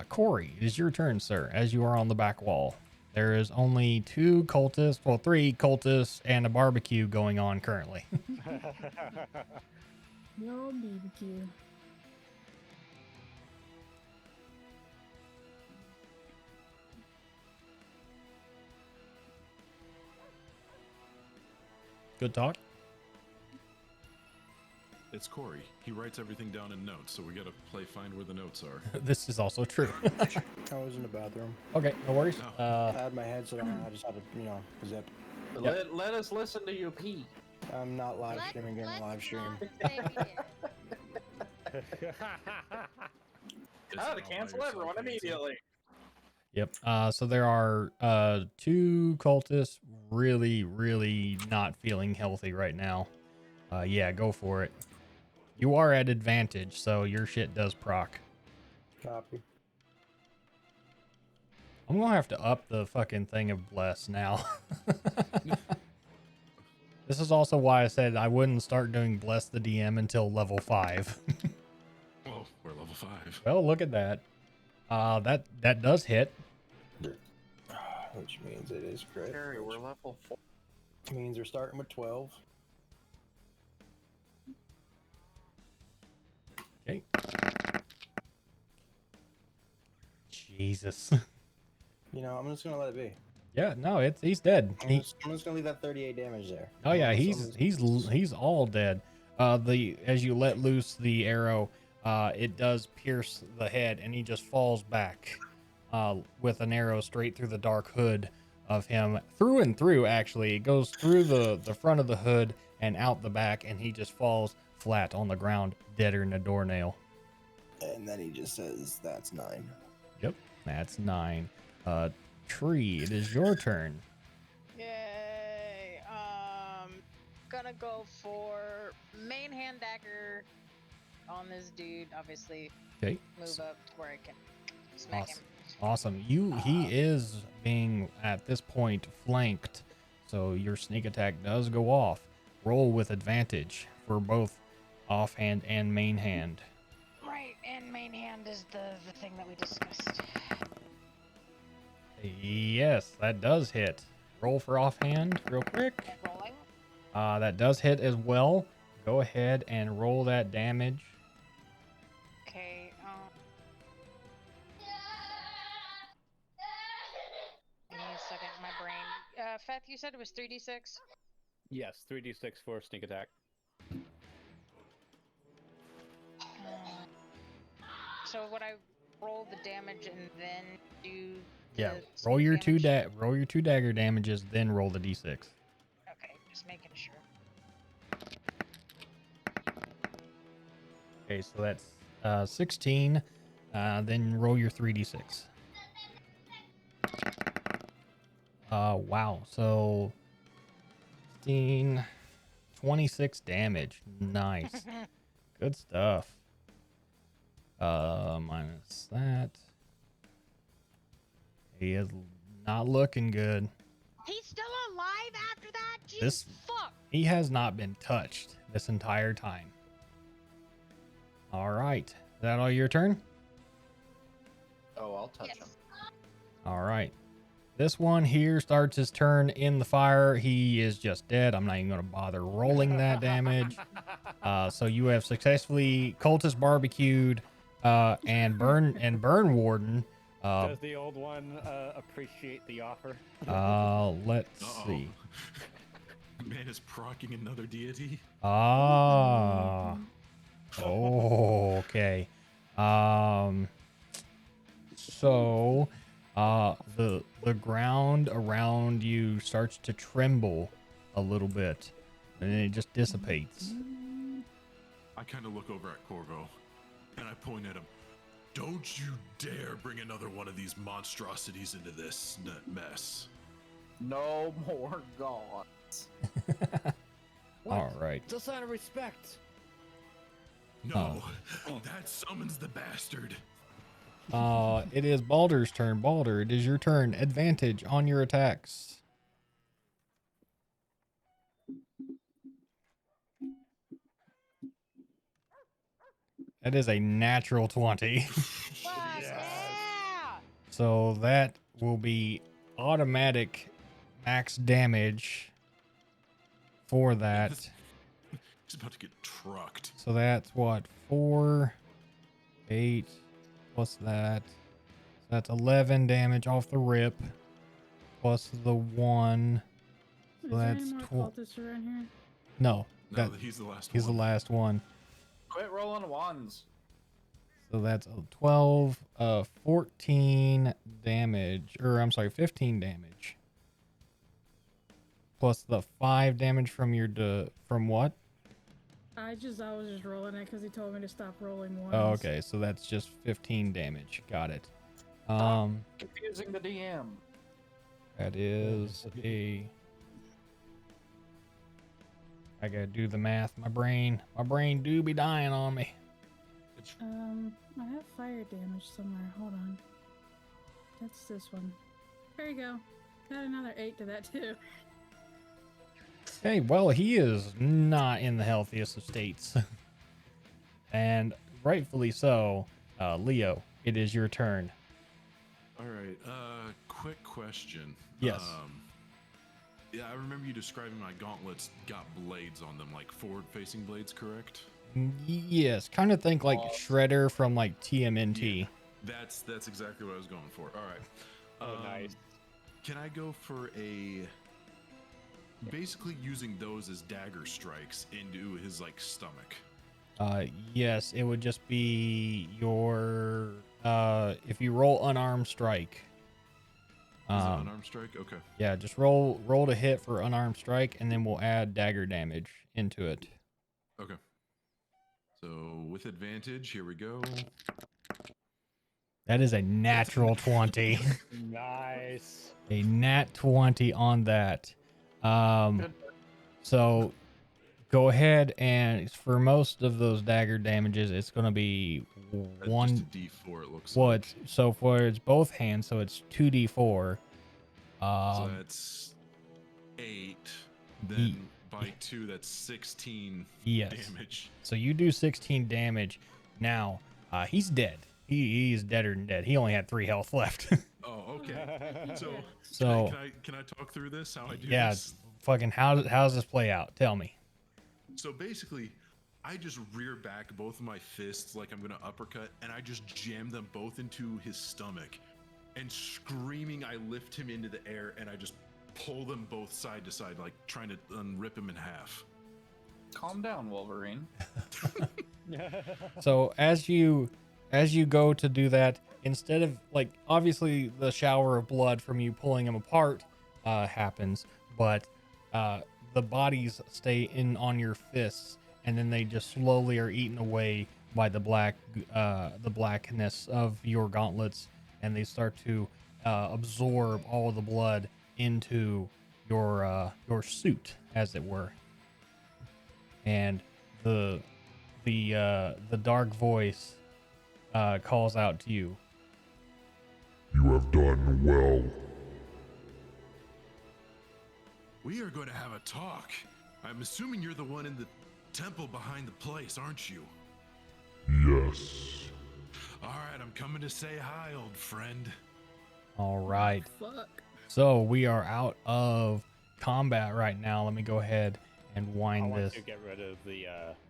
Corey, it is your turn, sir, as you are on the back wall. There is only 3 cultists, and a barbecue going on currently. No BBQ. Good talk. It's Corey. He writes everything down in notes, so we gotta find where the notes are. This is also true. I was in the bathroom. Okay, no worries. I had my headset on. I just had to, zip. Yep. Let us listen to you pee. I'm not live streaming during the live stream. I had to cancel everyone immediately. Yep. So there are 2 cultists really not feeling healthy right now. Yeah, go for it. You are at advantage, so your shit does proc. Copy. I'm gonna have to up the fucking thing of bless now. This is also why I said I wouldn't start doing bless the DM until level 5. Oh, we're level 5. Well, look at that. That does hit. Which means it is crit. Harry, we're level 4. Means we're starting with 12. Okay. Jesus. I'm just gonna let it be. Yeah, no, he's dead. I'm just gonna leave that 38 damage there. Oh yeah, he's all dead. As you let loose the arrow, it does pierce the head, and he just falls back with an arrow straight through the dark hood of him, through and through. Actually, it goes through the front of the hood and out the back, and he just falls flat on the ground, deader than a doornail. And then he just says, "That's 9." Yep, that's 9. Tree, it is your turn. Yay. Gonna go for main hand dagger on this dude. Obviously, Okay. move up to where I can smack him. Awesome. He is being at this point flanked, so your sneak attack does go off. Roll with advantage for both offhand and main hand. Right, and main hand is the thing that we discussed. Yes, that does hit. Roll for offhand real quick. Rolling. That does hit as well. Go ahead and roll that damage. Okay. Give me a second, my brain. Feth, you said it was 3d6? Yes, 3d6 for sneak attack. So would I roll the damage and then do Yeah, to roll your damage? roll your 2 dagger damages, then roll the d6. Okay, just making sure. Okay, so that's 16. Then roll your 3d6. Wow. So 16, 26 damage. Nice. Good stuff. Minus that. He is not looking good. He's still alive after that? This Fuck! He has not been touched this entire time. All right. Is that all your turn? Oh, I'll touch Yes. him. All right. This one here starts his turn in the fire. He is just dead. I'm not even going to bother rolling that damage. So you have successfully cultist barbecued and burn warden. Does the old one appreciate the offer? Let's Uh-oh. see. Man is procking another deity. Ah. Oh, okay. So the ground around you starts to tremble a little bit, and then it just dissipates. I kind of look over at Corvo, and I point at him. Don't you dare bring another one of these monstrosities into this mess. No more gods. All right. It's a sign of respect. No, that summons the bastard. It is Balder's turn. Balder, it is your turn. Advantage on your attacks. That is a natural 20. Fuck yeah! So that will be automatic max damage for that. He's about to get trucked. So that's what? 4, 8, plus that. So that's 11 damage off the rip. Plus the 1. Is So there that's any more 12. cultists around here? No. No, he's the last He's one. the last one. Quit rolling ones. So that's 12, 14 damage. Or I'm sorry, 15 damage. Plus the 5 damage from your from what? I was just rolling it because he told me to stop rolling ones. Oh, okay. So that's just 15 damage. Got it. Confusing the DM. That is a. I gotta do the math. My brain do be dying on me. I have fire damage somewhere. Hold on. That's this one. There you go. Got another 8 to that too. Hey, well, he is not in the healthiest of states. And rightfully so. Leo, it is your turn. All right. Quick question. Yes. Yeah, I remember you describing my gauntlets got blades on them, like forward-facing blades, correct? Yes, kind of think like Shredder from like TMNT. Yeah, that's exactly what I was going for. All right. Nice. Can I go for basically using those as dagger strikes into his like stomach? Yes, it would just be your if you roll unarmed strike. Is it unarmed strike? Okay. Yeah, just roll to hit for unarmed strike, and then we'll add dagger damage into it. Okay. So with advantage, here we go. That is a natural 20. Nice. A nat 20 on that. So go ahead and for most of those dagger damages, it's going to be one. Just a D4, it looks Well, like. so for it's both hands, so it's 2d4. So that's 8. Then by 2, that's 16 damage. So you do 16 damage. Now, he's dead. He's deader than dead. He only had 3 health left. Oh, okay. So can I talk through this? How I do yeah, this? fucking how does this play out? Tell me. So basically, I just rear back both of my fists like I'm gonna uppercut, and I just jam them both into his stomach. And screaming, I lift him into the air, and I just pull them both side to side, like trying to unrip him in half. Calm down, Wolverine. So as you go to do that, instead of like, obviously the shower of blood from you pulling them apart happens, but the bodies stay in on your fists, and then they just slowly are eaten away by the blackness of your gauntlets, and they start to absorb all the blood into your suit, as it were. And the dark voice calls out to you. You have done well. We are going to have a talk. I'm assuming you're the one in the temple behind the place, aren't you? Yes. All right, I'm coming to say hi, old friend. All right. Fuck. So we are out of combat right now. Let me go ahead and I wind want this. to get rid of the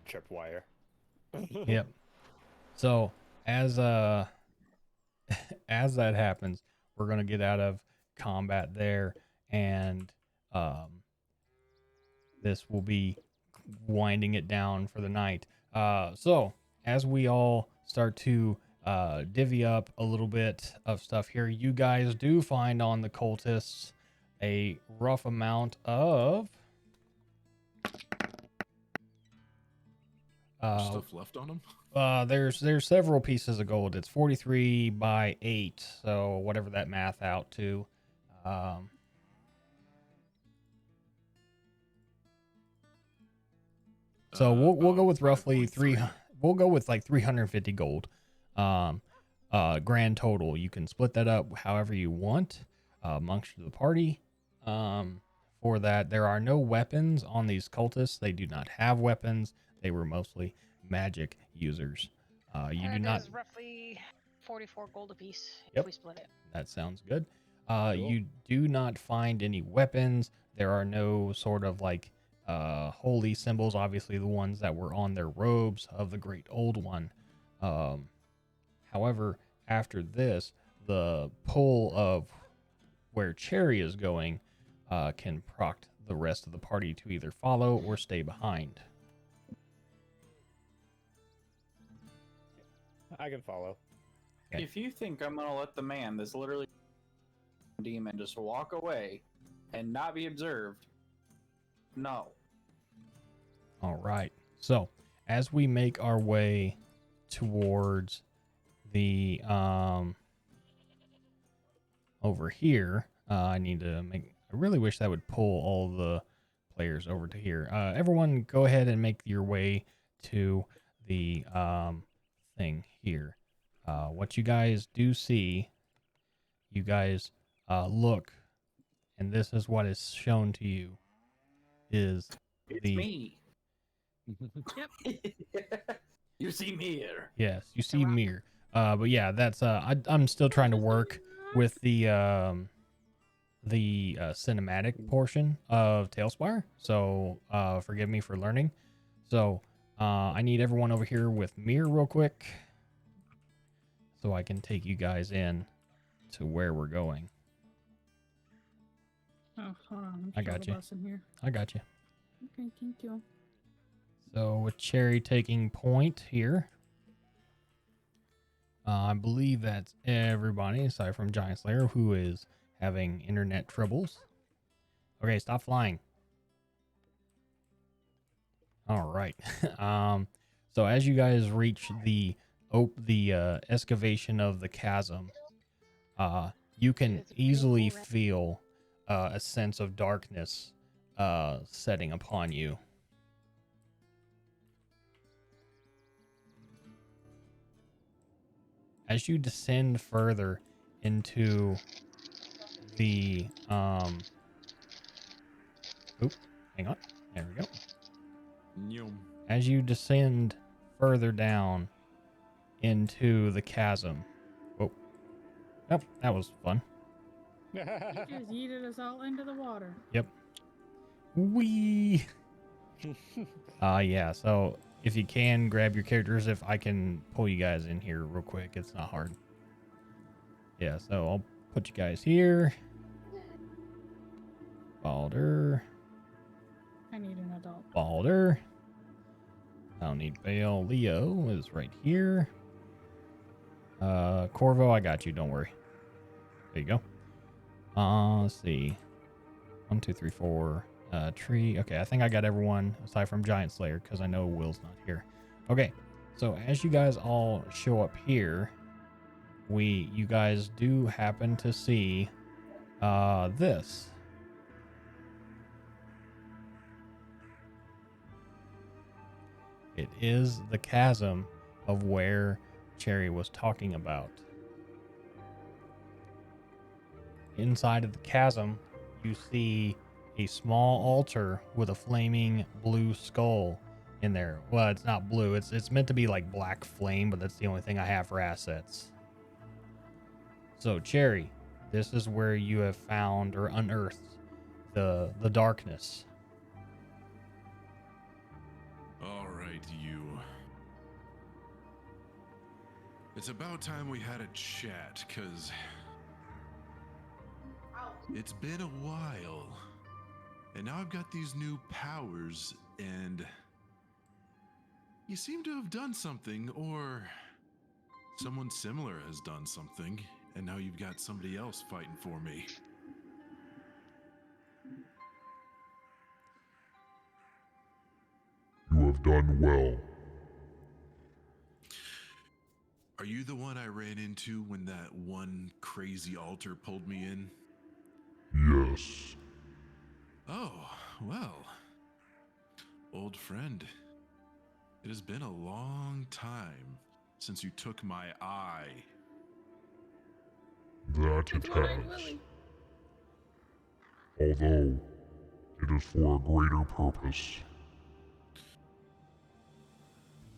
tripwire. Yep. So as that happens, we're gonna get out of combat there, and this will be winding it down for the night. So as we all start to divvy up a little bit of stuff here, you guys do find on the cultists a rough amount of Stuff left on them? there's several pieces of gold. It's 43 by 8, so whatever that math out to. So we'll go with roughly 3. We'll go with like 350 gold. Grand total. You can split that up however you want amongst the party. For that, there are no weapons on these cultists. They do not have weapons. They were mostly magic users. You do not. It is roughly 44 gold apiece Yep. if we split it. That sounds good. Cool. You do not find any weapons. There are no sort of like holy symbols, obviously the ones that were on their robes of the Great Old One. However, after this, the pull of where Cherry is going can proct the rest of the party to either follow or stay behind. I can follow. Okay. If you think I'm gonna let the man that's literally demon just walk away and not be observed, no. All right. So as we make our way towards the over here, I need to make. I really wish that would pull all the players over to here. Everyone, go ahead and make your way to the thing here. What you guys do see, you guys look, and this is what is shown to you. Is It's the me. Yep. You see me here. Yes, you see Mir. But yeah, that's I'm still trying to work with the cinematic portion of Tailspire. So forgive me for learning. So I need everyone over here with Mir real quick, so I can take you guys in to where we're going. Oh, hold on. I got you. In here. I got you. Okay, thank you. So with Cherry taking point here, I believe that's everybody aside from Giant Slayer, who is having internet troubles. Okay, stop flying. All right. So as you guys reach the excavation of the chasm, you can easily feel a sense of darkness setting upon you. As you descend further into the hang on. There we go. Yum. As you descend further down into the chasm. Oh, that was fun. He just yeeted us all into the water. Yep. Wee. Yeah. So if you can grab your characters, if I can pull you guys in here real quick, it's not hard. Yeah. So I'll put you guys here. Balder. I need an adult. Balder. I don't need Bale. Leo is right here. Corvo, I got you. Don't worry. There you go. Let's see. 1, 2, 3, 4. Tree. Okay, I think I got everyone aside from Giant Slayer because I know Will's not here. Okay, so as you guys all show up here, you guys do happen to see this. It is the chasm of where Cherry was talking about. Inside of the chasm, you see a small altar with a flaming blue skull in there. Well, it's not blue. It's meant to be like black flame, but that's the only thing I have for assets. So, Cherry, this is where you have found or unearthed the darkness. All right, you. It's about time we had a chat, cause it's been a while. And now I've got these new powers, and you seem to have done something, or someone similar has done something, and now you've got somebody else fighting for me. You have done well. Are you the one I ran into when that one crazy altar pulled me in? Yes. Oh, well. Old friend. It has been a long time since you took my eye. That it has. Although, it is for a greater purpose.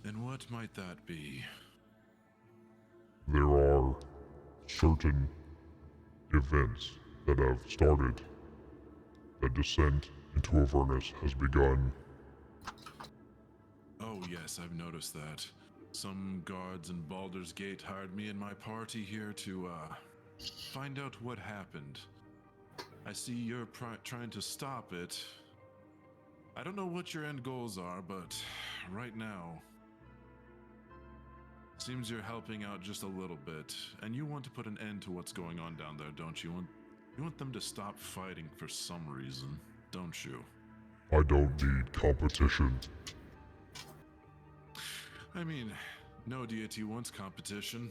And what might that be? There are certain events that have started. The descent into Avernus has begun. Oh yes, I've noticed that. Some guards in Baldur's Gate hired me and my party here to, find out what happened. I see you're trying to stop it. I don't know what your end goals are, but right now, seems you're helping out just a little bit, and you want to put an end to what's going on down there, don't you? You want them to stop fighting for some reason, don't you? I don't need competition. I mean, no deity wants competition.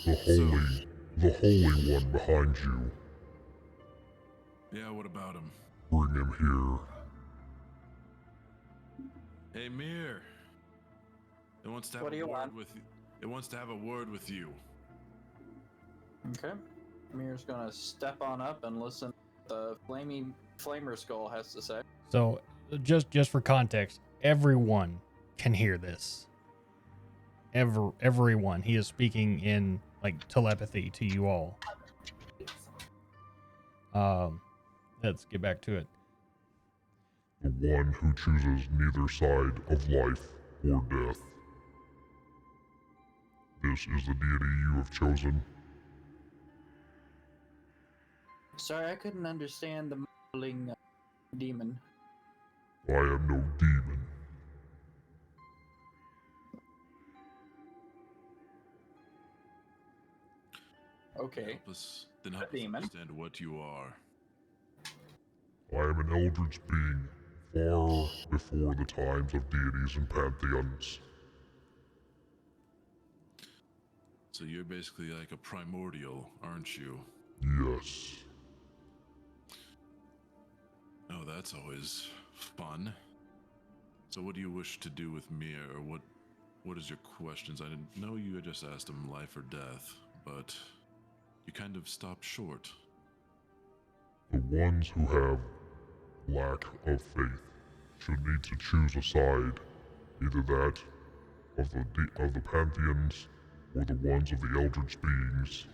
The Holy One behind you. Yeah, what about him? Bring him here. Hey, Mir. It wants to have a word with you. It wants to have a word with you. Okay. Mir's gonna step on up and listen to the flamer skull has to say. So, just for context, everyone can hear this. Everyone. He is speaking in like telepathy to you all. Let's get back to it. The one who chooses neither side of life or death. This is the deity you have chosen. Sorry, I couldn't understand the mumbling demon. I am no demon. Okay. Then help us understand what you are. I am an eldritch being, far before the times of deities and pantheons. So you're basically like a primordial, aren't you? Yes. Oh, that's always fun. So what do you wish to do with Mir, or what is your questions? I didn't know you had just asked him life or death, but you kind of stopped short. The ones who have lack of faith should need to choose a side, either that of the pantheons or the ones of the eldritch beings.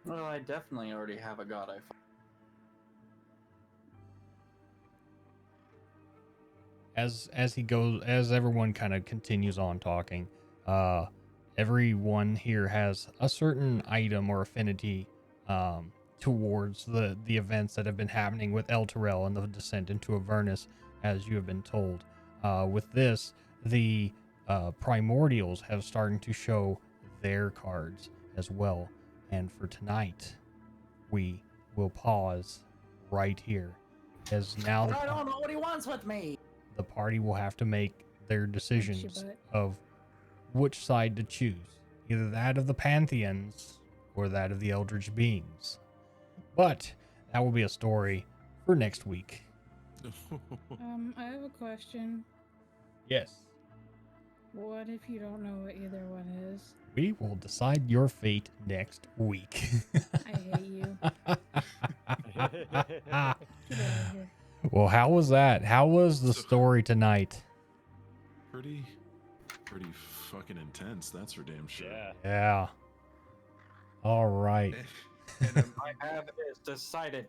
Well, I definitely already have a god I fight. As everyone kind of continues on talking, everyone here has a certain item or affinity towards the events that have been happening with El Terrell and the descent into Avernus, as you have been told. With this, the primordials have started to show their cards as well. And for tonight, we will pause right here, as now But I don't know what he wants with me. the party will have to make their decisions of which side to choose, either that of the Pantheons or that of the Eldritch Beings. But that will be a story for next week. I have a question. Yes. What if you don't know what either one is? We will decide your fate next week. I hate you. Get out of here. Well, how was that? How was the story tonight? Pretty fucking intense. That's for damn sure. Yeah. All right. I have is decided.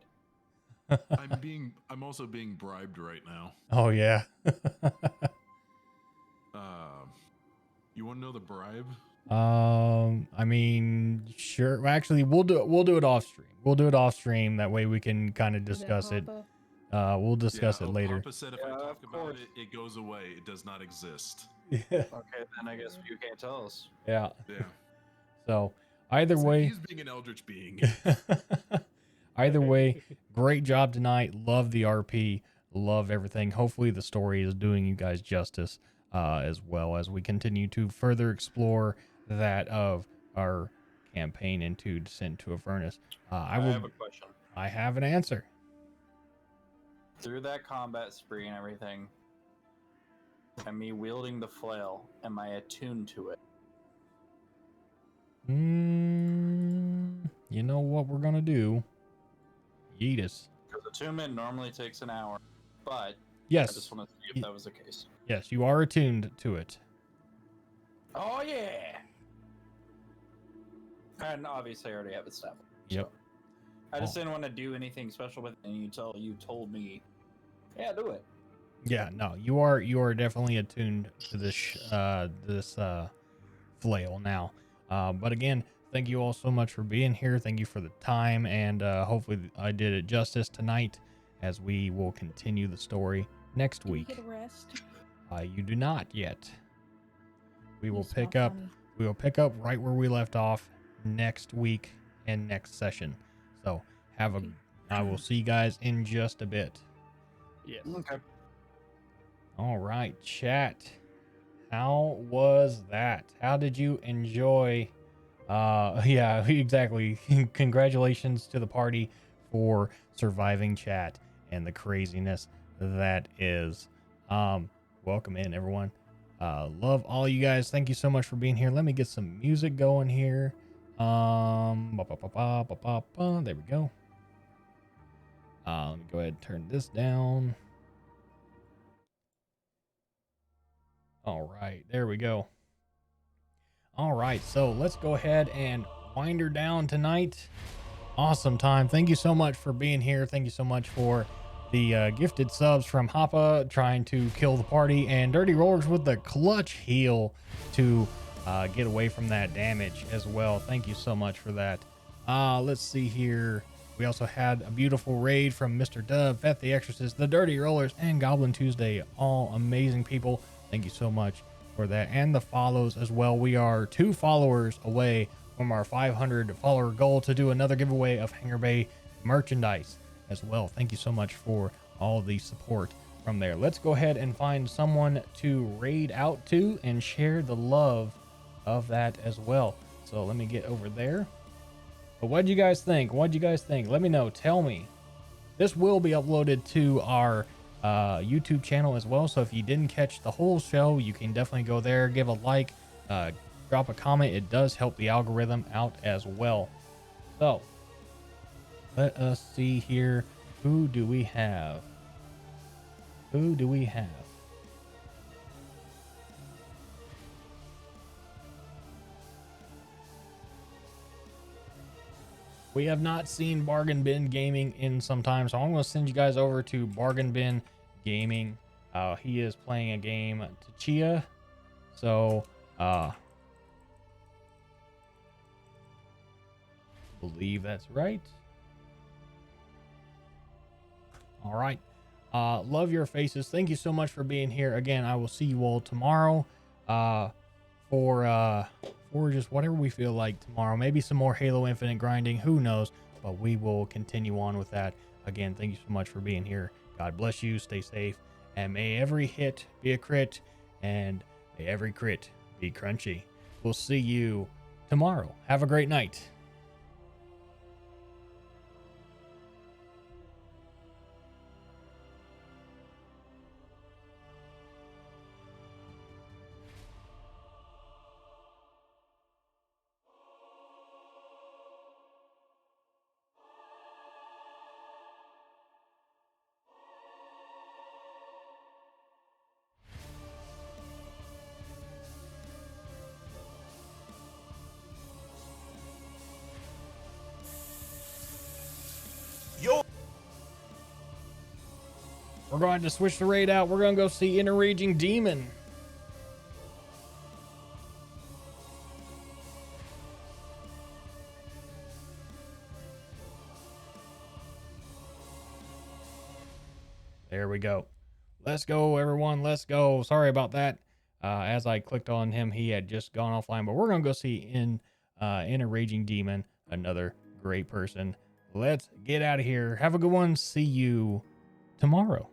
I'm also being bribed right now. Oh yeah. You want to know the bribe? I mean, sure. Actually, we'll do it off stream. We'll do it off stream. That way we can kind of discuss it. We'll discuss it later. Papa said if I talk about it, it goes away. It does not exist. Yeah. Okay, then I guess you can't tell us. Yeah. Yeah. So either way, he's being an eldritch being. either way, great job tonight. Love the RP. Love everything. Hopefully the story is doing you guys justice, as well as we continue to further explore that of our campaign into Descent to Avernus. I have a question. I have an answer. Through that combat spree and everything, and me wielding the flail, am I attuned to it? You know what we're gonna do? Yeetus. Because attunement normally takes an hour, but Yes. I just want to see if that was the case. Yes, you are attuned to it. Oh yeah! And obviously I already have it established. Yep. I just didn't want to do anything special with it until you told me, yeah, do it. Yeah, no, you are definitely attuned to this flail now. But again, thank you all so much for being here. Thank you for the time, and hopefully I did it justice tonight, as we will continue the story next week. Get a rest. You do not yet. We will smell pick up. funny. We will pick up right where we left off next week and next session. So I will see you guys in just a bit. Yes. Okay. All right, chat. How was that? How did you enjoy? Yeah, exactly. Congratulations to the party for surviving chat and the craziness that is. Welcome in, everyone. Love all you guys. Thank you so much for being here. Let me get some music going here. There we go. Let me go ahead and turn this down. All right, there we go. All right, so let's go ahead and wind her down tonight. Awesome time. Thank you so much for being here. Thank you so much for the gifted subs from Hoppa trying to kill the party, and Dirty Rollers with the clutch heal to get away from that damage as well. Thank you so much for that. Let's see here. We also had a beautiful raid from Mr. Dub, Feth the Exorcist, the Dirty Rollers, and Goblin Tuesday. All amazing people. Thank you so much for that. And the follows as well. We are 2 followers away from our 500 follower goal to do another giveaway of Hangar Bay merchandise as well. Thank you so much for all the support from there. Let's go ahead and find someone to raid out to and share the love of that as well. So let me get over there. But what'd you guys think? What'd you guys think? Let me know. Tell me. This will be uploaded to our YouTube channel as well. So if you didn't catch the whole show, you can definitely go there, give a like, drop a comment. It does help the algorithm out as well. So let us see here. Who do we have? Who do we have? We have not seen Bargain Bin Gaming in some time, so I'm going to send you guys over to Bargain Bin Gaming. He is playing a game, Tachia. So, believe that's right. All right. Love your faces. Thank you so much for being here. Again, I will see you all tomorrow for just whatever we feel like tomorrow. Maybe some more Halo Infinite grinding. Who knows? But we will continue on with that. Again, thank you so much for being here. God bless you. Stay safe. And may every hit be a crit. And may every crit be crunchy. We'll see you tomorrow. Have a great night. We're going to switch the raid out. We're going to go see Enraging Demon. There we go. Let's go, everyone. Let's go. Sorry about that. As I clicked on him, he had just gone offline. But we're going to go see Enraging Demon, another great person. Let's get out of here. Have a good one. See you tomorrow.